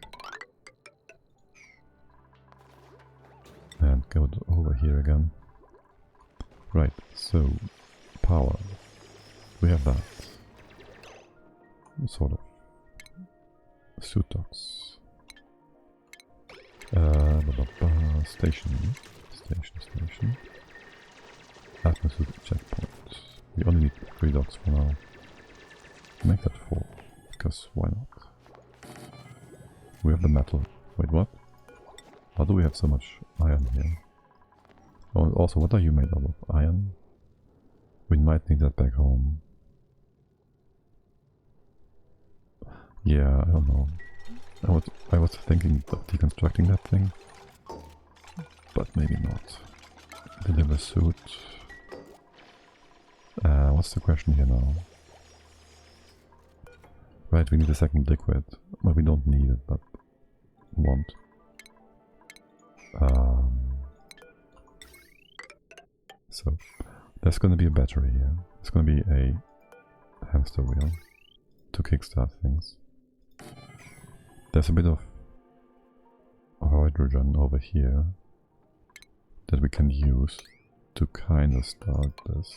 And go over here again. Right, so power. We have that. Sort of. Suit docks. Station. Atmosphere checkpoint. We only need 3 docks for now. Make that 4, because why not? We have the metal. Wait, what? How do we have so much iron here? Oh, also, what are you made out of? Iron? We might need that back home. Yeah, I don't know. I was thinking of deconstructing that thing, but maybe not. Deliver suit. What's the question here now? Right, we need a second liquid. Well, we don't need it, but want. So, there's going to be a battery here. There's going to be a hamster wheel to kickstart things. There's a bit of hydrogen over here that we can use to kind of start this.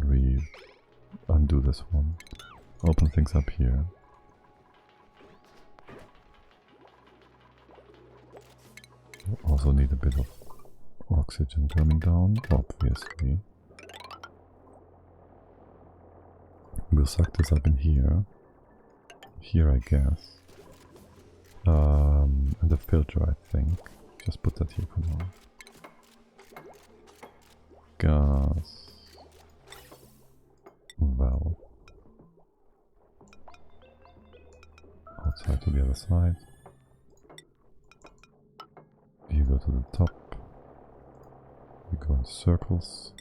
We undo this one. Open things up here. Also need a bit of oxygen coming down, obviously. We'll suck this up in here. Here, I guess. And the filter, I think. Just put that here for now. Gas. Valve. Outside to the other side. You go to the top. We go in circles.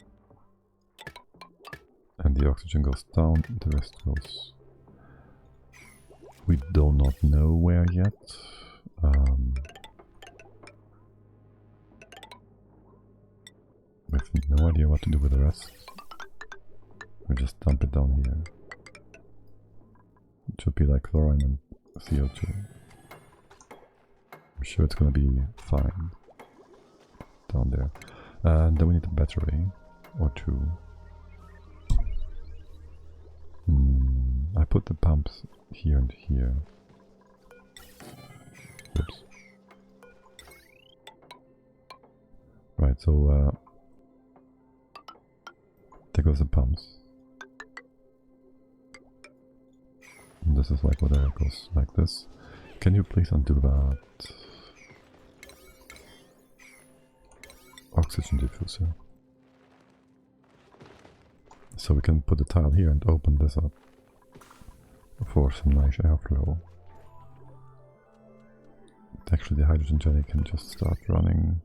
And the oxygen goes down, the rest goes... We do not know where yet. We have no idea what to do with the rest. We just dump it down here. It should be like chlorine and CO2. I'm sure it's gonna be fine down there. And then we need a battery or two. I put the pumps here and here. Oops. Right, so there goes the pumps. And this is like whatever goes like this. Can you please undo that? Oxygen diffuser. So we can put the tile here and open this up for some nice airflow. Actually, the hydrogen jelly can just start running.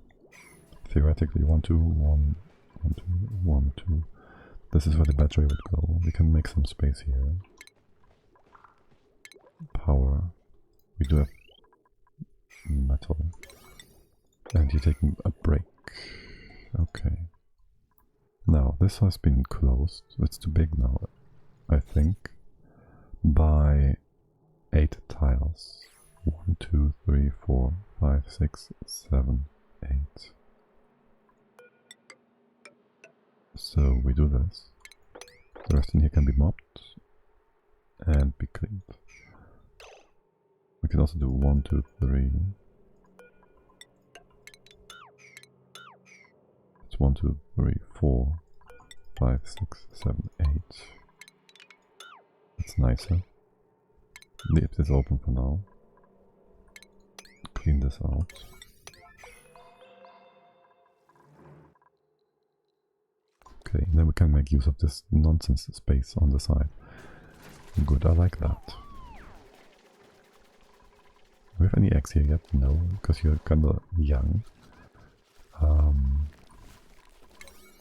Theoretically, 1, 2, 1, 1, 2, 1, 2. This is where the battery would go. We can make some space here. Power. We do have metal. And you're taking a break. Okay. Now, this has been closed. It's too big now, I think. By 8 tiles. 1, 2, 3, 4, 5, 6, 7, 8. So we do this. The rest in here can be mopped and be cleaned. We can also do 1, 2, 3. It's 1, 2, 3, 4, 5, 6, 7, 8. That's nicer. Leave this open for now. Clean this out. Okay, then we can make use of this nonsense space on the side. Good, I like that. Do we have any eggs here yet? No, because you're kinda young.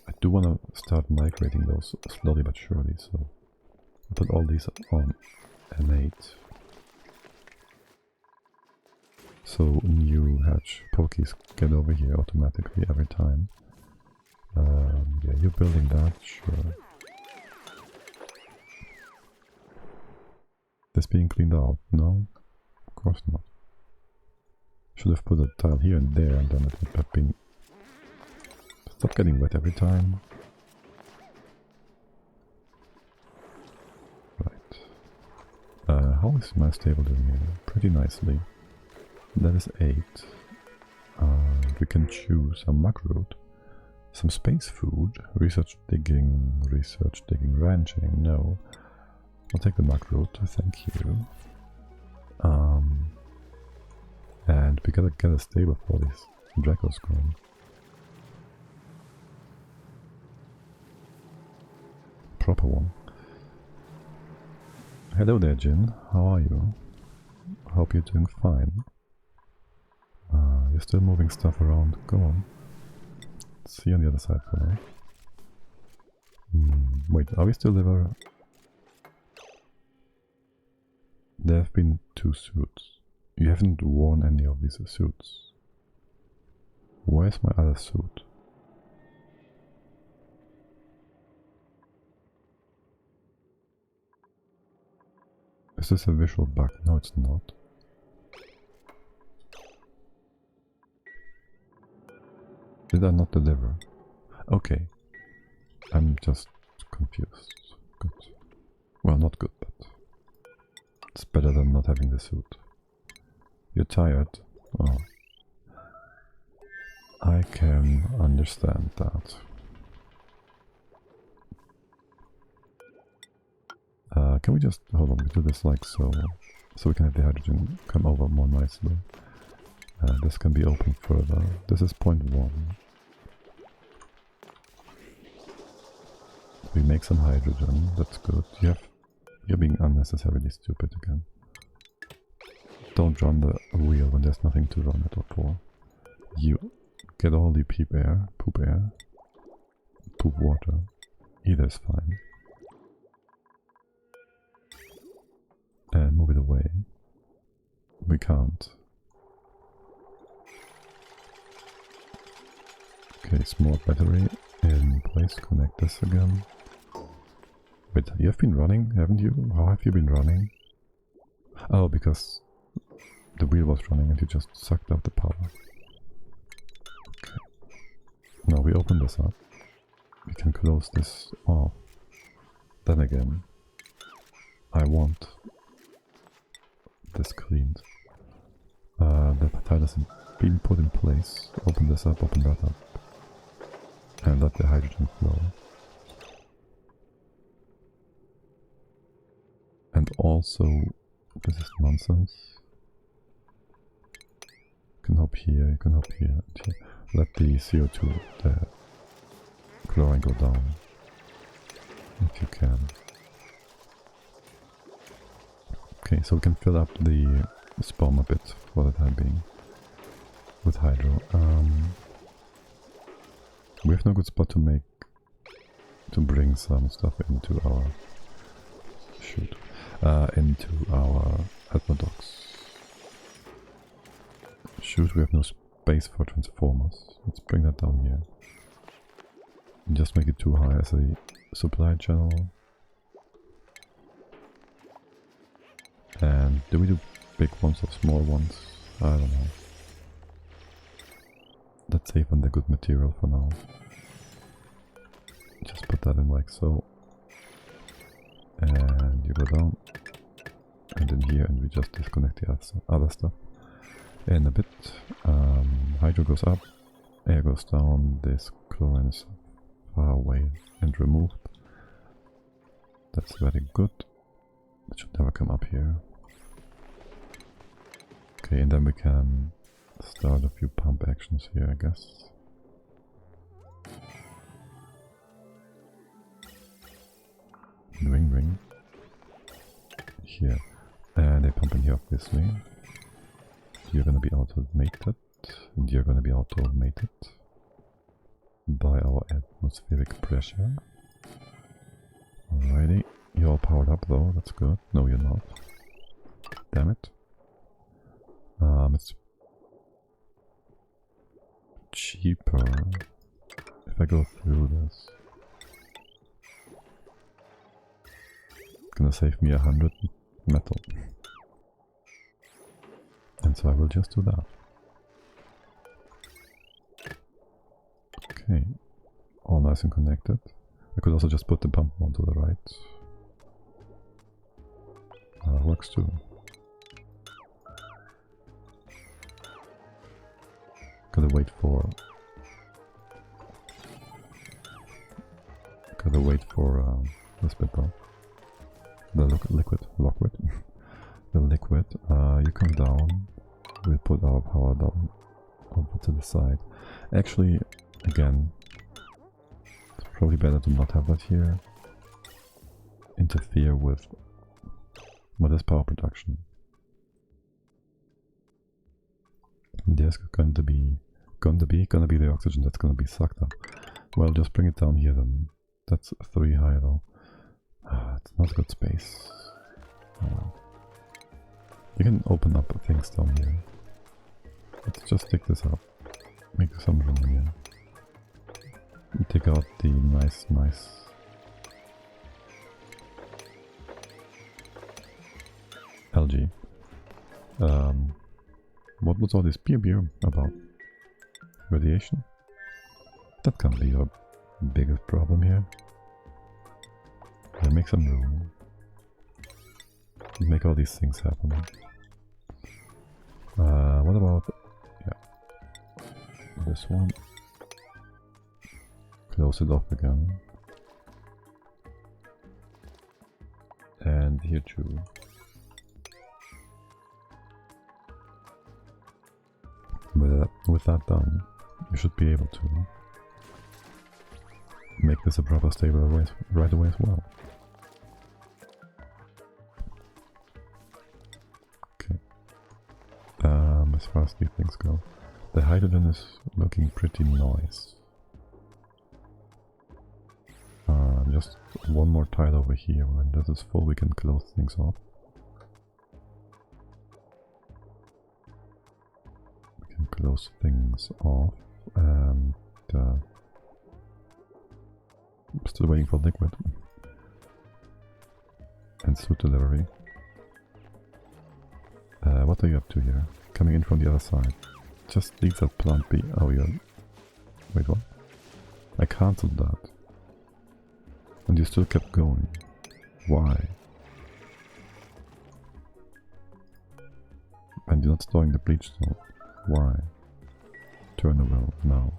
I do want to start migrating those slowly but surely, so I'll put all these on N8. So new hatch pokies get over here automatically every time. Yeah, you're building that, sure. This being cleaned out? No? Of course not. Should have put a tile here and there and then it would have been... Stop getting wet every time. Right. How is my stable doing here? Pretty nicely. That is 8. We can choose a mug root. Some space food. Research digging, ranching. No. I'll take the mug root, thank you. And we gotta get a stable for these Dracos going. Proper one. Hello there, Jin. How are you? Hope you're doing fine. You're still moving stuff around. Go on. See you on the other side for now. Wait, are we still there? There have been 2 suits. You haven't worn any of these suits. Where's my other suit? Is this a visual bug? No, it's not. Did I not deliver? Okay. I'm just confused. Good. Well, not good, but it's better than not having the suit. You're tired? Oh. I can understand that. Can we just... hold on, we do this like so. So we can have the hydrogen come over more nicely. This can be opened further. This is point 1. We make some hydrogen, that's good. You're being unnecessarily stupid again. Don't run the wheel when there's nothing to run it for. You get all the poop air, poop water. Either is fine. And move it away. We can't. Okay, small battery in place. Connect this again. Wait, you have been running, haven't you? How have you been running? Oh, because the wheel was running and you just sucked out the power. Okay. Now we open this up. We can close this off. Then again, I want this cleaned. The tile has been put in place. Open this up, open that up. And let the hydrogen flow. And also, this is nonsense. You can hop here, you can hop here, and here. Let the CO2, the chlorine go down. If you can. Okay, so we can fill up the spawn a bit for the time being with hydro. We have no good spot to bring some stuff into our into our Atmodocs. Shoot, we have no space for transformers. Let's bring that down here. And just make it too high as a supply channel. And do we do big ones or small ones? I don't know. Let's save on the good material for now. Just put that in like so. And you go down. And in here, and we just disconnect the other stuff. In a bit, hydro goes up, air goes down, this chlorine is far away and removed. That's very good. It should never come up here. Okay, and then we can start a few pump actions here, I guess. Ring ring. Here. And they pump in here obviously. You're gonna be automated. And you're gonna be automated by our atmospheric pressure. Alrighty. You're all powered up though, that's good. No, you're not. Damn it. It's cheaper if I go through this. It's gonna save me 100 metal. And so I will just do that. Okay. All nice and connected. I could also just put the pump on to the right. Works too. Gotta wait for this bit though. The liquid. The liquid. You come down. We'll put our power down over to the side. Actually, again, it's probably better to not have that here. Interfere with this power production. There's going to be the oxygen that's going to be sucked up. Well, just bring it down here then. That's 3 high though. It's not good space. You can open up things down here. Let's just take this up. Make some room here. And take out the nice algae. What was all this beer about? Radiation? That can't be your biggest problem here. Yeah, make some room. Make all these things happen. What about... yeah. This one. Close it off again. And here too. With that done, you should be able to make this a proper stable right away as well. Okay. As far as these things go, the hydrogen is looking pretty nice. Just one more tile over here. When this is full, we can close things off. Close things off, and I'm still waiting for liquid. And suit delivery. What are you up to here? Coming in from the other side. Just leave that plant be. Oh, you're... Wait, what? I cancelled that. And you still kept going. Why? And you're not storing the bleach though. Why? Turn the well now.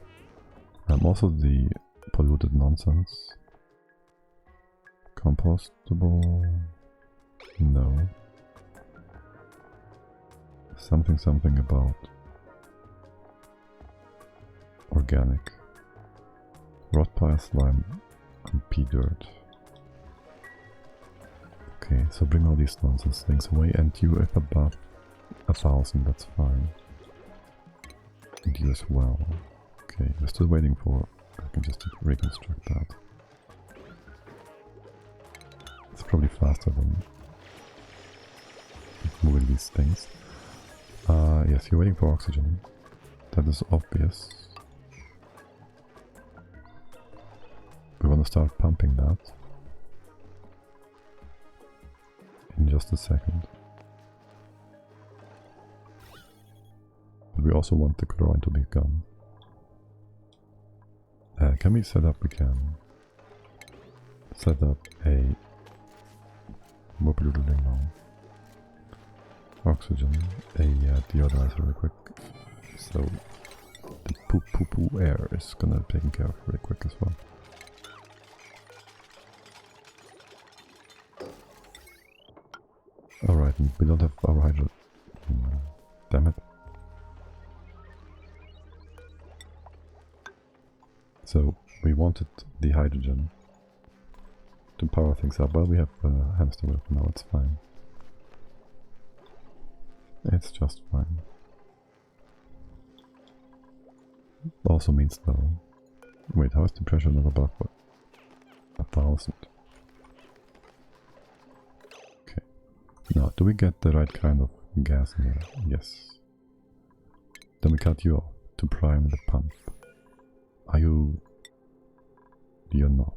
Also the polluted nonsense. Compostable. No. Something about organic. Rot pile slime and pea dirt. Okay, so bring all these nonsense things away, and you if above 1,000, that's fine. And you as well. Okay, we're still waiting for... I can just reconstruct that. It's probably faster than moving these things. Yes, you're waiting for oxygen. That is obvious. We want to start pumping that in just a second. But we also want the chlorine to be gone. Can we set up? We can set up a... What are we doing now? Oxygen, a deodorizer real quick. So the poo air is gonna be taken care of really quick as well. Alright, and we don't have our hydro... Damn it. So we wanted the hydrogen to power things up. Well, we have hamster wheel now, it's fine. It's just fine. Also means though... Wait, how is the pressure not above 1,000? Okay. Now, do we get the right kind of gas in here? Yes. Then we cut you off to prime the pump. Are you... You're not.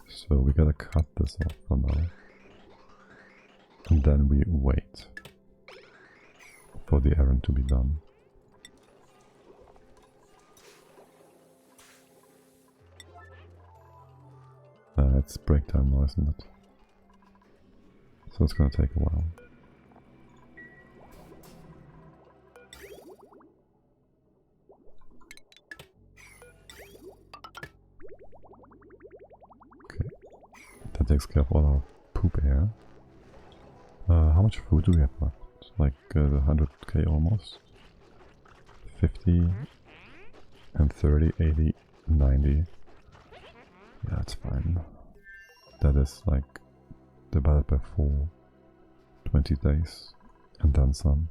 So we gotta cut this off for now. And then we wait for the errand to be done. It's break time now, isn't it? So it's gonna take a while. Okay, that takes care of all our poop air. How much food do we have left? Like 100k almost? 50 and 30, 80, 90. Yeah, that's fine. That is like divided by 4, 20 days, and then some.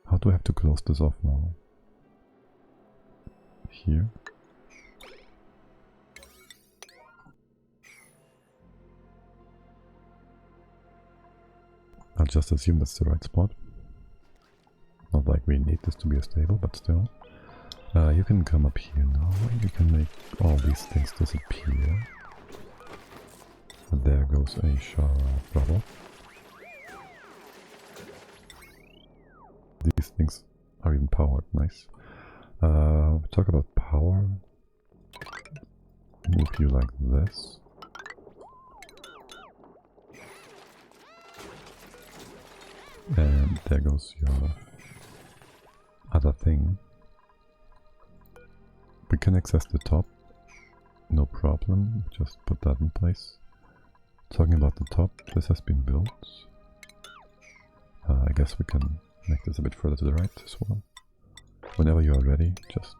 How do I have to close this off now? Here? I'll just assume that's the right spot. Not like we need this to be stable, but still. You can come up here now, and you can make all these things disappear. And there goes a shower bubble. These things are even powered, nice. Talk about power. Move you like this. And there goes your other thing. We can access the top, no problem, just put that in place. Talking about the top, this has been built. I guess we can make this a bit further to the right as well. Whenever you are ready, just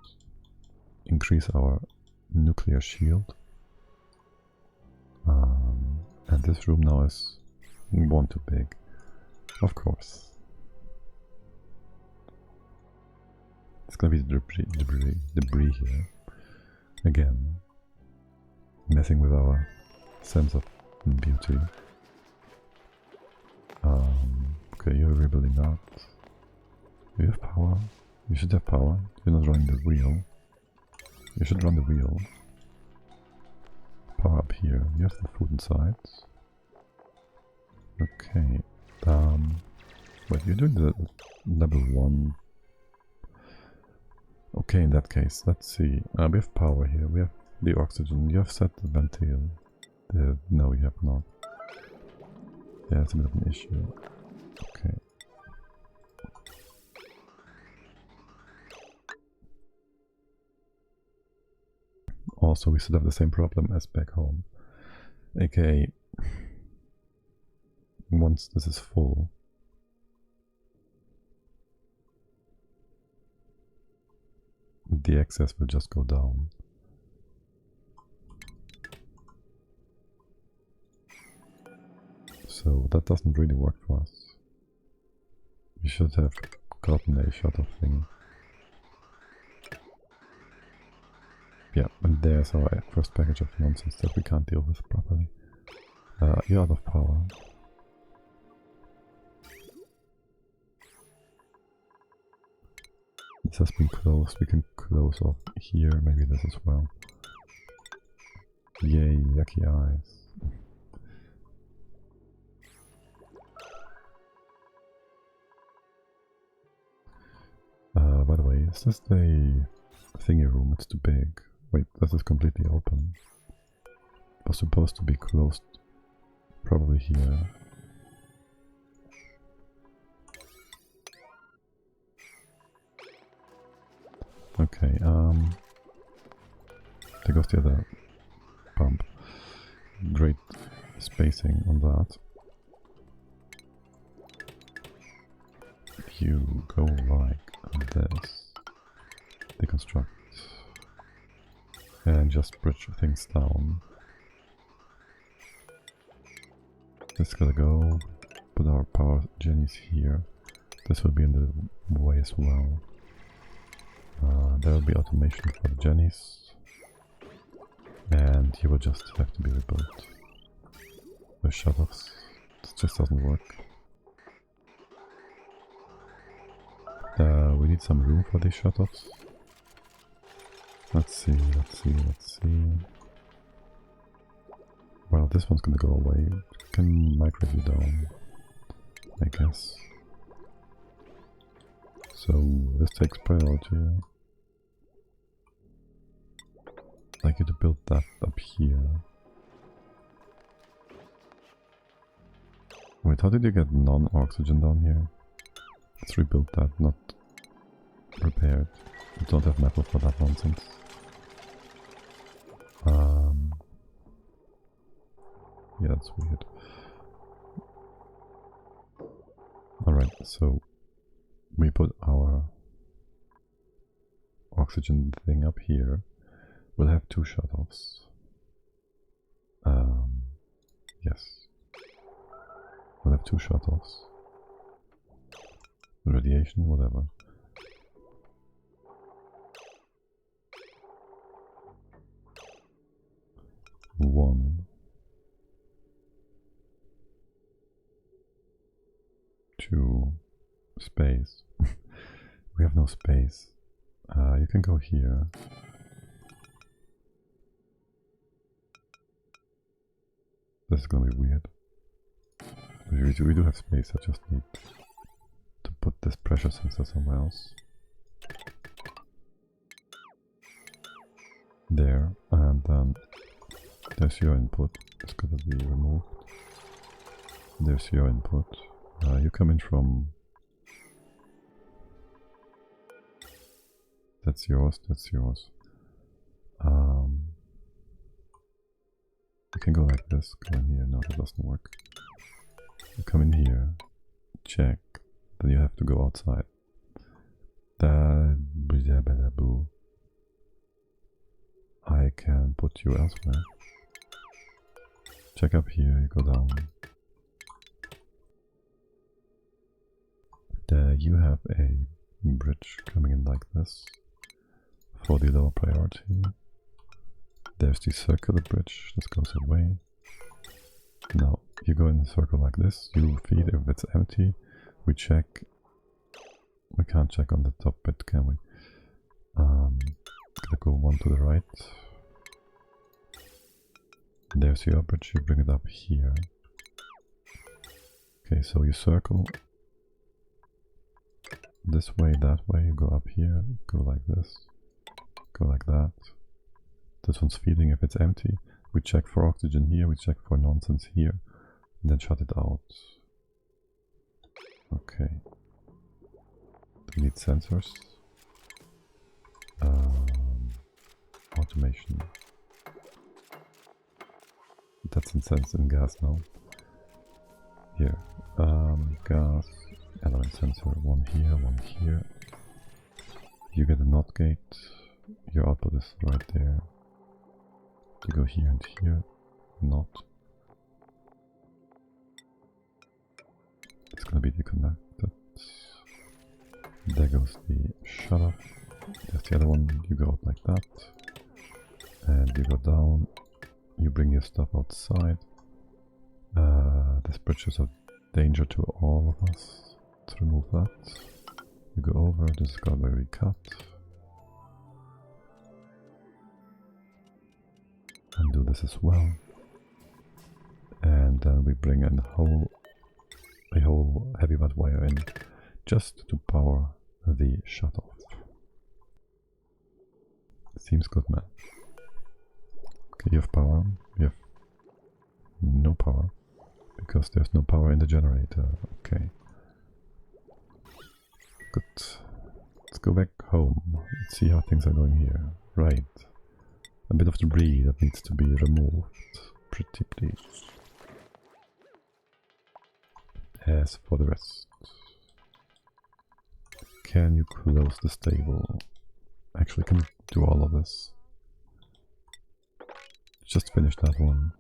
increase our nuclear shield. And this room now is one too big. Of course. It's gonna be debris here. Again, messing with our sense of beauty. Okay, you're rebuilding that. You have power. You should have power. You're not running the wheel. You should run the wheel. Power up here. You have the food inside. Okay. But you're doing the level 1. Okay, in that case, let's see. We have power here. We have the oxygen. You have set the ventile. No, you have not. Yeah, it's a bit of an issue. Okay. Also, we still have the same problem as back home. aka, once this is full, the excess will just go down. So that doesn't really work for us. We should have gotten a shot of thing. Yeah, and there's our first package of nonsense that we can't deal with properly. You're out of power. This has been closed. We can close off here, maybe this as well. Yay, yucky eyes. By the way, is this the thingy room? It's too big. Wait, this is completely open. It was supposed to be closed probably here. Okay, there goes the other pump. Great spacing on that. You go like this. Deconstruct. And just bridge things down. This gotta go. Put our power jennies here. This will be in the way as well. There will be automation for the jennies. And he will just have to be rebuilt. With shutoffs. This just doesn't work. We need some room for these shutoffs. Let's see. Well, this one's gonna go away. Can migrate you down, I guess. So this takes priority. I'd like you to build that up here. Wait, how did you get non-oxygen down here? Let's rebuild that, not repaired. We don't have metal for that nonsense. Yeah, that's weird. Alright, so we put our oxygen thing up here. We'll have 2 shutoffs. Yes. We'll have 2 shutoffs. Radiation, whatever. One. 2. Space. We have no space. You can go here. This is gonna be weird. We do have space, I just need to put this pressure sensor somewhere else. There, and then there's your input. It's gonna be removed. There's your input. You come in from... That's yours, that's yours. You can go like this, go in here. No, that doesn't work. You come in here, check, then you have to go outside. I can put you elsewhere. Check up here, you go down. There you have a bridge coming in like this for the lower priority. There's the circular bridge, this goes away. Now you go in a circle like this, you feed if it's empty, we check. We can't check on the top bit, can we? Gonna go one to the right. There's your bridge, you bring it up here. Okay, so you circle this way, that way, you go up here, go like this, go like that. This one's feeding if it's empty. We check for oxygen here, we check for nonsense here, and then shut it out. Okay. We need sensors. Automation. That's incensed in gas now. Here. Gas. Element sensor. One here. You get a NOT gate. Your output is right there. You go here and here. NOT. It's gonna be deconnected. There goes the shut off. There's the other one. You go out like that. And you go down. You bring your stuff outside. This bridge is a danger to all of us. Let's remove that. You go over. This is got where we cut. And do this as well. And then we bring in a whole heavy wet wire in just to power the shut off. Seems good, man. Okay, you have power. You have no power because there's no power in the generator. Okay. Good. Let's go back home. Let's see how things are going here. Right. A bit of debris that needs to be removed. Pretty please. As for the rest, can you close the stable? Actually, can you do all of this? Just finish that one,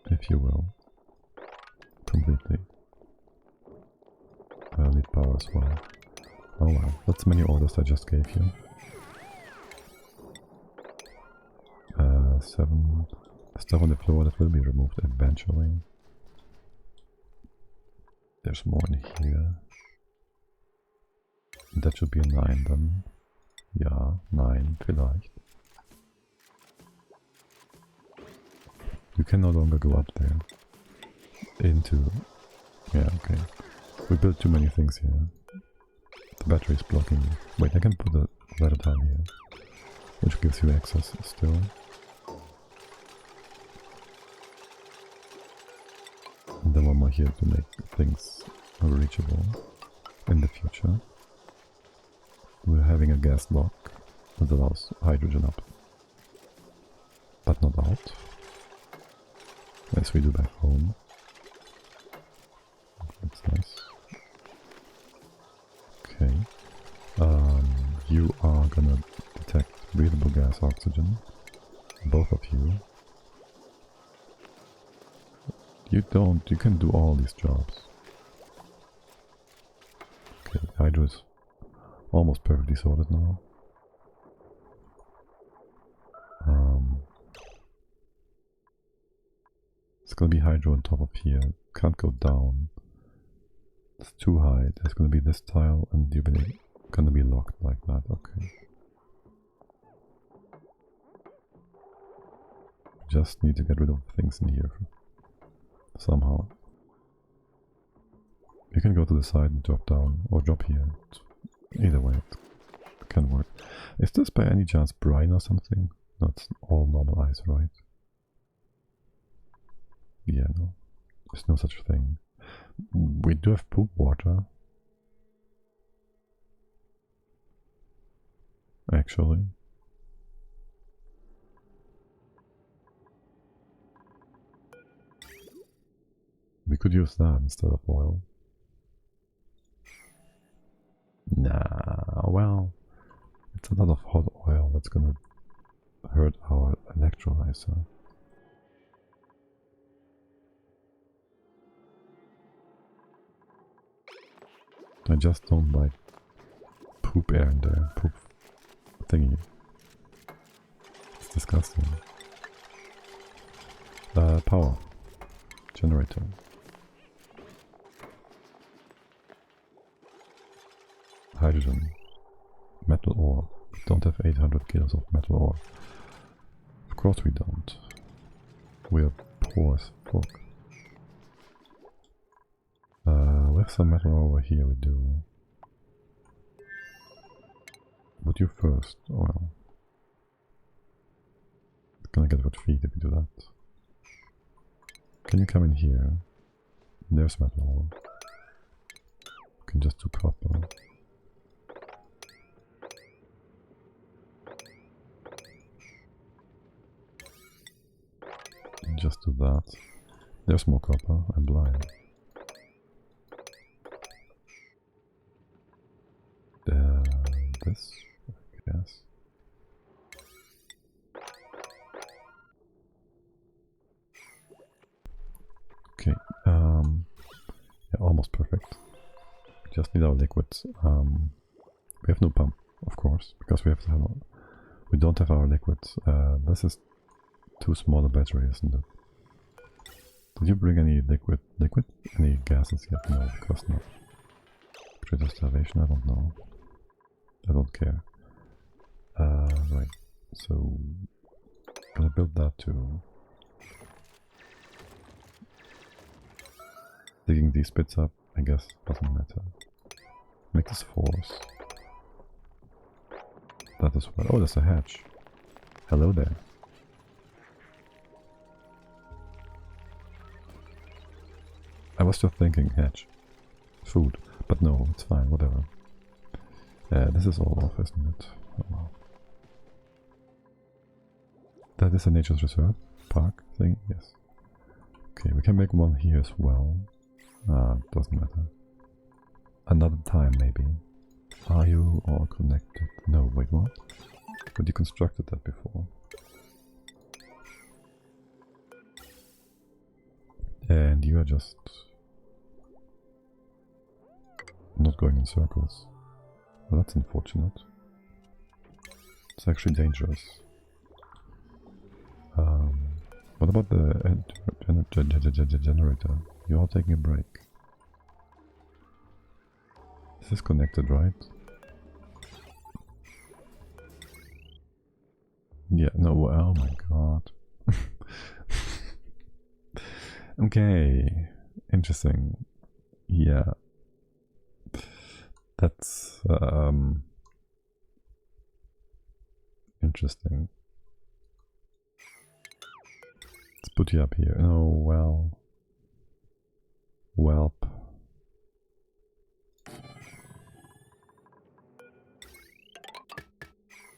if you will, completely. I'll need power as well. Oh wow, that's many orders I just gave you. 7 stuff on the floor that will be removed eventually. There's more in here. That should be a 9 then. Ja, 9 vielleicht. You can no longer go up there. Into... Yeah, okay. We built too many things here. The battery is blocking. Wait, I can put a ladder down here. Which gives you access still. And then one more here to make things reachable in the future. We're having a gas lock that allows hydrogen up, but not out, as we do back home. That's nice. Okay. You are gonna detect breathable gas, oxygen, both of you. You can do all these jobs. Okay, hydro is almost perfectly sorted now. It's gonna be hydro on top of here. Can't go down. It's too high. There's gonna be this tile and you're gonna be locked like that. Okay. Just need to get rid of things in here somehow. You can go to the side and drop down or drop here. Either way, it can work. Is this by any chance brine or something? That's all normal ice, right? Yeah, no. There's no such thing. We do have poop water. Actually. We could use that instead of oil. Nah, well, it's a lot of hot oil that's gonna hurt our electrolyzer. I just don't like poop air in there, poop thingy. It's disgusting. Power. Generator. Hydrogen. Metal ore. We don't have 800 kilos of metal ore. Of course we don't. We are poor as fuck. We have some metal over here, we do. Would you first? Well, it's gonna get rid feet if we do that. Can you come in here? There's metal. You can just do copper. Just do that. There's more copper. I'm blind. This, I guess. Okay. Yeah, almost perfect. Just need our liquids. We have no pump, of course, because we have to have. We don't have our liquids. This is too small a battery, isn't it? Did you bring any liquid? Any gases yet? No, of course not. Traitor starvation, I don't know. I don't care. Right. So, gonna build that too. Digging these bits up, I guess, doesn't matter. Make this force. That is what. Oh, there's a hatch. Hello there. I was still thinking hatch. Food. But no, it's fine, whatever. This is all off, isn't it? Oh well. That is a nature's reserve park thing? Yes. Okay, we can make one here as well. Doesn't matter. Another time, maybe. Are you all connected? No, wait, what? But you constructed that before. And you are just not going in circles. Well, that's unfortunate. It's actually dangerous. What about the generator? You're all taking a break. This is connected, right? Yeah, no, oh my god. Okay, interesting. Yeah. That's interesting. Let's put you up here. Oh, well. Welp.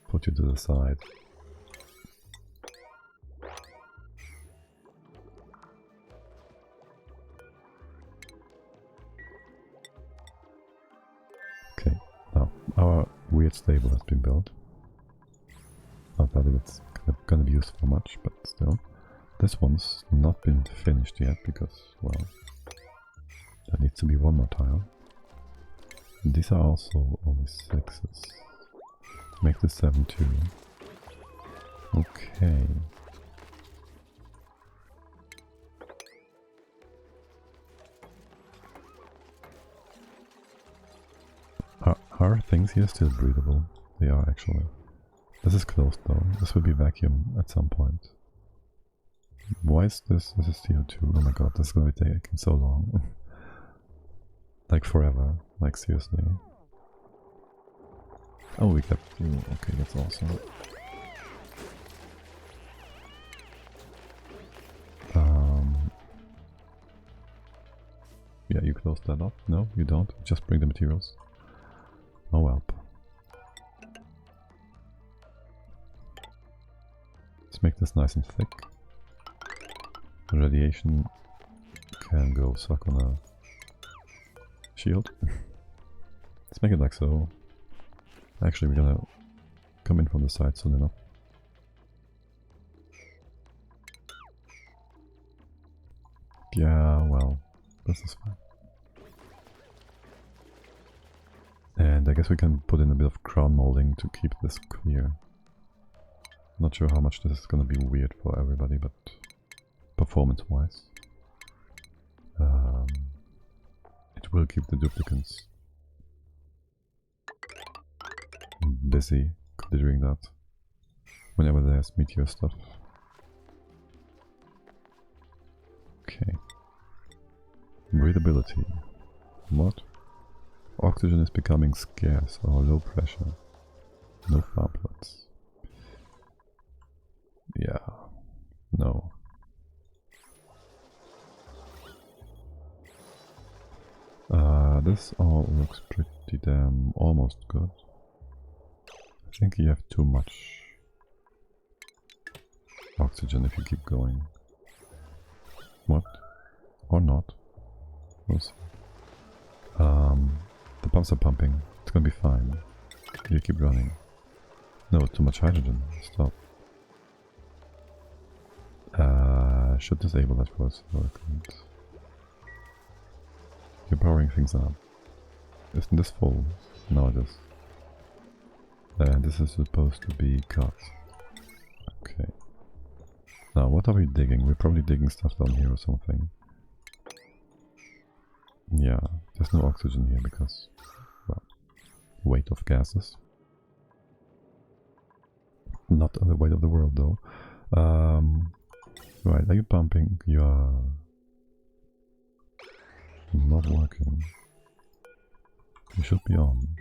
Put you to the side. Okay, now our weird stable has been built. Not that it's gonna be used for much, but still. This one's not been finished yet because, well, there needs to be one more tile. And these are also only 6s. Make this 7 too. Okay. Are things here still breathable? They are actually. This is closed though. This will be vacuum at some point. Why is this? This is CO2. Oh my god, this is gonna be taking so long. Like forever. Like seriously. Oh, we kept you. Okay, that's awesome. Yeah, you closed that up. No, you don't. Just bring the materials. Oh well. Let's make this nice and thick. The radiation can go suck on a shield. Let's make it like so. Actually, we're gonna come in from the side soon enough. Yeah, well, this is fine. And I guess we can put in a bit of crown molding to keep this clear. Not sure how much this is gonna be weird for everybody, but performance-wise, it will keep the duplicants busy considering that whenever there's meteor stuff. Okay. Breathability. What? Oxygen is becoming scarce or low pressure. No farmlands. Yeah. No. This all looks pretty damn almost good. I think you have too much oxygen if you keep going. What? Or not. We'll see. The pumps are pumping. It's gonna be fine. You keep running. No, too much hydrogen. Stop. Should disable that for a second. You're powering things up. Isn't this full? No, it is. And this is supposed to be cut. Okay. Now, what are we digging? We're probably digging stuff down here or something. Yeah, there's no oxygen here because, well, weight of gases. Not the weight of the world, though. Right, are you pumping? You are not working. You should be on.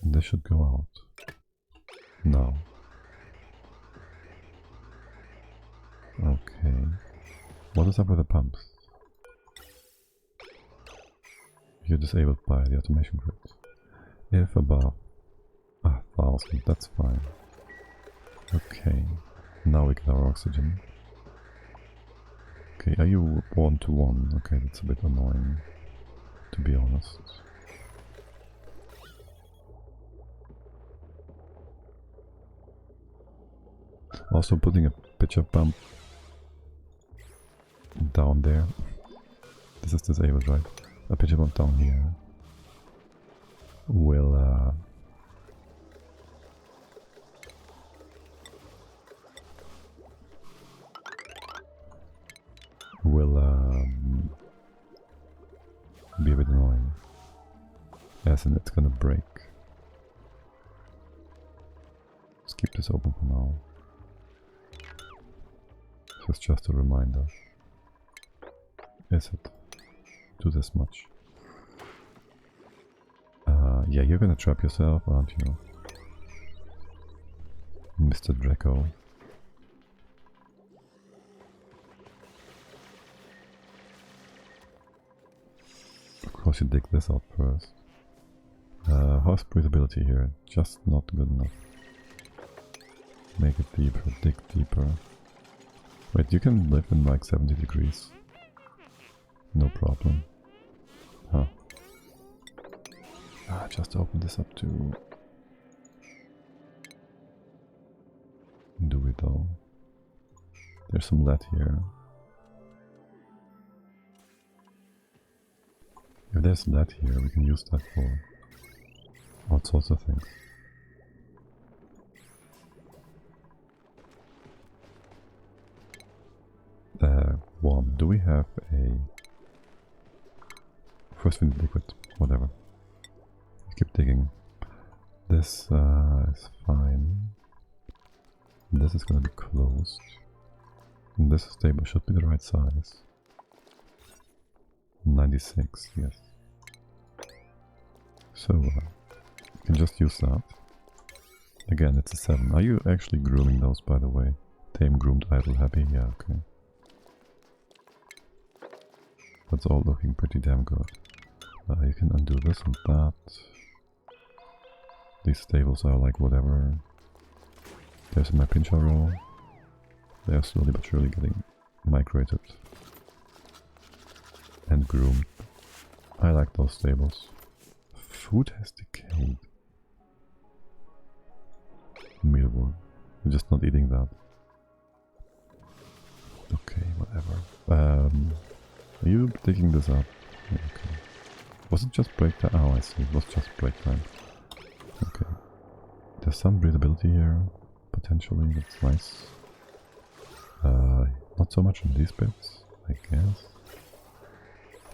This should go out. No. Okay. What is up with the pumps? You're disabled by the automation grid. If above 1,000, that's fine. Okay. Now we get our oxygen. Okay, are you 1-to-1? Okay, that's a bit annoying, to be honest. Also putting a pitcher pump down there. This is disabled, right? A pitcher pump down here will be a bit annoying. Yes, and it's gonna break. Let's keep this open for now. So it's just a reminder. Is it? Do this much. Yeah, you're gonna trap yourself, aren't you? Mr. Draco. Of course you dig this out first. How's breathability here? Just not good enough. Make it deeper, dig deeper. Wait, you can live in like 70 degrees. No problem. Huh. Just open this up too. Do we though? There's some lead here. If there's lead here, we can use that for all sorts of things. Warm. Do we have a... First we need liquid, whatever. Keep digging. This is fine. This is gonna be closed. And this table should be the right size. 96, yes. So, you can just use that. Again, it's a 7. Are you actually grooming those, by the way? Tame, groomed, idle, happy? Yeah, okay. That's all looking pretty damn good. You can undo this and that. These stables are like whatever. There's my pincher row. They are slowly but surely getting migrated and groomed. I like those stables. Food has decayed. Mealworm. We're just not eating that. Okay, whatever. Are you digging this up? Okay. Was it just break time? Oh, I see. It was just break time. Okay. There's some breathability here. Potentially, that's nice. Not so much in these bits, I guess.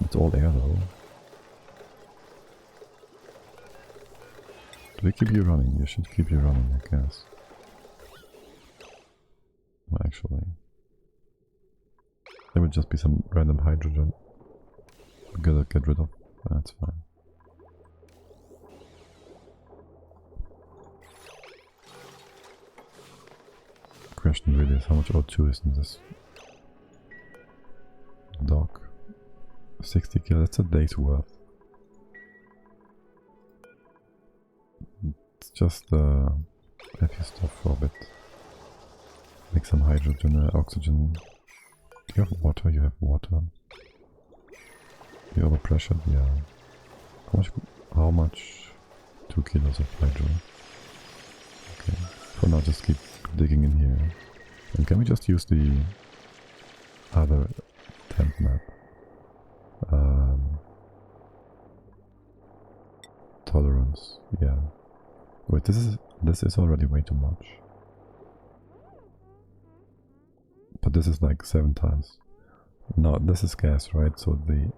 It's all air though. Do we keep you running? You should keep you running, I guess. Well, actually, there would just be some random hydrogen. We gotta get rid of. That's fine. Question really is how much O2 is in this dock. 60 kilo, that's a day's worth. It's just heavy stuff for a bit. Make some hydrogen, oxygen. Do you have water? You have water. You overpressured? Yeah. How much? 2 kilos of hydro. Okay. For now, just keep digging in here. And can we just use the other temp map? Tolerance. Yeah. Wait, this is already way too much. But this is like 7 times. No, this is gas, right? So the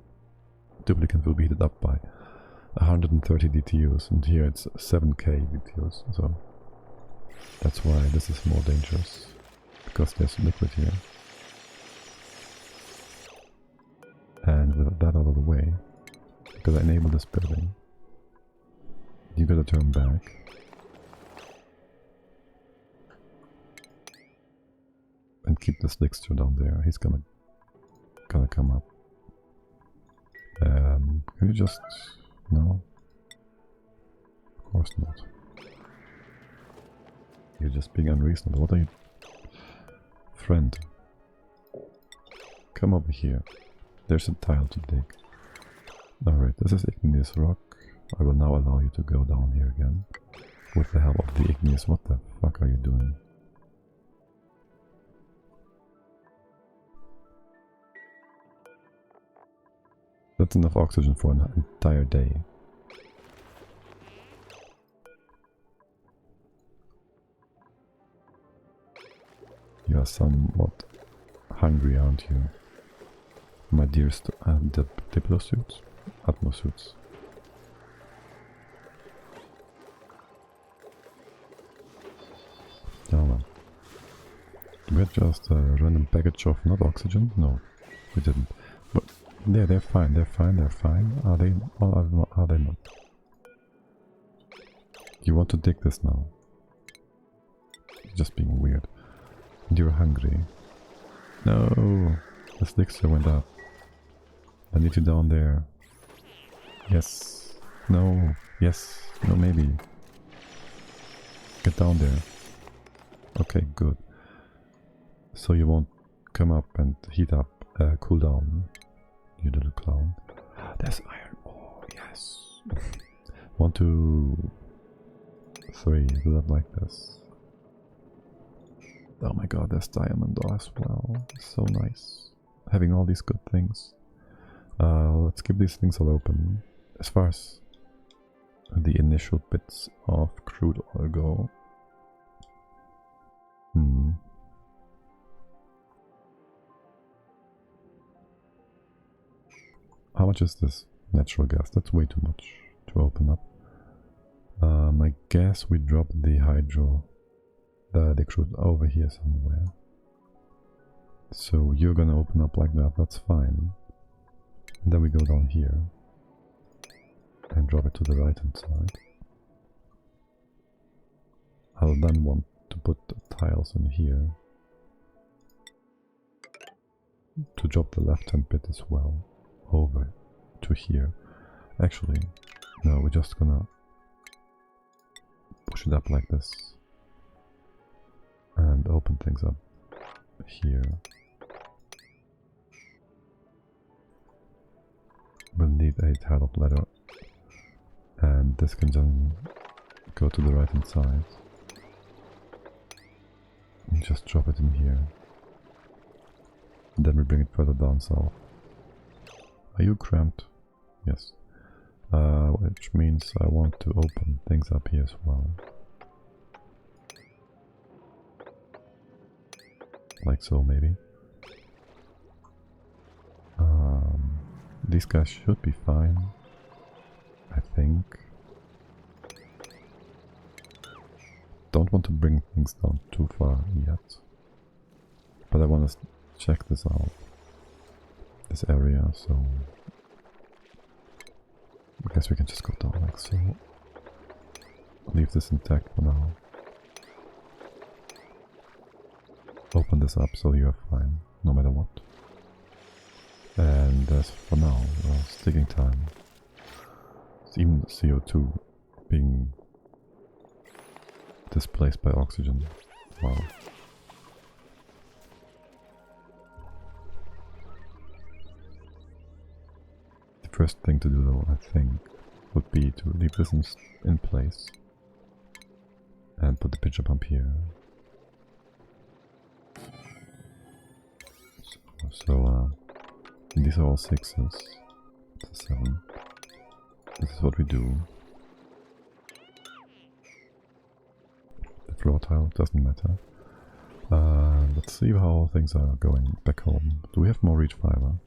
duplicate will be heated up by 130 DTUs, and here it's 7k DTUs, so that's why this is more dangerous, because there's liquid here. And with that out of the way, I'm gonna enable this building. You gotta turn back. And keep the Slickster down there. He's gonna come up. Can you just... no? Of course not. You're just being unreasonable. What are you... Friend. Come over here. There's a tile to dig. Alright, this is igneous rock. I will now allow you to go down here again. With the help of the igneous... What the fuck are you doing? That's enough oxygen for an entire day. You are somewhat hungry, aren't you? My dearest diplosuits? Atmosuits. Oh well. We had just a random package of not oxygen? No, we didn't. But yeah, they're fine, they're fine, they're fine. Are they? Or are they not? You want to dig this now? Just being weird. And you're hungry. No! The Slickster went up. I need you down there. Yes. No. Yes. No, maybe. Get down there. Okay, good. So you won't come up and heat up, cool down. You little clown. There's iron ore, yes. 1, 2, 3. Do that like this. Oh my god, there's diamond ore as well. So nice. Having all these good things. Let's keep these things all open. As far as the initial bits of crude oil go. How much is this natural gas? That's way too much to open up. I guess we drop the hydro, the crude over here somewhere. So you're gonna open up like that, that's fine. And then we go down here and drop it to the right hand side. I'll then want to put the tiles in here to drop the left hand bit as well over to here. Actually, no, we're just gonna push it up like this and open things up here. We'll need a tile ladder, and this can then go to the right hand side. And just drop it in here. And then we bring it further down south. Are you cramped? Yes. Which means I want to open things up here as well. Like so, maybe. These guys should be fine, I think. bring things down too far yet. But I want to check this out, this area, so I guess we can just go down like so. Leave this intact for now. Open this up so you're fine, no matter what. And as for now, sticking time. It's even CO2 being displaced by oxygen. Wow. The first thing to do though, I think, would be to leave this in place and put the pitcher pump here. So these are all 6s. It's a 7. This is what we do. The floor tile doesn't matter. Let's see how things are going back home. Do we have more reach fiber?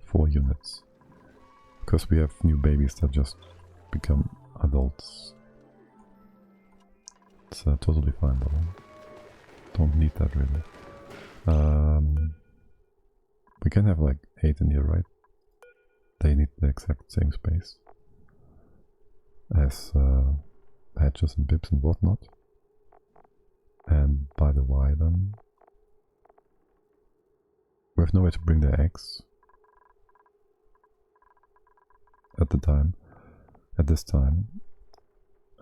4 units. Because we have new babies that just become adults. It's totally fine though. Don't need that really. We can have like 8 in here, right? They need the exact same space as hatches and bibs and whatnot. And by the way then, we have nowhere to bring their eggs at this time.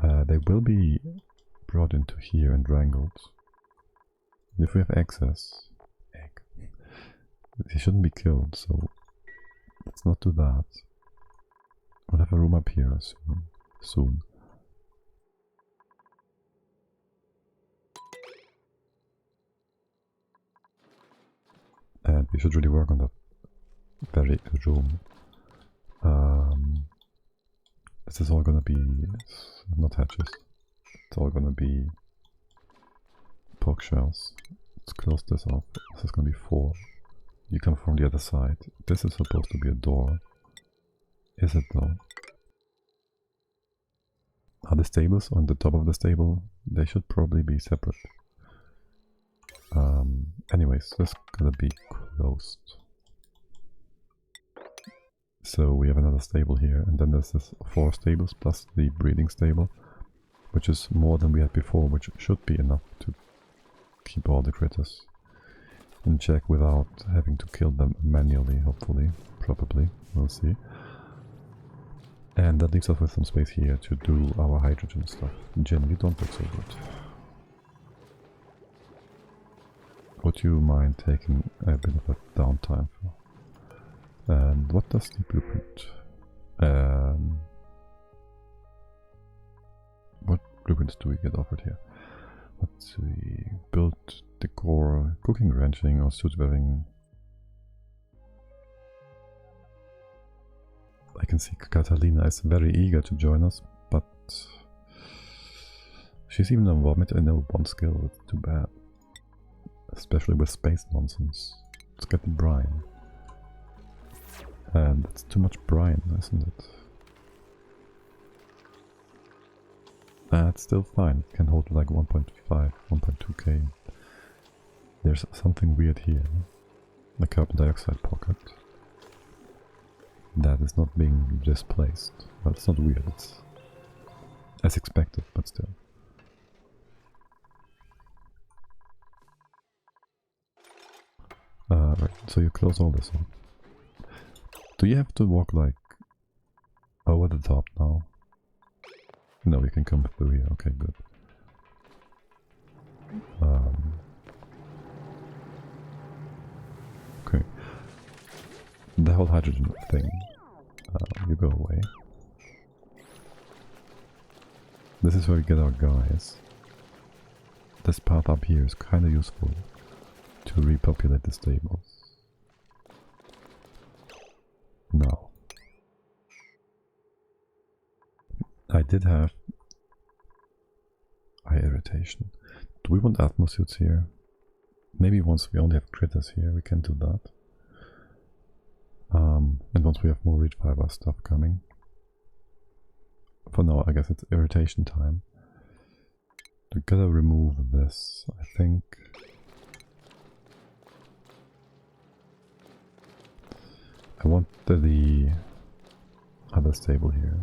They will be brought into here and wrangled. If we have excess egg, they shouldn't be killed, so let's not do that. We'll have a room up here soon. And we should really work on that very room. This is all gonna be not hatches. It's all gonna be pork shells. Let's close this off. This is gonna be 4. You come from the other side. This is supposed to be a door. Is it though? Are the stables on the top of the stable? They should probably be separate. Anyways, this is gonna be closed. So we have another stable here, and then there's this 4 stables plus the breeding stable, which is more than we had before, which should be enough to keep all the critters in check without having to kill them manually, hopefully, probably, we'll see. And that leaves us with some space here to do our hydrogen stuff. Jen, you don't look so good. Would you mind taking a bit of a downtime for? And what does the blueprint? What blueprints do we get offered here? Let's see. Build, decor, cooking, ranching, or suit weaving. I can see Catalina is very eager to join us, but she's even a vomit and no one skill. It's too bad. Especially with space nonsense. Let's get the brine. And it's too much brine, isn't it? It's still fine. It can hold like 1.5, 1.2k. There's something weird here. The carbon dioxide pocket. That is not being displaced. Well, it's not weird, it's as expected, but still. Right, so you close all this up. Do you have to walk like over the top now? No, you can come through here. Okay, good. Okay. The whole hydrogen thing. You go away. This is where we get our guys. This path up here is kind of useful to repopulate the stables. Now, I did have eye irritation. Do we want atmosuits here? Maybe once we only have critters here, we can do that. And once we have more reach fiber stuff coming. For now, I guess it's irritation time. We gotta remove this, I think. I want the other stable here.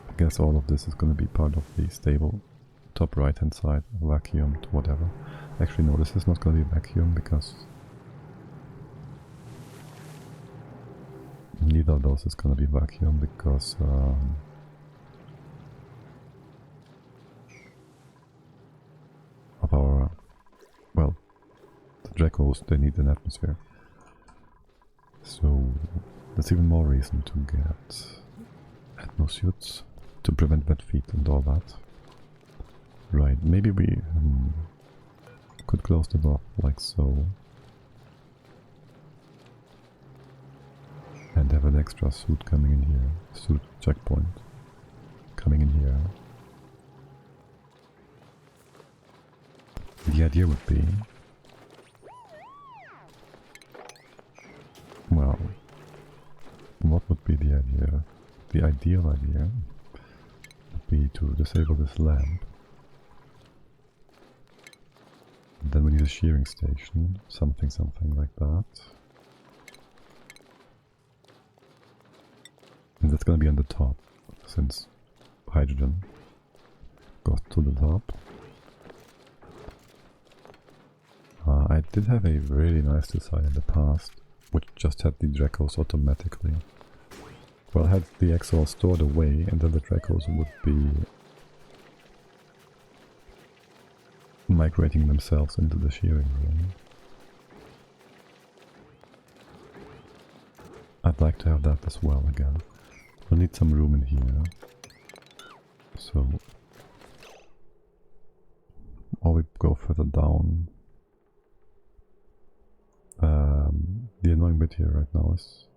I guess all of this is gonna be part of the stable. Top right hand side, vacuumed, whatever. Actually no, this is not gonna be vacuum because neither of those is gonna be vacuum because of our, well, the Dracos, they need an atmosphere. So that's even more reason to get atmosuits to prevent wet feet and all that. Right, maybe we could close the door like so. And have an extra suit coming in here. Suit checkpoint coming in here. The idea would be, well, what would be the idea? The ideal idea would be to disable this lamp. Then we need a shearing station, something like that. And that's gonna be on the top, since hydrogen goes to the top. I did have a really nice design in the past, which just had the Dracos automatically. Well, I had the Exo stored away, and then the Dracos would be migrating themselves into the shearing room. I'd like to have that as well again. We'll need some room in here. So, or we go further down. The annoying bit here right now is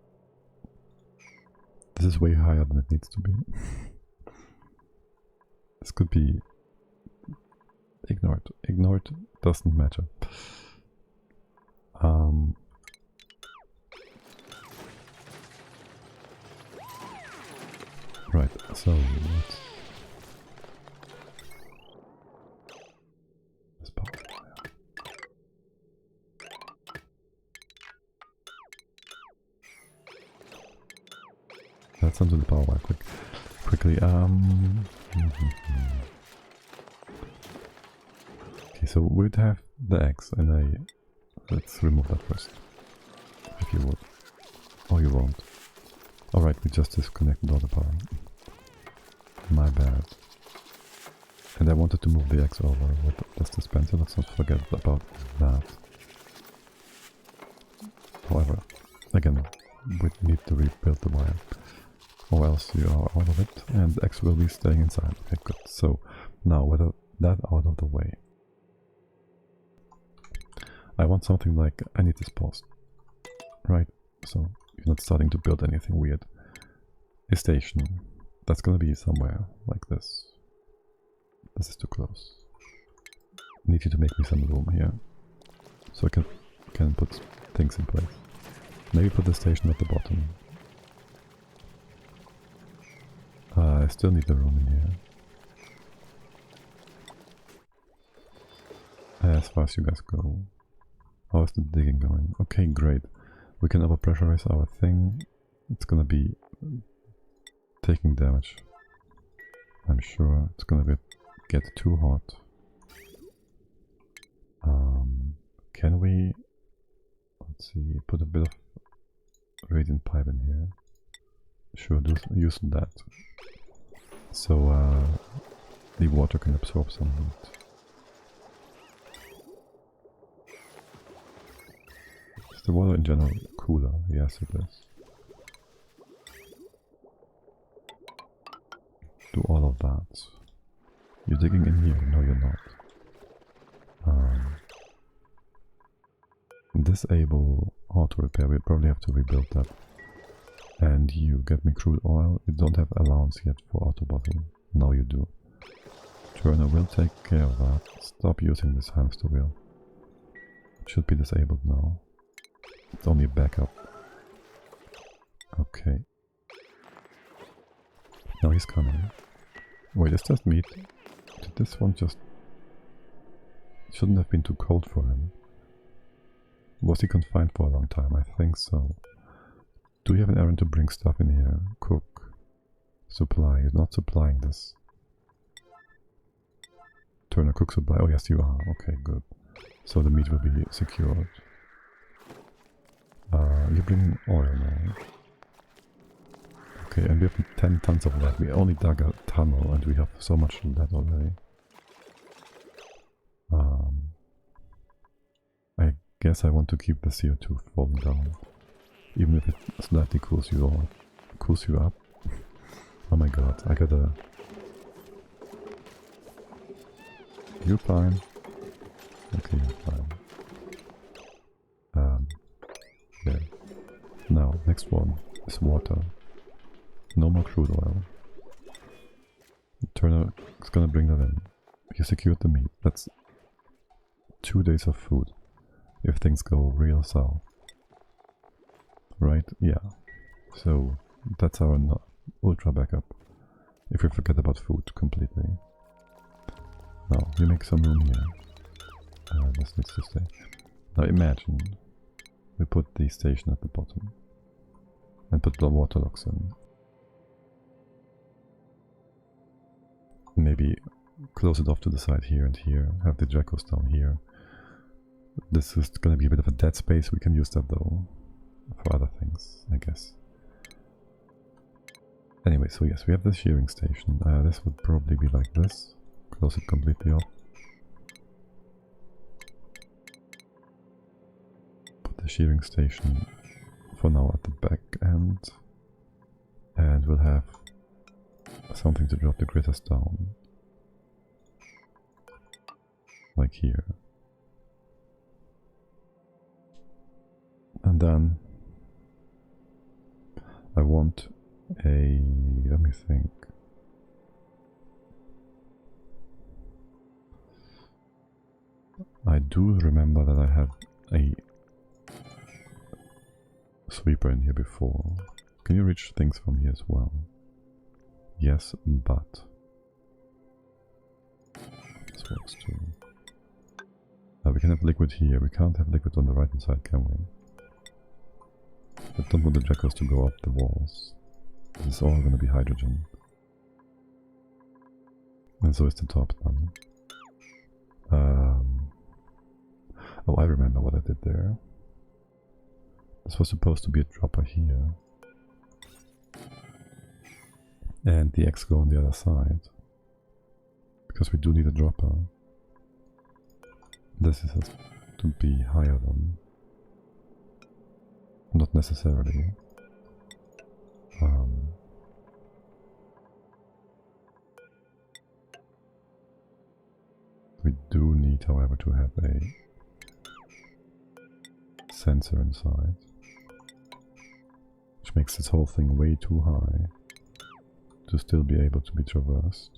this is way higher than it needs to be. This could be ignored. Ignored doesn't matter. Right, so let's this power. Let's undo the power wire quickly. Okay, so we'd have the X and let's remove that first. If you would. Or you won't. Alright, we just disconnected all the power. My bad. And I wanted to move the X over with this dispenser, let's not forget about that. However, again, we need to rebuild the wire. Or else you are out of it, and X will be staying inside. Okay, good. So, now with that out of the way, I want something like, I need this post. Right? So, you're not starting to build anything weird. A station. That's gonna be somewhere like this. This is too close. Need you to make me some room here. So I can put things in place. Maybe put the station at the bottom. I still need the room in here. As far as you guys go. How is the digging going? Okay, great. We can overpressurize our thing. It's gonna be taking damage. I'm sure it's gonna get too hot. Can we, let's see, put a bit of radiant pipe in here? Sure, use that. So the water can absorb some heat. Is the water in general cooler? Yes, it is. Do all of that. You're digging in here? No, you're not. Disable auto repair. We probably have to rebuild that. And you get me crude oil. You don't have allowance yet for auto bottle. Now you do. Turner will take care of that. Stop using this hamster wheel. It should be disabled now. It's only a backup. Okay. Now he's coming. Wait, is that meat? Did this one just... Shouldn't have been too cold for him. Was he confined for a long time? I think so. Do you have an errand to bring stuff in here? Cook. Supply. You're not supplying this. Turner, cook, supply. Oh yes, you are. Okay, good. So the meat will be secured. You bring oil now. Okay, and we have 10 tons of lead. We only dug a tunnel and we have so much lead already. I guess I want to keep the CO2 falling down. Even if it slightly cools you up. Oh my god, I gotta... You're fine. Okay, you're fine. Yeah. Now, next one is water. No more crude oil. Turner is gonna bring that in. You secured the meat. That's 2 days of food. If things go real south. Right? Yeah. So, that's our ultra backup. If we forget about food completely. Now, you make some room here. This needs to stay. Now imagine we put the station at the bottom. And put the water locks in. Maybe close it off to the side here and here. Have the jackals down here. This is gonna be a bit of a dead space. We can use that though. For other things, I guess. Anyway, so yes, we have the shearing station. This would probably be like this. Close it completely off. Put the shearing station for now at the back end. And we'll have something to drop the critters down. Like here. And then I want a... let me think. I do remember that I had a sweeper in here before. Can you reach things from here as well? Yes, but this works too. We can have liquid here. We can't have liquid on the right hand side, can we? I don't want the jackals to go up the walls. This is all going to be hydrogen. And so is the top one. Oh, I remember what I did there. This was supposed to be a dropper here. And the X go on the other side. Because we do need a dropper. This is to be higher than. Not necessarily. We do need, however, to have a sensor inside. Which makes this whole thing way too high to still be able to be traversed.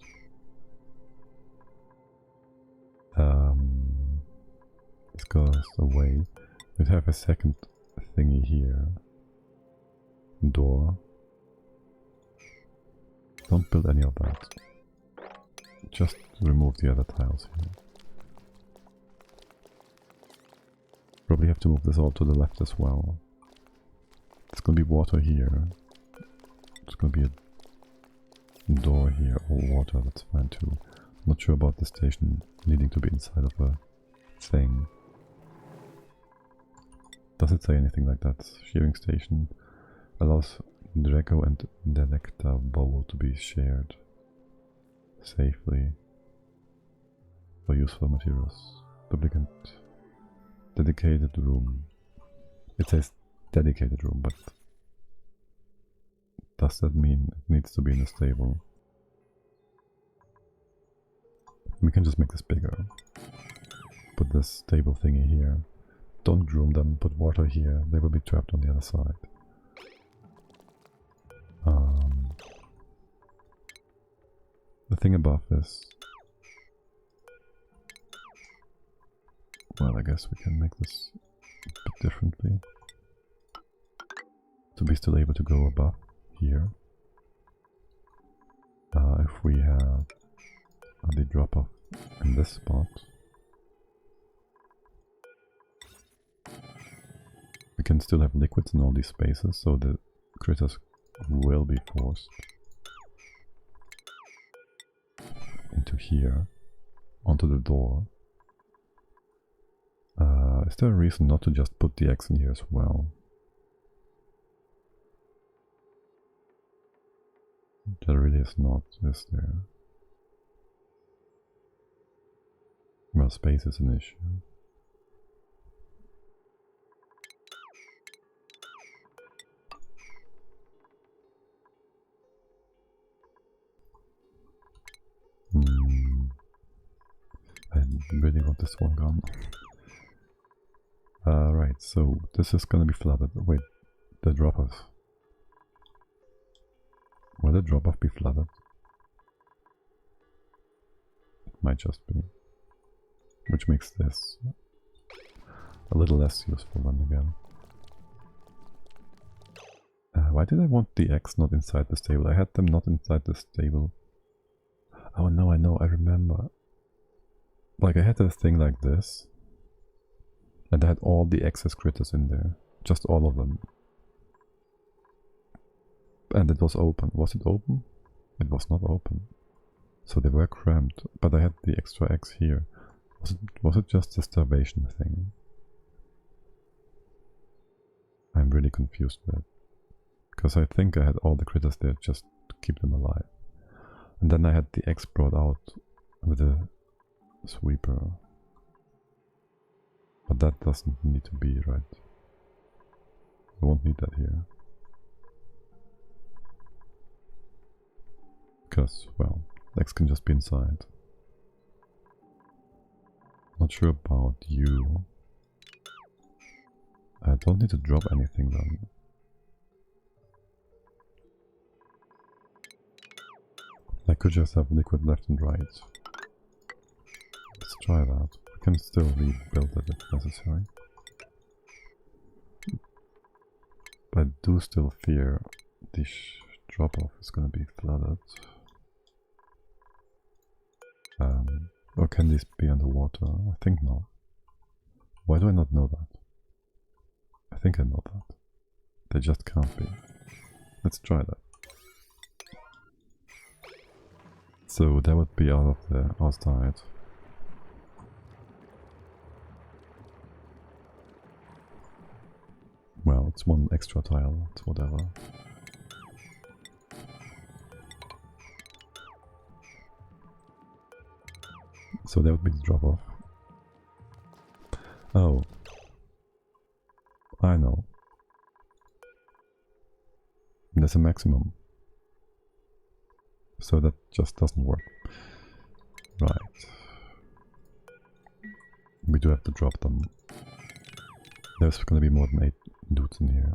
This goes away. We'd have a second thingy here. Door. Don't build any of that. Just remove the other tiles here. Probably have to move this all to the left as well. There's gonna be water here. There's gonna be a door here, or water, that's fine too. Not sure about the station needing to be inside of a thing. Does it say anything like that? Shearing station allows Draco and Delecta bowl to be shared safely for useful materials. Public and dedicated room. It says dedicated room, but does that mean it needs to be in a stable? We can just make this bigger. Put this stable thingy here. Don't groom them, put water here, they will be trapped on the other side. The thing above this... well, I guess we can make this a bit differently. To be still able to go above here. If if we had the drop-off in this spot, we can still have liquids in all these spaces, so the critters will be forced into here, onto the door. Is there a reason not to just put the X in here as well? There really is not, is there? Well, space is an issue. I really want this one gone. Right, so this is gonna be flooded. Wait, the drop-off. Will the drop-off be flooded? It might just be. Which makes this a little less useful then again. Why did I want the X not inside the stable? I had them not inside the stable. Oh no, I know, I remember. Like I had a thing like this. And I had all the excess critters in there. Just all of them. And it was open. Was it open? It was not open. So they were cramped. But I had the extra X here. Was it just a starvation thing? I'm really confused with it. Because I think I had all the critters there just to keep them alive. And then I had the X brought out with the sweeper. But that doesn't need to be, right? I won't need that here. Because, well, X can just be inside. Not sure about you. I don't need to drop anything then. I could just have liquid left and right. Let's try that. We can still rebuild it if necessary. But I do still fear this drop-off is going to be flooded. Or can this be underwater? I think not. Why do I not know that? I think I know that. They just can't be. Let's try that. So that would be out of the outside. Well, it's one extra tile, it's whatever. So that would be the drop-off. Oh. I know. There's a maximum. So that just doesn't work. Right. We do have to drop them. There's going to be more than 8 dudes in here.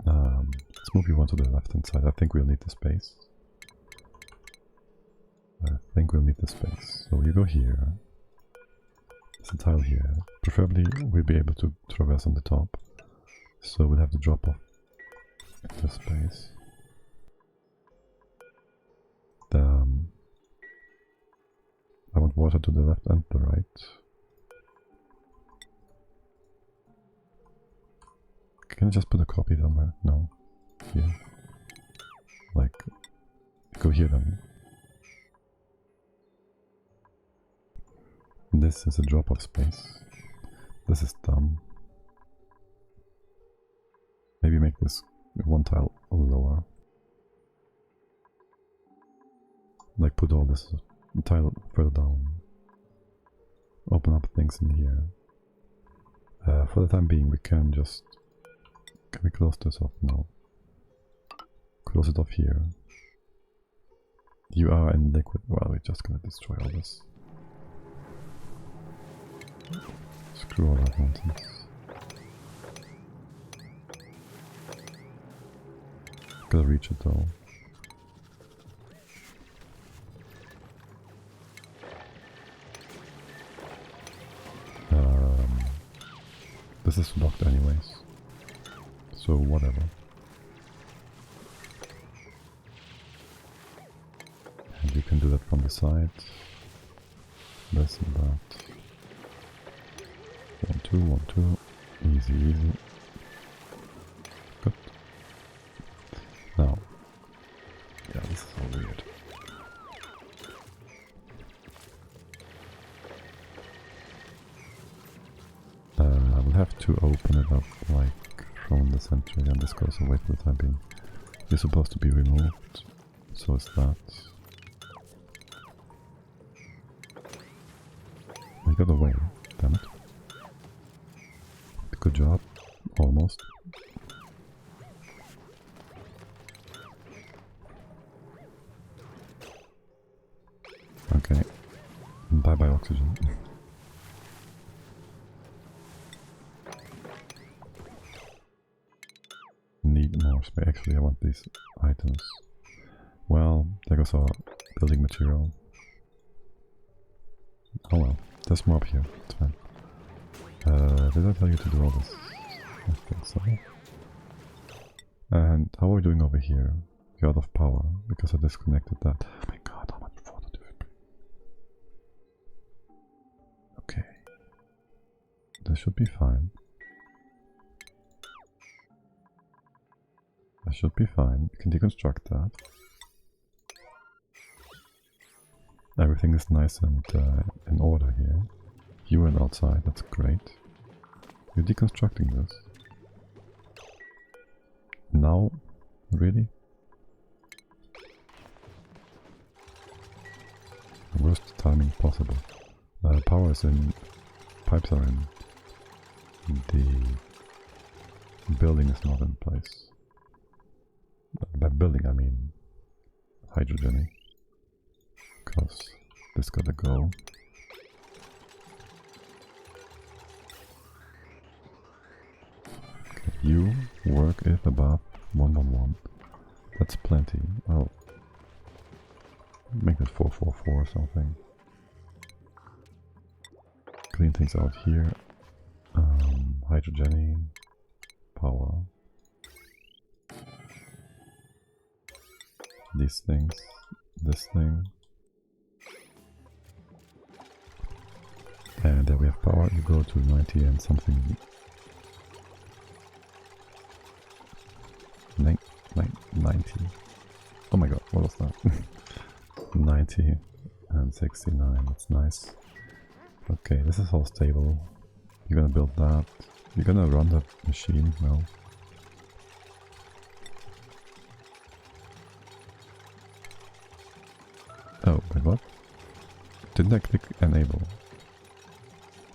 Let's move you one to the left-hand side. I think we'll need the space. So you go here. There's a tile here. Preferably we'll be able to traverse on the top. So we'll have to drop off into space. I want water to the left and the right. Can I just put a copy somewhere? No. Here. Like, go here then. This is a drop-off space. This is dumb. Maybe make this one tile lower. Like put all this tile further down. Open up things in here. For the time being we can just... Can we close this off? No. Close it off here. You are in liquid. Well, we're just gonna destroy all this. Screw all that nonsense. Gotta reach it though. This is locked anyways. So whatever. you can do that from the side. This and that. 1, 2, 1, 2. Easy, easy. Good. Now. Yeah, this is all weird. We'll have to open it up like from the center, and this goes away for the time being. It's supposed to be removed, so is that. We got away, damn it. Good job, almost. Okay, bye bye oxygen. Need more space. Actually, I want these items. Well, there goes our building material. Oh well, there's more up here. It's fine. Did I tell you to do all this? I think so. And how are we doing over here? You're out of power because I disconnected that. Oh my god, how much water do we? Okay. This should be fine. That should be fine. You can deconstruct that. Everything is nice and in order here. You went outside, that's great. You're deconstructing this. Now? Really? Worst timing possible. Power is in, pipes are in. The building is not in place. By building I mean hydrogen. Because this gotta go. Okay, you work if above 111. That's plenty. I'll make it 444 or something. Clean things out here. Hydrogen, power. These things, this thing. And there we have power. You go to 90 and something. 90. Oh my god, what was that? 90 and 69, that's nice. Okay, this is all stable. You're gonna build that. You're gonna run that machine now. Oh, wait, what? Didn't I click enable?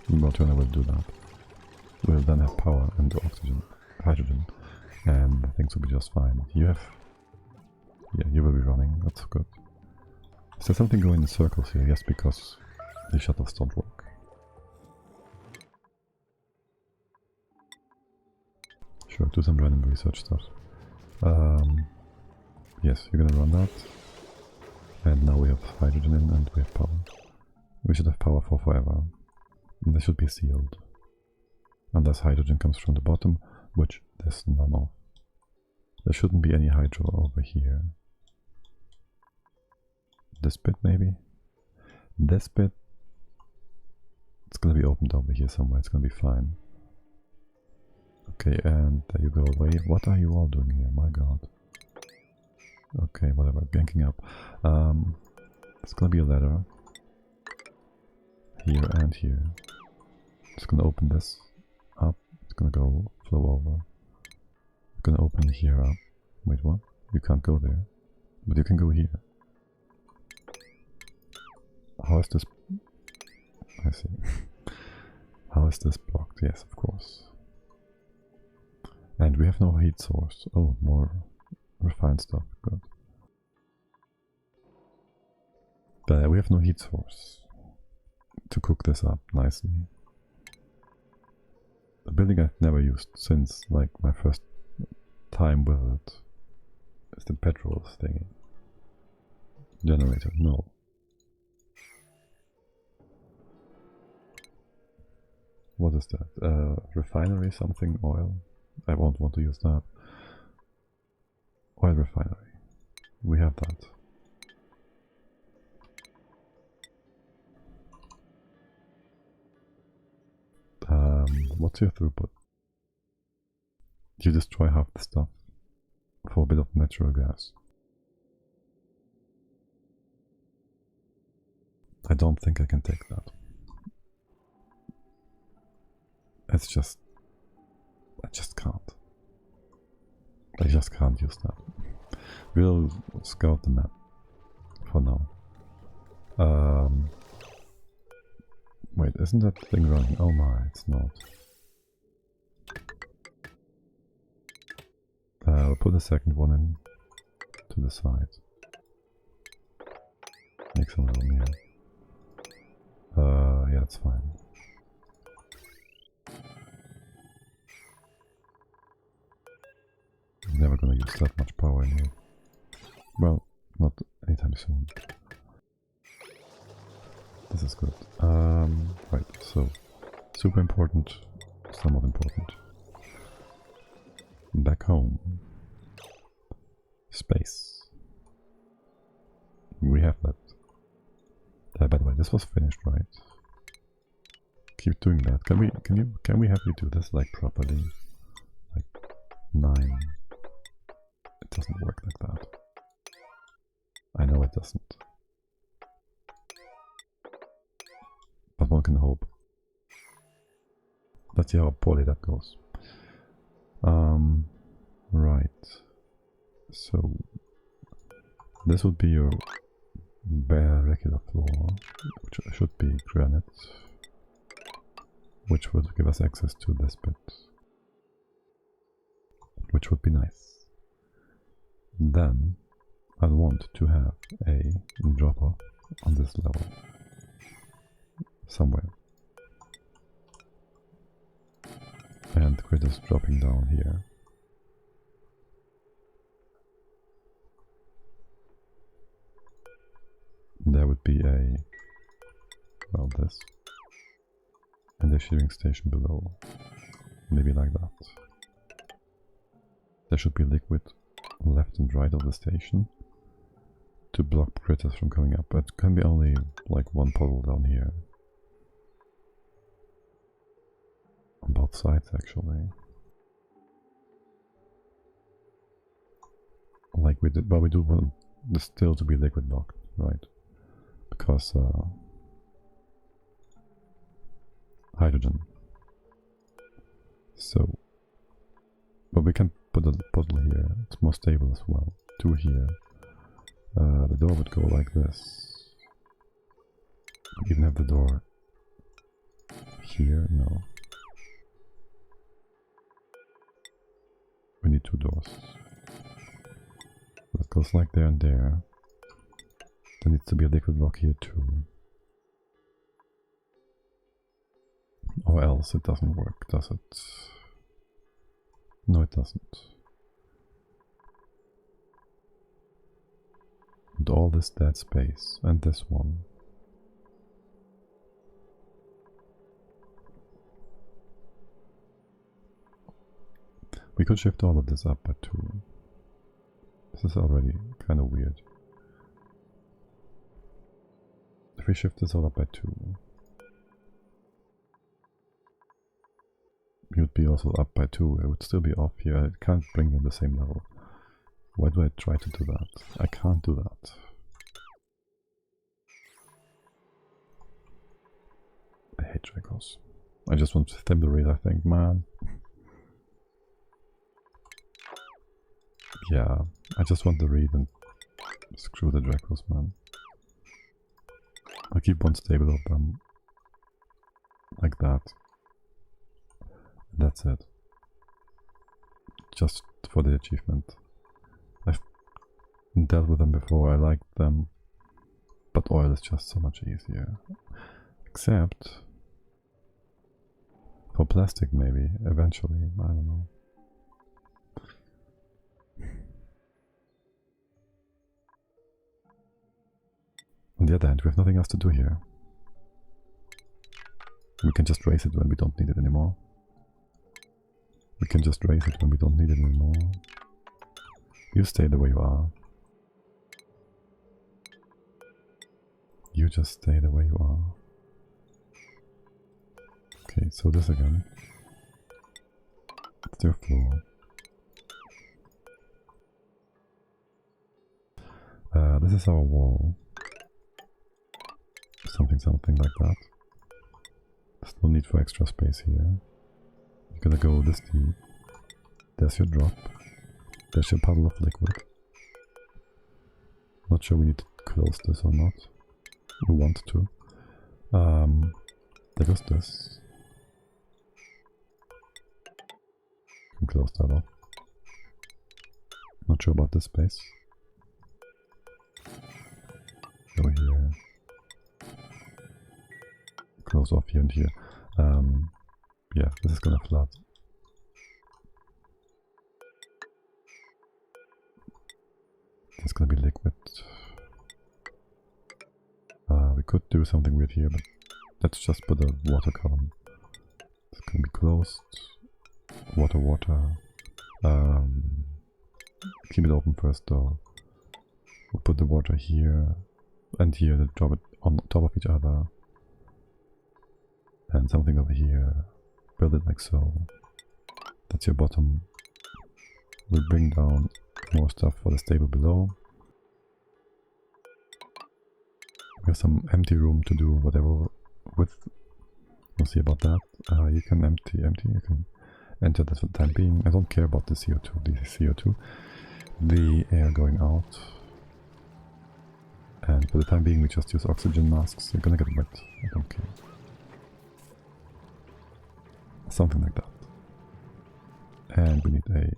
Remote will do that. We'll then have power and oxygen, hydrogen, and things will be just fine. You have... yeah, you will be running, that's good. Is there something going in circles here? Yes, because the shuttles don't work. Sure, do some random research stuff. Yes, you're gonna run that. And now we have hydrogen in and we have power. We should have power for forever. And this should be sealed. Unless hydrogen comes from the bottom, which there's none of. There shouldn't be any hydro over here. This bit maybe? This bit? It's gonna be opened over here somewhere, it's gonna be fine. Okay, and there you go away. What are you all doing here? My god. Okay, whatever, ganking up. It's gonna be a ladder. Here and here. It's gonna open this up. It's gonna go flow over. It's gonna open here up. Wait, what? You can't go there. But you can go here. How is this? I see. How is this blocked? Yes, of course. And we have no heat source. Oh, more refined stuff. Good. But we have no heat source to cook this up nicely. A building I've never used since like my first time with it is the petrol thingy. Generator, no. What is that? Refinery something, oil? I won't want to use that. Oil refinery. We have that. what's your throughput? You destroy half the stuff for a bit of natural gas. I don't think I can take that. It's just... I just can't. I just can't use that. We'll scout the map for now. Wait, isn't that thing running? Oh my, it's not. I'll put the second one in to the side. Make some room here. Yeah, it's fine. I'm never gonna use that much power in here. Well, not anytime soon. This is good. Right, so super important, somewhat important. Back home. Space. We have that. By the way, this was finished, right? Keep doing that. Can we have you do this like properly? Like 9. It doesn't work like that. I know it doesn't. But one can hope. Let's see how poorly that goes. Right. So this would be your bare regular floor, which should be granite, which would give us access to this bit, which would be nice. Then I want to have a dropper on this level somewhere, and critters dropping down here. There would be a, well, this, and a shearing station below, maybe like that. There should be liquid left and right of the station to block critters from coming up. It can be only like one puddle down here. On both sides, actually. Like we did, but we do want this still to be liquid blocked, right? Because hydrogen. So, but we can put a puddle here. It's more stable as well. 2 here. The door would go like this. Even have the door here? No. We need 2 doors. That goes like there and there. There needs to be a liquid block here too. Or else it doesn't work, does it? No, it doesn't. And all this dead space, and this one. We could shift all of this up by 2. This is already kind of weird. If we shift this all up by 2, it would be also up by 2. It would still be off here. I can't bring you on the same level. Why do I try to do that? I can't do that. I hate Dracos. I just want to stem the raid, I think, man. Yeah, I just want the read and screw the Dracos, man. I'll keep one stable of them. Like that. That's it. Just for the achievement. I've dealt with them before, I liked them. But oil is just so much easier. Except for plastic maybe, eventually, I don't know. On the other hand, we have nothing else to do here. We can just raise it when we don't need it anymore. We can just raise it when we don't need it anymore. You stay the way you are. You just stay the way you are. Okay, so this again. It's your floor. This is our wall. Something like that. There's no need for extra space here. You're gonna go this deep. There's your drop. There's your puddle of liquid. Not sure we need to close this or not. We want to. There goes this. Can close that off. Not sure about this space. Over here. Close off here and here. Yeah, this is gonna flood. It's gonna be liquid. We could do something weird here, but let's just put a water column. It's gonna be closed. Water. Keep it open first though. We'll put the water here and here to drop it on top of each other. And something over here. Build it like so. That's your bottom. We'll bring down more stuff for the stable below. We have some empty room to do whatever with. We'll see about that. You can empty, you can enter that for the time being. I don't care about the CO2, the air going out. And for the time being we just use oxygen masks. You're gonna get wet, I don't care. Something like that. And we need a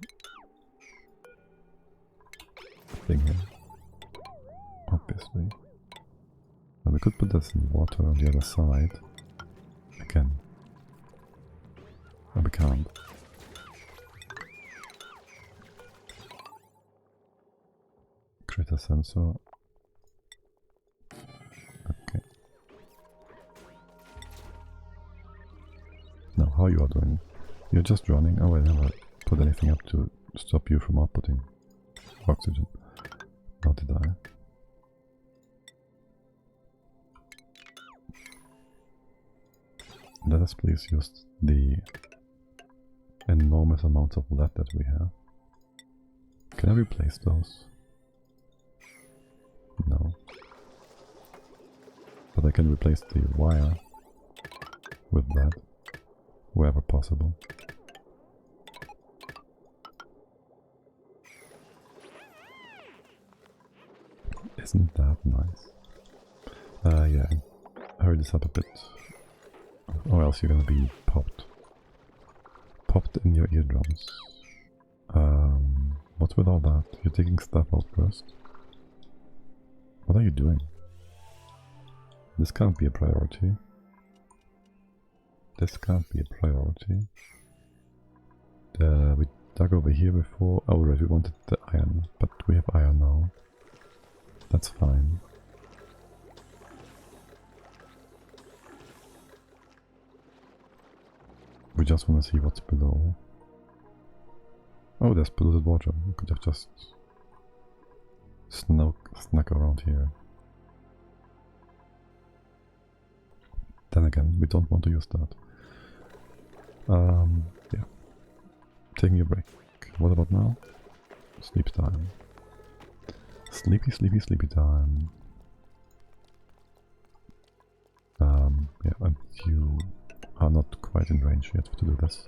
thing here, obviously. And we could put this in water on the other side. Again. But we can't. Create a sensor. Okay. Now, how you are doing? You're just running. Oh, I never put anything up to stop you from outputting oxygen. How did I? Let us please use the enormous amounts of lead that we have. Can I replace those? No. But I can replace the wire with that, wherever possible. Isn't that nice? Yeah, hurry this up a bit, or else you're gonna be popped in your eardrums. What's with all that? You're taking stuff out first? What are you doing? This can't be a priority. This can't be a priority. We dug over here before. Oh right, we wanted the iron, but we have iron now. That's fine. We just want to see what's below. Oh, there's polluted water. We could have just snuck around here. Then again, we don't want to use that. Yeah. Taking a break. What about now? Sleep time. Sleepy time. Yeah, and you are not quite in range yet to do this.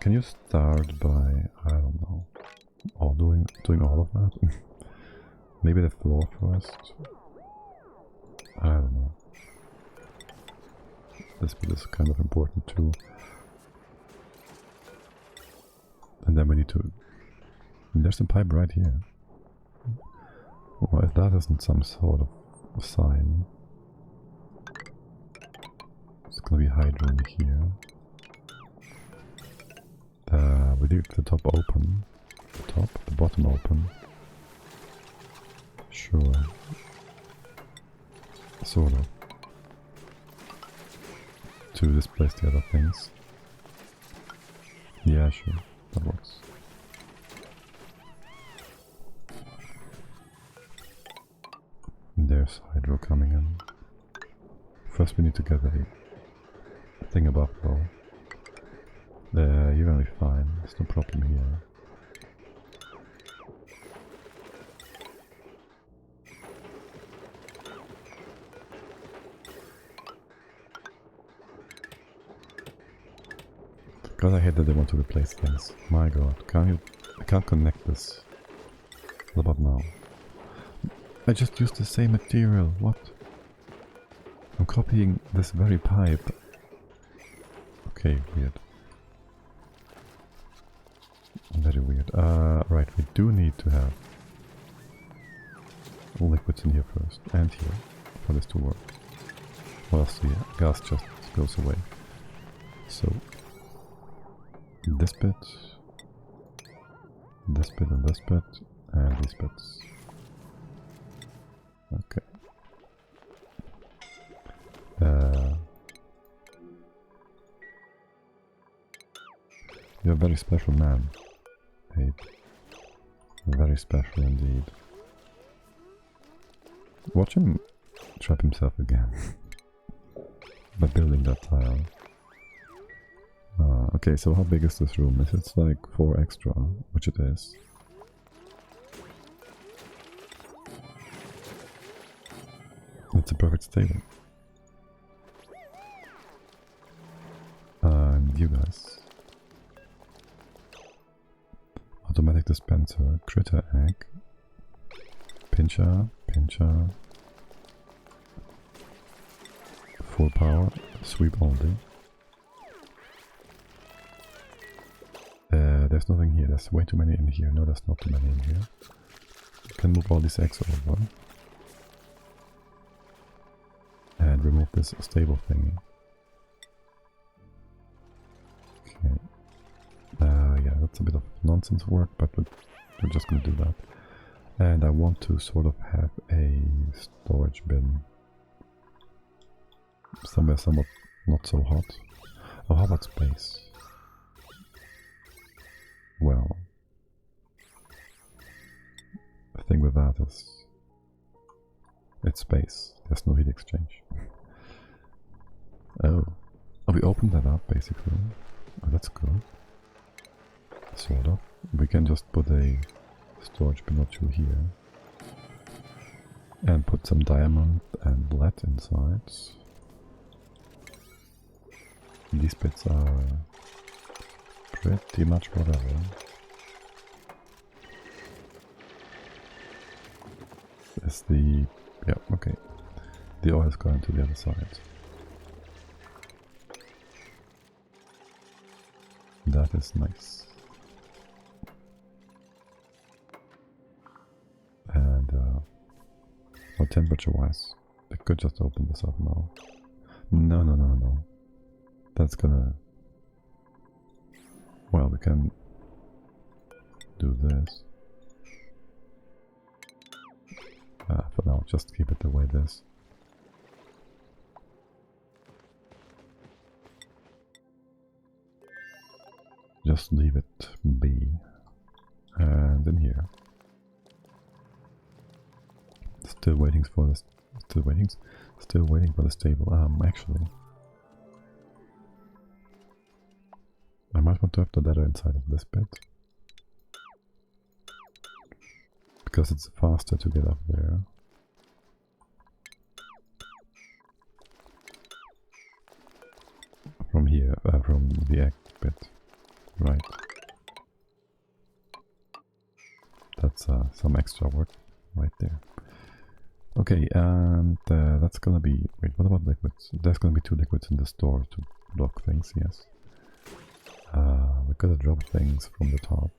Can you start by, I don't know, doing all of that? Maybe the floor first? I don't know. This bit is kind of important too. And then we need to... There's a pipe right here. Well, if that isn't some sort of sign... It's gonna be hydro in here. We leave the top open. The bottom open. Sure. Sort of. To displace the other things. Yeah, sure. That works. There's hydro coming in. First we need to get a thing above though. You're gonna be fine. There's no problem here. God, I hate that they want to replace things. My god, I can't connect this. What about now? I just used the same material, what? I'm copying this very pipe. Okay, weird. Very weird. Right, we do need to have liquids in here first, and here, for this to work. Or else the gas just goes away. So, this bit, and this bit, and these bits. Okay. You're a very special man, Abe. Very special indeed. Watch him trap himself again by building that tile. Okay, so how big is this room? Is it like 4 extra, which it is. It's a perfect stable. And you guys. Automatic dispenser, critter egg, pincher, full power, sweep only. There's nothing here, there's way too many in here. No, there's not too many in here. You can move all these eggs over. And remove this stable thingy. Okay. Yeah, that's a bit of nonsense work, but we're just gonna do that. And I want to sort of have a storage bin. Somewhere somewhat not so hot. Oh, how about space? Well, the thing with that is it's space. There's no heat exchange. Oh, we opened that up basically. Oh, that's good. Sort of. We can just put a storage bin or two here. And put some diamond and lead inside. These bits are pretty much whatever. Is the... yeah, okay. The oil is going to the other side. That is nice. And, well, temperature-wise, I could just open this up now. No. That's gonna... well, we can do this. For now, just keep it the way it is. Just leave it be. And in here. Still waiting for this. Still waiting for the stable. Actually, I might want to have the ladder inside of this bit. Because it's faster to get up there. From here, from the egg bit. Right. That's some extra work right there. Okay, and that's gonna be... wait, what about liquids? There's gonna be 2 liquids in the store to block things, yes. We gotta drop things from the top.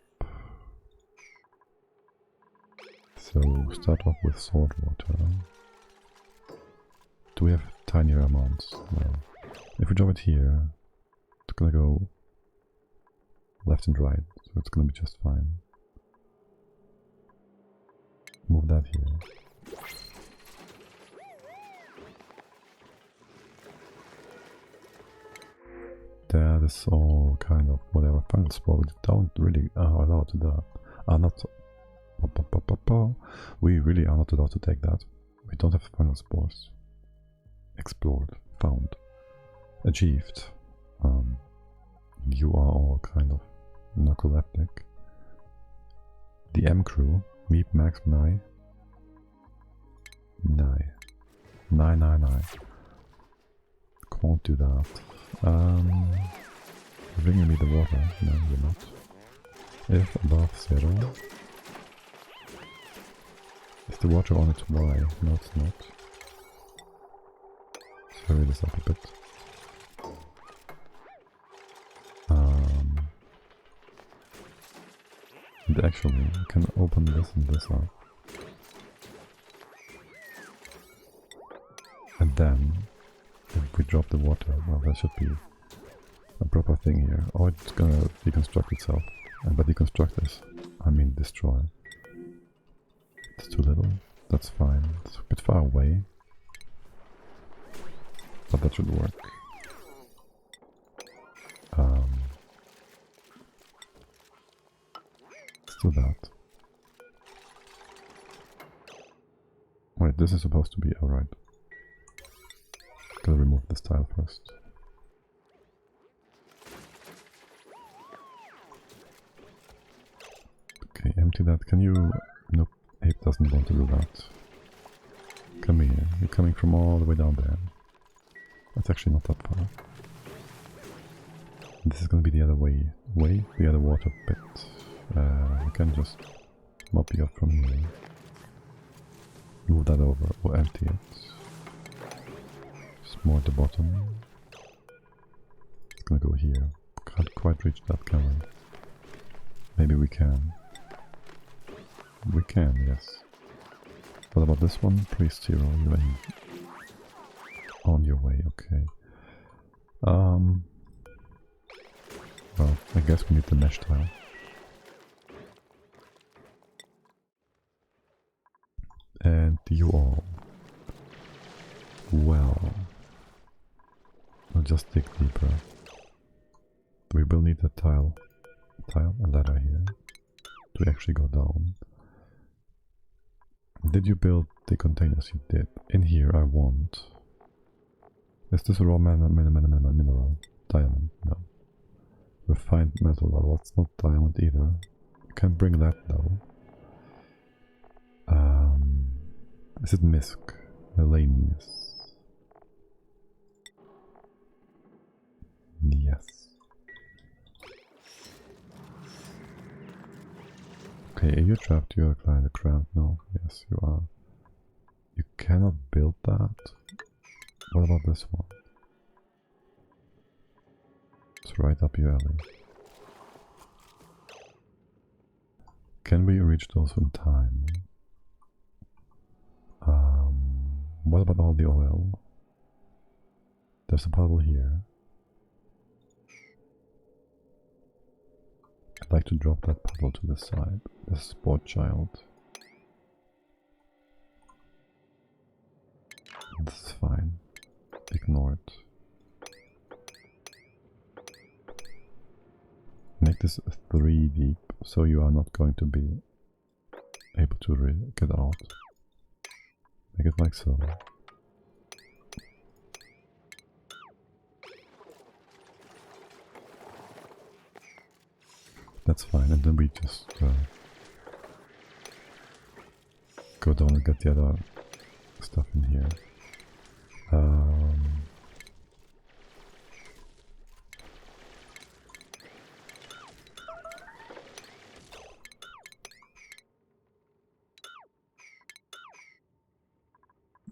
So, start off with salt water. Do we have tinier amounts? No. If we drop it here, it's gonna go left and right, so it's gonna be just fine. Move that here. That is all kind of whatever. Fungal spore, we don't really are allowed to do. We really are not allowed to take that. We don't have fungal spores. Explored, found, achieved. You are all kind of narcoleptic. The M crew, Meep Max Nye. Nye. Can't do that. Bringing me the water. No, you're not. If above 0. Is the water on its Y? No, it's not. Let's hurry this up a bit. And actually, we can open this and this up. And then, if we drop the water, well, there should be a proper thing here. Oh, it's gonna deconstruct itself. And by deconstruct this, I mean destroy. It's too little. That's fine. It's a bit far away. But that should work. Let's do that. Wait, this is supposed to be alright. Gotta remove this tile first. Okay, empty that. Can you... Nope, Ape doesn't want to do that. Come here. You're coming from all the way down there. That's actually not that far. This is gonna be the other way. The other water bit. We can just mop you up from here. Move that over or empty it. Just more at the bottom. It's gonna go here. Can't quite reach that, can we? Maybe we can. We can, yes. What about this one? Priest hero, you in. On your way, okay. Well, I guess we need the mesh tile. And you all. Well, I'll just dig deeper. We will need a tile, a ladder here to actually go down. Did you build the containers? You did. In here I want... Is this a raw mineral? Diamond? No. Refined metal? Well, that's not diamond either. You can bring that though. Is it misc? Melanius? Yes. Okay, are you trapped? You are trying to craft? No. Yes, you are. You cannot build that. What about this one? It's right up your alley. Can we reach those in time? What about all the oil? There's a puddle here. I'd like to drop that puddle to the side. The sport child. This is fine. Ignore it. Make this 3 deep, so you are not going to be able to get out. Make it like so. That's fine, and then we just go down and get the other stuff in here.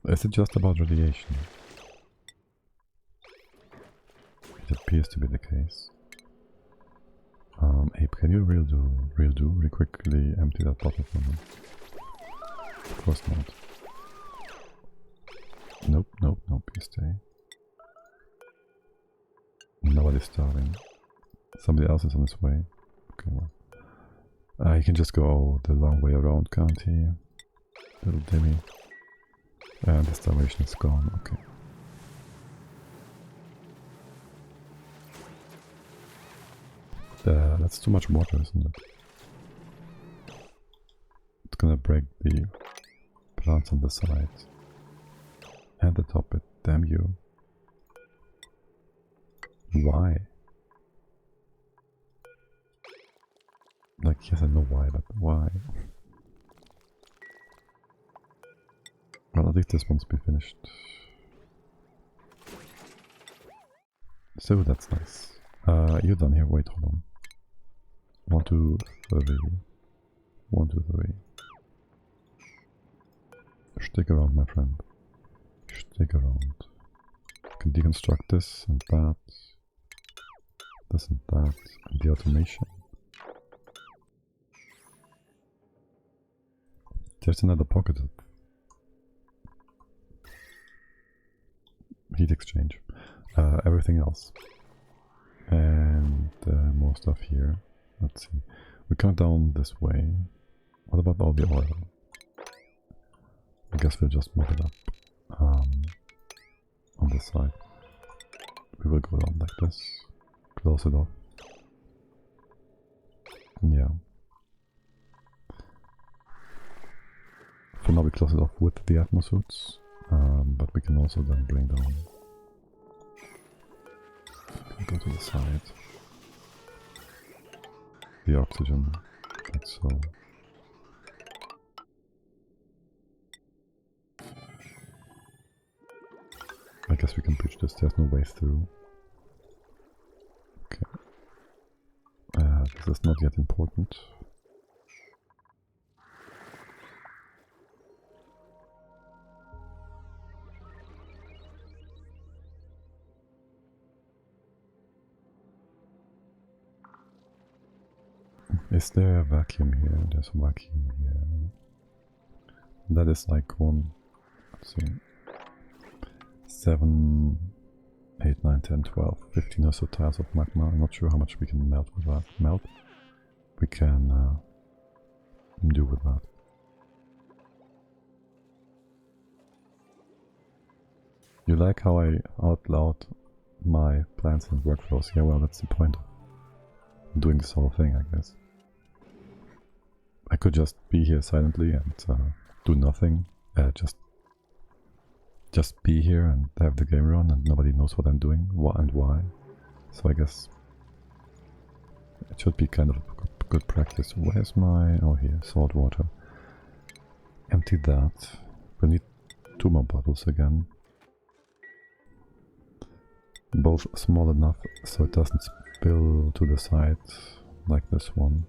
Is it just about radiation? It appears to be the case. Ape, can you real quickly empty that bottle for me? Of course not. Nope, you stay. Nobody's starting. Somebody else is on his way. Okay, well. You can just go the long way around, can't he? Little Dimmy. And the starvation is gone, okay. That's too much water, isn't it? It's gonna break the plants on the side. And the top it, damn you. Why? Like, yes, I know why, but why? Well, at least this one's be finished. So that's nice. You're done here. Wait, hold on. 1, 2, 3. 1, 2, 3. Stick around, my friend. Stick around. You can deconstruct this and that. This and that. And the automation. There's another pocket of heat exchange. Everything else. And more stuff here. Let's see. We come down this way. What about all the oil? I guess we'll just move it up on this side. We will go down like this. Close it off. Yeah. For now we close it off with the atmosuits, but we can also then bring down. Go to the side. The oxygen, like so. I guess we can bridge this, there's no way through. Okay. This is not yet important. Is there a vacuum here? There's a vacuum here. That is like one, let's see, 7, 8, 9, 10, 12, 15 or so tiles of magma. I'm not sure how much we can melt with that. We can do with that. You like how I outloud my plans and workflows? Yeah, well, that's the point of doing this whole thing, I guess. I could just be here silently and do nothing, just be here and have the game run and nobody knows what I'm doing, what and why. So I guess it should be kind of a good practice. Where's my... oh, here, salt water. Empty that. We'll need 2 more bottles again. Both small enough so it doesn't spill to the side like this one.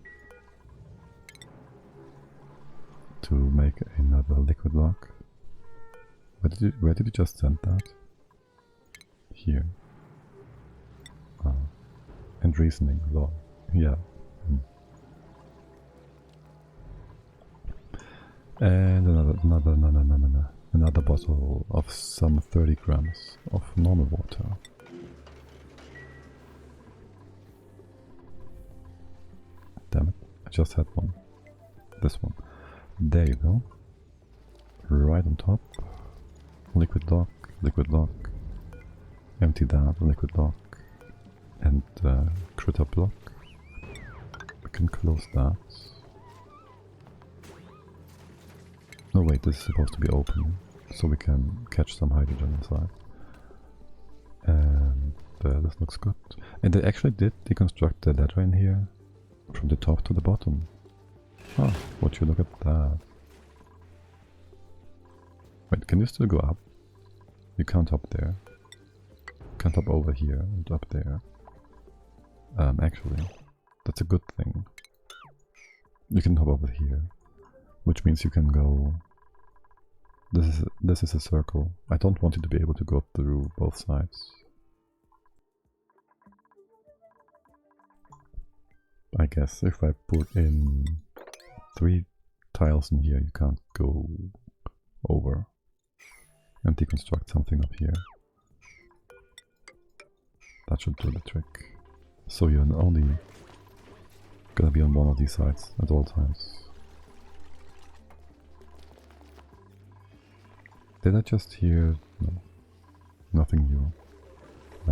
To make another liquid lock. Where did you just send that? Here. And reasoning law. Yeah. And another bottle of some 30 grams of normal water. Damn it, I just had one. This one. There you go. Right on top. Liquid lock, empty that, liquid lock, and critter block. We can close that. No wait, this is supposed to be open, so we can catch some hydrogen inside. And this looks good. And they actually did deconstruct the ladder in here, from the top to the bottom. Oh, would you look at that. Wait, can you still go up? You can't up there. You can't up over here and up there. Actually, that's a good thing. You can hop over here, which means you can go... This is a circle. I don't want you to be able to go through both sides. I guess if I put in 3 tiles in here, you can't go over and deconstruct something up here. That should do the trick. So you're only gonna be on one of these sides at all times. Did I just hear? No. Nothing new.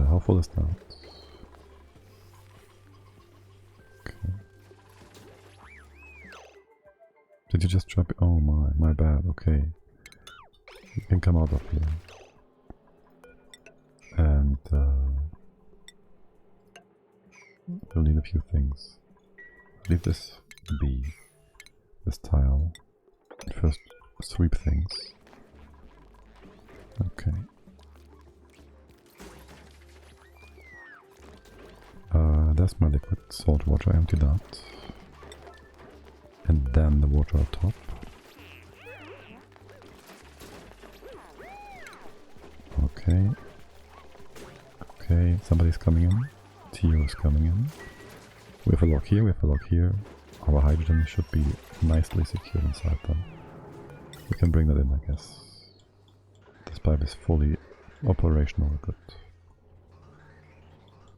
How full is that? Okay. Did you just drop it? Oh my bad, okay. You can come out of here. And we'll need a few things. Leave this be this tile. First, sweep things. Okay. That's my liquid salt water, empty that. And then the water on top. Okay. Okay, somebody's coming in. Tio is coming in. We have a lock here, we have a lock here. Our hydrogen should be nicely secured inside them. We can bring that in, I guess. This pipe is fully operational, good.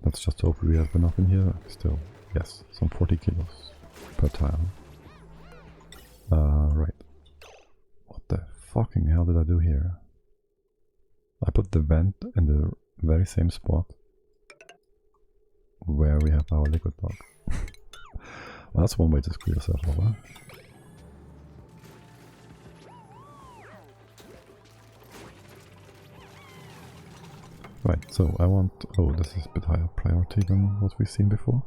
Let's just hope we have enough in here. Still, yes, some 40 kilos per tile. Right. What the fucking hell did I do here? I put the vent in the very same spot where we have our liquid block. Well, that's one way to screw yourself over. Right, so I want... Oh, this is a bit higher priority than what we've seen before.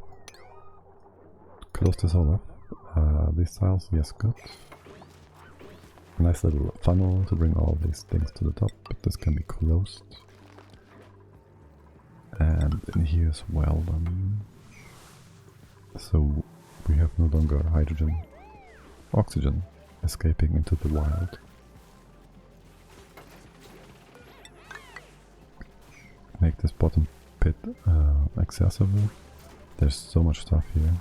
Close this all up. These tiles, yes, good. Nice little funnel to bring all these things to the top, but this can be closed. And in here as well then. So we have no longer hydrogen, oxygen escaping into the wild. Make this bottom pit accessible. There's so much stuff here.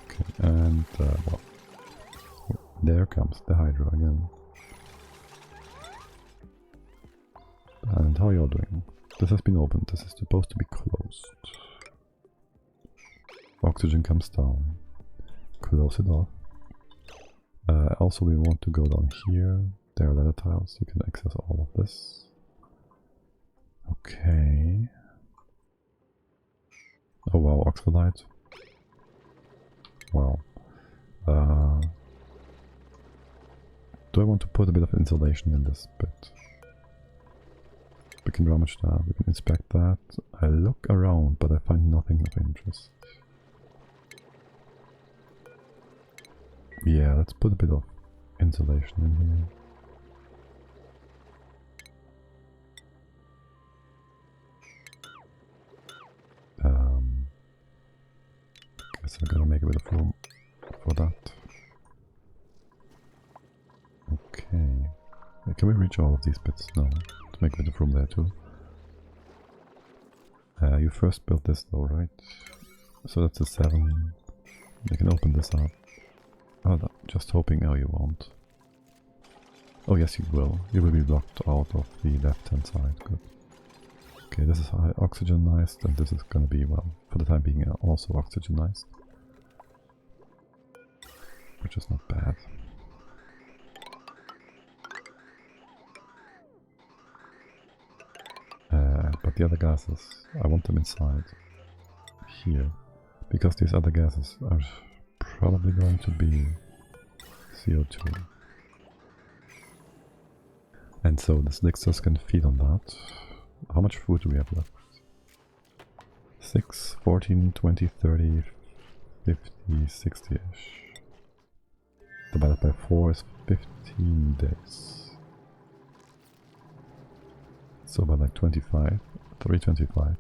Okay, and well, there comes the hydro again. And how are you all doing? This has been opened, this is supposed to be closed. Oxygen comes down. Close it off. Also we want to go down here. There are ladder tiles, you can access all of this. Okay. Oh wow, oxalite. Wow. Do I want to put a bit of insulation in this bit? We can rummage that, we can inspect that. I look around, but I find nothing of interest. Yeah, let's put a bit of insulation in here. Guess I'm gonna make a bit of room for that. Okay. Can we reach all of these bits? No. To make a bit of room there too. You first built this though, right? So that's a 7. We can open this up. Oh, just hoping. Oh, you won't. Oh, yes, you will. You will be blocked out of the left-hand side. Good. Okay, this is oxygenized, and this is gonna be, well, for the time being, also oxygenized. Which is not bad. But the other gases, I want them inside here. Because these other gases are probably going to be CO2. And so the slicksters can feed on that. How much food do we have left? 6, 14, 20, 30, 50, 60-ish. Divided by 4 is 15 days. So about like 25, 325.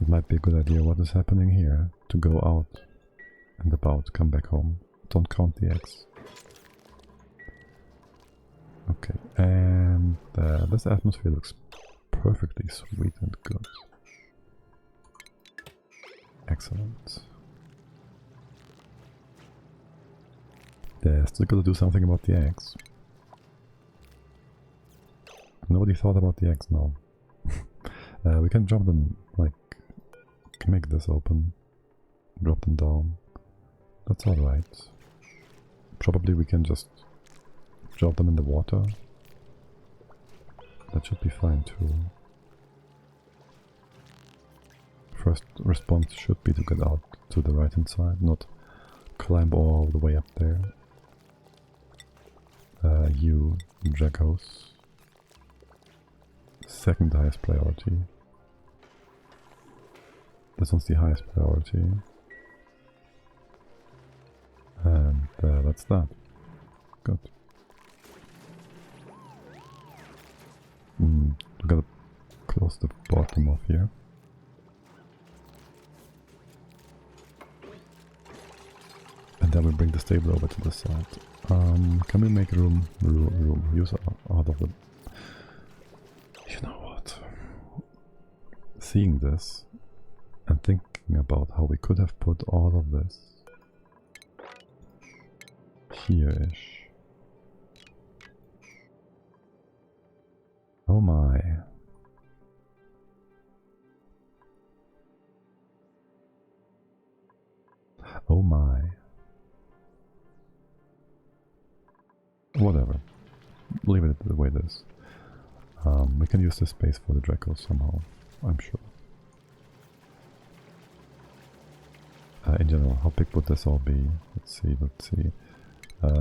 It might be a good idea what is happening here to go out and about, come back home. Don't count the eggs. Okay, and this atmosphere looks perfectly sweet and good. Excellent. They're still gonna do something about the eggs. Nobody thought about the eggs now. We can drop them, like, make this open, drop them down. That's alright. Probably we can just drop them in the water. That should be fine too. First response should be to get out to the right hand side, not climb all the way up there. You, Jackos. Second highest priority. This one's the highest priority. And that's that. Good. We gotta close the bottom off here. And then we bring the stable over to the side. Can we make room? Use out of the... You know what? Seeing this and thinking about how we could have put all of this here-ish. Oh my. Oh my. Whatever. Leave it the way it is. We can use this space for the Draco somehow, I'm sure. In general, how big would this all be? Let's see.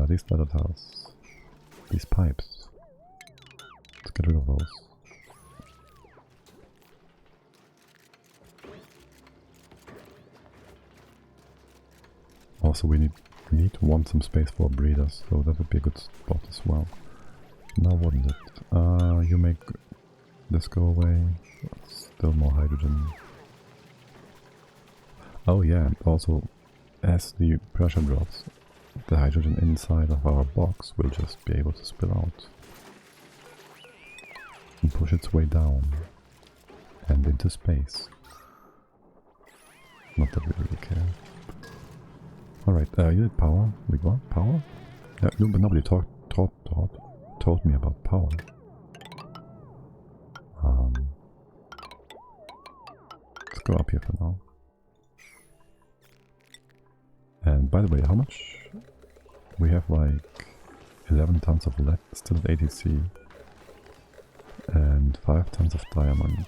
These ladder tiles. These pipes. Let's get rid of those. Also, we want some space for breeders, so that would be a good spot as well. Now wouldn't it? You make this go away. Still more hydrogen. Oh yeah, and also as the pressure drops, the hydrogen inside of our box will just be able to spill out. And push its way down. And into space. Not that we really care. Alright, you need power. We got power? Yeah, no, but nobody told me about power. Let's go up here for now. And by the way, how much? We have like 11 tons of lead, still at ATC. And 5 tons of diamond.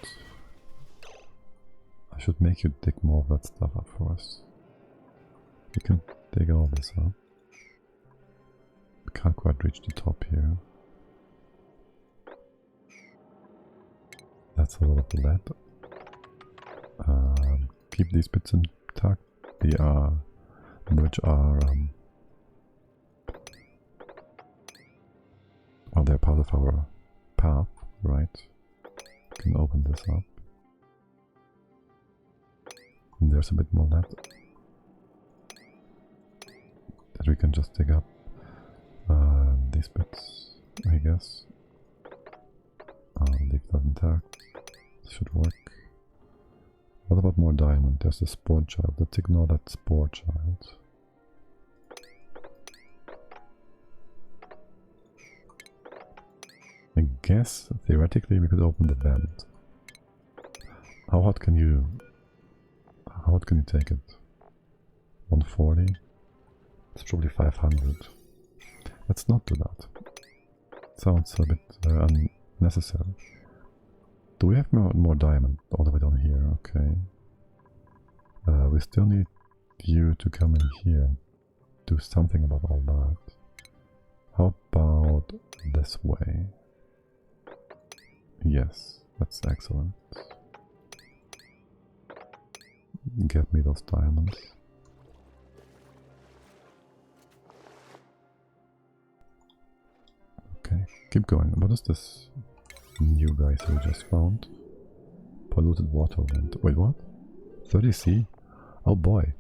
I should make you dig more of that stuff up for us. You can dig all this up. We can't quite reach the top here. That's a lot of lead. Keep these bits intact. Which are well, they're part of our path, right? We can open this up. And there's a bit more lead that we can just dig up. These bits, I guess. Leave that intact. This should work. What about more diamond? There's the spore child. Let's ignore that spore child. I guess theoretically we could open the vent. How hot can you take it? 140? It's probably 500. Let's not do that. Sounds a bit unnecessary. Do we have more diamond all the way down here? Okay. We still need you to come in here and do something about all that. How about this way? Yes, that's excellent. Get me those diamonds. Okay, keep going. What is this new guy we just found? Polluted water vent. Wait, what? 30C? Oh boy.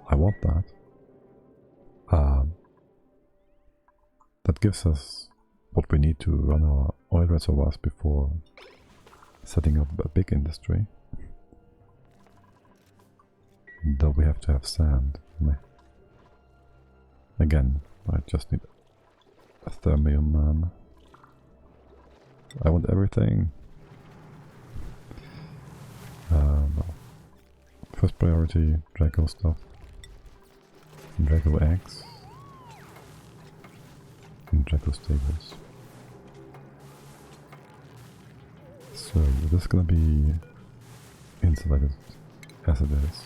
I want that. That gives us what we need to run our oil reservoirs before setting up a big industry. Though we have to have sand. Again, I just need a thermium man. I want everything. No. First priority, Draco stuff. Draco eggs. And Draco stables. So, this is gonna be insulated as it is.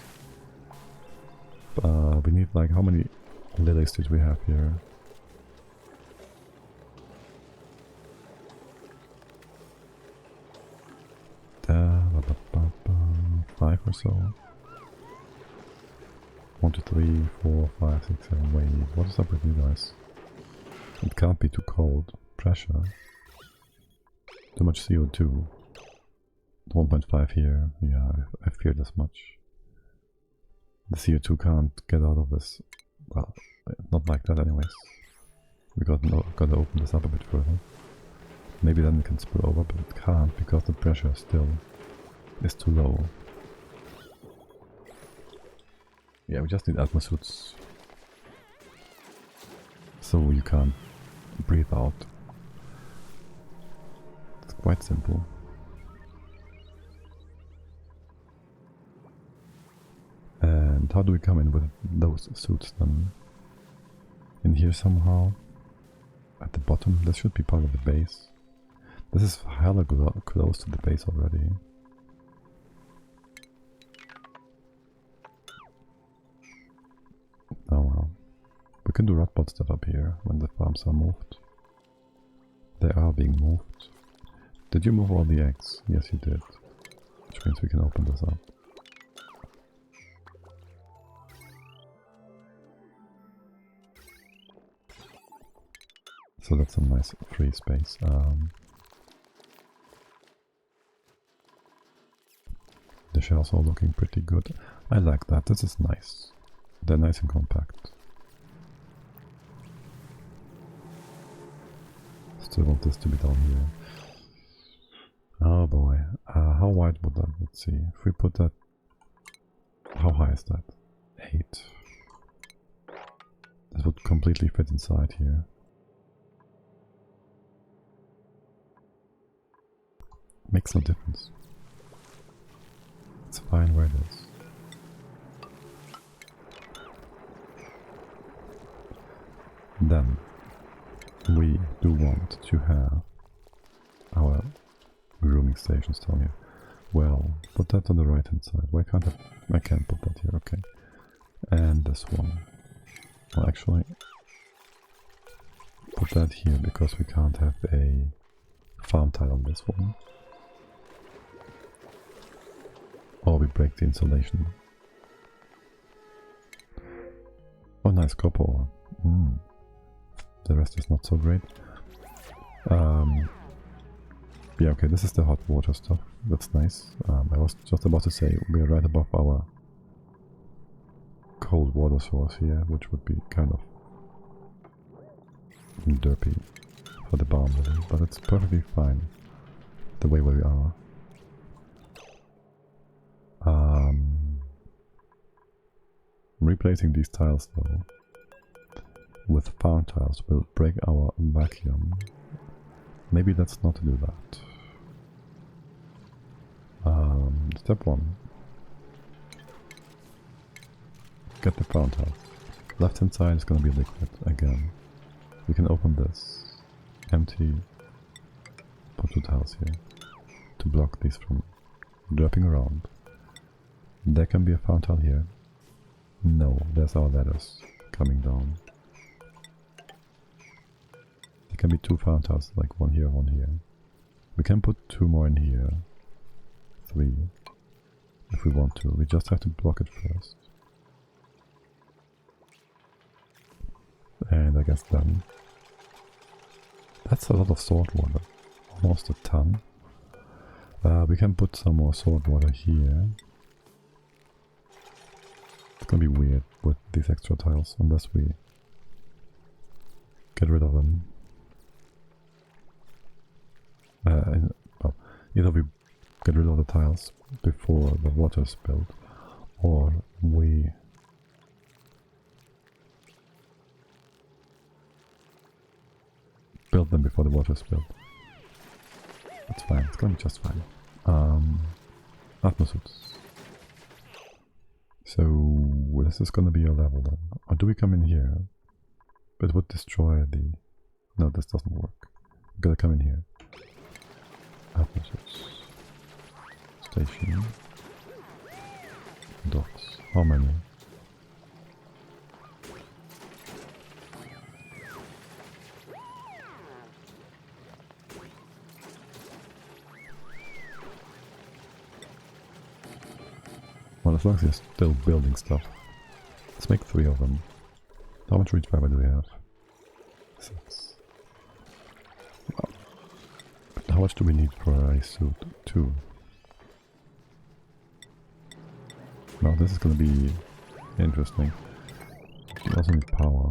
We need like, how many lilies did we have here? 5 or so. 1, 2, 3, 4, 5, 6, 7, wait, what is up with you guys? It can't be too cold. Pressure. Too much CO2. 1.5 here, yeah, I feared as much. The CO2 can't get out of this. Well, not like that anyways. We gotta open this up a bit further. Maybe then it can spill over, but it can't because the pressure still is too low. Yeah, we just need atmosuits. So you can't breathe out. It's quite simple. And how do we come in with those suits then? In here somehow? At the bottom? This should be part of the base. This is hella close to the base already. Oh well. We can do robot stuff up here when the farms are moved. They are being moved. Did you move all the eggs? Yes, you did. Which means we can open this up. So that's a nice free space. The shells are looking pretty good. I like that. This is nice. They're nice and compact. Still want this to be down here. Oh boy. How wide would that? Let's see. If we put that... How high is that? 8. This would completely fit inside here. Makes no difference. It's fine where it is. Then we do want to have our grooming stations down here. Well, put that on the right hand side. Why can't I can't put that here, okay. And this one. Well, actually, put that here because we can't have a farm tile on this one. Or we break the insulation. Oh, nice copper ore. The rest is not so great. Yeah, okay, this is the hot water stuff. That's nice. I was just about to say we are right above our cold water source here, which would be kind of derpy for the barn really, but it's perfectly fine the way we are. Replacing these tiles though with farm tiles will break our vacuum. Maybe that's not to do that. Step 1. Get the farm tiles. Left hand side is gonna be liquid again. We can open this. Empty. Put 2 tiles here to block these from dropping around. There can be a farm tile here. No, there's our ladders coming down. There can be 2 farm tiles, like one here, one here. We can put 2 more in here. 3. If we want to. We just have to block it first. And I guess then. That's a lot of salt water. Almost a ton. We can put some more salt water here. It's gonna be weird with these extra tiles unless we get rid of them. Well, either we get rid of the tiles before the water is spilled, or we build them before the water is spilled. That's fine, it's gonna be just fine. Atmosuits. So this is gonna be a level then. Or do we come in here? But it would destroy the... No, this doesn't work. We gotta come in here. Atmosuits. Station. Docks. How many? long as you're still building stuff. Let's make 3 of them. How much reach fiber do we have? 6. Wow. But how much do we need for a suit? 2. Now this is gonna be interesting. We also need power.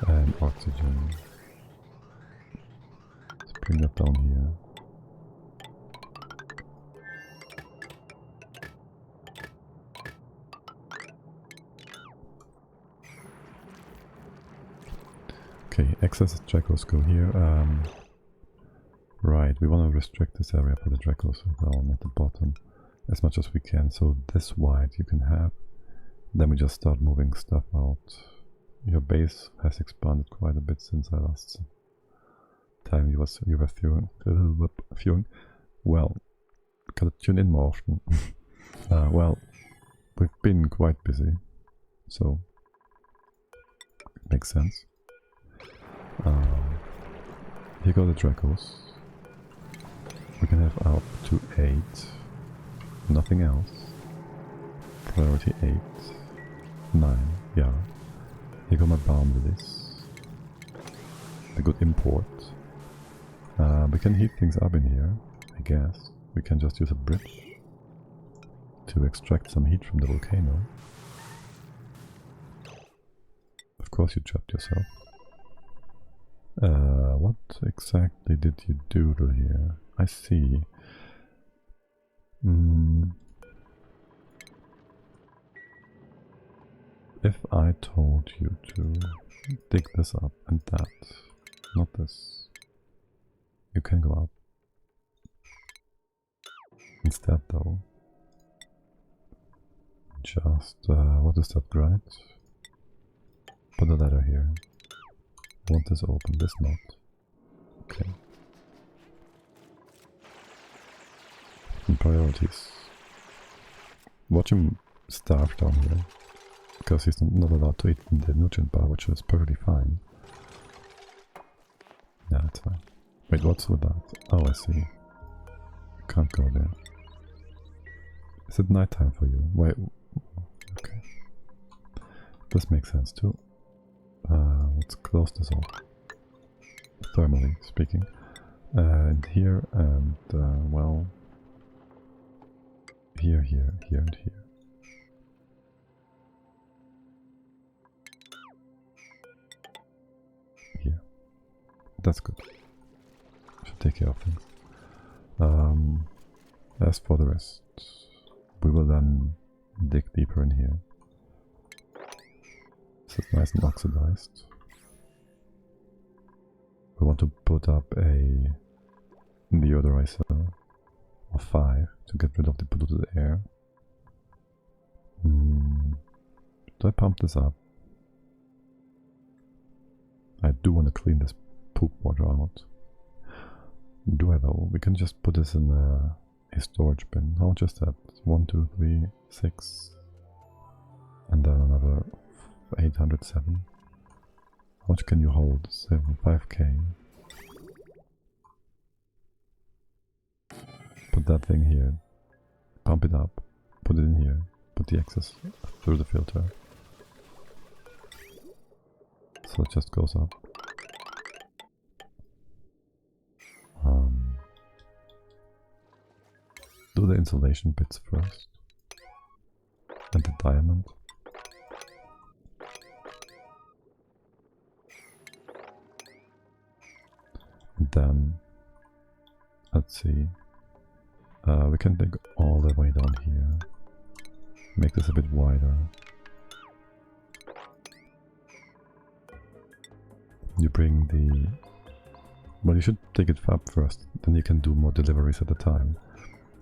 And oxygen. Let's bring that down here. Okay, excess Dracos go here. Right, we want to restrict this area for the Dracos as well, at the bottom, as much as we can. So this wide you can have. Then we just start moving stuff out. Your base has expanded quite a bit since I last time you were viewing. Well, gotta tune in more often. Well, we've been quite busy, so it makes sense. Here go the Dracos. We can have up to 8. Nothing else. Priority 8. 9. Yeah. Here go my bomb lilies. A good import. We can heat things up in here, I guess. We can just use a bridge to extract some heat from the volcano. Of course you trapped yourself. What exactly did you do here? I see. If I told you to dig this up and that, not this, you can go up. Instead though, just, what is that, granite? Put a ladder here. I want this open, this not. Okay. And priorities. Watch him starve down here, because he's not allowed to eat in the nutrient bar, which is perfectly fine. Yeah, it's fine. Wait, what's with that? Oh, I see. Can't go there. Is it nighttime for you? Wait. Okay. This makes sense too. Let's close this off. Thermally speaking. And here and, well... Here, here, here and here. Here. That's good. Should take care of things. As for the rest, we will then dig deeper in here. This is nice and oxidized. We want to put up a deodorizer of 5 to get rid of the polluted air. Do I pump this up? I do want to clean this poop water out. Do I though? We can just put this in a storage bin. How much is that? 1, 2, 3, 6. And then another 807. How much can you hold? 5k. Put that thing here. Pump it up. Put it in here. Put the excess through the filter. So it just goes up. Do the insulation bits first. And the diamond. And then, let's see, we can dig all the way down here. Make this a bit wider. You bring the... Well, you should dig it up first, then you can do more deliveries at a time.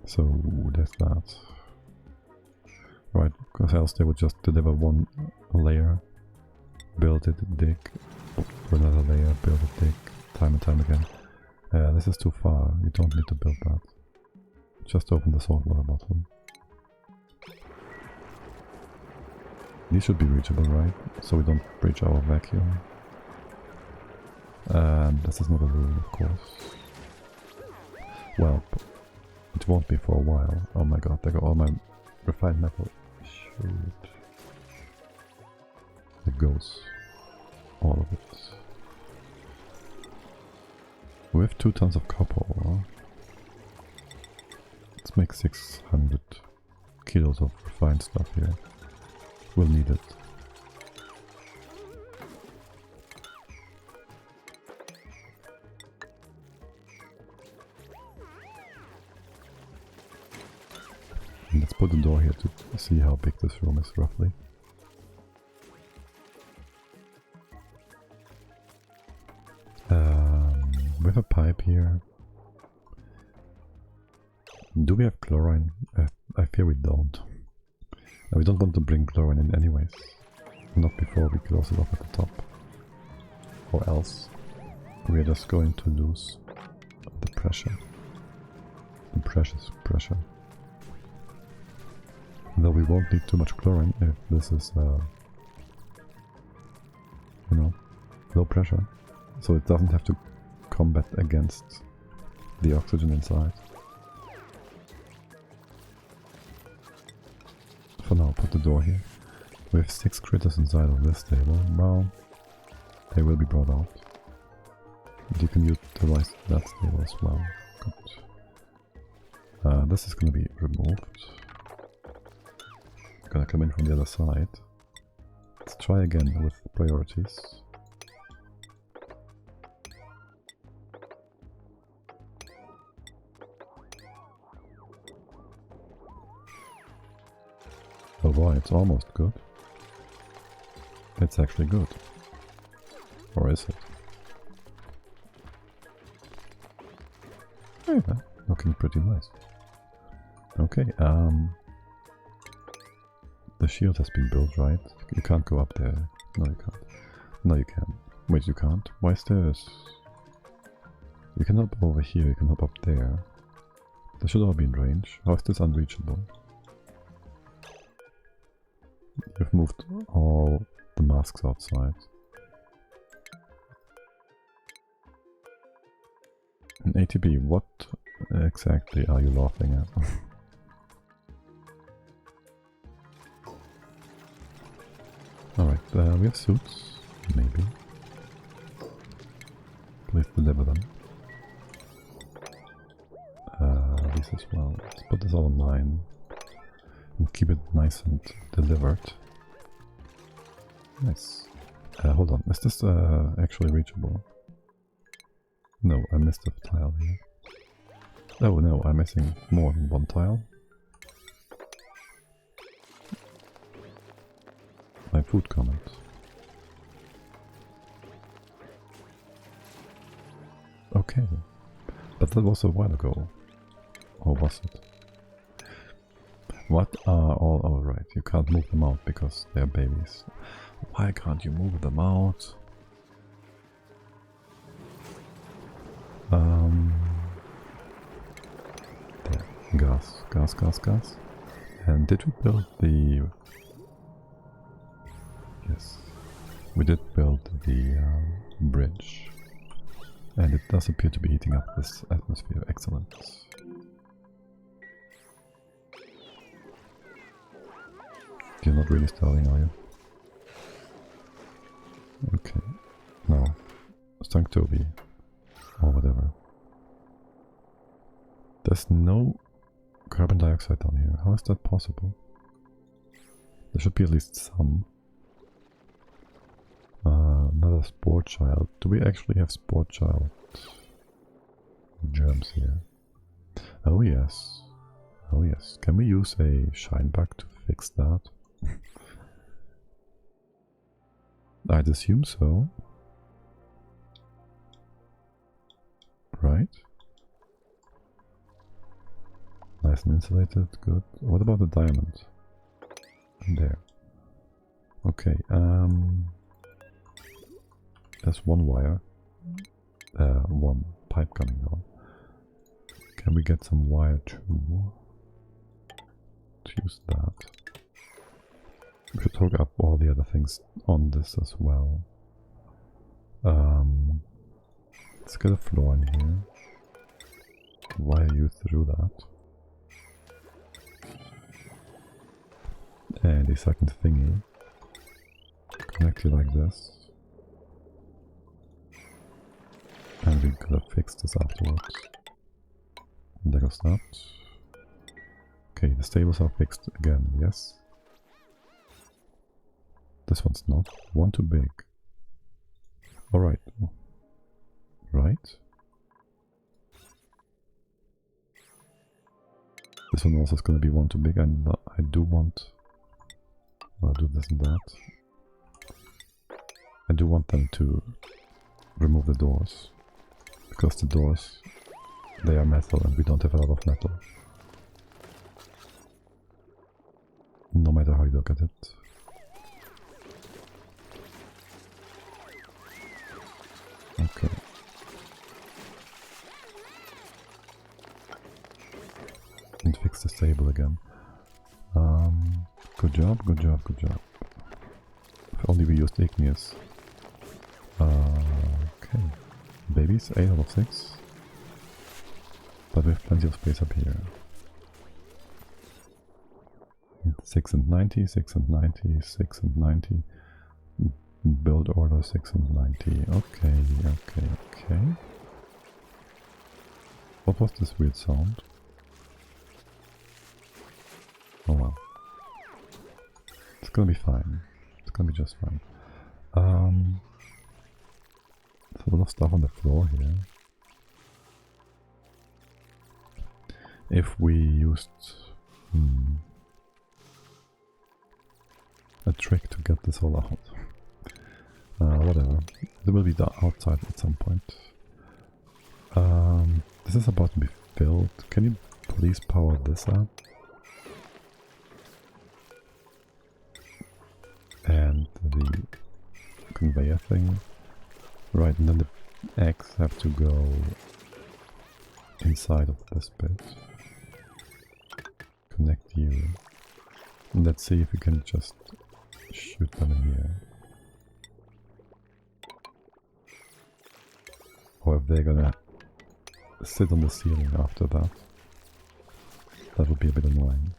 So there's that. Right, because else they would just deliver one layer, build it, dig, for another layer, build it, dig, time and time again. This is too far, you don't need to build that. Just open the saltwater bottom. These should be reachable, right? So we don't breach our vacuum. And this is not a rule, of course. Well, It won't be for a while. Oh my god, there go all my refined metal. Shoot. There goes all of it. We have 2 tons of copper. Let's make 600 kilos of refined stuff here. We'll need it. And let's put the door here to see how big this room is roughly. We have a pipe here. Do we have chlorine? I fear we don't. We don't want to bring chlorine in anyways. Not before we close it off at the top. Or else we are just going to lose the pressure. The precious pressure. Though we won't need too much chlorine if this is, you know, low pressure. So it doesn't have to combat against the oxygen inside. For now, put the door here. We have 6 critters inside of this table. Well, they will be brought out. But you can utilize that table as well. Good. This is going to be removed. Gonna come in from the other side. Let's try again with priorities. Oh boy, it's almost good. It's actually good. Or is it? Yeah, looking pretty nice. Okay, the shield has been built, right? You can't go up there. No, you can't. No, you can. Wait, you can't? Why stairs? You can hop over here, you can hop up there. They should all be in range. How is this unreachable? You've moved all the masks outside. An ATB, what exactly are you laughing at? Alright, we have suits, maybe. Please deliver them. These as well. Let's put this all on 9. And keep it nice and delivered. Nice. Hold on, is this actually reachable? No, I missed a tile here. Oh no, I'm missing more than 1 tile. My food comment. Okay. But that was a while ago. Or was it? What are all... Oh right, you can't move them out because they're babies. Why can't you move them out? There. Gas, gas, gas, gas. And did we build the... Yes. We did build the bridge. And it does appear to be heating up this atmosphere. Excellent. You're not really starving, are you? Okay. No. Toby. Or whatever. There's no carbon dioxide down here. How is that possible? There should be at least some. Another spore child. Do we actually have spore child germs here? Oh yes. Oh yes. Can we use a shine bug to fix that? I'd assume so. Right? Nice and insulated, good. What about the diamond? There. Okay, there's 1 wire. 1 pipe coming down. Can we get some wire too? To use that. We should hook up all the other things on this as well. Let's get a floor in here. Wire you through that. the second thingy. Connect you like this. And we could have fixed this afterwards. There goes that. Okay, the stables are fixed again, yes. This one's not. One too big. Alright. Right. This one also is going to be one too big, and I do want... I'll do this and that. I do want them to remove the doors. Because the doors, they are metal and we don't have a lot of metal. No matter how you look at it. Okay. And fix the stable again. Good job, good job, good job. If only we used igneous. Okay. Babies, 8 out of 6. But we have plenty of space up here. 6 and 90, 6 and 90, 6 and 90. Build order 6 and 90. Okay, okay, okay. What was this weird sound? Oh well. It's gonna be fine. It's gonna be just fine. There's a lot of stuff on the floor here. If we used a trick to get this all out. Whatever. It will be outside at some point. This is about to be filled. Can you please power this up? And the conveyor thing. Right, and then the eggs have to go inside of this bit. Connect you. And let's see if we can just shoot them in here. Or if they're gonna sit on the ceiling after that. That would be a bit annoying.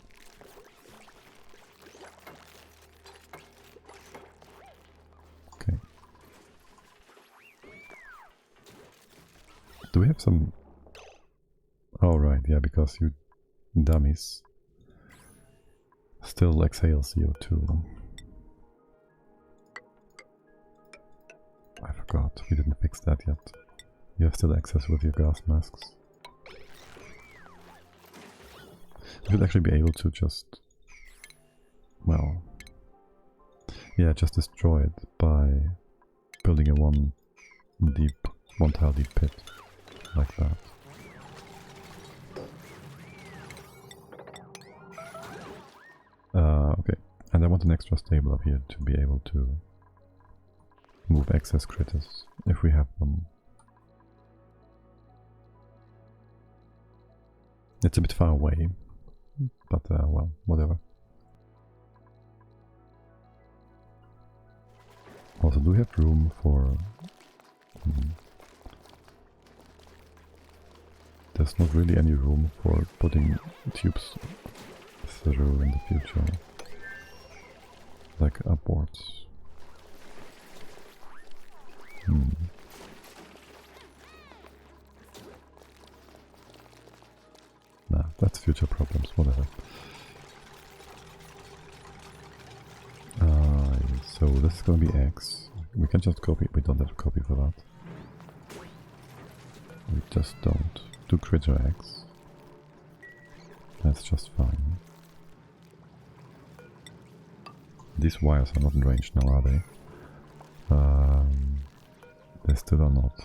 Okay. Do we have some... Oh right, yeah, because you dummies still exhale CO2. I forgot, we didn't fix that yet. You have still access with your gas masks. You should actually be able to just... well... yeah, just destroy it by building a one tile deep pit. Like that. Okay, and I want an extra stable up here to be able to move excess critters, if we have them. It's a bit far away, but well, whatever. Also, do we have room for... there's not really any room for putting tubes through in the future. Like upwards. Nah, that's future problems, whatever. So this is gonna be X. We can just copy, we don't have a copy for that. We just don't. Do critter X. That's just fine. These wires are not in range now, are they? They still are not.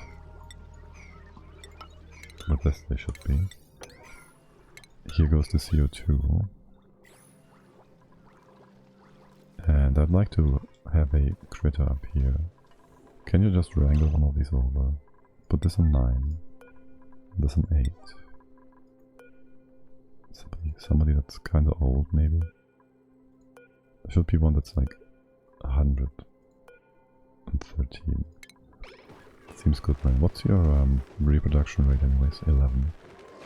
But this they should be. Here goes the CO2. And I'd like to have a critter up here. Can you just wrangle one of these over? Put this on 9. This on 8. Somebody that's kinda old, maybe. There should be one that's like 113. Seems good, man. What's your reproduction rate anyways? 11.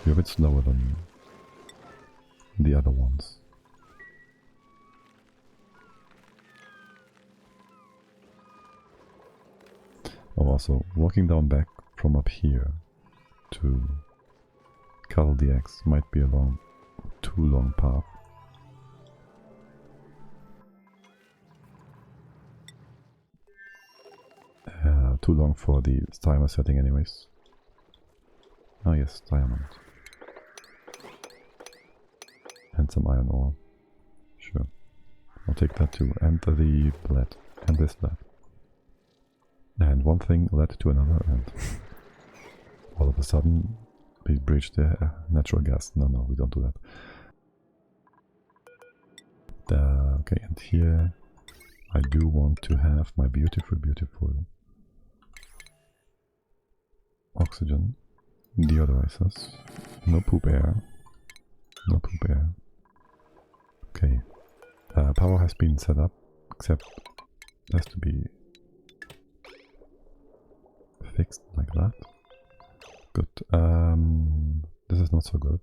You're a bit slower than the other ones. Also, walking down back from up here to cuddle the eggs might be a too long path. Too long for the timer setting anyways. Oh yes, diamond. And some iron ore. Sure. I'll take that too. And the lead. And this lead. And one thing led to another, and all of a sudden we breached the natural gas. No, we don't do that. Okay, and here I do want to have my beautiful oxygen deodorizers. No poop air. No poop air. Okay. Power has been set up, except it has to be fixed like that. Good. This is not so good.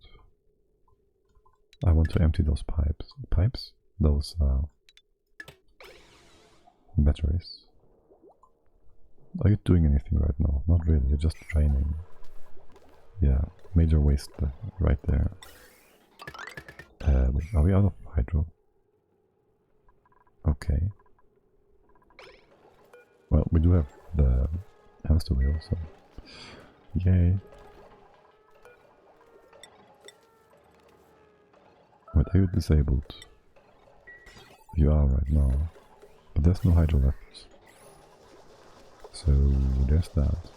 I want to empty those pipes? Those batteries. Are you doing anything right now? Not really, you're just draining. Yeah, major waste right there. Wait, are we out of hydro? Okay. Well, we do have the hamster wheel, so yay. Wait, are you disabled? You are right now. But there's no hydro left. So there's that.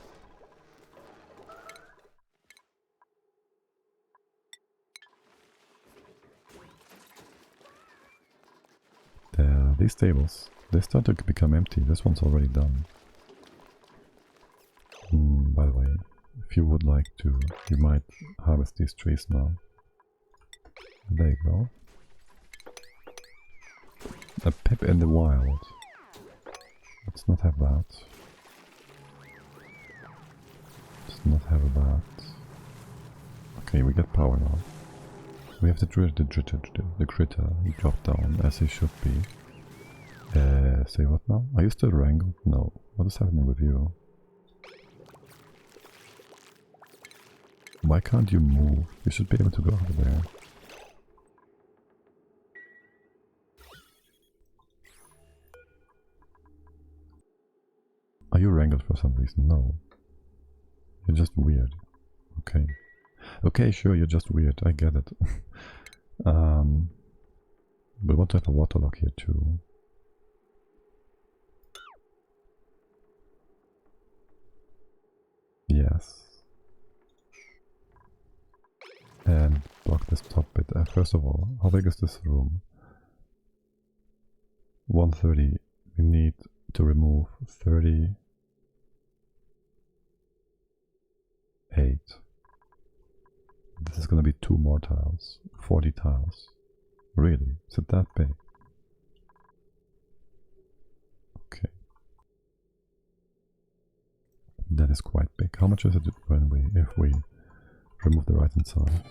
These tables, they start to become empty. This one's already done. By the way, if you would like to, you might harvest these trees now. There you go. A pip in the wild. Let's not have that. Let's not have that. Okay, we get power now. We have the critter drop down as he should be. Say what now? Are you still wrangled? No. What is happening with you? Why can't you move? You should be able to go over there. Are you wrangled for some reason? No. You're just weird. Okay. Okay, sure, you're just weird. I get it. We want to have a water lock here too. Yes. And block this top bit. First of all, how big is this room? 130. We need to remove 38. This is gonna be 2 more tiles. 40 tiles. Really? Is it that big? Okay. That is quite big. How much is it if we remove the right hand side?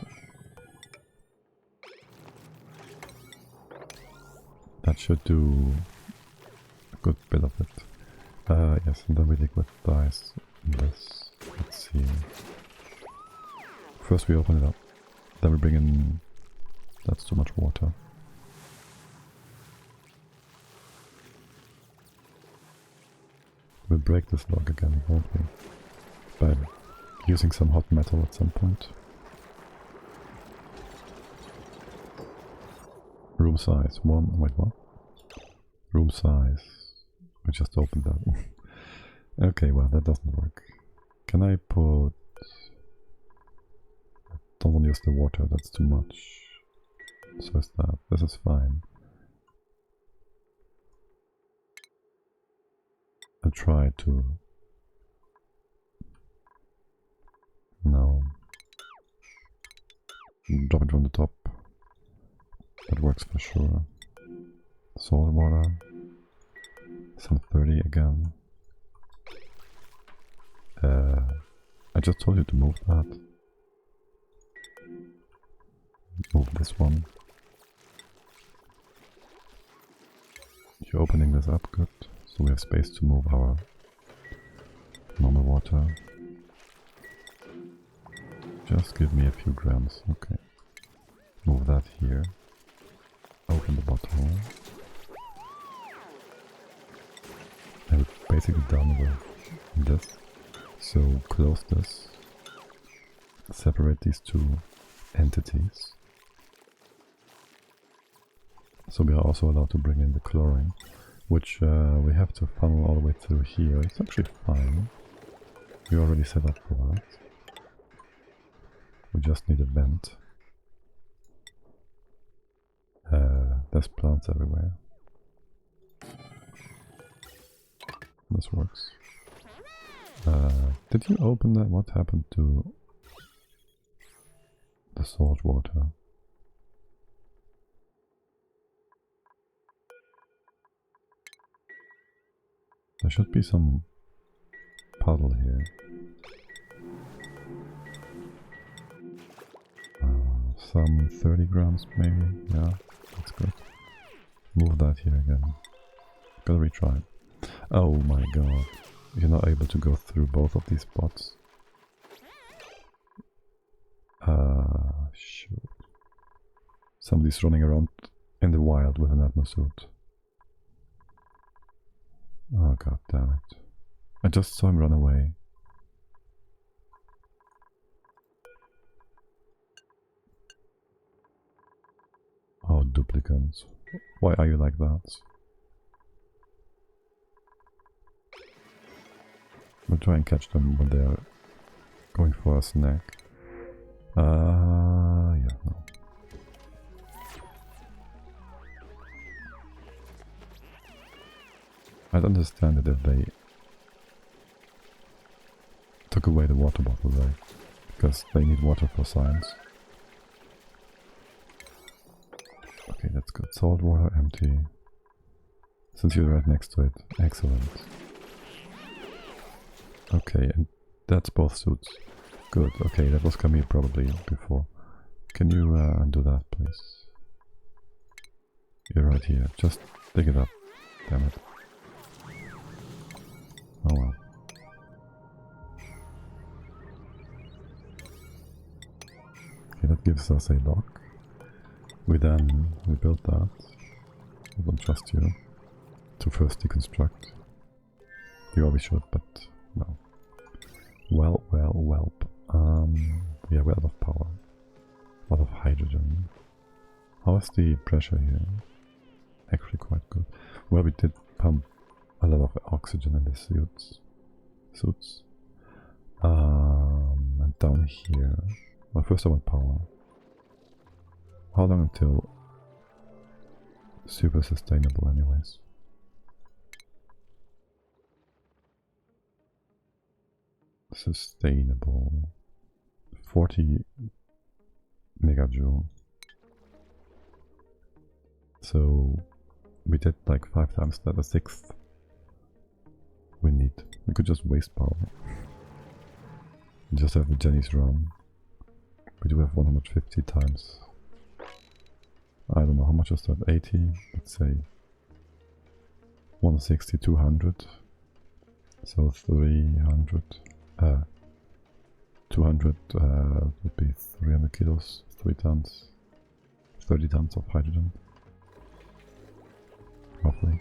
That should do a good bit of it. Yes, and then we liquidize this. Let's see. First we open it up, then we bring in... That's too much water. We'll break this log again, won't we? By using some hot metal at some point. Room size 1. Wait, what? Room size. We just opened that. Okay, well, that doesn't work. Can I put... I don't want to use the water, that's too much. So is that. This is fine. I'll try to... No. Drop it from the top. That works for sure. Salt water. Some 30 again. I just told you to move that. Move this one. You're opening this up, good. So we have space to move our Normal water. Just give me a few grams. Okay. Move that here. Open the bottle. And we're basically done with this. So close this. Separate these two entities. So we are also allowed to bring in the chlorine, which we have to funnel all the way through here. It's actually fine. We already set up for that. We just need a vent. There's plants everywhere. This works. Did you open that? What happened to the salt water? There should be some puddle here. Some 30 grams maybe, yeah, that's good. Move that here again. Gotta retry. Oh my god, you're not able to go through both of these spots. Shoot. Somebody's running around in the wild with an atmosuit. Oh god damn it. I just saw him run away. Oh, duplicants. Why are you like that? We'll try and catch them when they're going for a snack. Yeah, no. I'd understand it if they took away the water bottle, right? Because they need water for science. Okay, that's good. Salt water empty. Since you're right next to it. Excellent. Okay, and that's both suits. Good. Okay, that was Camille probably before. Can you undo that, please? You're right here. Just dig it up. Damn it. Oh well. Okay, that gives us a lock. We built that. I don't trust you to first deconstruct. You always should, but no. Well. Yeah, we're out of power. Out of hydrogen. How is the pressure here? Actually quite good. Well, we did pump a lot of oxygen in the suits. And down here. Well, first I want power. How long until super sustainable anyways? Sustainable. 40 megajoule. So we did like 5 times that, a sixth we need. We could just waste power. Just have the Jenny's run. We do have 150 times. I don't know, how much is that? 80? Let's say 160, 200. So 300. 200 would be 300 kilos, 3 tons. 30 tons of hydrogen. Roughly.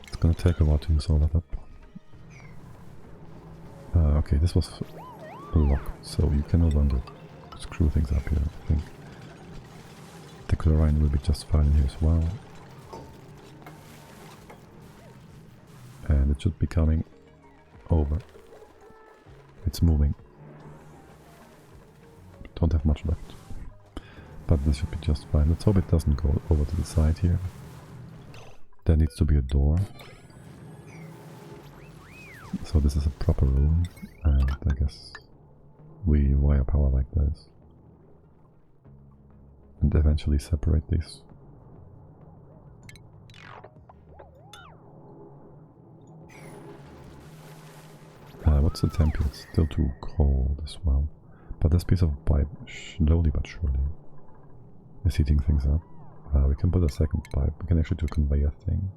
It's gonna take a while to use all that up. Okay, this was locked, so you can no longer screw things up here, I think. The chlorine will be just fine here as well. And it should be coming over. It's moving. Don't have much left. But this should be just fine. Let's hope it doesn't go over to the side here. There needs to be a door. So this is a proper room, and I guess we wire power like this. And eventually separate these. What's the temp? It's still too cold as well. But this piece of pipe, slowly but surely, is heating things up. We can put a second pipe. We can actually do a conveyor thing.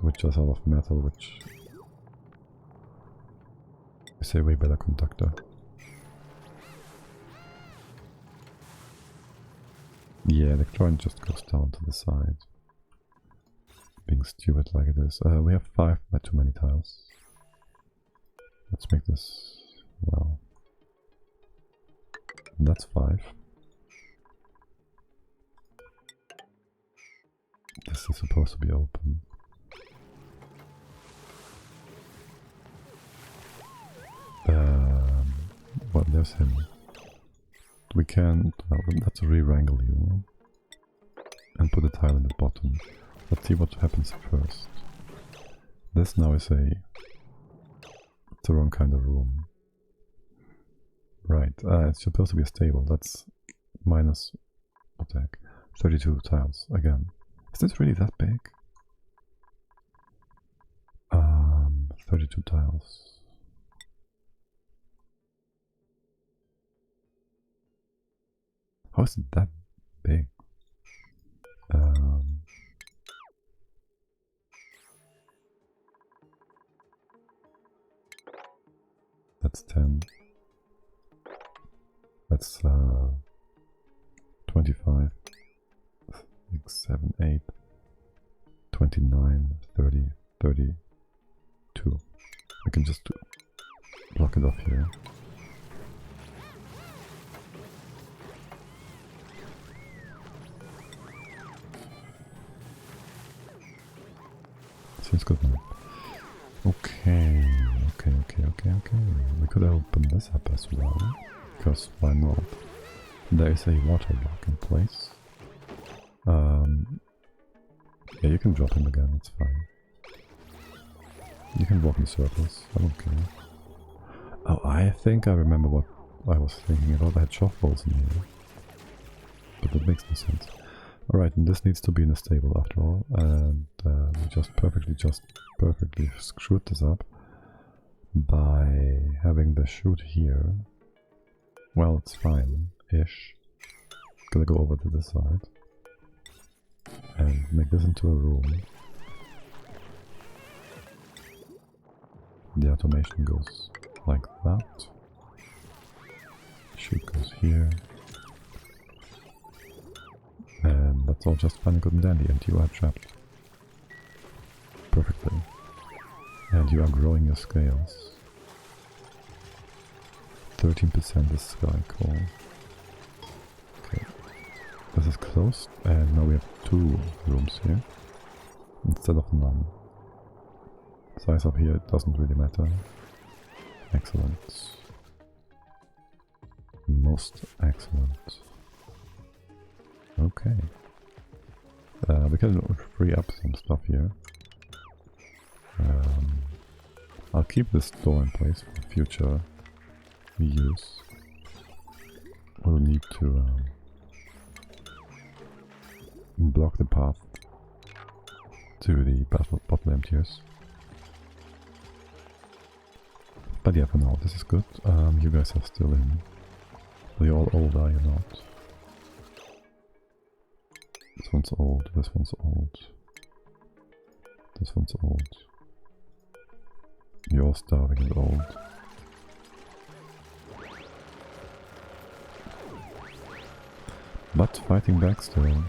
which is out of metal, which is a way better conductor. Yeah, the joint just goes down to the side. Being stupid like it is. We have 5 by too many tiles. Let's make this, well, that's 5. This is supposed to be open. Well, there's him. We can, let's re-wrangle you and put a tile in the bottom. Let's see what happens first. This now is the wrong kind of room. Right, it's supposed to be a stable. That's minus, what the heck, 32 tiles again. Is this really that big? 32 tiles. How is it that big? That's 10. That's 25. 6, 7, 8. 29, 30, 32. We can just block it off here. Seems good now. Okay. We could open this up as well, because why not? There is a water block in place. Yeah, you can drop him again, it's fine. You can walk in circles, I don't care. Oh, I think I remember what I was thinking about. I had shop balls in here. But that makes no sense. Alright, and this needs to be in a stable after all, and we just perfectly screwed this up by having the chute here. Well, it's fine-ish. Gonna go over to this side and make this into a room. The automation goes like that. Chute goes here. And that's all just fine and good and dandy, and you are trapped. Perfectly. And you are growing your scales. 13% is sky coal. Okay. This is closed, and now we have 2 rooms here instead of none. Size up here doesn't really matter. Excellent. Most excellent. Okay. We can free up some stuff here. I'll keep this door in place for future use. We'll need to block the path to the bottle emptiers. But yeah, for now, this is good. You guys are still in. You're all old, are you not? This one's old, this one's old. This one's old. You're starving and old. But fighting back still.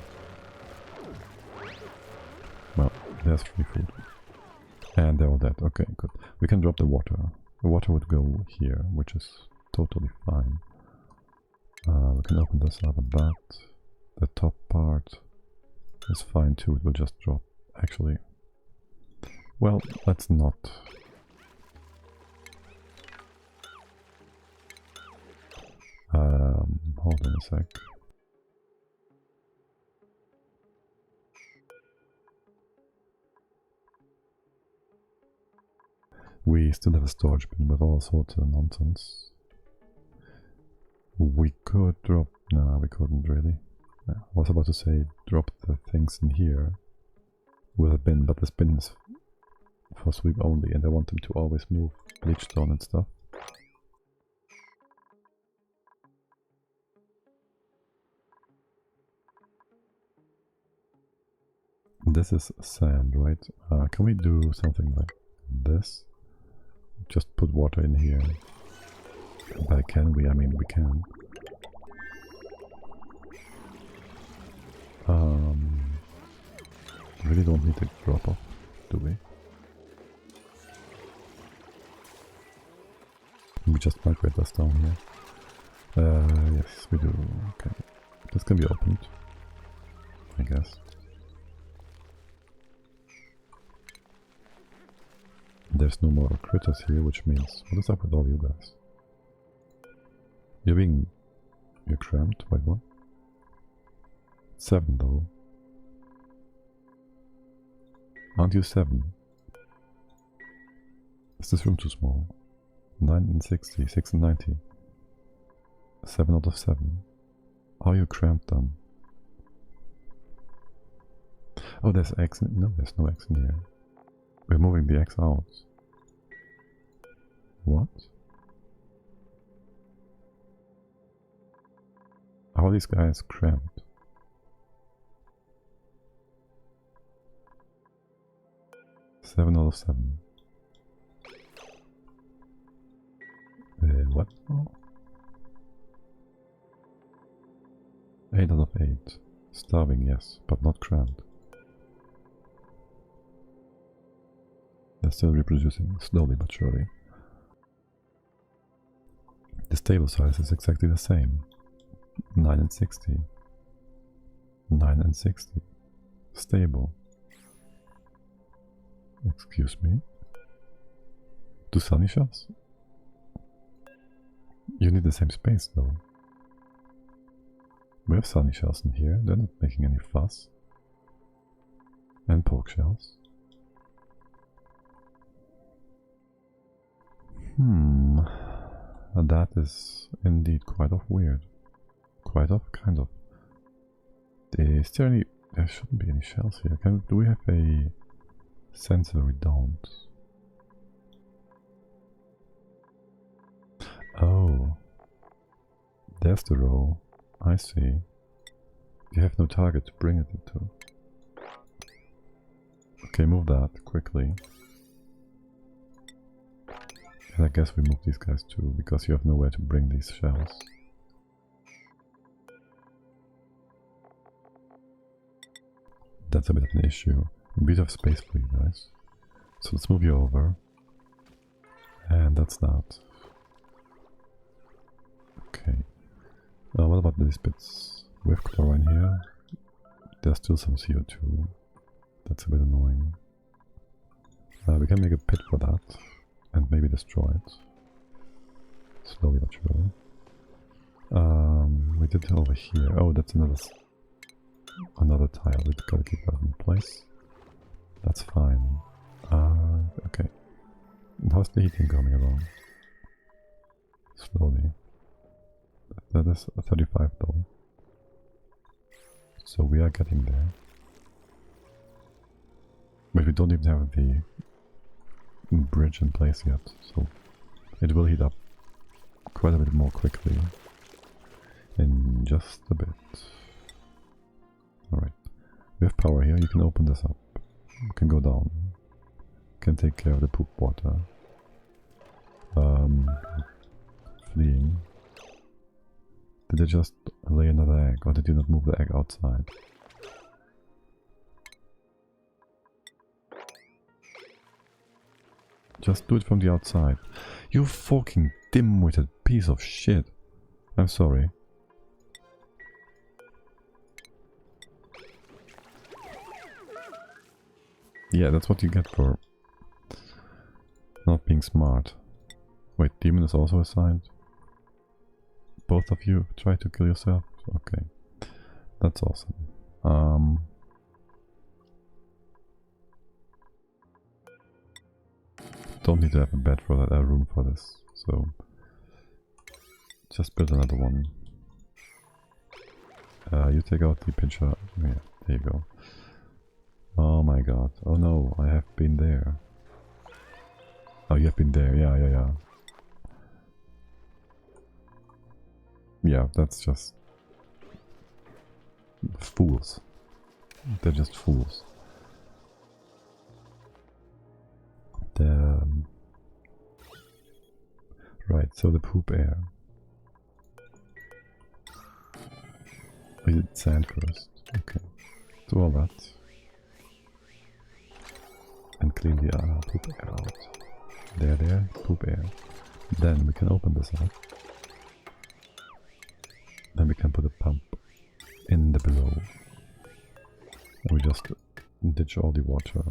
Well, there's free food. And they're all dead. Okay, good. We can drop the water. The water would go here, which is totally fine. We can open this up and that. The top part is fine too, it will just drop. Actually, well, let's not. Hold on a sec. We still have a storage bin with all sorts of nonsense. We could drop... No, we couldn't really. I was about to say drop the things in here with a bin, but this bin is for sweep only, and I want them to always move bleachstone and stuff. This is sand, right? Can we do something like this? Just put water in here. But can we? I mean, we can. Really don't need to drop off, do we? We just migrate this down here. Yes, we do. Okay. This can be opened, I guess. There's no more critters here, which means... What is up with all you guys? You're cramped? Wait, what? 7 though. Aren't you 7? Is this room too small? 9 and 60, 6 and 90. 7 out of 7. Are you cramped then? Oh, there's X in... No, there's no X in here. We're moving the X out. What? How are these guys cramped? Seven out of 7. What? Oh. 8 out of 8. Starving, yes, but not cramped. They're still reproducing, slowly but surely. The stable size is exactly the same. 9 and 60. 9 and 60. Stable. Excuse me? Do sunny shells? You need the same space though. We have sunny shells in here, they're not making any fuss. And pork shells. That is indeed quite of weird. Quite of, kind of. Is there any... There shouldn't be any shells here. Do we have a sensor? We don't. Oh. There's the row. I see. You have no target to bring it into. Okay, move that quickly. And I guess we move these guys too, because you have nowhere to bring these shells. That's a bit of an issue. A bit of space for you guys. So let's move you over. And that's that. Okay. What about these bits? We have chlorine here. There's still some CO2. That's a bit annoying. We can make a pit for that. And maybe destroy it. Slowly but surely. We did it over here. Oh, that's another tile. We gotta keep that in place. That's fine. Okay. And how's the heating coming along? Slowly. That is 35 though. So we are getting there. But we don't even have the bridge in place yet, so it will heat up quite a bit more quickly in just a bit. Alright, we have power here, you can open this up, you can go down, you can take care of the poop water. Fleeing. Did they just lay another egg, or did you not move the egg outside? Just do it from the outside. You fucking dim-witted piece of shit. I'm sorry. Yeah, that's what you get for not being smart. Wait, demon is also assigned? Both of you try to kill yourself? Okay. That's awesome. Don't need to have a bed for that, a room for this, so just build another one. You take out the pincher. Yeah, there you go. Oh my god. Oh no, I have been there. Oh, you have been there. Yeah. Yeah, that's just fools. They're just fools. Alright, so the poop air. We did sand first. Okay. Do all that. And clean the poop air out. There, poop air. Then we can open this up. Then we can put a pump in the below. And we just ditch all the water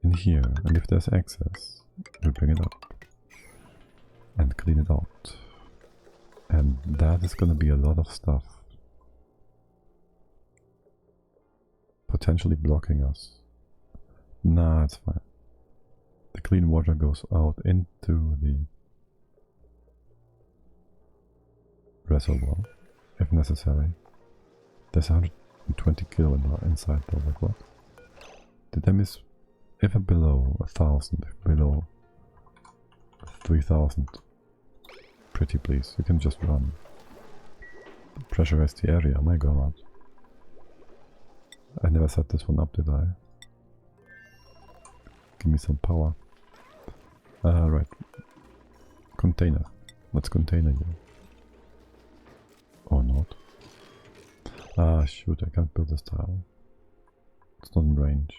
in here. And if there's excess, we bring it up and clean it out. And that is gonna be a lot of stuff. Potentially blocking us. Nah, it's fine. The clean water goes out into the reservoir, if necessary. There's 120 kilo inside though, like what? Did I miss? If below 1,000, if below 3,000, pretty please, you can just run. Pressurize the area, my god. I never set this one up, did I? Give me some power. Right. Container. Let's container you. Or not. Ah, shoot, I can't build this tile. It's not in range.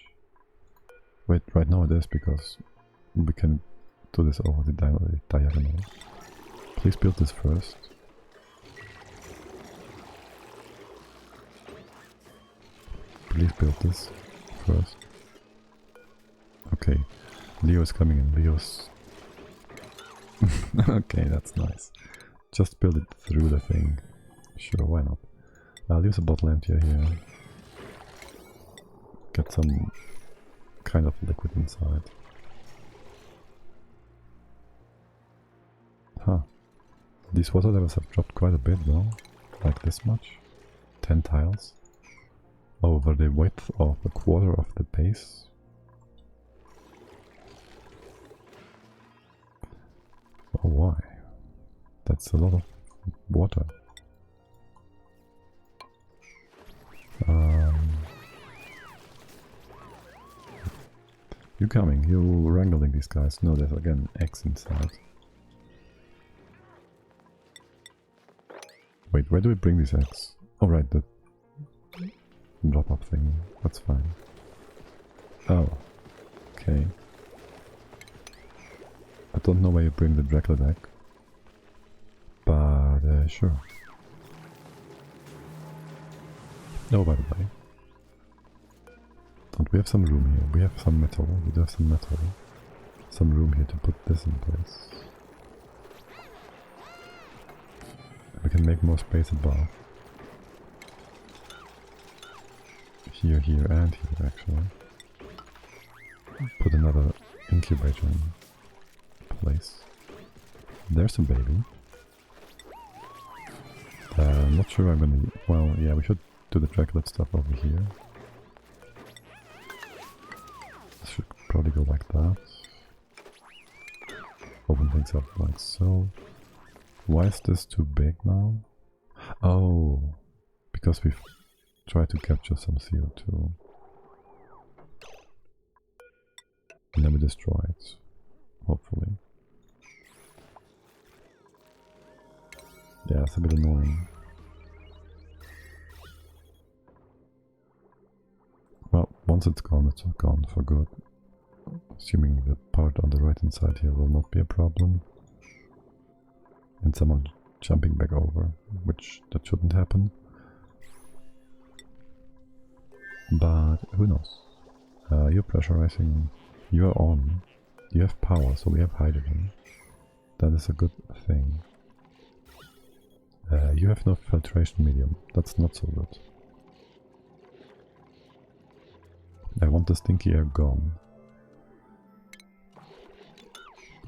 Wait, right now it is because we can do this over the diagonal. Please build this first. Please build this first. Okay, Leo is coming in. Leo's... Okay, that's nice. Just build it through the thing. Sure, why not? I'll use a bottle emptier here. Get some kind of liquid inside. Huh. These water levels have dropped quite a bit though. Like this much. 10 tiles. Over the width of a quarter of the base. Oh, why? That's a lot of water. You coming? You wrangling these guys? No, there's again X inside. Wait, where do we bring these eggs? Oh right, the drop-up thing. That's fine. Oh, okay. I don't know where you bring the Dracula egg, but sure. Oh, by the way, don't we have some room here? We have some metal. We do have some metal. Some room here to put this in place. We can make more space above. Here, here, and here, actually. Put another incubator in place. There's a baby. I'm not sure I'm gonna... Well, yeah, we should do the Dracula stuff over here. This should probably go like that. Open things up like so. Why is this too big now? Oh, because we've tried to capture some CO2. And then we destroy it, hopefully. Yeah, it's a bit annoying. Well, once it's gone for good. Assuming the part on the right hand side here will not be a problem. And someone jumping back over, which that shouldn't happen. But who knows? You're pressurizing, you're on, you have power, so we have hydrogen. That is a good thing. You have no filtration medium, that's not so good. I want the stinky air gone.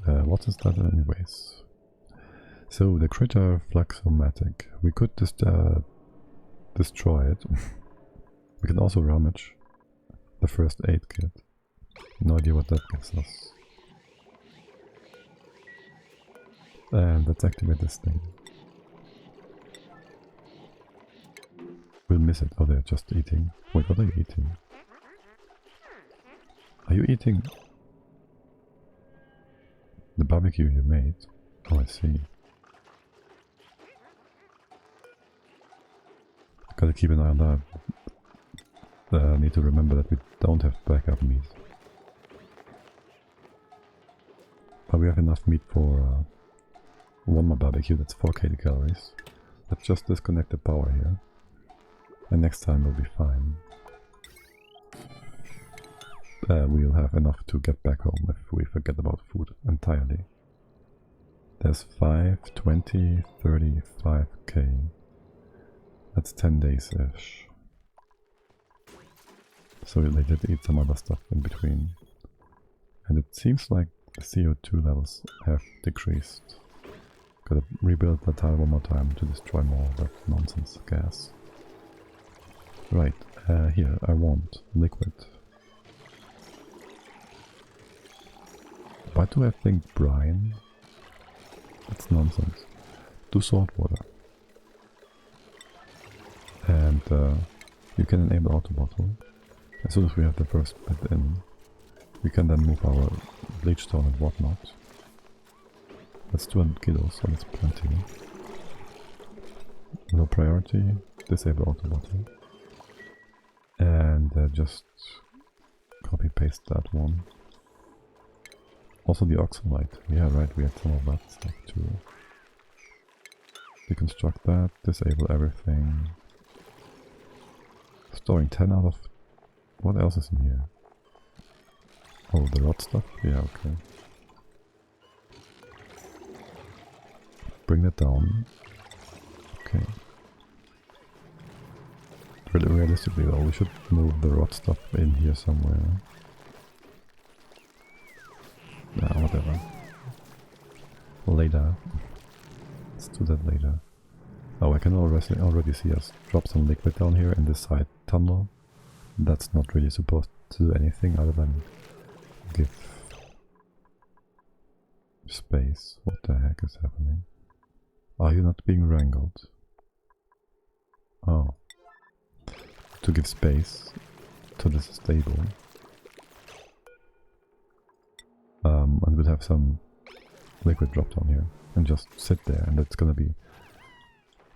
What is that anyways? So the critter Fluxomatic, we could just destroy it. We can also rummage the first aid kit. No idea what that gives us. And let's activate this thing. We'll miss it. Oh, they're just eating. Wait, what are you eating? Are you eating? The barbecue you made. Oh, I see. Gotta keep an eye on that. Need to remember that we don't have backup meat. But we have enough meat for one more barbecue, that's 4 kilocalories. Let's just disconnect the power here. And next time we'll be fine. We'll have enough to get back home if we forget about food entirely. There's 5, 20, 35k. That's 10 days-ish. So they did eat some other stuff in between. And it seems like the CO2 levels have decreased. Gotta rebuild the tile one more time to destroy more of that nonsense gas. Right, here, I want liquid. Why do I think brine? That's nonsense. Do salt water. And you can enable auto bottle. As soon as we have the first bit in, we can then move our bleach stone and whatnot. That's 200 kilos, so that's plenty. Low priority, disable auto bottle. And just copy paste that one. Also the oxalite. Yeah, right, we had some of that stuff too. Deconstruct that, disable everything. Storing 10 out of... What else is in here? Oh, the rot stuff? Yeah, okay. Bring that down. Okay. Realistically though, we should move the rot stuff in here somewhere. Nah, whatever. Later. Let's do that later. Oh, I can already see us drop some liquid down here in this side tunnel. That's not really supposed to do anything other than give space. What the heck is happening? Are you not being wrangled? Oh. To give space to this stable. And we'll have some liquid drop down here and just sit there, and it's gonna be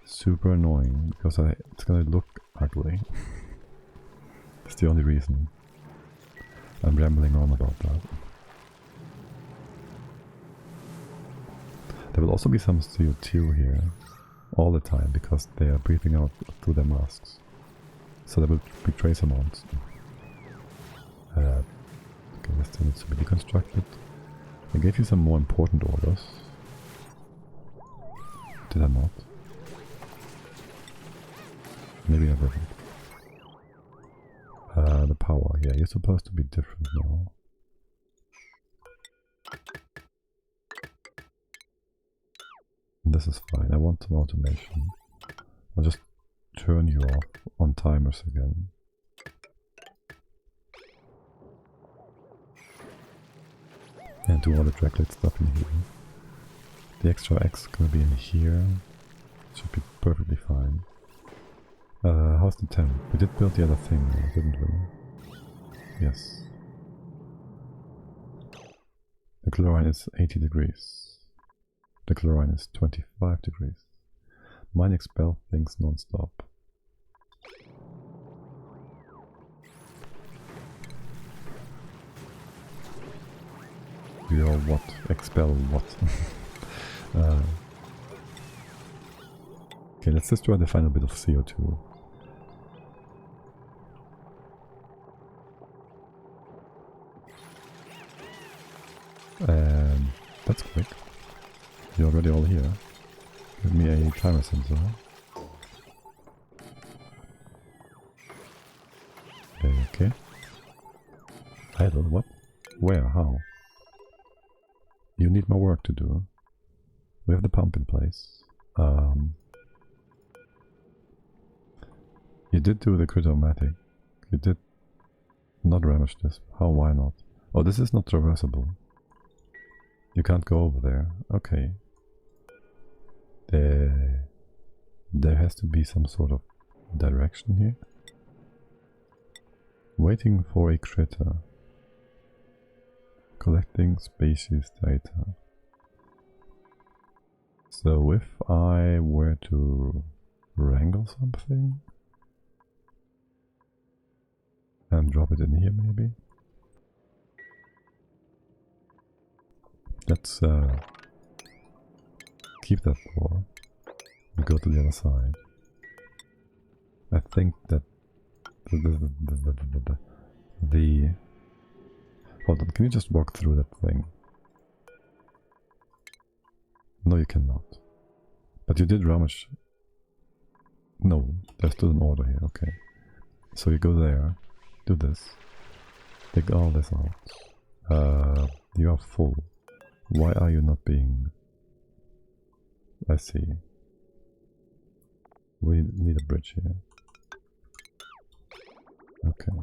super annoying because it's gonna look ugly. It's the only reason I'm rambling on about that. There will also be some CO2 here all the time because they are breathing out through their masks. So there will be trace amounts. Okay, this still needs to be deconstructed. I gave you some more important orders. Did I not? Maybe I didn't. The power, yeah, you're supposed to be different now. This is fine, I want some automation. I'll just turn you off on timers again. And do all the draglet stuff in here. The extra X is gonna be in here. Should be perfectly fine. How's the temp? We did build the other thing, didn't we? Yes. The chlorine is 80 degrees. The chlorine is 25 degrees. Mine expel things non-stop. You know what? Expel what? Okay, let's destroy the final bit of CO2. And that's quick. You're already all here. Give me a timer sensor. Okay. Idle, what? Where? How? You need more work to do. We have the pump in place. You did do the critomatic. You did not damage this. How? Why not? Oh, this is not traversable. You can't go over there. Okay. There has to be some sort of direction here. Waiting for a critter. Collecting species data. So if I were to wrangle something and drop it in here maybe. Let's keep that floor and go to the other side. I think that the hold on, can you just walk through that thing? No, you cannot. But you did rummage. No, there's still an order here, okay. So you go there, do this, take all this out. You are full. Why are you not being... I see. We need a bridge here. Okay.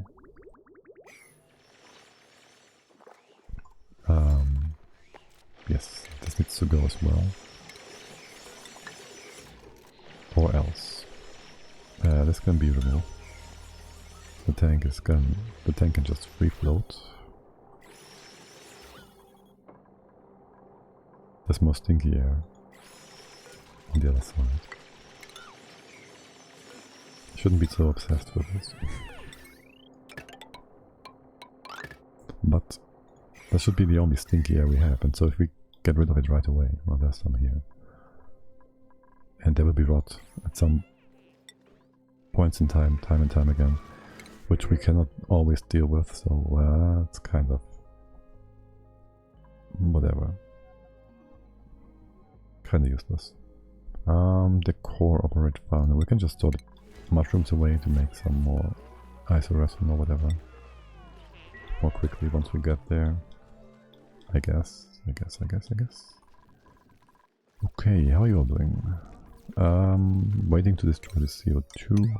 Yes, this needs to go as well. Or else. This can be removed. The tank can just free float. There's more stinky air on the other side. Shouldn't be so obsessed with this. But that should be the only stinky air we have, and so if we get rid of it right away, well, there's some here. And there will be rot at some points in time and time again, which we cannot always deal with, so it's kind of whatever. Kinda useless. Decor operate founder. We can just store the mushrooms away to make some more isoresin or whatever. More quickly once we get there. I guess. Okay, how are you all doing? Waiting to destroy the CO2.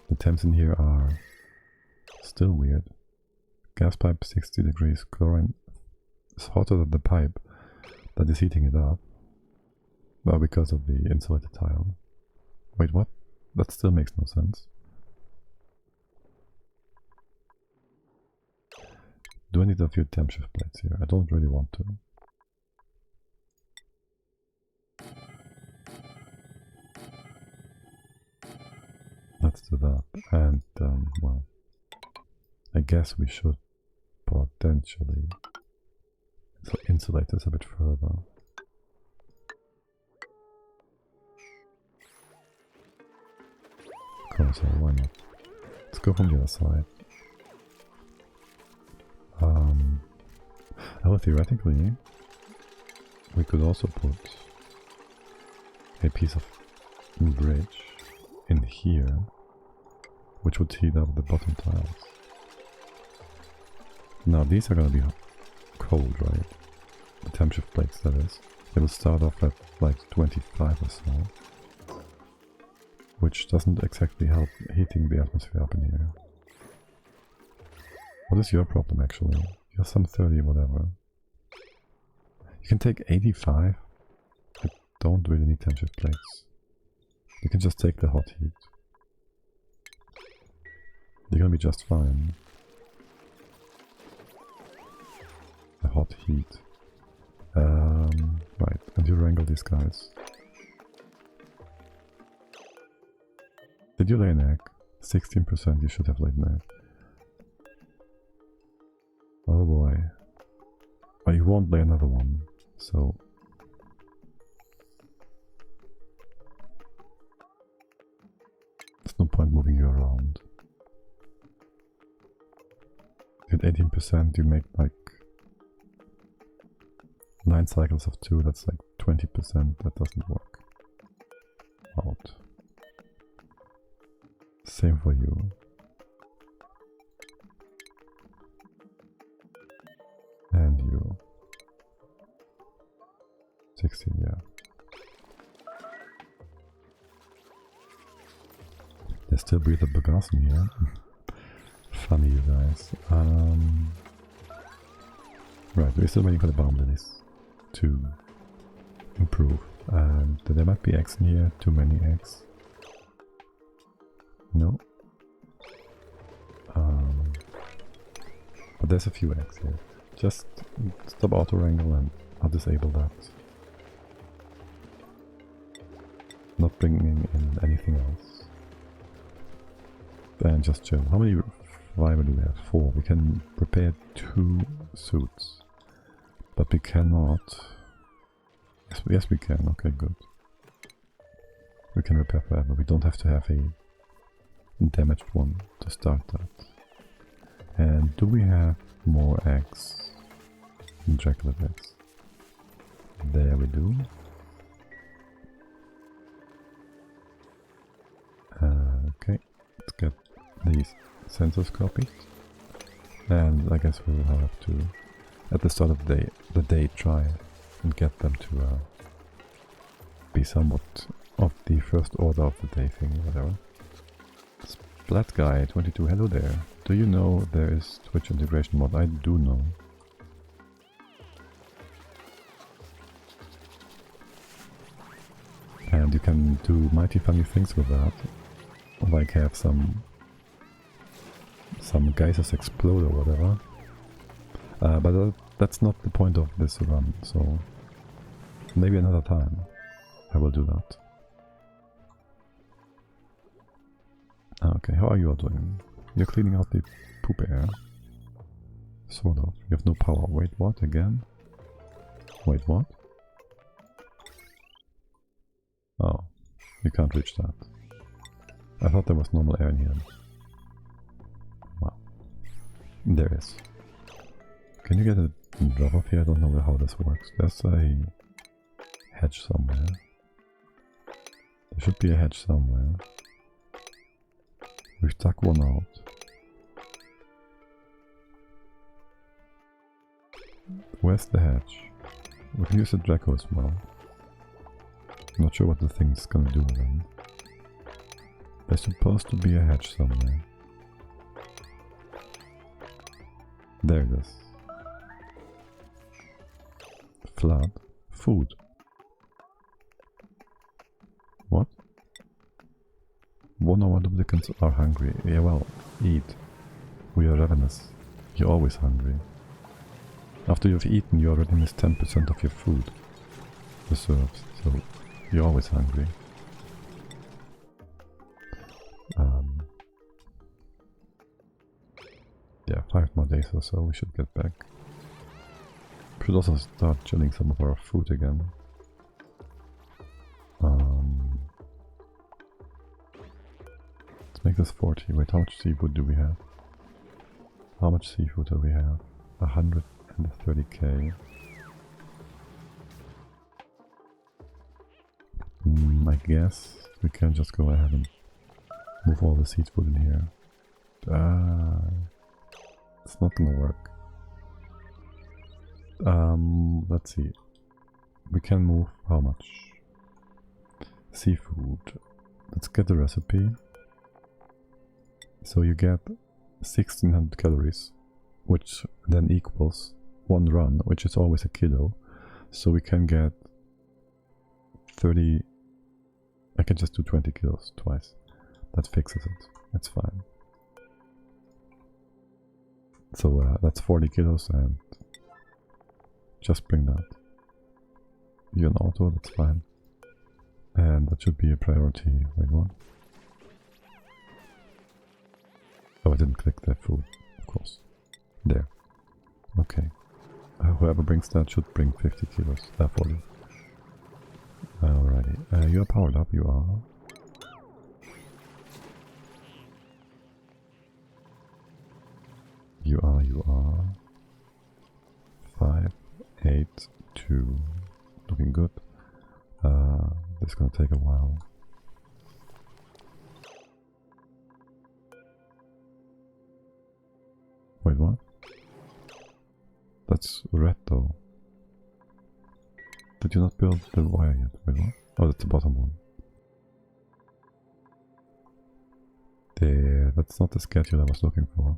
The temps in here are still weird. Gas pipe 60 degrees, chlorine is hotter than the pipe that is heating it up. Well, because of the insulated tile. Wait, what? That still makes no sense. Do I need a few temp shift plates here? I don't really want to. Let's do that. And, well, I guess we should potentially insulate this a bit further. Cool, so why not? Let's go from the other side. Well, theoretically, we could also put a piece of bridge in here, which would heat up the bottom tiles. Now these are gonna be cold, right? The temp shift plates, that is. They will start off at like 25 or so, which doesn't exactly help heating the atmosphere up in here. What is your problem actually? You're some 30 whatever. You can take 85. I don't really need temp shift plates. You can just take the hot heat. You're gonna be just fine. The hot heat. Right, and you wrangle these guys. Did you lay an egg? 16% you should have laid an egg. Oh boy. But you won't lay another one, so... there's no point moving you around. At 18% you make like 9 cycles of 2, that's like 20%, that doesn't work out. Same for you. And you. 16, yeah. There's still breathable gas in here. Funny, you guys. Right, we're still waiting for the bomb lilies to improve. And there might be eggs in here, too many eggs. No. But there's a few eggs here. Just stop auto wrangle and I'll disable that. Not bringing in anything else. And just chill. How many fiber do we have? 4. We can prepare 2 suits. But we cannot... Yes, we can. Okay, good. We can repair forever. We don't have to have a damaged one to start that. And do we have more eggs? Dracula eggs. There we do. Okay, let's get these sensors copied. And I guess we'll have to, at the start of the day, try and get them to be somewhat of the first order of the day thing, whatever. Splat Guy 22, hello there. Do you know there is Twitch integration mod? I do know. And you can do mighty funny things with that. Like have some geysers explode or whatever. But that's not the point of this run, so maybe another time I will do that. Okay, how are you all doing? You're cleaning out the poop air. Sort of. You have no power. Wait, what? Again? Wait, what? Oh, you can't reach that. I thought there was normal air in here. Wow. There is. Can you get a drop off here? I don't know how this works. There's a hatch somewhere. There should be a hatch somewhere. We've dug one out. Where's the hatch? We can use the Draco as well. I'm not sure what the thing's gonna do then. There's supposed to be a hatch somewhere. There it is. Flood. Food. What? 1 hour duplicants are hungry. Yeah, well, eat. We are ravenous. You're always hungry. After you've eaten, you already missed 10% of your food reserves, so you're always hungry. Yeah, 5 more days or so we should get back. We should also start chilling some of our food again. Let's make this 40. Wait, how much seafood do we have? How much seafood do we have? 130k. I guess we can just go ahead and move all the seafood in here. It's not gonna work. Let's see. We can move how much? Seafood. Let's get the recipe. So you get 1600 calories, which then equals 1 run, which is always a kilo. So we can get 30... I can just do 20 kilos twice. That fixes it. That's fine. So that's 40 kilos and just bring that. You're an auto, that's fine. And that should be a priority. Wait, what? Oh, I didn't click that food, of course. There. Okay. Whoever brings that should bring 50 kilos. 40. Alrighty. You're powered up, you are. You are. 5, 8, 2. Looking good. This is gonna take a while. Wait, what? That's red though. Did you not build the wire yet? Wait, what? Oh, that's the bottom one. There, that's not the schedule I was looking for.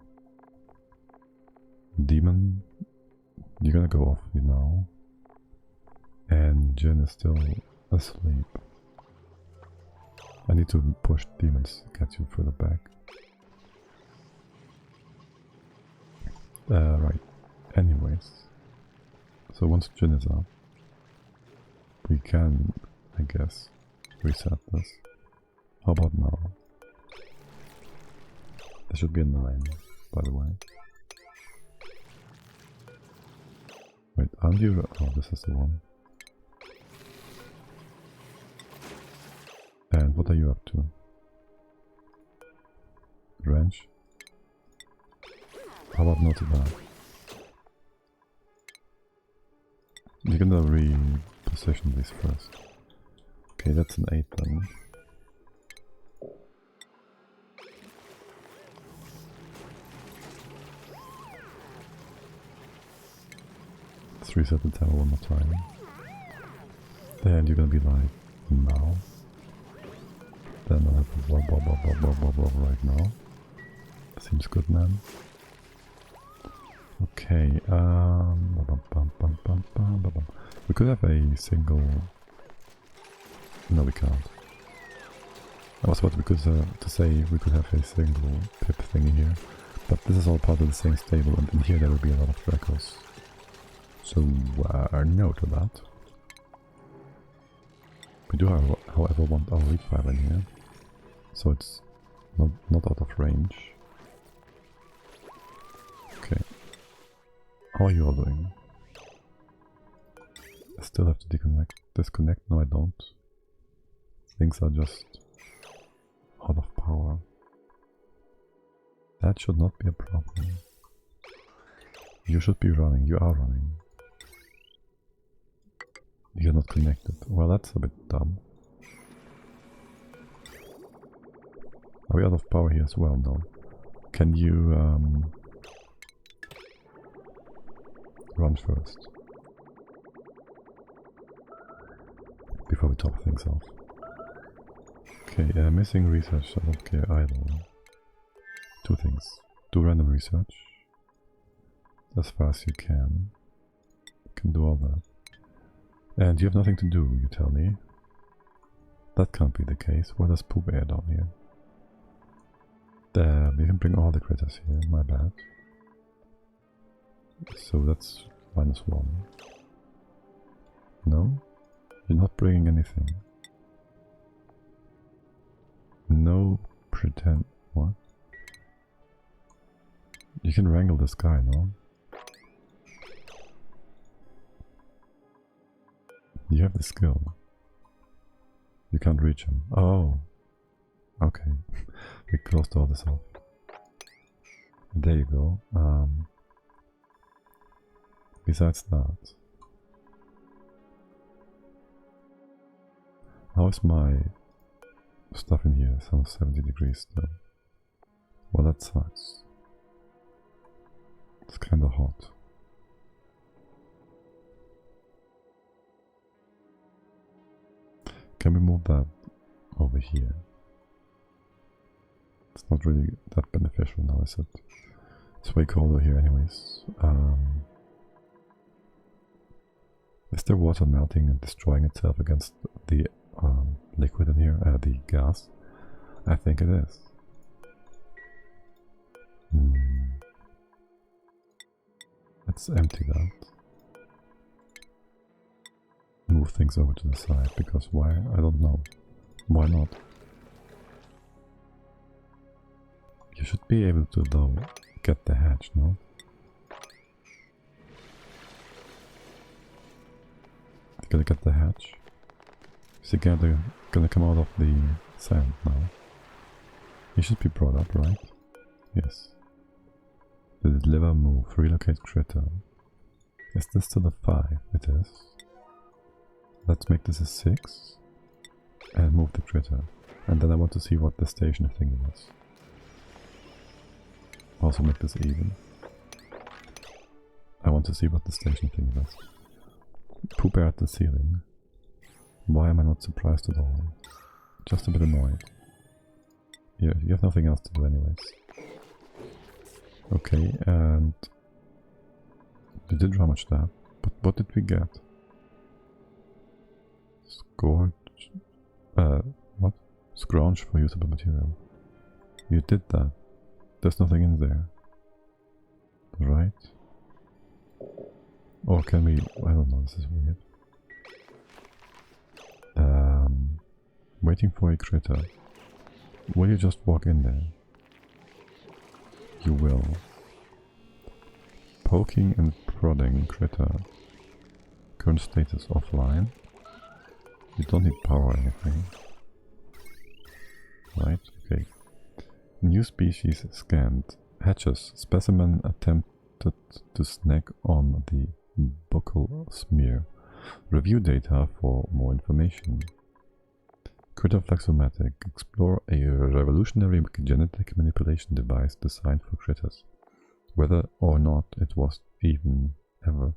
Demon, you're gonna go off now. And Jen is still asleep. I need to push demons to get you further back. Right. Anyways. So once Jen is up, We can, I guess, reset this. How about now? There should be a 9, by the way. Wait, aren't you? Oh, this is the one. And what are you up to? Wrench? How about not that? You're gonna reposition this first. Okay, that's an 8 then. Let's reset the tower one more time. Then you're gonna be like, now. Then I'll have a right now. Seems good, man. Okay, we could have a single... No, we can't. I was about to say we could have a single pip thingy here, but this is all part of the same stable, and in here there will be a lot of Dracos. So, no to that. We do, however, want our lead file in here, so it's not out of range. Okay. How are you all doing? I still have to disconnect? No, I don't. Things are just out of power. That should not be a problem. You should be running. You are running. You're not connected. Well, that's a bit dumb. Are we out of power here as well? No. Can you run first? Before we top things off. Okay, missing research. I don't care either. 2 things. Do random research. As far as you can. You can do all that. And you have nothing to do, you tell me. That can't be the case. Well, there's poop air down here. There, we can bring all the critters here, my bad. So that's -1. No? You're not bringing anything. No pretend... What? You can wrangle this guy, no? You have the skill. You can't reach him. Oh. Okay. We closed all this off. There you go. Besides that... How is my stuff in here? It's on 70 degrees still. Well, that sucks. It's kinda hot. Can we move that over here? It's not really that beneficial now, is it? It's way colder here anyways. Is there water melting and destroying itself against the liquid in here, the gas? I think it is. Let's empty that. Move things over to the side, because why? I don't know. Why not? You should be able to, though, get the hatch, no? You gotta get the hatch. Is he gonna come out of the sand now? He should be brought up, right? Yes. The deliver move, relocate critter. Is this still a 5? It is. Let's make this a 6 and move the critter. And then I want to see what the station thing was. Also make this even. I want to see what the station thing was. Poop air at the ceiling. Why am I not surprised at all? Just a bit annoyed. Yeah, you have nothing else to do anyways. Okay, and we did damage that, but what did we get? Scorch... what? Scrounge for usable material. You did that. There's nothing in there. Right? Or can we... I don't know, this is weird. Waiting for a critter. Will you just walk in there? You will. Poking and prodding critter. Current status offline. You don't need power or anything. Right, okay. New species scanned. Hatches. Specimen attempted to snack on the buccal smear. Review data for more information. Critter Flexomatic. Explore a revolutionary genetic manipulation device designed for critters. Whether or not it was even ever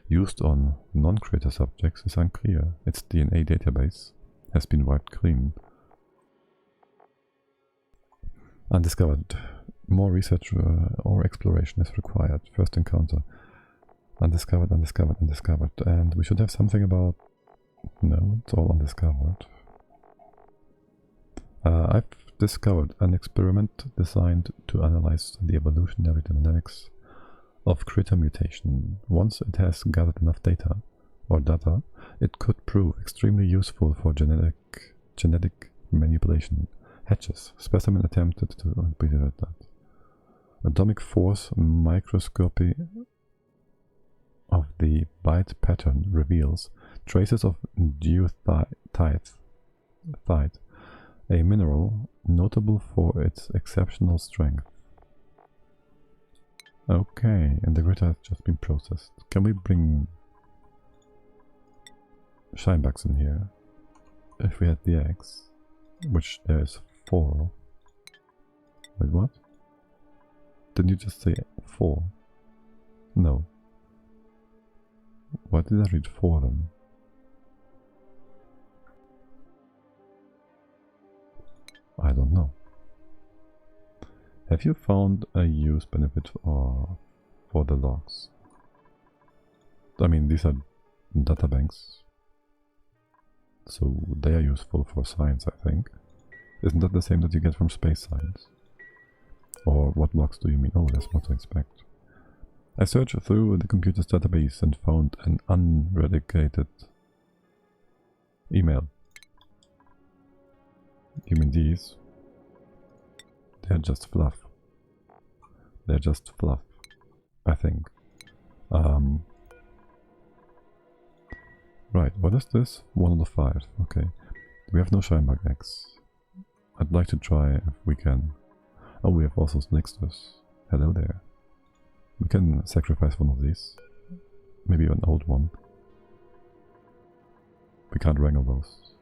used on non-critter subjects is unclear. Its DNA database has been wiped clean. Undiscovered. More research or exploration is required. First encounter. Undiscovered, undiscovered, undiscovered. And we should have something about... No, it's all undiscovered. I've discovered an experiment designed to analyze the evolutionary dynamics of critter mutation. Once it has gathered enough data, it could prove extremely useful for genetic manipulation. Hatches. Specimen attempted to be that. Atomic force microscopy of the bite pattern reveals traces of geothite, a mineral notable for its exceptional strength. Okay, and the critter has just been processed. Can we bring shinebugs in here? If we had the eggs, which there's 4. Wait, what? Didn't you just say 4? No. Why did I read 4 then? I don't know. Have you found a use benefit for the logs? I mean, these are data banks, so they are useful for science, I think. Isn't that the same that you get from space science? Or what logs do you mean? Oh, there's more to expect. I searched through the computer's database and found an unredicated email. You mean these? They're just fluff. They're just fluff, I think. Right, what is this? 1 on the 5. Okay. We have no shinebug eggs. I'd like to try if we can. Oh, we have also snakesters. Hello there. We can sacrifice one of these. Maybe an old one. We can't wrangle those.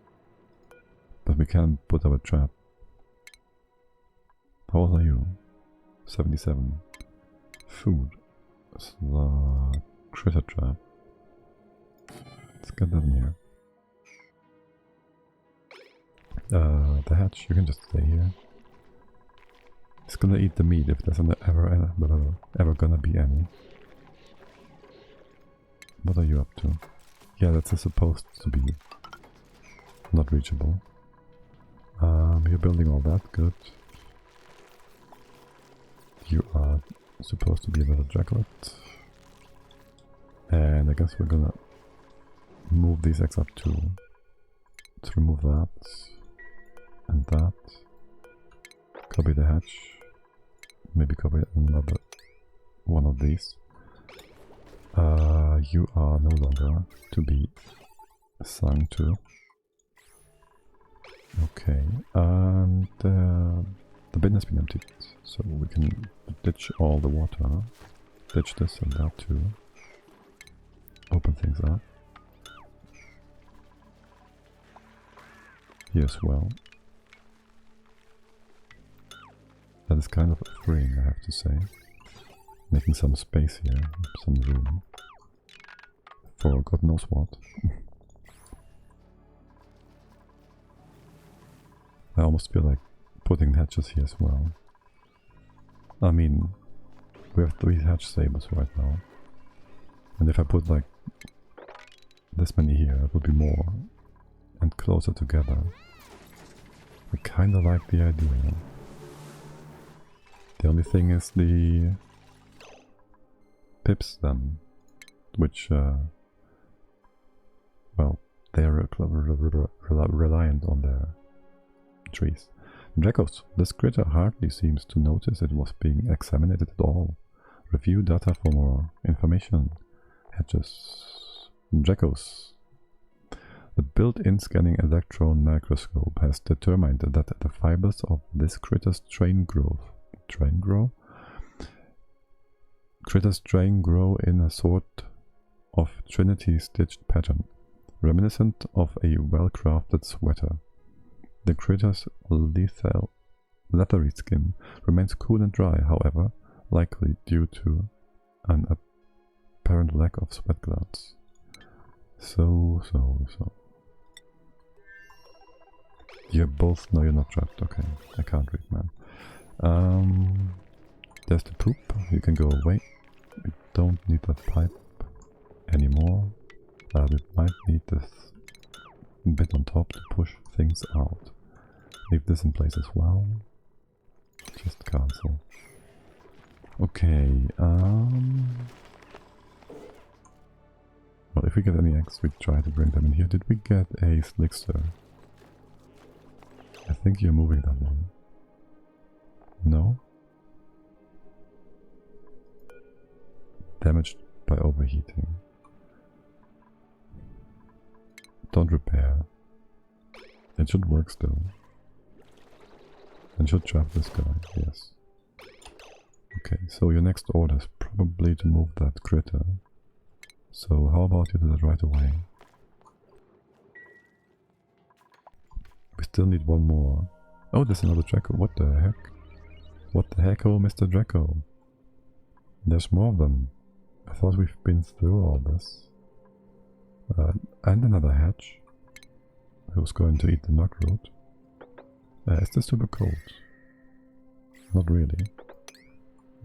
But we can put up a trap. How old are you? 77. Food. The critter trap. Let's get that in here. The hatch, you can just stay here. It's gonna eat the meat if there's ever gonna be any. What are you up to? Yeah, that's supposed to be not reachable. You're building all that, good. You are supposed to be a little jacklet. And I guess we're gonna move these eggs up too. Let's remove that and that. Copy the hatch. Maybe copy another one of these. You are no longer to be sung to. Okay, and the bin has been emptied, so we can ditch all the water. Ditch this and that too. Open things up. Here as well. That is kind of freeing, I have to say. Making some space here, some room. For God knows what. I almost feel like putting hatches here as well. I mean, we have 3 hatch stables right now. And if I put like this many here, it would be more and closer together. I kinda like the idea. The only thing is the pips then, which, well, they are reliant on their trees. Dracos, this critter hardly seems to notice it was being examined at all. Review data for more information. Hatches. Dracos. The built-in scanning electron microscope has determined that the fibers of this critter's Critters grow in a sort of trinity-stitched pattern, reminiscent of a well-crafted sweater. The critter's leathery skin remains cool and dry, however, likely due to an apparent lack of sweat glands. So. You both know you're not trapped. Okay, I can't read, man. There's the poop. You can go away. We don't need that pipe anymore. We might need this bit on top to push things out. Leave this in place as well. Just cancel. Okay, well, if we get any eggs, we try to bring them in here. Did we get a slickster? I think you're moving that one. No? Damaged by overheating. Don't repair. It should work still. And should trap this guy, yes. Okay, so your next order is probably to move that critter. So how about you do that right away? We still need one more. Oh, there's another Draco. What the heck? What the heck, oh Mr. Draco? There's more of them. I thought we've been through all this. And another hatch. Who's going to eat the nug root? Is this super cold? Not really.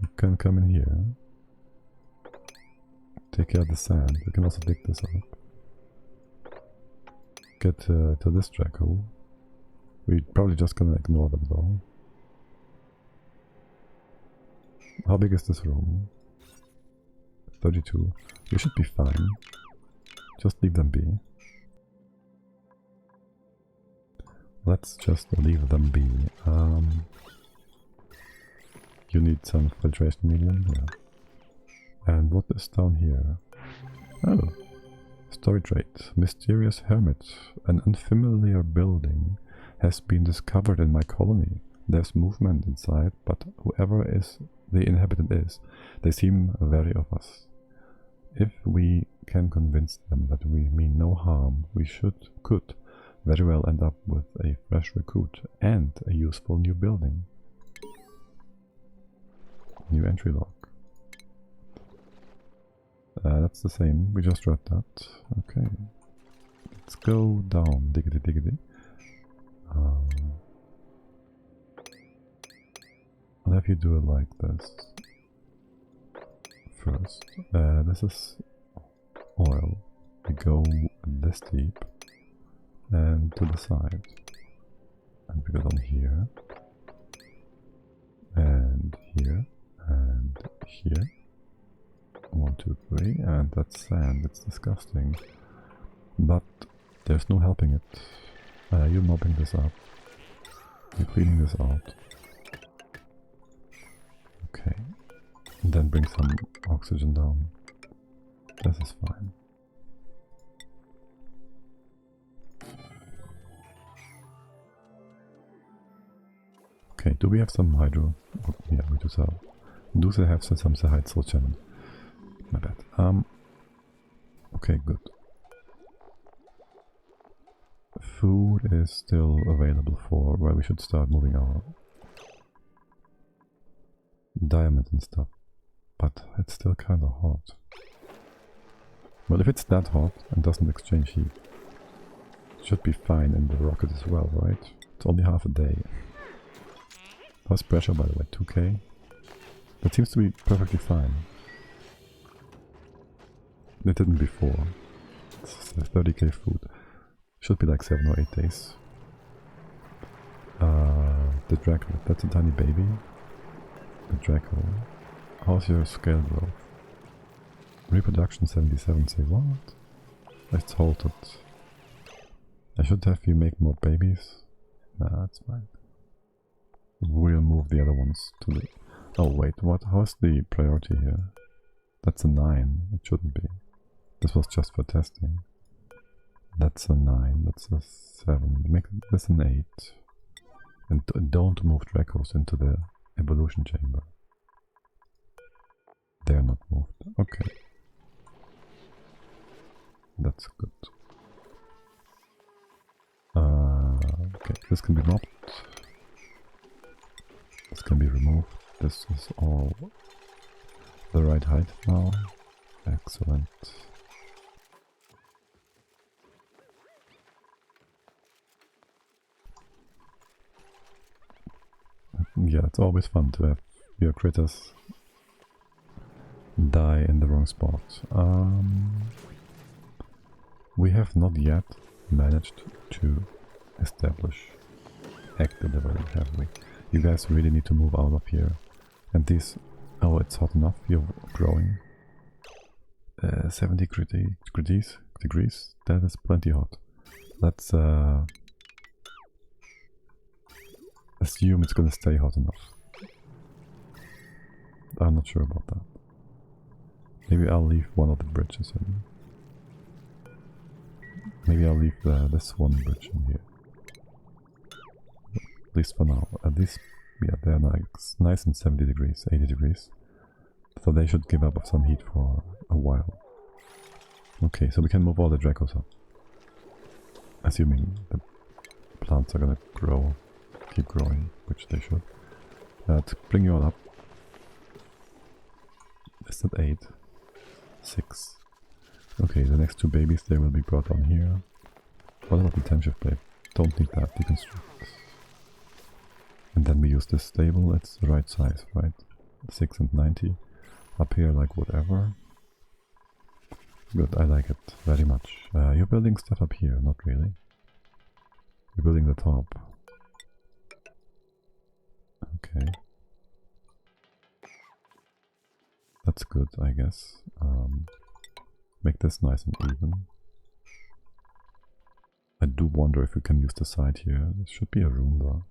You can come in here. Take care of the sand. We can also dig this up. Get to this Draco. We're probably just gonna ignore them though. How big is this room? 32. We should be fine. Just leave them be. Let's just leave them be. You need some filtration medium, yeah. And what is down here? Oh, story trait. Mysterious hermit. An unfamiliar building has been discovered in my colony. There's movement inside, but whoever the inhabitant is, they seem wary of us. If we can convince them that we mean no harm, we could very well end up with a fresh recruit and a useful new building. New entry log. That's the same, we just read that. Okay. Let's go down, diggity diggity. I'll have you do it like this. First, this is oil. We go this deep and to the side. And we go down here. And here. And here. 1, 2, 3. And that's sand. It's disgusting. But there's no helping it. You're mopping this up. You're cleaning this out. Okay. And then bring some oxygen down. This is fine. Okay, do we have some hydro? Oh, yeah, we do so. Do they have some Heizrochen? My bad. Okay, good. Food is still available for where we should start moving our diamonds and stuff. But it's still kind of hot. Well, if it's that hot and doesn't exchange heat, it should be fine in the rocket as well, right? It's only half a day. How's pressure, by the way? 2k? That seems to be perfectly fine. It didn't before. It's 30k food. Should be like 7 or 8 days. The Draco, that's a tiny baby. The Draco. How's your scale growth? Reproduction 77, say what? It's halted. I should have you make more babies. Nah, that's fine. We'll move the other ones to the... Oh wait, what? How's the priority here? That's a 9. It shouldn't be. This was just for testing. That's a 9. That's a 7. Make this an 8. And don't move Dracos into the evolution chamber. They're not moved. Okay. That's good. Okay, this can be mopped. This can be removed. This is all the right height now. Excellent. Yeah, it's always fun to have your critters die in the wrong spot. We have not yet managed to establish egg delivery, have we? You guys really need to move out of here. And these... Oh, it's hot enough. You're growing. 70 degrees. That is plenty hot. Let's assume it's gonna stay hot enough. I'm not sure about that. Maybe I'll leave one of the bridges in. Maybe I'll leave this one bridge in here. At least for now. At least, yeah, they're nice and 70 degrees, 80 degrees. So they should give up some heat for a while. Okay, so we can move all the Dracos up. Assuming the plants are gonna grow, keep growing, which they should. Let's bring you all up. Is that 8? 6. Okay, the next 2 babies, they will be brought on here. What about the time shift blade? Don't need that, deconstruct. And then we use this stable, it's the right size, right? 6 and 90. Up here, like whatever. Good, I like it very much. You're building stuff up here, not really. You're building the top. Okay. That's good, I guess. Make this nice and even. I do wonder if we can use the side here. There should be a room though.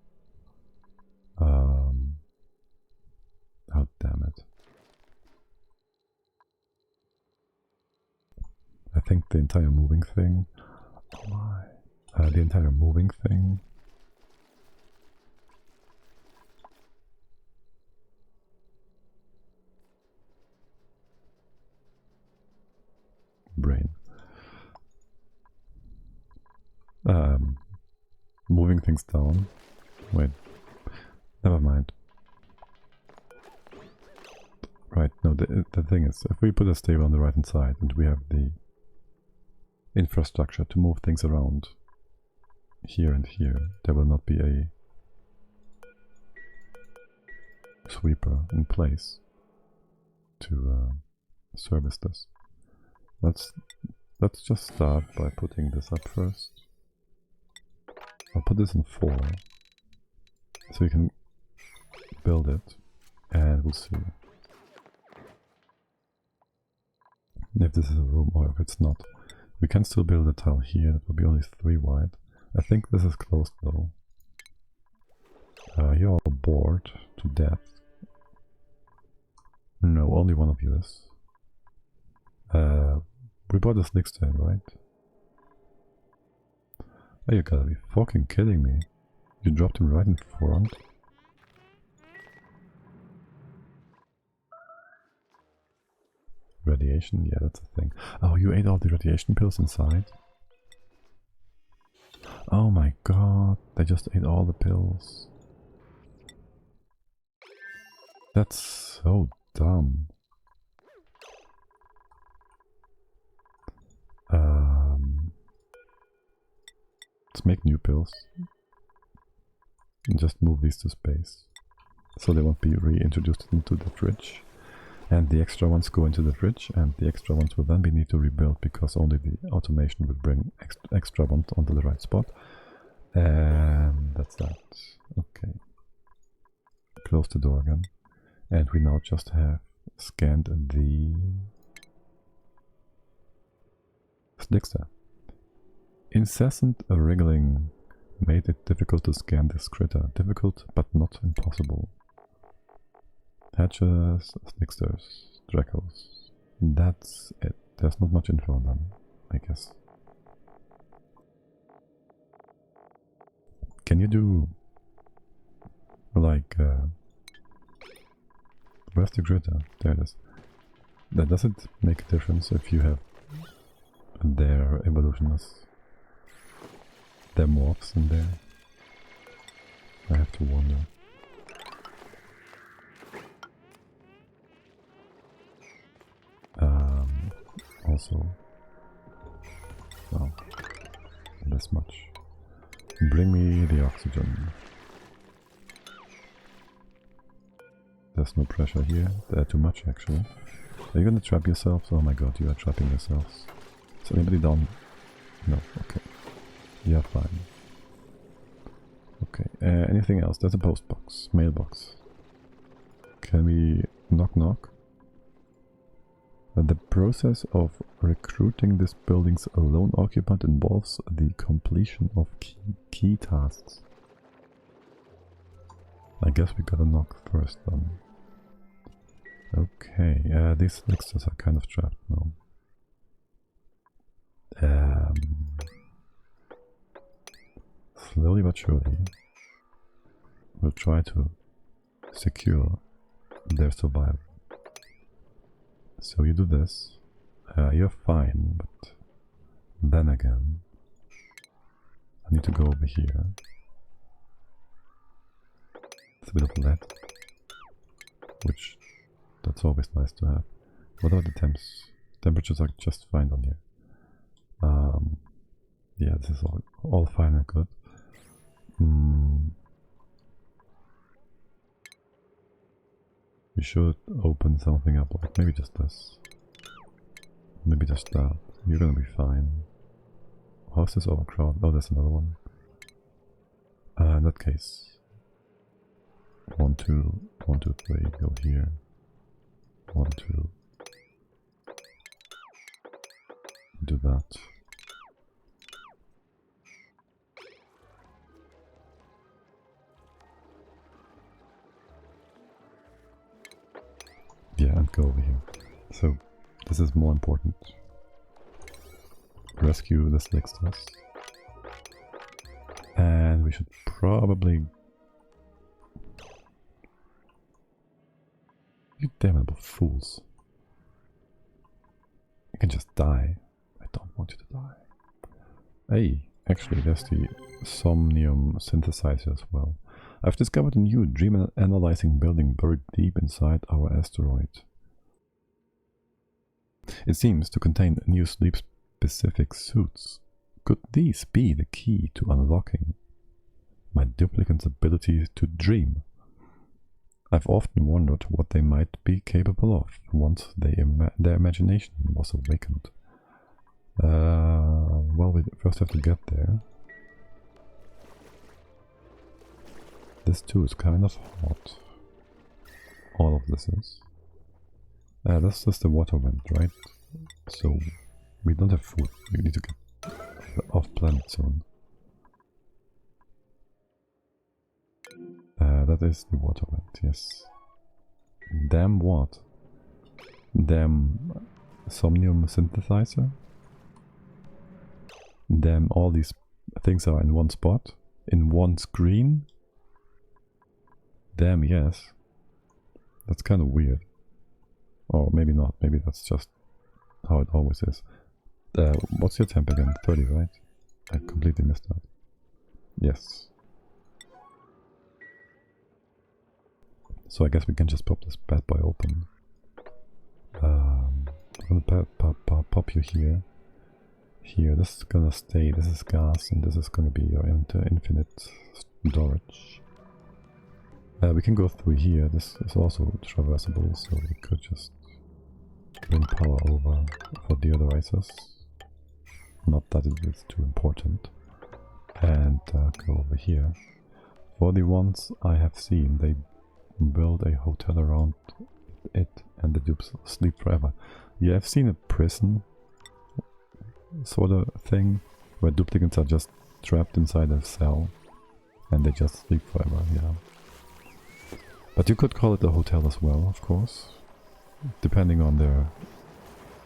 Oh damn it. I think the entire moving thing... Oh my. The entire moving thing... Brain. Moving things down. Wait. Never mind. Right, no, the thing is, if we put a stable on the right hand side and we have the infrastructure to move things around here and here, there will not be a sweeper in place to service this. Let's just start by putting this up first. I'll put this in 4 so you can build it, and we'll see if this is a room or if it's not. We can still build a tile here, that will be only 3 wide. I think this is closed though. You're all bored to death. No, only one of you is. We brought this next turn, right? Oh, you gotta be fucking kidding me. You dropped him right in front. Radiation? Yeah, that's a thing. Oh, you ate all the radiation pills inside? Oh my god, they just ate all the pills. That's so dumb. Let's make new pills. And just move these to space. So they won't be reintroduced into the fridge. And the extra ones go into the fridge, and the extra ones will then be need to rebuild because only the automation will bring extra ones onto the right spot. And that's that. Okay. Close the door again. And we now just have scanned the slicks there. Incessant wriggling Made it difficult to scan this critter. Difficult, but not impossible. Hatches, Snicksters, Dracos. That's it. There's not much info on them, I guess. Can you do like where's the critter? There it is. Does it make a difference if you have their evolutionists, their morphs in there? I have to wonder. Also, well, this much. Bring me the oxygen. There's no pressure here. Too much, actually. Are you gonna trap yourselves? Oh my god, you are trapping yourselves. Is anybody down? No, okay. You're fine. Okay, anything else? There's a post box, mailbox. Can we knock knock? The process of recruiting this building's lone occupant involves the completion of key tasks. I guess we gotta knock first then. Okay, these Nixers are kind of trapped now. Slowly but surely, we'll try to secure their survival. So you do this, you're fine, but then again, I need to go over here. It's a bit of lead, which that's always nice to have. What are the temps? Temperatures are just fine on here. Yeah, this is all fine and good. We should open something up, like maybe just this. Maybe just that. You're gonna be fine. How's this overcrowded? Oh, there's another one. In that case, 1, 2, 1, 2, 3, go here. 1, 2. Do that. Yeah, and go over here. So, this is more important. Rescue this next to us. And we should probably... You damnable fools. You can just die. I don't want you to die. Hey, actually there's the somnium synthesizer as well. I've discovered a new dream analyzing building buried deep inside our asteroid. It seems to contain new sleep-specific suits. Could these be the key to unlocking my duplicant's ability to dream? I've often wondered what they might be capable of once their imagination was awakened. Well, we first have to get there. This too is kind of hot. All of this is. That's just the water vent, right? So, we don't have food. We need to get off planet soon. That is the water vent, yes. Damn what? Damn somnium synthesizer? Damn all these things are in one spot? In one screen? Damn yes. That's kind of weird. Or maybe not, maybe that's just how it always is. What's your temp again? 30, right? I completely missed that. Yes. So I guess we can just pop this bad boy open. I'm gonna pop you here. Here, this is gonna stay, this is gas, and this is gonna be your infinite storage. We can go through here, this is also traversable, so we could just bring power over for deodorizers. Not that it is too important. And go over here. For the ones I have seen, they build a hotel around it and the dupes sleep forever. Yeah, I've seen a prison sort of thing where duplicants are just trapped inside a cell and they just sleep forever, yeah. But you could call it a hotel as well, of course, depending on the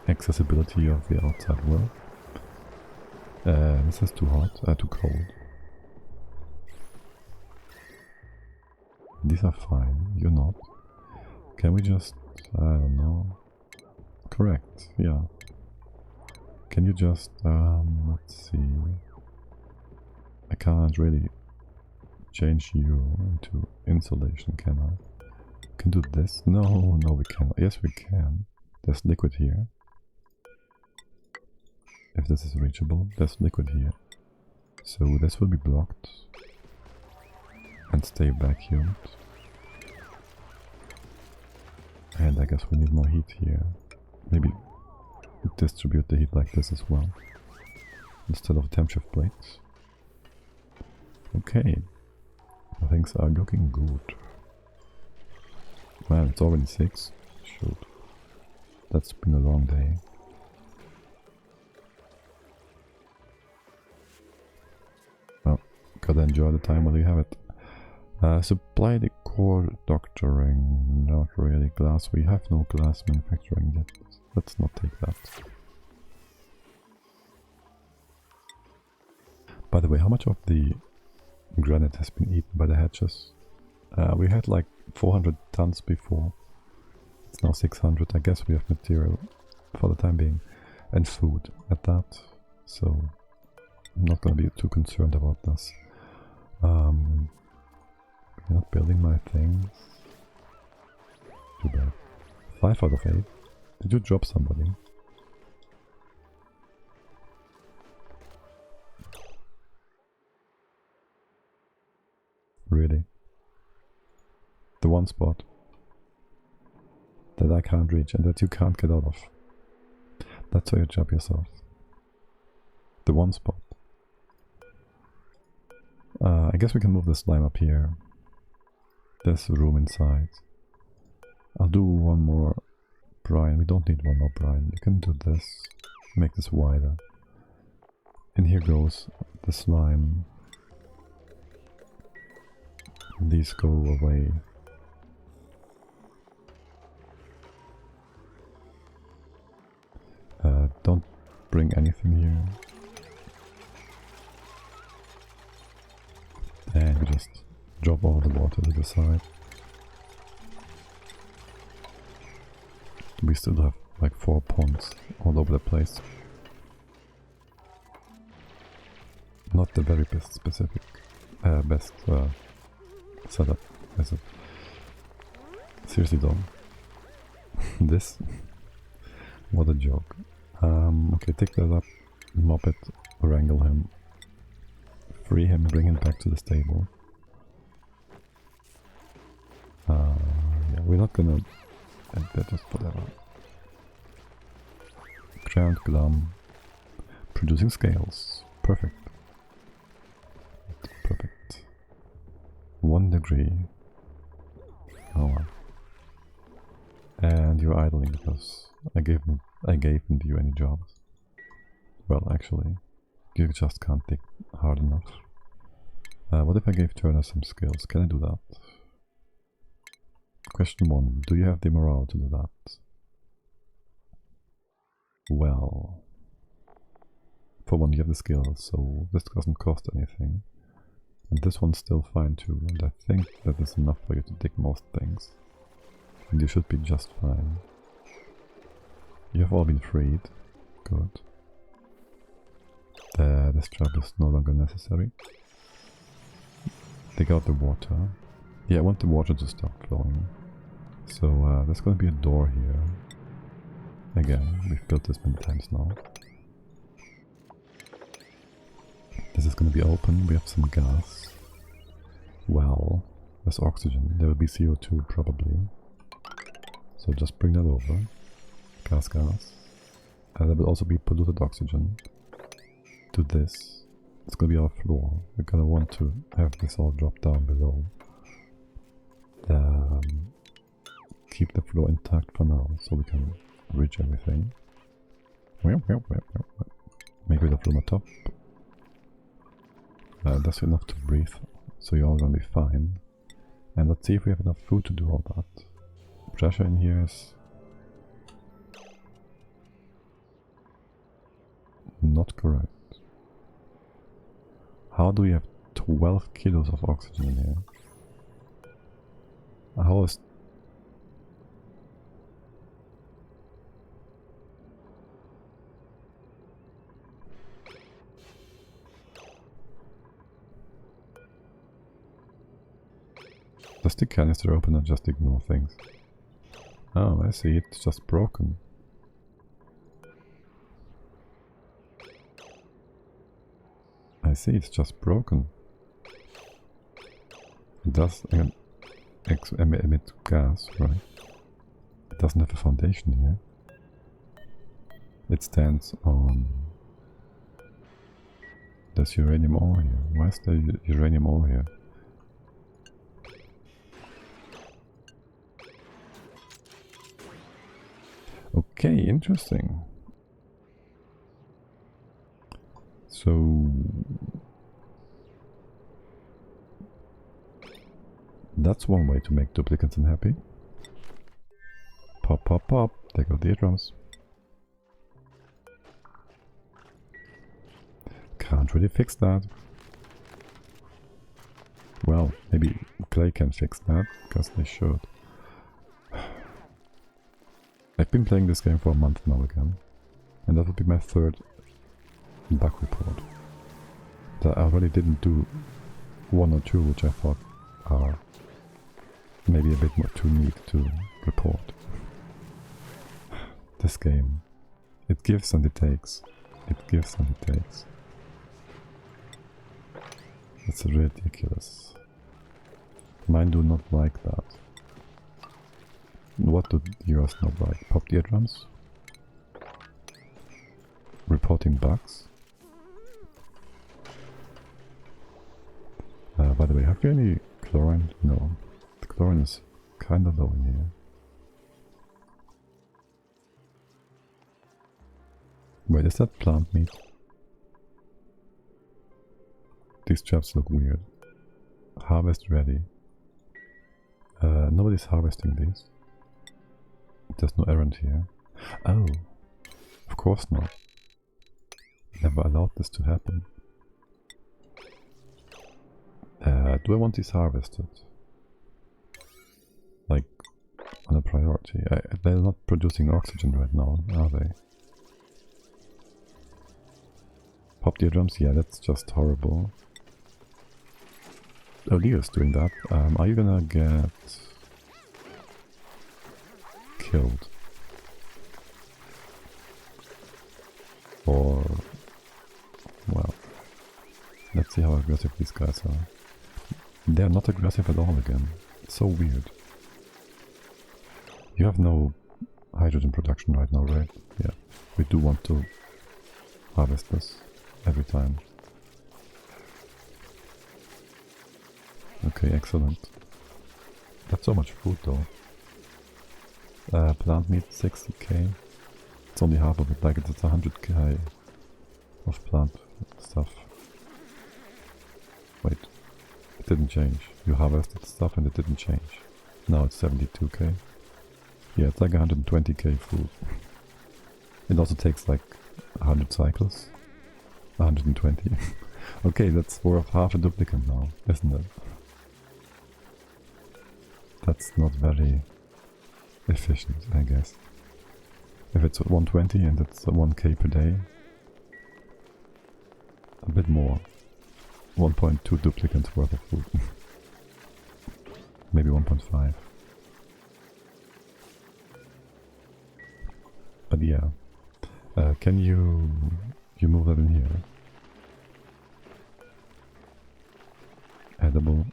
accessibility of the outside world. This is too hot, too cold. These are fine, you're not. Can we just, I don't know. Correct, yeah. Can you just, let's see. I can't really change you into insulation, can I? Can do this? No, no we cannot. Yes we can. There's liquid here. If this is reachable, there's liquid here. So this will be blocked and stay vacuumed. And I guess we need more heat here. Maybe distribute the heat like this as well, instead of temp shift plates. Okay, things are looking good. Man, it's already 6. Shoot. That's been a long day. Well, gotta enjoy the time while you have it. Supply the core doctoring. Not really. Glass. We have no glass manufacturing yet. Let's not take that. By the way, how much of the granite has been eaten by the hatches? We had like 400 tons before. It's now 600. I guess we have material for the time being. And food at that. So I'm not going to be too concerned about this. You're not building my things. Too bad. 5 out of 8. Did you drop somebody? Really? The one spot that I can't reach and that you can't get out of. That's how you jump yourself. The one spot. I guess we can move the slime up here. There's room inside. I'll do one more brine. We don't need one more brine. You can do this. Make this wider. And here goes the slime. These go away. Don't bring anything here. And we just drop all the water to the side. We still have like 4 ponds all over the place. Not the very best specific, best setup, is it? Seriously though. This? What a joke. Okay, take that up, mop it, wrangle him, free him, bring him back to the stable. Yeah, we're not gonna... just whatever. Ground glum. Producing scales. Perfect. Perfect. 1 degree. Oh well. And you're idling because I gave you any jobs. Well, actually, you just can't dig hard enough. What if I gave Turner some skills? Can I do that? Question 1. Do you have the morale to do that? Well, for one you have the skills, so this doesn't cost anything. And this one's still fine too, and I think that is enough for you to dig most things. And you should be just fine. You have all been freed. Good. This trap is no longer necessary. Dig out the water. Yeah, I want the water to stop flowing. So there's going to be a door here. Again, we've built this many times now. This is going to be open. We have some gas. Well, there's oxygen. There will be CO2 probably. So just bring that over. Gas. There will also be polluted oxygen. To this. It's going to be our floor. We're going to want to have this all drop down below. Keep the floor intact for now, so we can reach everything. Make it a floor on top. That's enough to breathe, so you're all gonna be fine. And let's see if we have enough food to do all that. Pressure in here is not correct. How do we have 12 kilos of oxygen in here? How is... Does the canister open and just ignore things? Oh, I see, it's just broken. I see, it's just broken. It does emit gas, right? It doesn't have a foundation here. It stands on... There's uranium ore here. Why is there uranium ore here? Okay, interesting. So... That's one way to make duplicates unhappy. Pop, pop, pop. There go the eardrums. Can't really fix that. Well, maybe Clay can fix that, because they should. I've been playing this game for a month now again, and that will be my third bug report. I already didn't do one or two, which I thought are maybe a bit more too neat to report. This game, it gives and it takes. It gives and it takes. It's ridiculous. Mine do not like that. What do yours not like? Pop eardrums? Reporting bugs? By the way, have you any chlorine? No. The chlorine is kinda low in here. Wait, is that plant meat? These traps look weird. Harvest ready. Nobody's harvesting these. There's no errand here. Oh, of course not. Never allowed this to happen. Do I want these harvested? Like, on a priority. They're not producing oxygen right now, are they? Pop eardrums? Yeah, that's just horrible. Oh, Leo's doing that. Are you gonna get killed? Or... well... let's see how aggressive these guys are. They're not aggressive at all again. It's so weird. You have no hydrogen production right now, right? Yeah. We do want to harvest this every time. Okay, excellent. That's so much food though. Plant meat 60k. It's only half of it, like it's 100k of plant stuff. Wait, it didn't change. You harvested stuff and it didn't change. Now it's 72k. Yeah, it's like 120k food. It also takes like 100 cycles. 120. Okay, that's worth half a duplicate now, isn't it? That's not very efficient, I guess. If it's 120 and it's 1k per day, a bit more. 1.2 duplicates worth of food. Maybe 1.5. But yeah, can you move that in here? Edible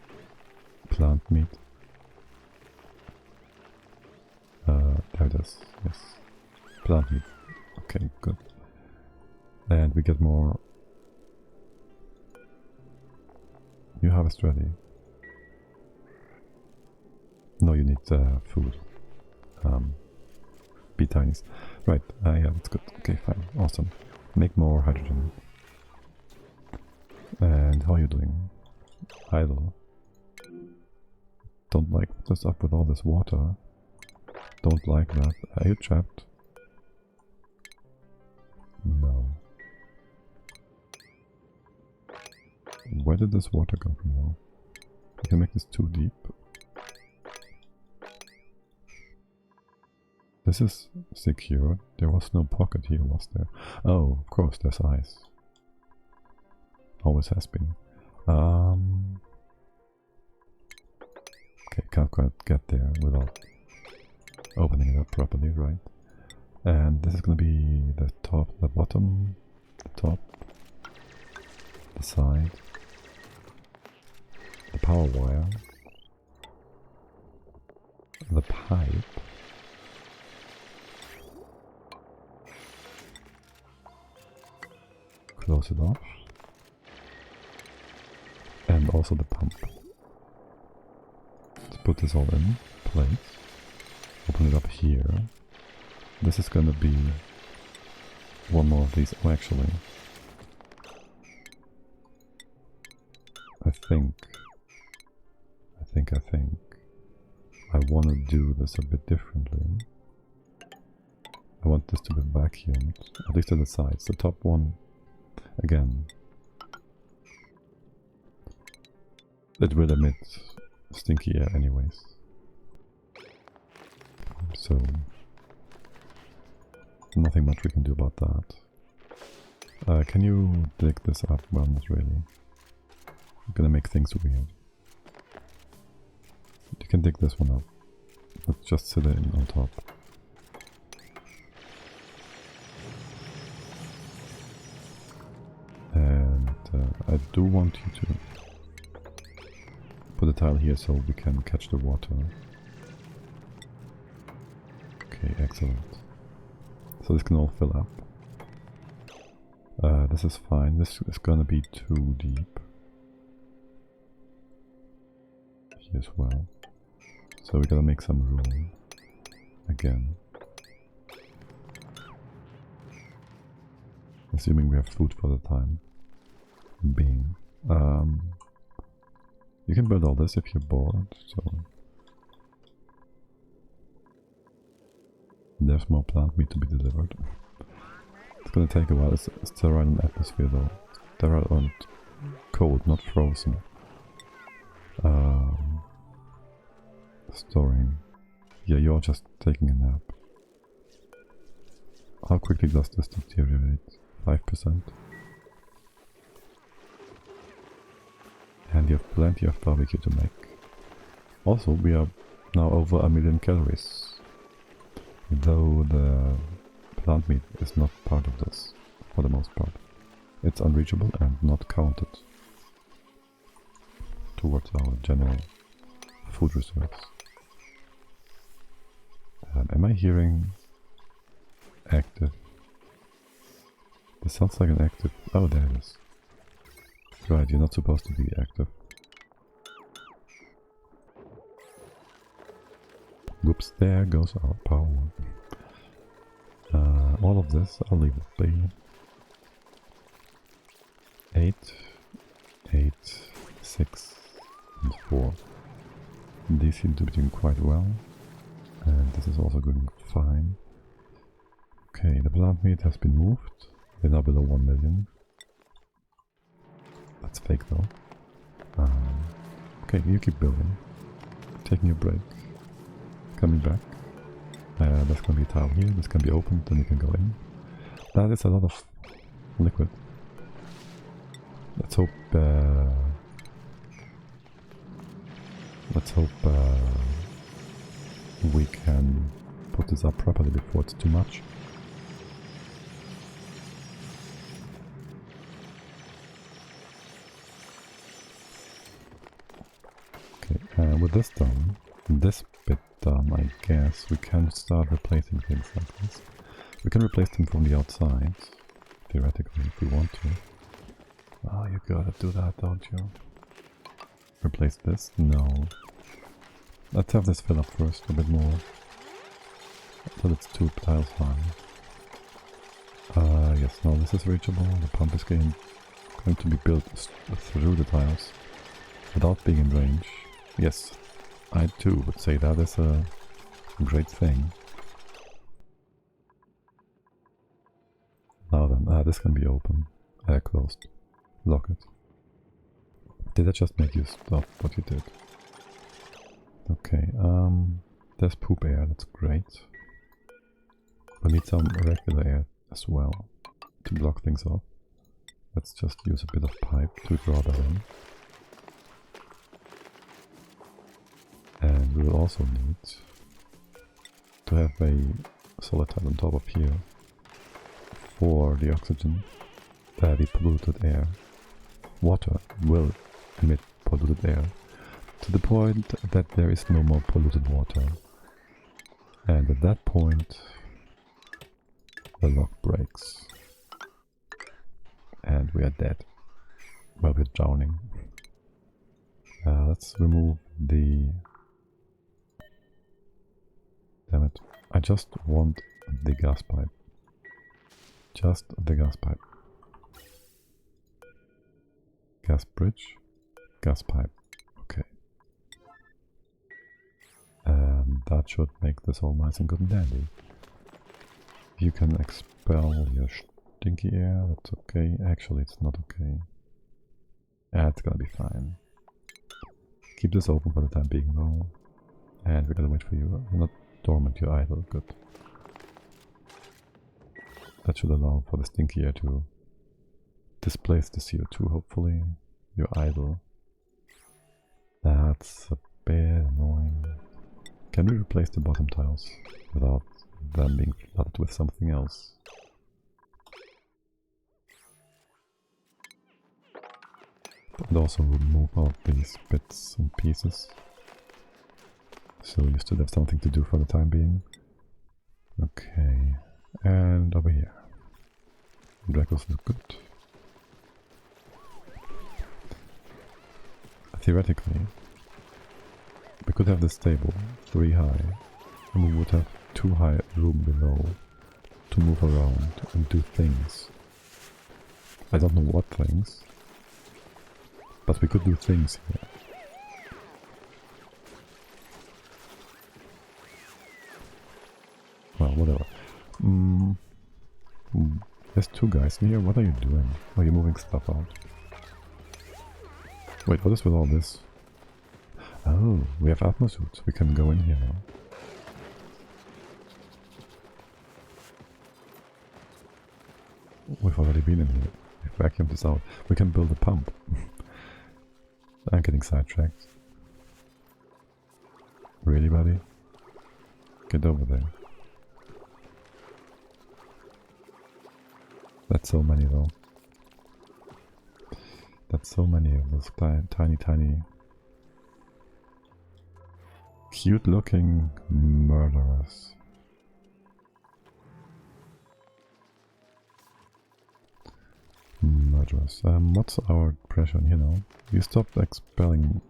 plant meat. There it is, yes. Plant meat. Okay, good. And we get more. New harvest ready. No, you need food. Bee tinies. Right, yeah, that's good. Okay, fine. Awesome. Make more hydrogen. And how are you doing? Idle. Don't like what's up with all this water. Don't like that. Are you trapped? No. Where did this water come from now? I can make this too deep. This is secure. There was no pocket here, was there? Oh, of course, there's ice. Always has been. Okay, can't quite get there without opening it up properly, right? And this is gonna be the top, the bottom, the top, the side, the power wire, the pipe, close it off, and also the pump. Let's put this all in place, open it up here. This is gonna be one more of these. Oh, actually, I think I want to do this a bit differently. I want this to be vacuumed, at least at the sides. The top one, again, it will emit stinky air anyways. So, nothing much we can do about that. Can you dig this up? Well, not really. I'm gonna make things weird. You can dig this one up. Let's just sit it in on top. And I do want you to put a tile here so we can catch the water. Okay, excellent. So this can all fill up. This is fine. This is gonna be too deep. Here as well. So we gotta make some room. Again. Assuming we have food for the time being. You can build all this if you're bored, so... There's more plant meat to be delivered. It's gonna take a while. It's sterile in atmosphere though. Sterile and cold, not frozen. Storing. Yeah, you're just taking a nap. How quickly does this deteriorate? 5%. And you have plenty of barbecue to make. Also, we are now over 1 million calories. Though the plant meat is not part of this, for the most part. It's unreachable and not counted towards our general food reserves. Am I hearing active? This sounds like an active... Oh, there it is. Right, you're not supposed to be active. Whoops, there goes our power. All of this, I'll leave it be. 8, 8, 6, and 4. These seem to be doing quite well. And this is also going fine. Okay, the plant meat has been moved. We're now below 1 million. That's fake though. Okay, you keep building. Taking a break. Coming back. There's gonna be a tile here. This can be opened, then you can go in. That is a lot of liquid. Let's hope. We can put this up properly before it's too much. Okay, with this done, this bit done, I guess we can start replacing things like this. We can replace them from the outside, theoretically, if we want to. Oh, you gotta do that, don't you? Replace this? No. Let's have this fill up first, a bit more. Until it's 2 tiles high. Yes, no, this is reachable. The pump is getting going to be built through the tiles without being in range. Yes, I too would say that is a great thing. Now then, this can be open, closed. Lock it. Did I just make you stop what you did? Okay, there's poop air, that's great. We need some regular air as well to block things off. Let's just use a bit of pipe to draw that in. And we will also need to have a solid tile on top of here for the oxygen, the polluted air. Water will emit polluted air to the point that there is no more polluted water. And at that point the lock breaks. And we are dead. Well, we're drowning. Let's remove the... Damn it. I just want the gas pipe. Just the gas pipe. Gas bridge. Gas pipe. Okay. And that should make this all nice and good and dandy. You can expel your stinky air, that's okay. Actually, it's not okay. It's gonna be fine. Keep this open for the time being though. And we're gonna wait for you. You're not dormant, you're idle. Good. That should allow for the stinky air to displace the CO2, hopefully. You're idle. That's a bit annoying. Can we replace the bottom tiles without them being flooded with something else? And also remove all these bits and pieces. So you still have something to do for the time being. Okay. And over here. Dragons look good. Theoretically, we could have this table 3 high, and we would have 2 high room below to move around and do things. I don't know what things, but we could do things here. Well, whatever. There's 2 guys in here. What are you doing? Are you moving stuff out? Wait, what is with all this? Oh, we have atmosuits. We can go in here now. We've already been in here. We've vacuumed this out. We can build a pump. I'm getting sidetracked. Really, buddy? Get over there. That's so many though. That's so many of those tiny cute looking murderers. What's our pressure in here now? You stopped expelling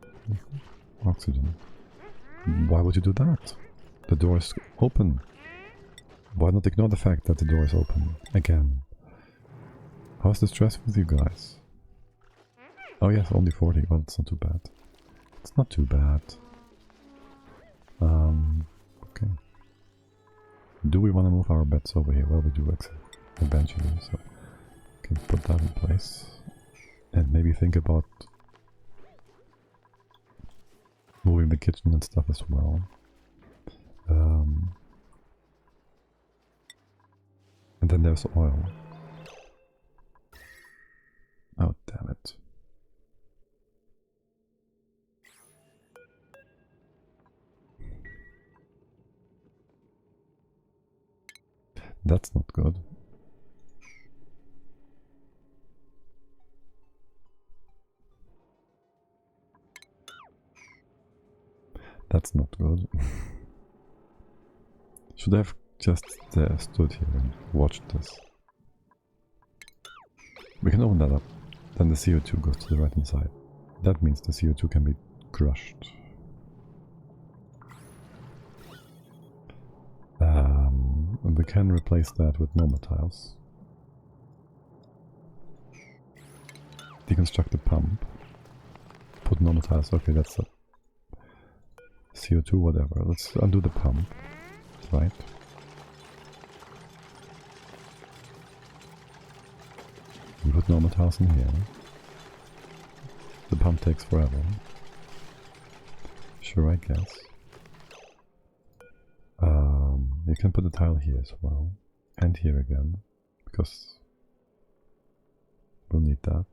oxygen. Why would you do that? The door is open. Why not ignore the fact that the door is open again? How's the stress with you guys? Oh yes, only 40. Well, it's not too bad. It's not too bad. Okay. Do we want to move our beds over here? Well, we do eventually, so we can put that in place. And maybe think about moving the kitchen and stuff as well. And then there's oil. Oh, damn it. That's not good. That's not good. Should I have just stood here and watched this? We can open that up. Then the CO2 goes to the right hand side. That means the CO2 can be crushed. And we can replace that with normal tiles. deconstruct the pump. Put normal tiles. Okay, that's a CO2, whatever. Let's undo the pump. Right. We put normal tiles in here. The pump takes forever. Sure, I guess. You can put a tile here as well. And here again. Because we'll need that.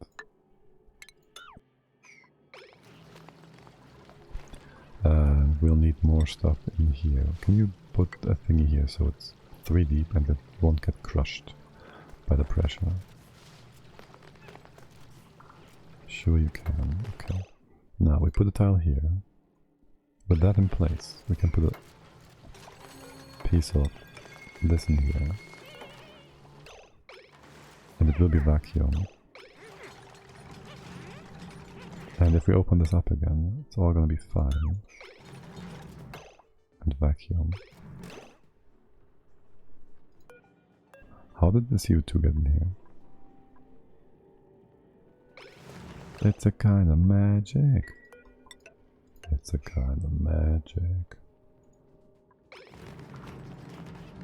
We'll need more stuff in here. Can you put a thingy here so it's 3 deep and it won't get crushed by the pressure? Sure you can. Okay. Now we put a tile here. With that in place, we can put a piece of this in here. And it will be vacuumed. And if we open this up again, it's all gonna be fine. And vacuum. How did the CO2 get in here? It's a kind of magic. It's a kind of magic.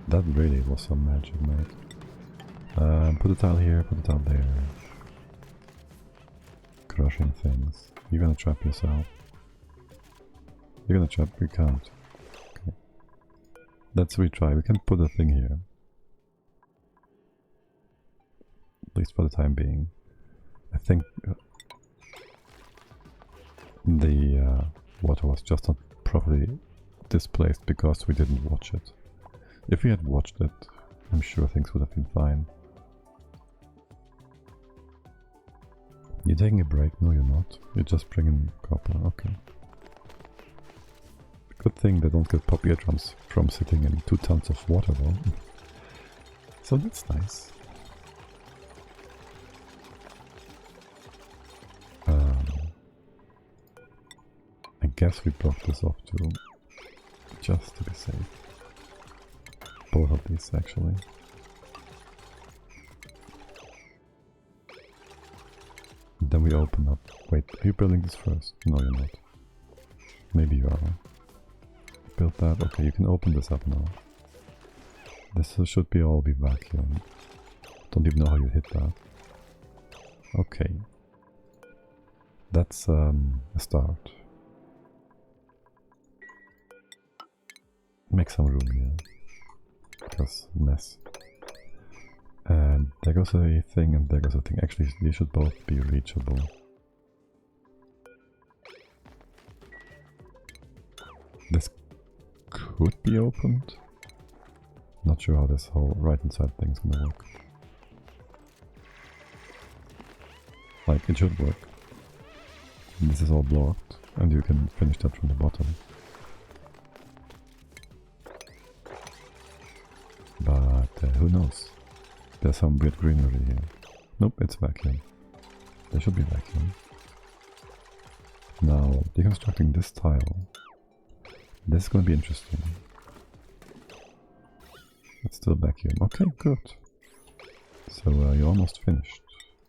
That really was some magic, mate. Put a tile here, put a tile there. Crushing things. You're gonna trap yourself. You're gonna trap, we can't. Okay. Let's retry. We can put a thing here. At least for the time being. I think the water was just not properly displaced because we didn't watch it. If we had watched it, I'm sure things would have been fine. You're taking a break? No, you're not. You're just bringing copper. Okay. Good thing they don't get pop eardrums from sitting in 2 tons of water though. So that's nice. I guess we block this off too, just to be safe. Both of these actually. Then we open up. Wait, are you building this first? No, you're not. Maybe you are. Build that. Okay, you can open this up now. This should be all be vacuumed. Don't even know how you hit that. Okay. That's a start. Make some room here. Because mess. And there goes a thing and there goes a thing. Actually, these should both be reachable. This could be opened. Not sure how this whole right inside thing's gonna work. Like, it should work. This is all blocked, and you can finish that from the bottom. But who knows? There's some weird greenery here. Nope, it's vacuum. There should be vacuum. Now, deconstructing this tile. This is going to be interesting. It's still vacuum. Okay, good. So you're almost finished.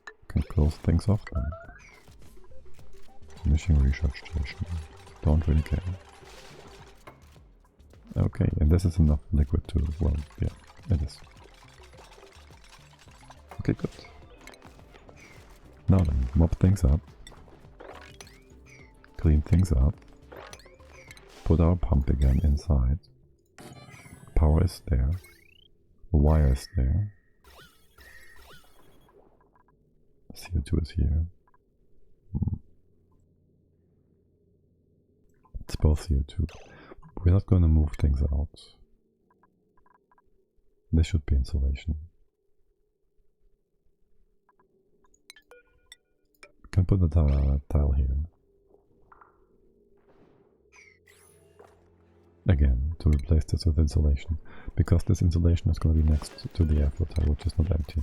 You can close things off then. Finishing research station. Don't really care. Okay, and this is enough liquid to, well, yeah, it is. Okay, good. Now then, mop things up. Clean things up. Put our pump again inside. Power is there. Wire is there. CO2 is here. It's both CO2. We're not going to move things out. This should be insulation. We can put the tile here. Again, to replace this with insulation. Because this insulation is going to be next to the airflow tile, which is not empty.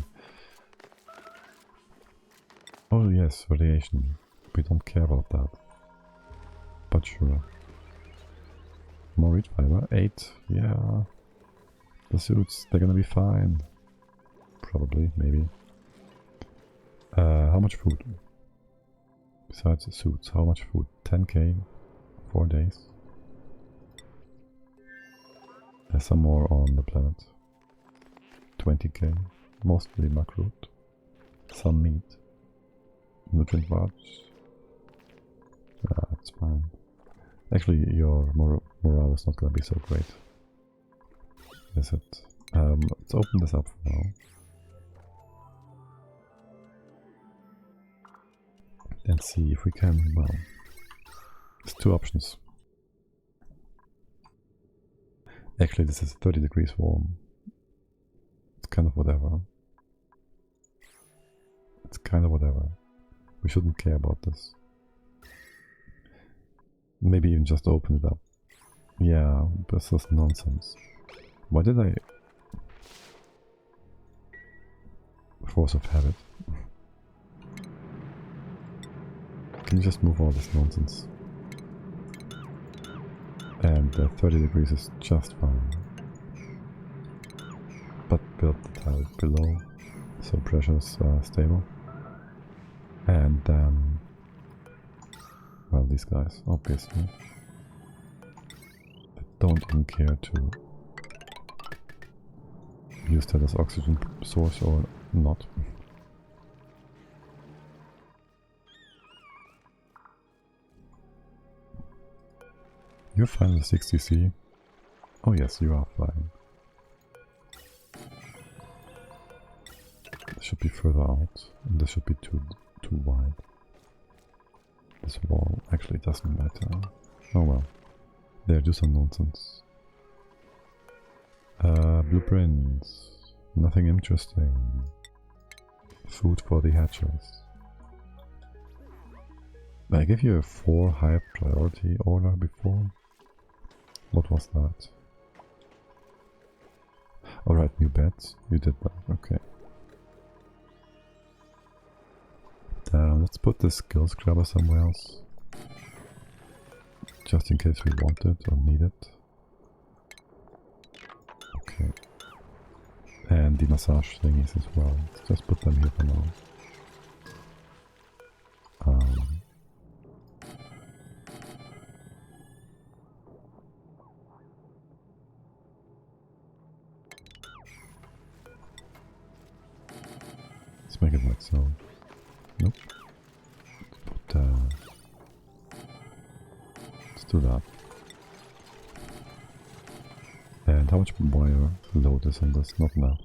Oh yes, radiation. We don't care about that. But sure. More reed fiber. 8. Yeah. The suits, they're gonna be fine. Probably, maybe. How much food? Besides the suits, how much food? 10k, 4 days. There's some more on the planet. 20k, mostly macroot. Some meat. Nutrient bars. That's fine. Actually, your morale is not gonna be so great. Is it? Let's open this up for now. And see if we can, well, there's two options. Actually, this is 30 degrees warm. It's kind of whatever. It's kind of whatever. We shouldn't care about this. Maybe even just open it up. Yeah, this is nonsense. Why did I... Force of habit. Can you just move all this nonsense? And 30 degrees is just fine. But build the tile below, so pressure is stable. And then... well, these guys, obviously. They don't even care to use that as oxygen source or not. You're fine with 60C? Oh yes, you are fine. This should be further out, and this should be too wide. This wall actually doesn't matter. Oh well. There, do some nonsense. Blueprints. Nothing interesting. Food for the hatchers. I gave you a 4 high priority order before. What was that? Alright, new beds. You did that, okay. Let's put the skill scrubber somewhere else. Just in case we want it or need it. Okay. And the massage thingies as well. Let's just put them here for now. Let's make it like so. Nope. Let's do that. And how much wire load is on this? Not enough.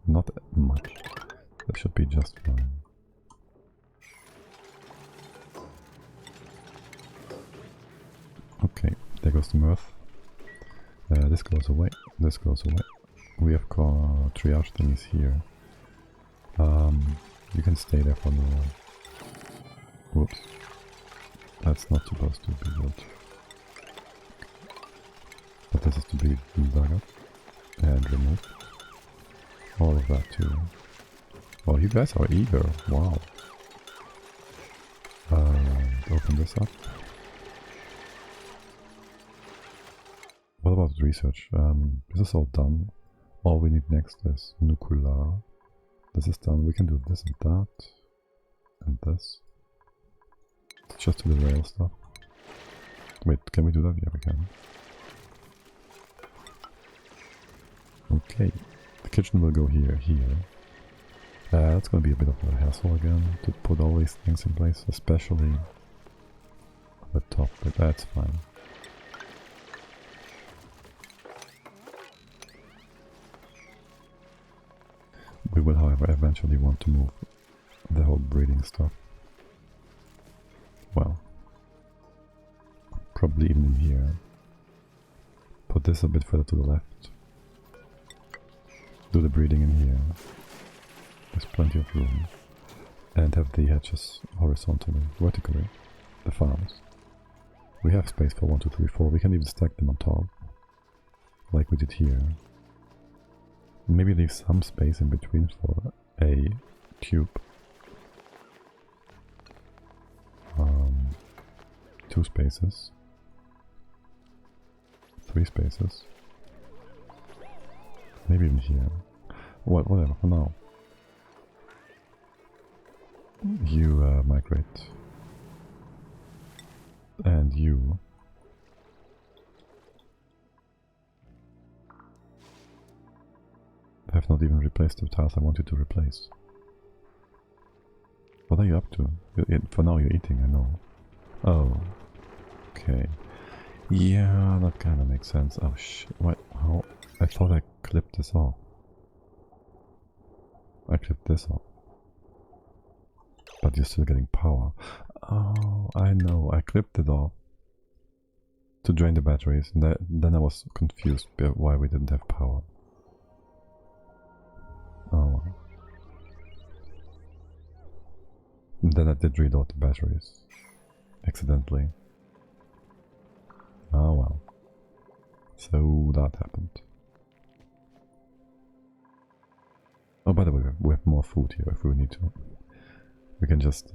Not much. That should be just fine. Okay, there goes the mirth. This goes away. This goes away. We have got triage thingies here. You can stay there for now. Whoops. That's not supposed to be good. But this is to be dug up and removed. All of that too. Oh, you guys are eager. Wow. Open this up. What about research? This is all done. All we need next is nuclear. This is done. We can do this and that. And this. Just do the rail stuff. Wait, can we do that? Yeah, we can. Okay. The kitchen will go here. It's gonna be a bit of a hassle again to put all these things in place, especially on the top, but that's fine. We will, however, eventually want to move the whole breeding stuff. Well, probably even in here. Put this a bit further to the left. Do the breeding in here. There's plenty of room. And have the hatches horizontally, vertically. The farms. We have space for 1, 2, 3, 4. We can even stack them on top. Like we did here. Maybe leave some space in between for a tube. 2 spaces. 3 spaces. Maybe even here. Whatever, for now. You migrate. And you. I have not even replaced the tiles I wanted to replace. What are you up to? For now you're eating, I know. Oh. Okay. Yeah, that kinda makes sense. Oh shit, what? How? I thought I clipped this off. I clipped this off. But you're still getting power. Oh, I know, I clipped it off. To drain the batteries, and then I was confused by why we didn't have power. Oh. And then I did reload the batteries. Accidentally. Oh well. So that happened. Oh, by the way, we have more food here if we need to. We can just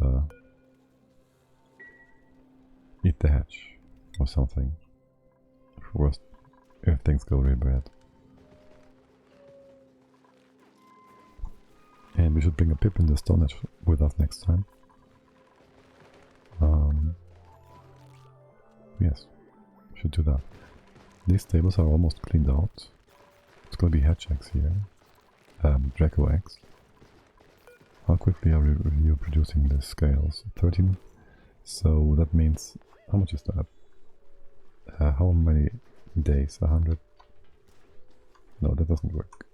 eat the hatch or something. Worst, if things go really bad. And we should bring a pip in the stone hatch with us next time. Yes, we should do that. These tables are almost cleaned out. It's gonna be hatch eggs here. Draco eggs. How quickly are you producing the scales? 13. So that means, how much is that? How many days? 100? No, that doesn't work.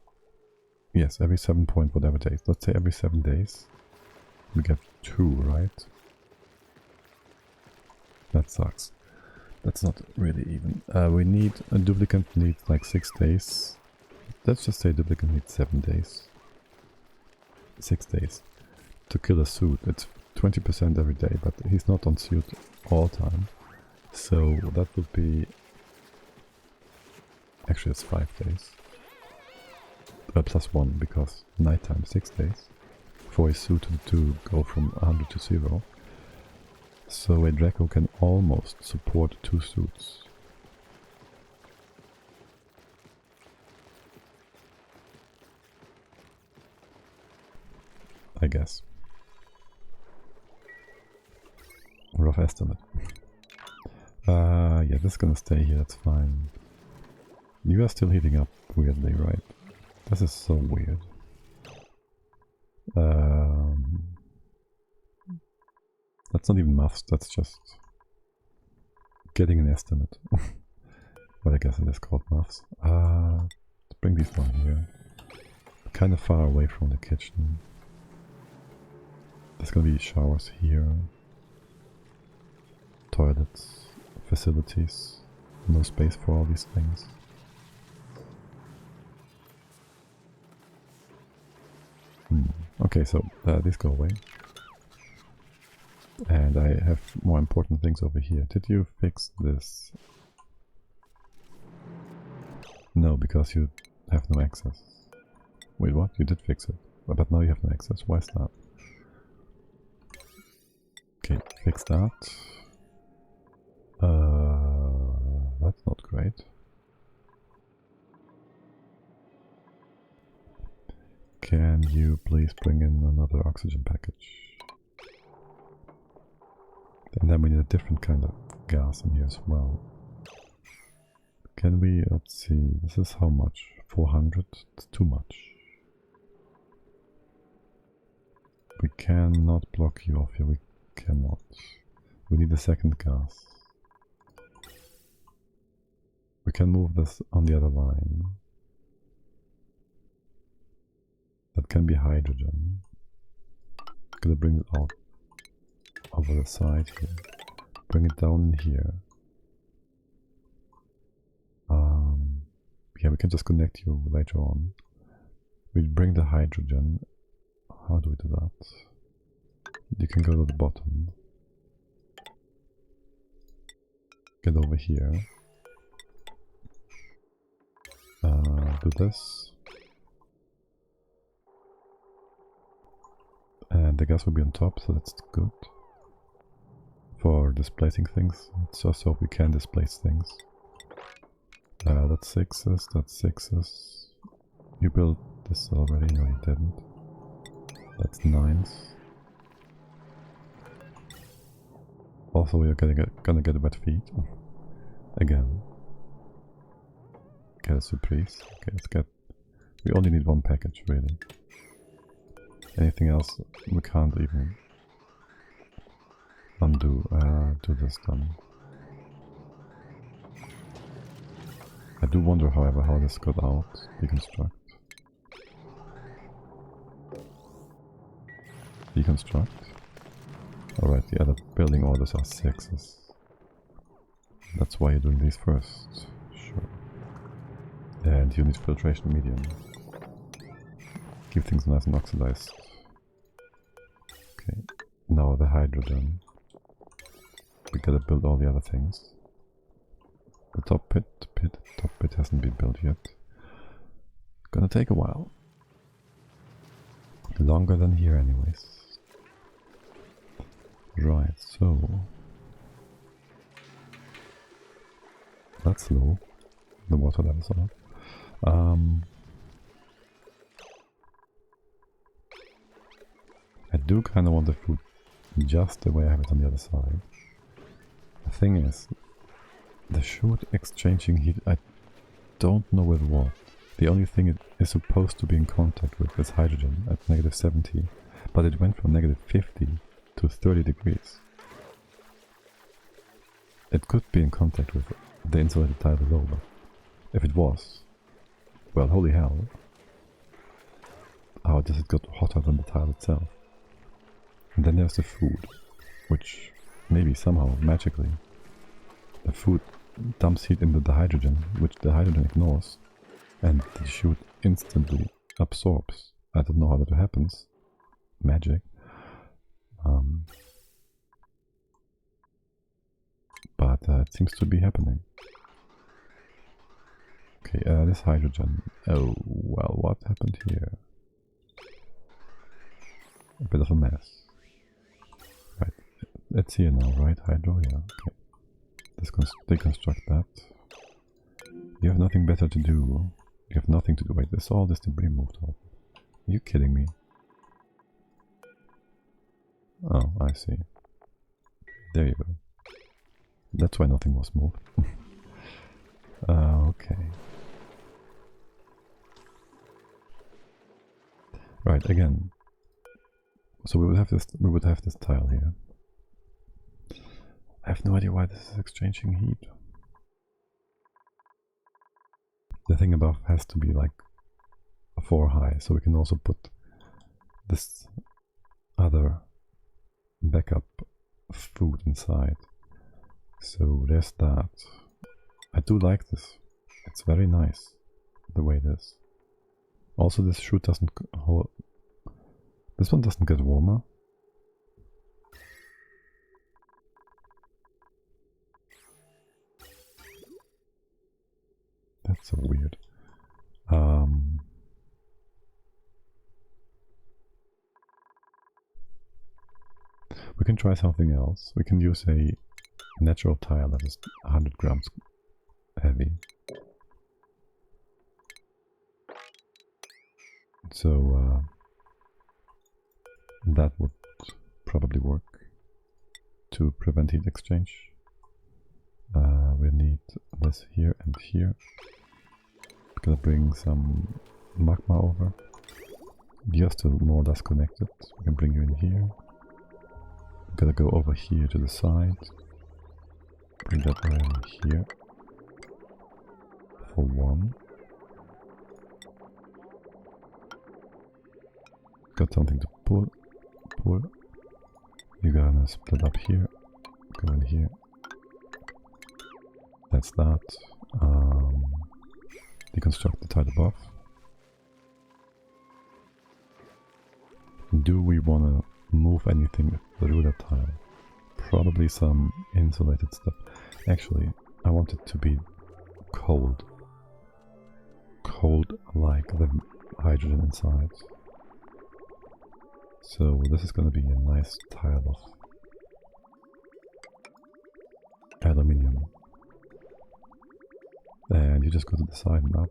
Yes, every 7 point whatever days. Let's say every 7 days. We get 2, right? That sucks. That's not really even. We need, a duplicate needs like 6 days. Let's just say duplicate needs 7 days. 6 days. To kill a suit. It's 20% every day, but he's not on suit all time. So that would be... Actually it's 5 days. Plus 1, because nighttime 6 days. For his suit to go from 100 to 0. So a Draco can almost support 2 suits. I guess. Rough estimate. Yeah, this is gonna stay here, that's fine. You are still heating up weirdly, right? This is so weird. That's not even maths, that's just getting an estimate. Well, I guess it is called maths. Let's bring these down here. Kind of far away from the kitchen. There's gonna be showers here. Toilets, facilities. No space for all these things. Okay, so these go away. And I have more important things over here. Did you fix this? No, because you have no access. Wait, what? You did fix it. But now you have no access. Why is that? Okay, fix that. That's not great. Can you please bring in another oxygen package? And then we need a different kind of gas in here as well. Can we, let's see, this is how much? 400? It's too much. We cannot block you off here, we cannot. We need a second gas. We can move this on the other line. That can be hydrogen. Gonna bring it out over the side here. Bring it down in here. Yeah, we can just connect you later on. We bring the hydrogen. How do we do that? You can go to the bottom. Get over here. Do this. And the gas will be on top, so that's good. For displacing things, it's just so we can displace things. That's 6s, that's 6s. You built this already? No, you didn't. That's 9s. Also, we are gonna get wet feet. Again. Get a surprise. Okay, let's get... We only need one package, really. Anything else we can't even undo. Do this then. I do wonder, however, how this got out. Deconstruct. Deconstruct. Alright, the other building orders are 6s. That's why you're doing these first. Sure. And you need filtration medium. Keep things nice and oxidized. Okay. Now the hydrogen. We gotta build all the other things. The top pit hasn't been built yet. Gonna take a while. Longer than here anyways. Right, so... That's low. The water levels are. I do kinda want the food just the way I have it on the other side. The thing is, the chute exchanging heat, I don't know with what. The only thing it is supposed to be in contact with is hydrogen at -70, but it went from -50 to 30 degrees. It could be in contact with the insulated tile below, but if it was, well, holy hell. How does it get hotter than the tile itself? And then there's the food, which maybe somehow, magically, the food dumps heat into the hydrogen, which the hydrogen ignores, and the chute instantly absorbs. I don't know how that happens. Magic. But it seems to be happening. Okay, this hydrogen. Oh, well, what happened here? A bit of a mess. Right, it's here now, right? Hydro, yeah, okay. Deconstruct that. You have nothing better to do. You have nothing to do. Wait, this all this debris moved off. Are you kidding me? Oh, I see. There you go. That's why nothing was moved. Okay. Right, again. So we would have this tile here. I have no idea why this is exchanging heat. The thing above has to be like 4 high, so we can also put this other backup food inside. So there's that. I do like this. It's very nice the way it is. Also, this chute doesn't hold. This one doesn't get warmer. That's so weird. We can try something else. We can use a natural tile that is 100 grams heavy. So that would probably work to prevent heat exchange. We need this here and here. Gonna bring some magma over. You're still more or less connected. We can bring you in here. Gotta go over here to the side. Bring that iron here. For 1. Got something to pull. You're gonna split up here. Go in here. That's that. Deconstruct the tile above. Do we wanna move anything through that tile? Probably some insulated stuff. Actually, I want it to be cold. Cold like the hydrogen inside. So this is gonna be a nice tile of aluminium. And you just go to the side and up.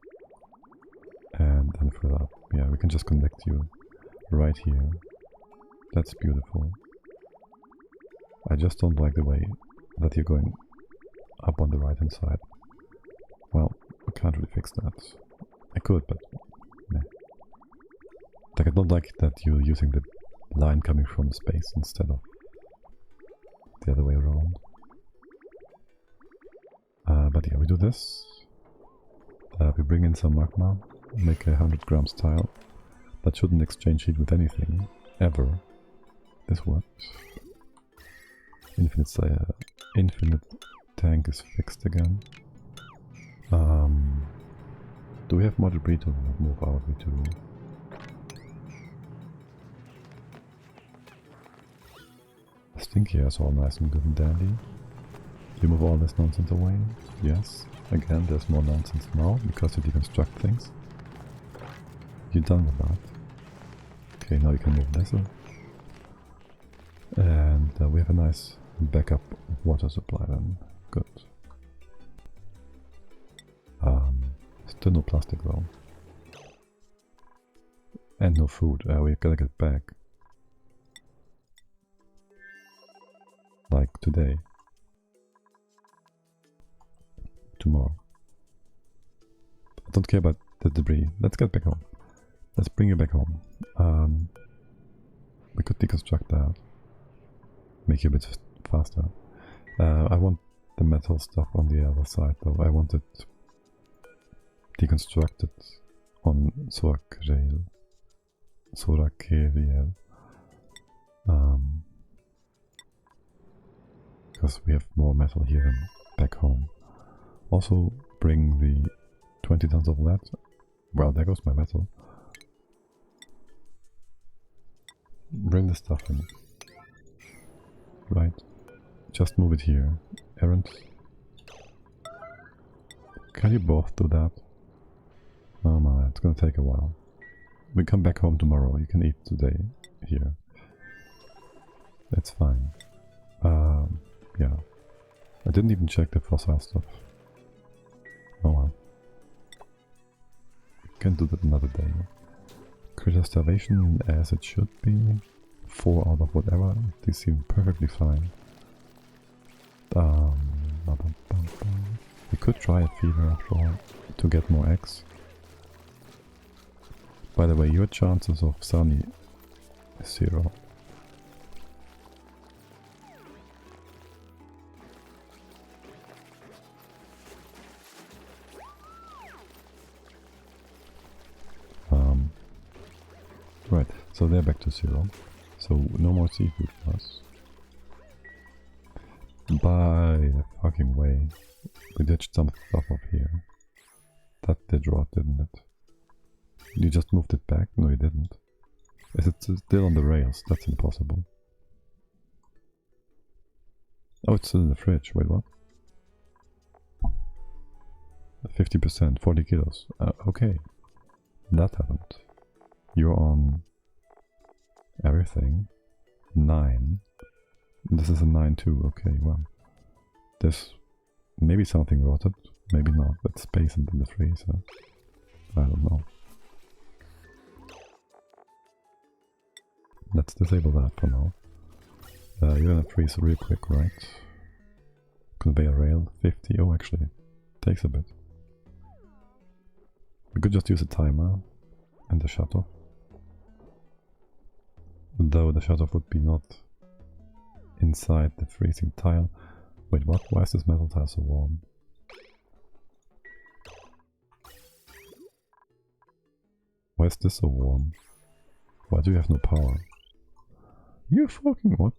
And then further up. Yeah, we can just connect you right here. That's beautiful. I just don't like the way that you're going up on the right hand side. Well, I can't really fix that. I could, but nah. Like, I don't like that you're using the line coming from space instead of the other way around. But yeah, we do this. We bring in some magma, make a 100 grams tile. That shouldn't exchange heat with anything, ever. This works. Infinite tank is fixed again. Do we have more debris to move out? We do. Stinky is all nice and good and dandy. You move all this nonsense away? Yes. Again, there's more nonsense now because you deconstruct things. You're done with that. Okay, now you can move this. And we have a nice backup water supply then. Good. Still no plastic though. And no food. We gotta get back. Like today. Tomorrow. I don't care about the debris. Let's get back home. Let's bring it back home. We could deconstruct that. Make it a bit faster. I want the metal stuff on the other side though. I want it deconstructed on Sorakriel. Because we have more metal here than back home. Also bring the 20 tons of lead. Well, there goes my metal. Bring the stuff in. Right. Just move it here. Errant. Can you both do that? Oh my, it's gonna take a while. We come back home tomorrow. You can eat today here. That's fine. Yeah. I didn't even check the fossil stuff. Oh well. Can do that another day. Critter starvation as it should be. 4 out of whatever. These seem perfectly fine. We could try a feeder after all to get more eggs. By the way, your chances of Sunny is 0. Right, so they're back to 0. So no more seafood for us. By the fucking way. We ditched some stuff up here. That did rot, didn't it? You just moved it back? No, you didn't. Is it still on the rails? That's impossible. Oh, it's still in the fridge. Wait, what? 50%, 40 kilos. Okay. That happened. You're on everything. 9. This is a 9 too. Okay, well. There's maybe something rotted. Maybe not. Let's space it in the freezer. I don't know. Let's disable that for now. You're gonna freeze real quick, right? Conveyor rail, 50. Oh, actually, takes a bit. We could just use a timer and the shutoff. Though the shutoff would be not inside the freezing tile. Wait, what? Why is this metal tile so warm? Why is this so warm? Why do you have no power? You fucking what?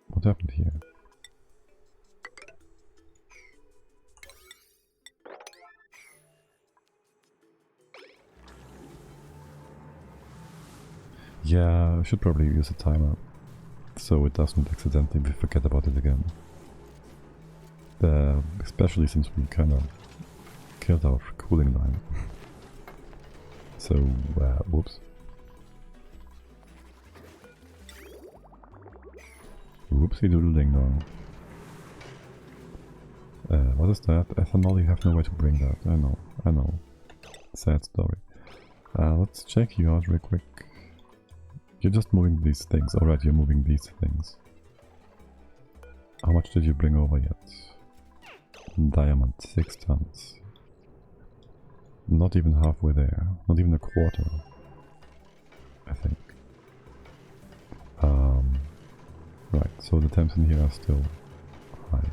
What happened here? Yeah, I should probably use a timer so it doesn't accidentally forget about it again. Especially since we kind of killed our cooling line. So, whoops. Whoopsie doodling now. What is that? Ethanol, you have no way to bring that. I know. Sad story. Let's check you out real quick. You're just moving these things. Alright, you're moving these things. How much did you bring over yet? Diamond, 6 tons. Not even halfway there. Not even a quarter. I think. Right, so the temps in here are still high.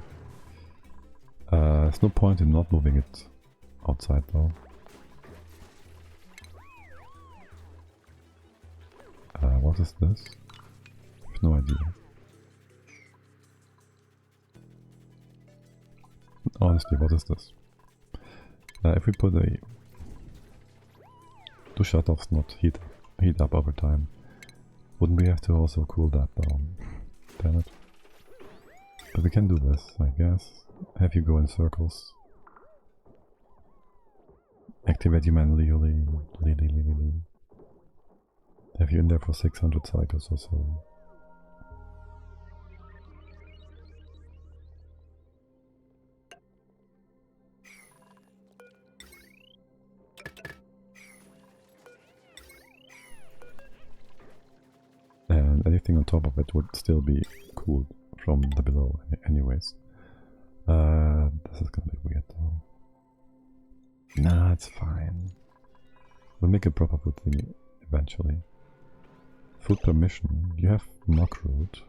There's no point in not moving it outside though. What is this? I have no idea. Honestly, what is this? If we put a... Do shutoffs not heat up over time? Wouldn't we have to also cool that down? Damn it. But we can do this, I guess. Have you go in circles. Activate you manually. Have you in there for 600 cycles or so. And anything on top of it would still be cooled from the below anyways. This is gonna be weird though. Nah, it's fine. We'll make a proper food thingy eventually. Food permission. You have muckroot.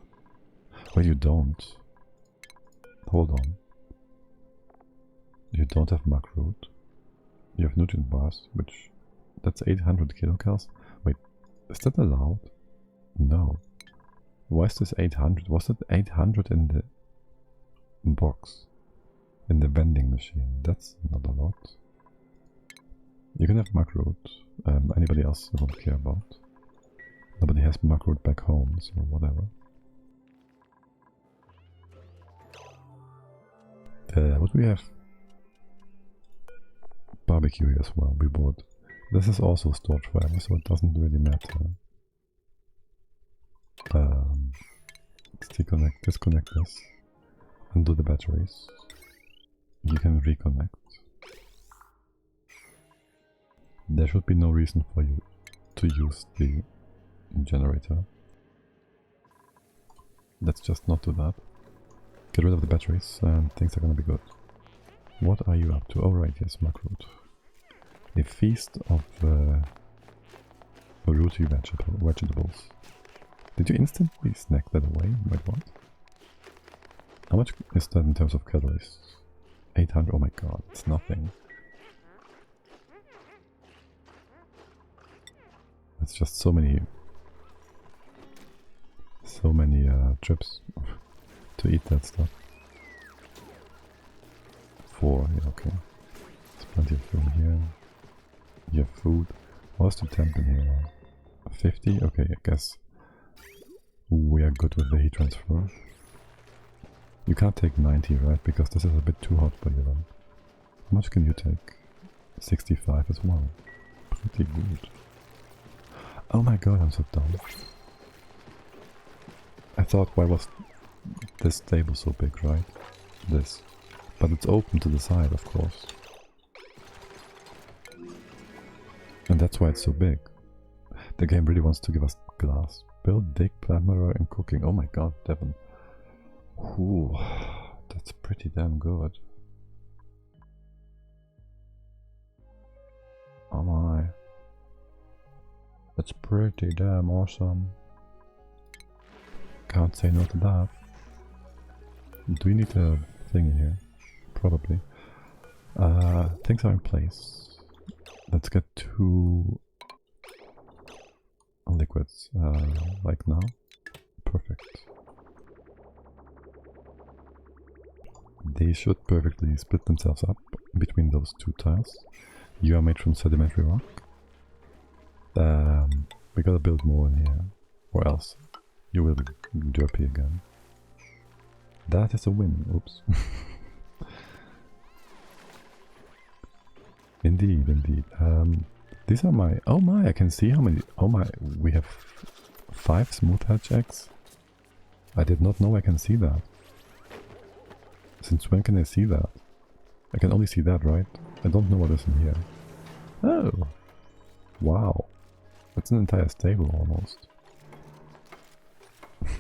Well, you don't. Hold on. You don't have muckroot. You have nutrient bars, which... That's 800 kilocalories? Wait, is that allowed? No. Why is this 800? Was it 800 in the box? In the vending machine? That's not a lot. You can have muckroot. Anybody else I don't care about. Nobody has muckroot back home, so whatever. What do we have? Barbecue here as well, we bought. This is also stored forever, so it doesn't really matter. Let's disconnect this. Undo the batteries. You can reconnect. There should be no reason for you to use the generator. Let's just not do that. Get rid of the batteries and things are gonna be good. What are you up to? Oh right, yes, muckroot. A feast of rooty vegetables. Did you instantly snack that away? Wait, what? How much is that in terms of calories? 800, oh my god, it's nothing. It's just so many trips to eat that stuff. 4, yeah, okay. There's plenty of room here. You have food. What's the temp in here? 50? Okay, I guess we are good with the heat transfer. You can't take 90, right? Because this is a bit too hot for you then. How much can you take? 65 as well. Pretty good. Oh my god, I'm so dumb. I thought, why was this table so big, right? This. But it's open to the side, of course. And that's why it's so big. The game really wants to give us glass. Build, dig, plant mirror, and cooking. Oh my god, Devon. Ooh, that's pretty damn good. Oh my. That's pretty damn awesome. Can't say no to that. Do we need a thing in here? Probably. Things are in place. Let's get 2 liquids, like now. Perfect. They should perfectly split themselves up between those 2 tiles. You are made from sedimentary rock. We gotta build more in here, or else you will be derpy again. That is a win. Oops. Indeed, indeed. These are my... Oh my, I can see how many... Oh my, we have 5 smooth hatch eggs. I did not know I can see that. Since when can I see that? I can only see that, right? I don't know what is in here. Oh! Wow. That's an entire stable almost.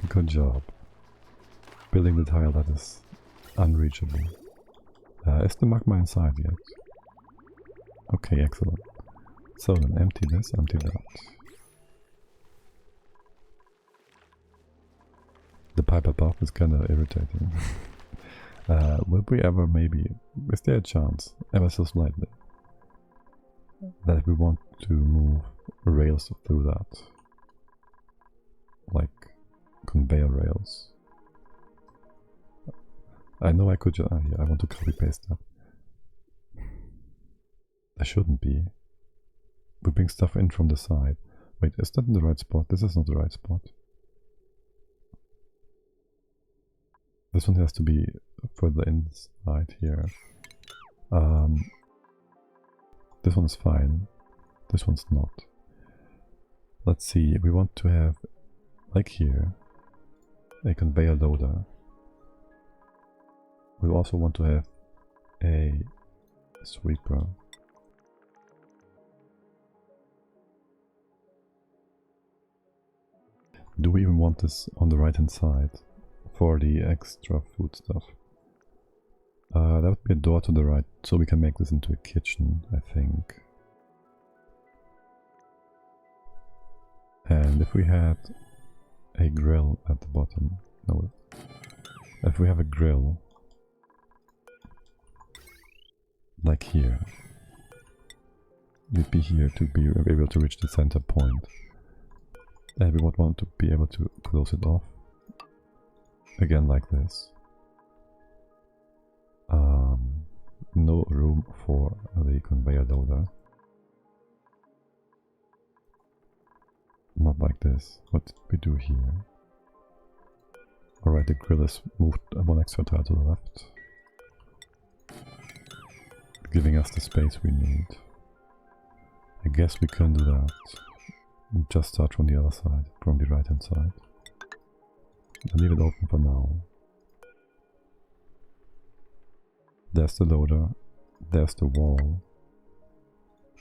Good job. Building the tile that is unreachable. Is the magma inside yet? Okay, excellent. So then empty this, empty that. The pipe above is kinda irritating. Will we ever maybe... Is there a chance, ever so slightly, that we want to move rails through that? Like conveyor rails. I know I could just... yeah, I want to copy paste that. There shouldn't be. We bring stuff in from the side. Wait, is that in the right spot? This is not the right spot. This one has to be further inside here. This one is fine. This one's not. Let's see, we want to have, like here, a conveyor loader. We also want to have a sweeper. Do we even want this on the right hand side for the extra food stuff? That would be a door to the right, so we can make this into a kitchen, I think. And if we had a grill at the bottom, no, if we have a grill like here, you'd be here to be able to reach the center point. And we would want to be able to close it off again like this. No room for the conveyor loader. Not like this. What did we do here? Alright, the grill is moved one extra tile to the left, giving us the space we need. I guess we can do that. Just start from the other side, from the right hand side. And leave it open for now. There's the loader, there's the wall,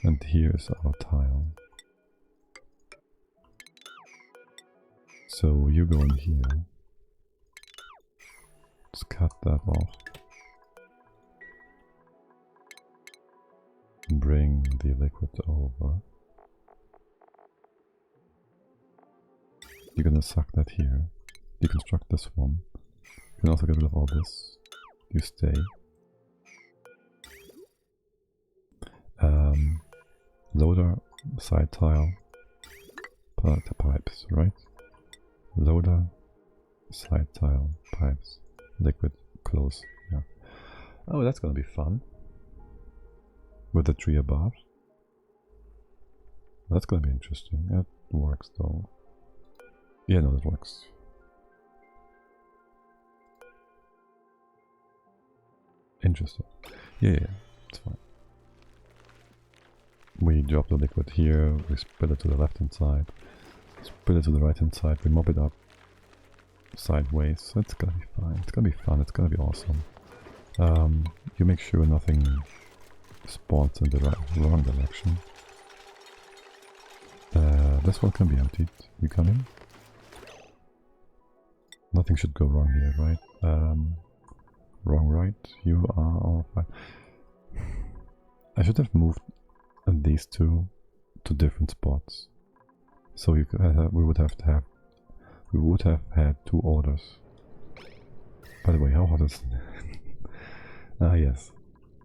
and here is our tile. So you go in here. Let's cut that off. Bring the liquid over. You're gonna suck that here. Deconstruct this one. You can also get rid of all this. You stay. Loader, side tile, pipes, right? Loader, side tile, pipes, liquid, close, yeah. Oh, that's gonna be fun. With the tree above. That's gonna be interesting. That works though. Yeah, no, that works. Interesting. Yeah, it's fine. We drop the liquid here, we spill it to the left hand side, spill it to the right hand side, we mop it up sideways. It's gonna be fine, it's gonna be fun, it's gonna be awesome. You make sure nothing spawns in the wrong direction. This one can be emptied. You come in? Nothing should go wrong here, right? Wrong, right? You are all fine. I should have moved these two to different spots, so you could we would have had two orders. By the way, how hot is it? Ah yes,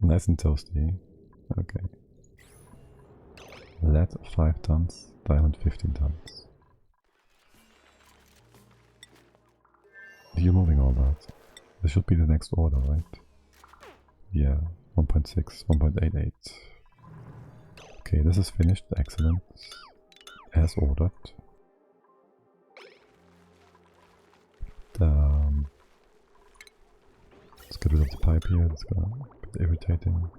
nice and toasty. Okay. Lead 5 tons, diamond 15 tons. You're moving all that. This should be the next order, right? Yeah, 1.6, 1.88. Okay, this is finished, excellent. As ordered. Let's get rid of the pipe here, that's gonna be a bit irritating.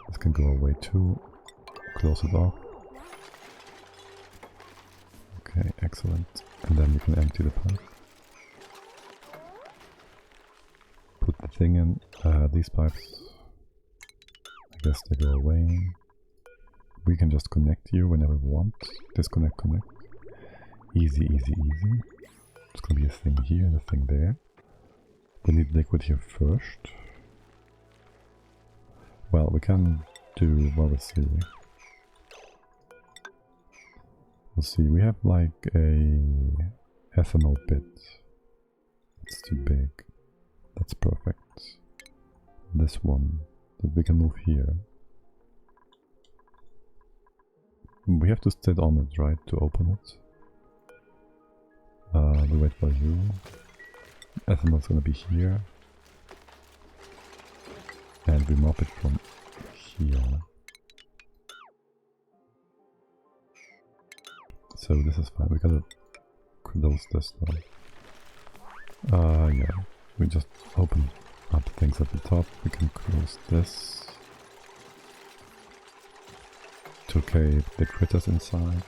This can go away too. Close it off. Okay, excellent. And then you can empty the pipe. Put the thing in. These pipes, I guess they go away. We can just connect here whenever we want. Disconnect, connect. Easy, easy, easy. There's gonna be a thing here and a thing there. We need liquid here first. Well, we can do, well, let's see. Let's see, we have like a ethanol pit. It's too big. That's perfect. This one that we can move here. We have to sit on it, right, to open it. We wait for you. Ethanol's gonna be here. And we mop it from here. So this is fine, we gotta close this though. Yeah, we just open up things at the top. We can close this. It's okay if the critters inside.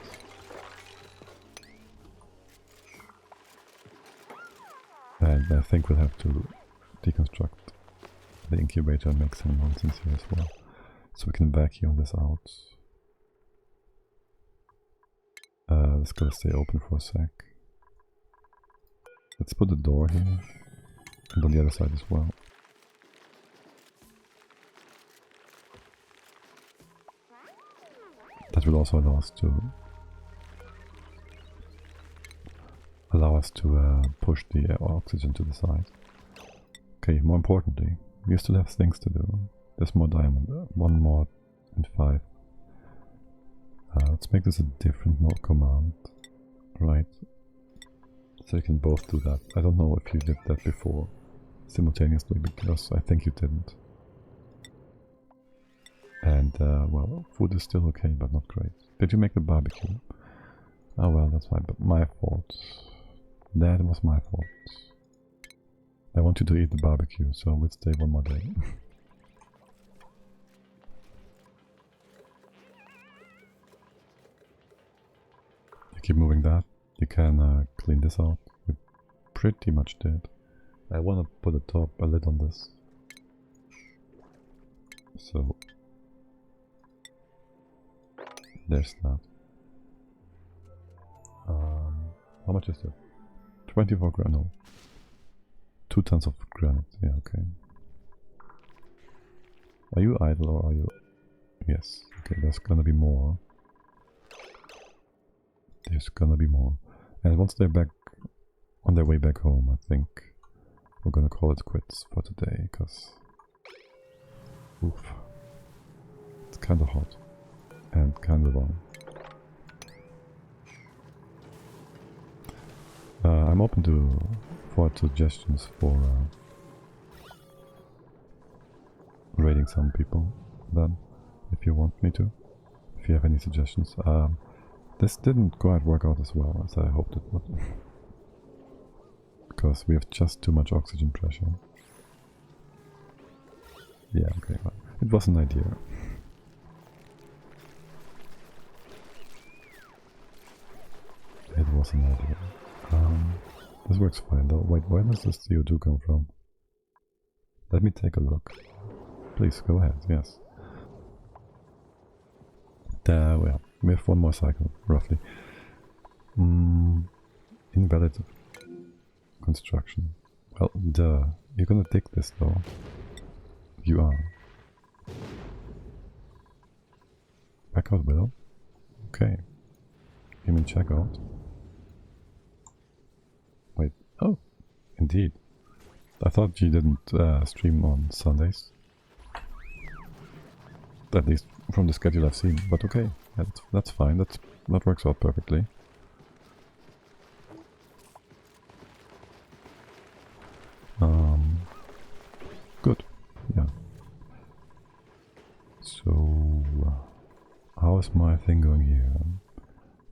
And I think we'll have to deconstruct the incubator and make some nonsense here as well. So we can vacuum this out. Let's gotta stay open for a sec. Let's put the door here. And on the other side as well. That will also allow us to push the oxygen to the side. Okay, more importantly, we still have things to do. There's more diamond, 1 more and 5. Let's make this a different mode command, right? So you can both do that. I don't know if you did that before simultaneously, because I think you didn't. And well, food is still okay, but not great. Did you make the barbecue? Oh well, that's fine, but my fault. That was my fault. I want you to eat the barbecue, so we'll stay 1 more day. You keep moving that. You can clean this out. We pretty much did. I want to put a lid on this. So there's that. How much is it? 24 granite. No. 2 tons of granite. Yeah, okay. Are you idle or are you... Yes. Okay, there's gonna be more. There's gonna be more. And once they're back on their way back home, I think we're gonna call it quits for today, because... Oof. It's kinda hot. And kinda long. I'm open for suggestions for raiding some people then, if you want me to. If you have any suggestions. This didn't quite work out as well as I hoped it would. Because we have just too much oxygen pressure. Yeah, okay, well, it was an idea. It was an idea. This works fine though. Wait, where does this CO2 come from? Let me take a look. Please, go ahead, yes. Well, we have 1 more cycle, roughly. Invalid construction. Well, duh. You're gonna dig this though. You are. Back out, Willow. Okay. You mean check out? Wait. Oh, indeed. I thought you didn't stream on Sundays. At least from the schedule I've seen. But okay, that's fine. That works out perfectly. Good. Yeah. So, how's my thing going here?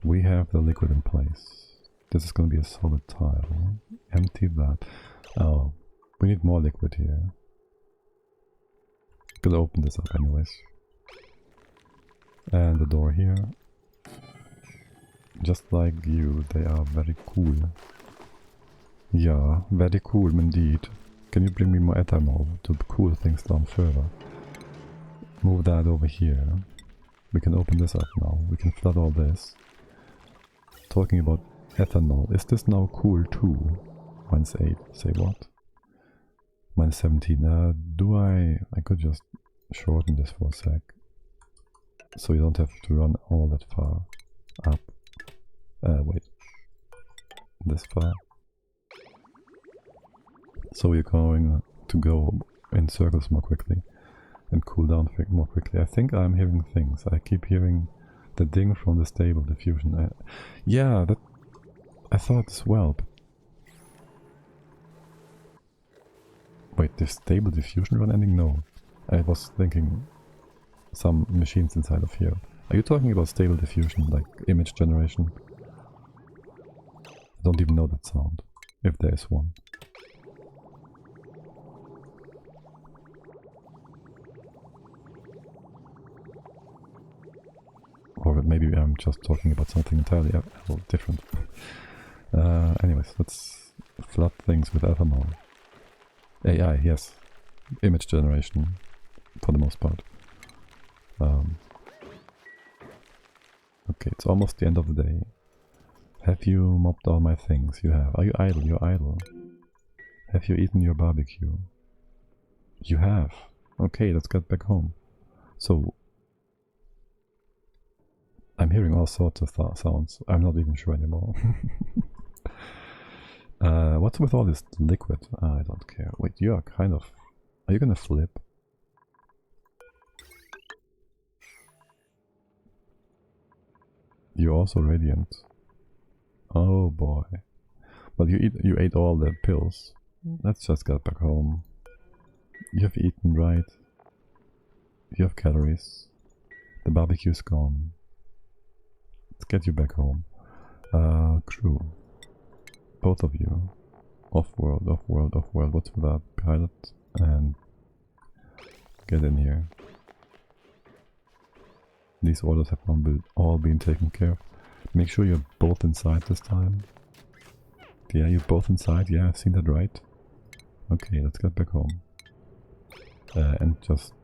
We have the liquid in place. This is going to be a solid tile. Empty that. Oh, we need more liquid here. Could open this up anyways. And the door here. Just like you, they are very cool. Yeah, very cool indeed. Can you bring me more ethanol to cool things down further? Move that over here. We can open this up now. We can flood all this. Talking about Ethanol. Is this now cool too? -8. Say what? -17. Do I could just shorten this for a sec. So you don't have to run all that far up. Wait. This far. So you're going to go in circles more quickly and cool down more quickly. I think I'm hearing things. I keep hearing the ding from the stable diffusion. Yeah, that I thought as well. But wait, the stable diffusion run ending? No. I was thinking some machines inside of here. Are you talking about stable diffusion, like image generation? I don't even know that sound, if there is one. Or maybe I'm just talking about something entirely different. Anyways, let's flood things with ethanol. AI, yes. Image generation, for the most part. Okay, it's almost the end of the day. Have you mopped all my things? You have. Are you idle? You're idle. Have you eaten your barbecue? You have. Okay, let's get back home. So, I'm hearing all sorts of sounds. I'm not even sure anymore. What's with all this liquid? I don't care. Wait, you are kind of... Are you gonna flip? You're also radiant. Oh boy. But you ate all the pills. Let's just get back home. You have eaten, right? You have calories. The barbecue's gone. Let's get you back home. Crew. Both of you. Off-world, off-world, off-world. What's with that? Pilot and... Get in here. These orders have all been taken care of. Make sure you're both inside this time. Yeah, you're both inside. Yeah, I've seen that right. Okay, let's get back home. And just...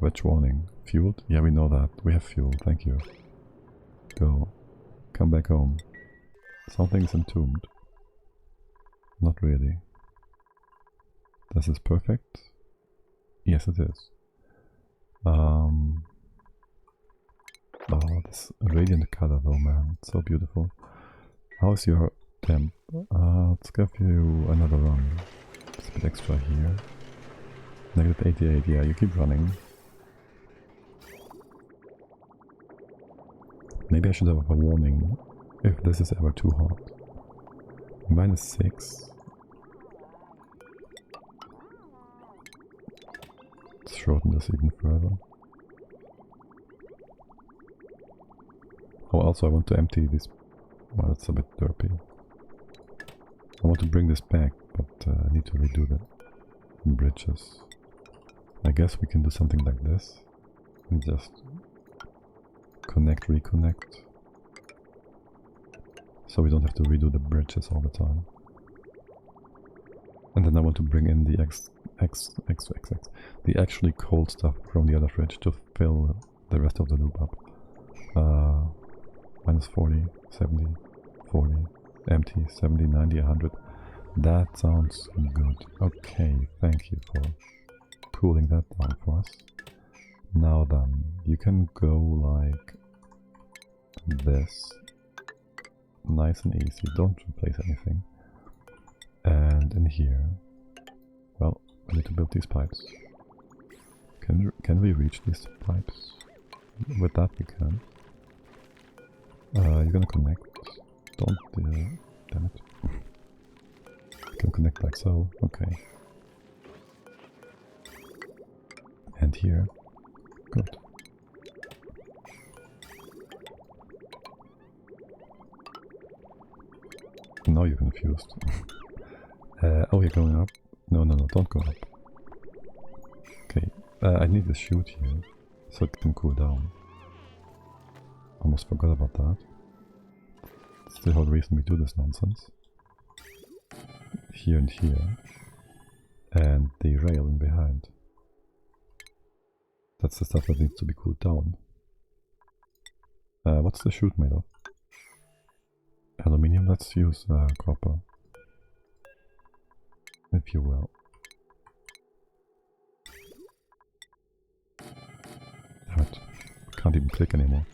Wedge warning. Fueled? Yeah, we know that. We have fuel. Thank you. Go. Come back home. Something's entombed. Not really. This is perfect? Yes, it is. Oh, this radiant color though, man. It's so beautiful. How's your temp? Let's give you another run. It's a bit extra here. -88, yeah, you keep running. Maybe I should have a warning if this is ever too hot. -6. Let's shorten this even further. Oh, also I want to empty this. Well, it's a bit derpy. I want to bring this back, but I need to redo the bridges. I guess we can do something like this. And just connect, reconnect. So we don't have to redo the bridges all the time. And then I want to bring in the the actually cold stuff from the other fridge to fill the rest of the loop up. -40, 70, 40, empty, 70, 90, 100. That sounds good. Okay, thank you for cooling that down for us. Now then, you can go like this. Nice and easy, don't replace anything. And in here, well, we need to build these pipes. Can we reach these pipes? With that we can. You're gonna connect. Don't damn it. You can connect like so, okay. And here. Good. Now you're confused. Oh, you're going up? No, don't go up. Okay, I need this chute here, so it can cool down. Almost forgot about that. That's the whole reason we do this nonsense. Here and here. And the rail in behind. That's the stuff that needs to be cooled down. What's the chute made of? aluminium, let's use copper. If you will. Damn it. Can't even click anymore.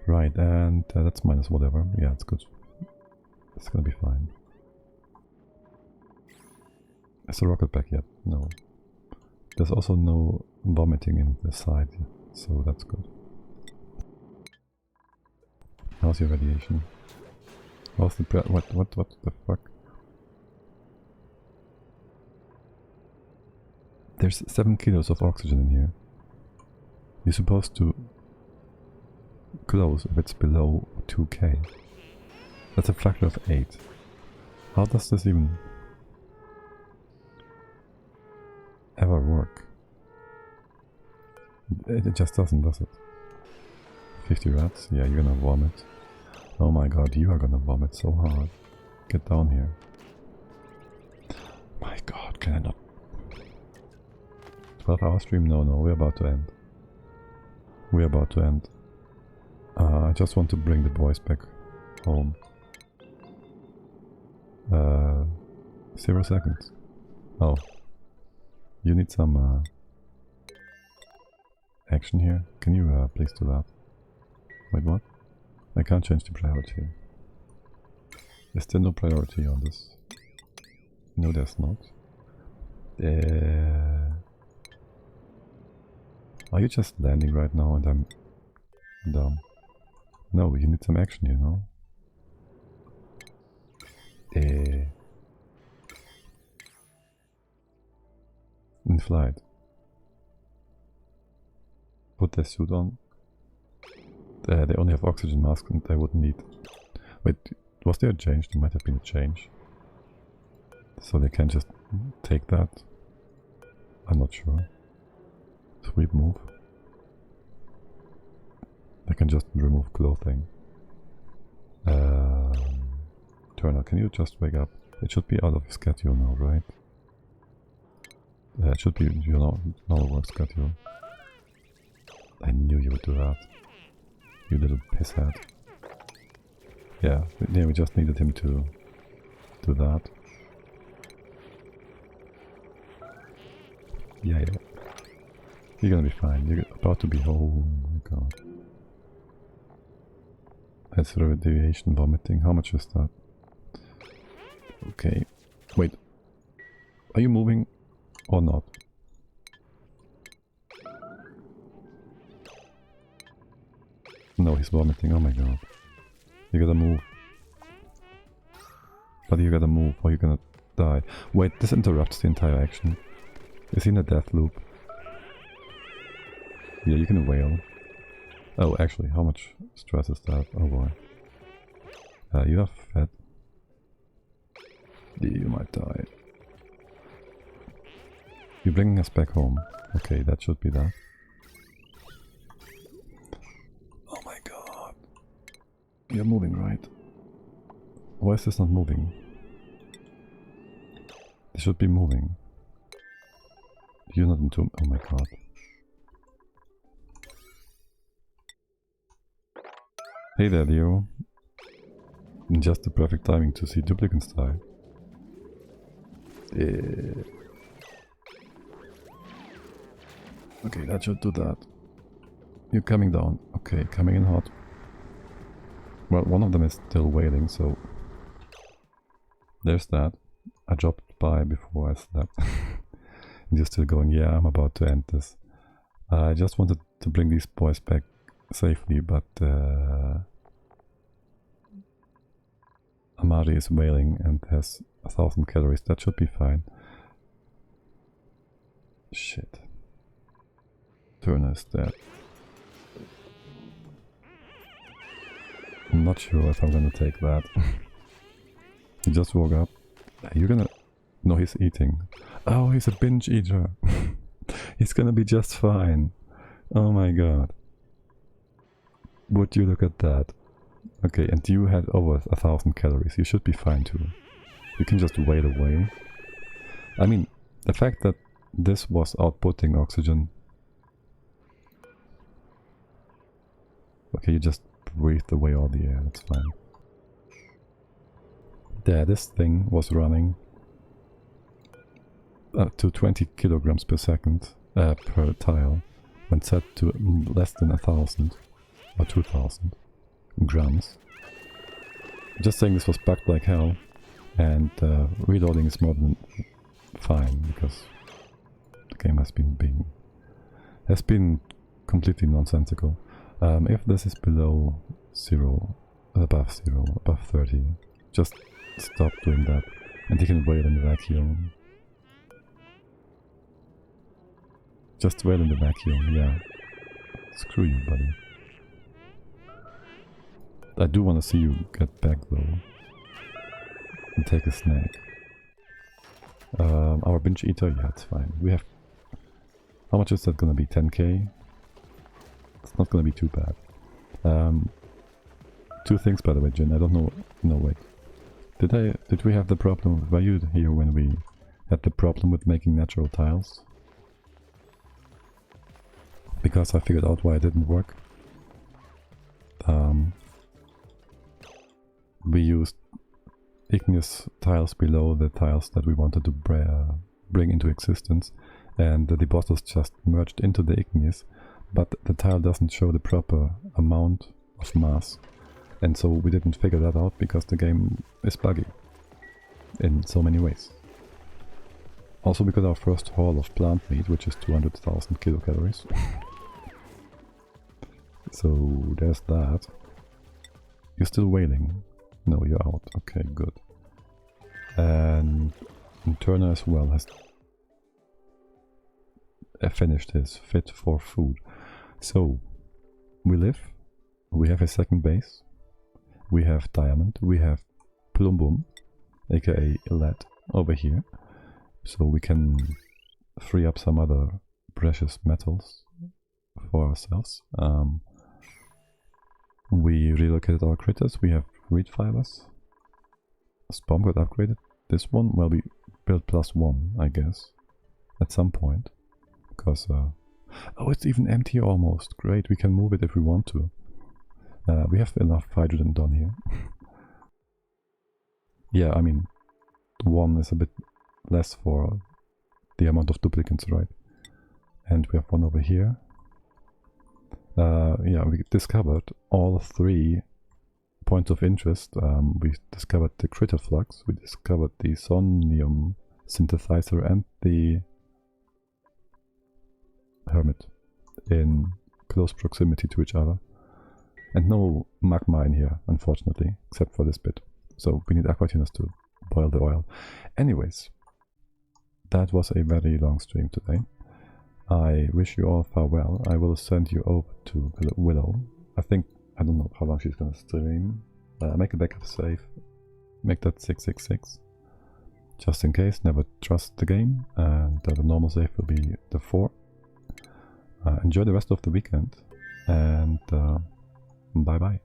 Right, and that's minus whatever. Yeah, it's good. It's gonna be fine. Is the rocket back yet? No. There's also no vomiting in the side, so that's good. How's your radiation? How's the what the fuck? There's 7 kilos of oxygen in here. You're supposed to close if it's below 2k. That's a factor of 8. How does this even ever work? It just doesn't, does it? 50 rats? Yeah, you're gonna vomit. Oh my god, you are gonna vomit so hard. Get down here. My god, can I not? 12-hour stream? No, we're about to end. We're about to end. I just want to bring the boys back home. 0 seconds. Oh. You need some action here. Can you please do that? Wait, what? I can't change the priority. Is there no priority on this? No, there's not. Are you just landing right now and I'm dumb? No, you need some action, you know? In flight. Put their suit on. They only have oxygen masks and they wouldn't need... Wait, was there a change? There might have been a change. So they can just take that. I'm not sure. Sweep move. They can just remove clothing. Turner, can you just wake up? It should be out of your schedule now, right? It should be your normal work schedule. I knew you would do that. You little pisshead. Yeah, we just needed him to do that. Yeah. You're gonna be fine. You're about to be home. Oh my god. That's radiation vomiting. How much is that? Okay. Wait. Are you moving or not? No, he's vomiting. Oh my god. You gotta move. But you gotta move or you're gonna die. Wait, this interrupts the entire action. Is he in a death loop? Yeah, you can wail. Oh, actually, how much stress is that? Oh boy. You are fat. You might die. You're bringing us back home. Okay, that should be that. Oh my god. You're moving, right? Why is this not moving? This should be moving. You're not into... Oh my god. Hey there, Leo. Just the perfect timing to see duplicants die. Okay, that should do that. You're coming down. Okay, coming in hot. Well, one of them is still wailing, so... There's that. I dropped by before I slept. And you're still going, yeah, I'm about to end this. I just wanted to bring these boys back safely, but Amari is wailing and has 1,000 calories. That should be fine. Shit. Turner is dead. I'm not sure if I'm gonna take that. He just woke up. You're gonna... No, he's eating. Oh, he's a binge eater. He's gonna be just fine. Oh my god. Would you look at that? Okay, and you had over 1,000 calories. You should be fine too. You can just wait away. I mean, the fact that this was outputting oxygen... Okay, you just breathed away all the air, that's fine. There, this thing was running to 20 kilograms per second per tile, when set to less than 1,000 or 2,000 grams. Just saying, this was bugged like hell, and reloading is more than fine because the game has been completely nonsensical. If this is below 0, above 0, above 30, just stop doing that, and you can wail in the vacuum. Just wail in the vacuum, yeah. Screw you, buddy. I do want to see you get back though, and take a snack. Our binge eater, yeah, it's fine. We have... How much is that gonna be? 10k? It's not gonna be too bad. Two things, by the way, Jin. I don't know... No, wait. Did we have the problem... Were you here when we had the problem with making natural tiles? Because I figured out why it didn't work. We used igneous tiles below the tiles that we wanted to bring into existence, and the bottles just merged into the igneous, but the tile doesn't show the proper amount of mass, and so we didn't figure that out because the game is buggy in so many ways. Also, we got our first haul of plant meat, which is 200,000 kilocalories. So there's that. You're still wailing? No, you're out. Okay, good. And Turner as well has finished his fit for food. So we live. We have a second base. We have diamond. We have plumbum, aka lead, over here. So we can free up some other precious metals for ourselves. We relocated our critters. We have reed fibers. Spawn got upgraded. This one, well, we built +1, I guess, at some point. Because, oh, it's even empty almost. Great, we can move it if we want to. We have enough hydrogen down here. Yeah, I mean, 1 is a bit less for the amount of duplicates, right? And we have one over here. Yeah, we discovered all 3 points of interest. We discovered the critter flux, we discovered the sonium synthesizer and the hermit in close proximity to each other. And no magma in here, unfortunately, except for this bit. So we need aqua tuners to boil the oil. Anyways, that was a very long stream today. I wish you all farewell. I will send you over to Willow. I don't know how long she's gonna stream. Make a backup save. Make that 666. Just in case, never trust the game. And the normal save will be the 4. Enjoy the rest of the weekend. And bye bye.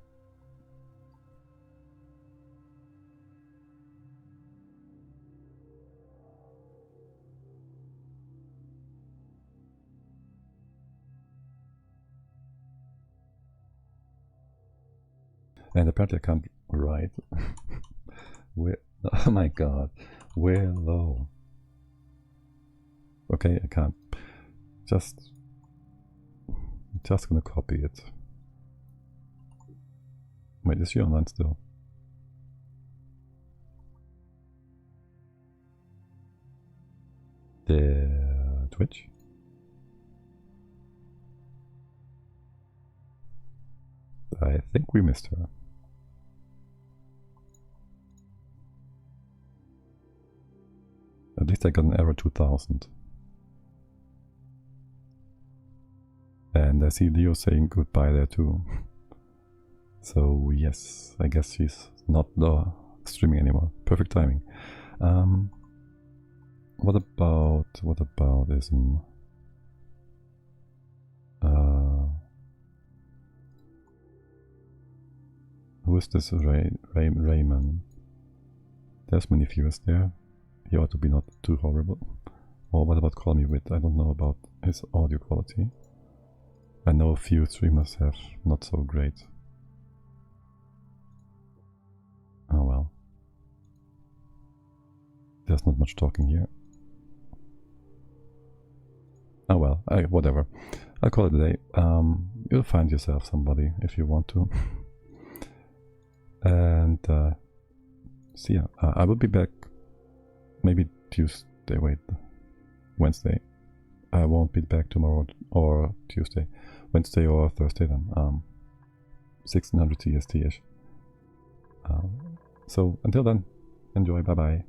And apparently I can't write. Oh my god. Willow. Okay, I can't. Just gonna copy it. Wait, is she online still? The Twitch? I think we missed her. At least I got an error 2000. And I see Leo saying goodbye there too. So yes, I guess she's not streaming anymore. Perfect timing. What about ism? Who is this Rayman? There's many viewers there. He ought to be not too horrible. Or what about Call Me Wit? I don't know about his audio quality. I know a few streamers have not so great there's not much talking here. Oh well, whatever. I'll call it a day. You'll find yourself somebody if you want to. And see ya. I will be back maybe Tuesday, Wednesday. I won't be back tomorrow or Tuesday. Wednesday or Thursday then. 1600 CST-ish. So until then, enjoy, bye bye.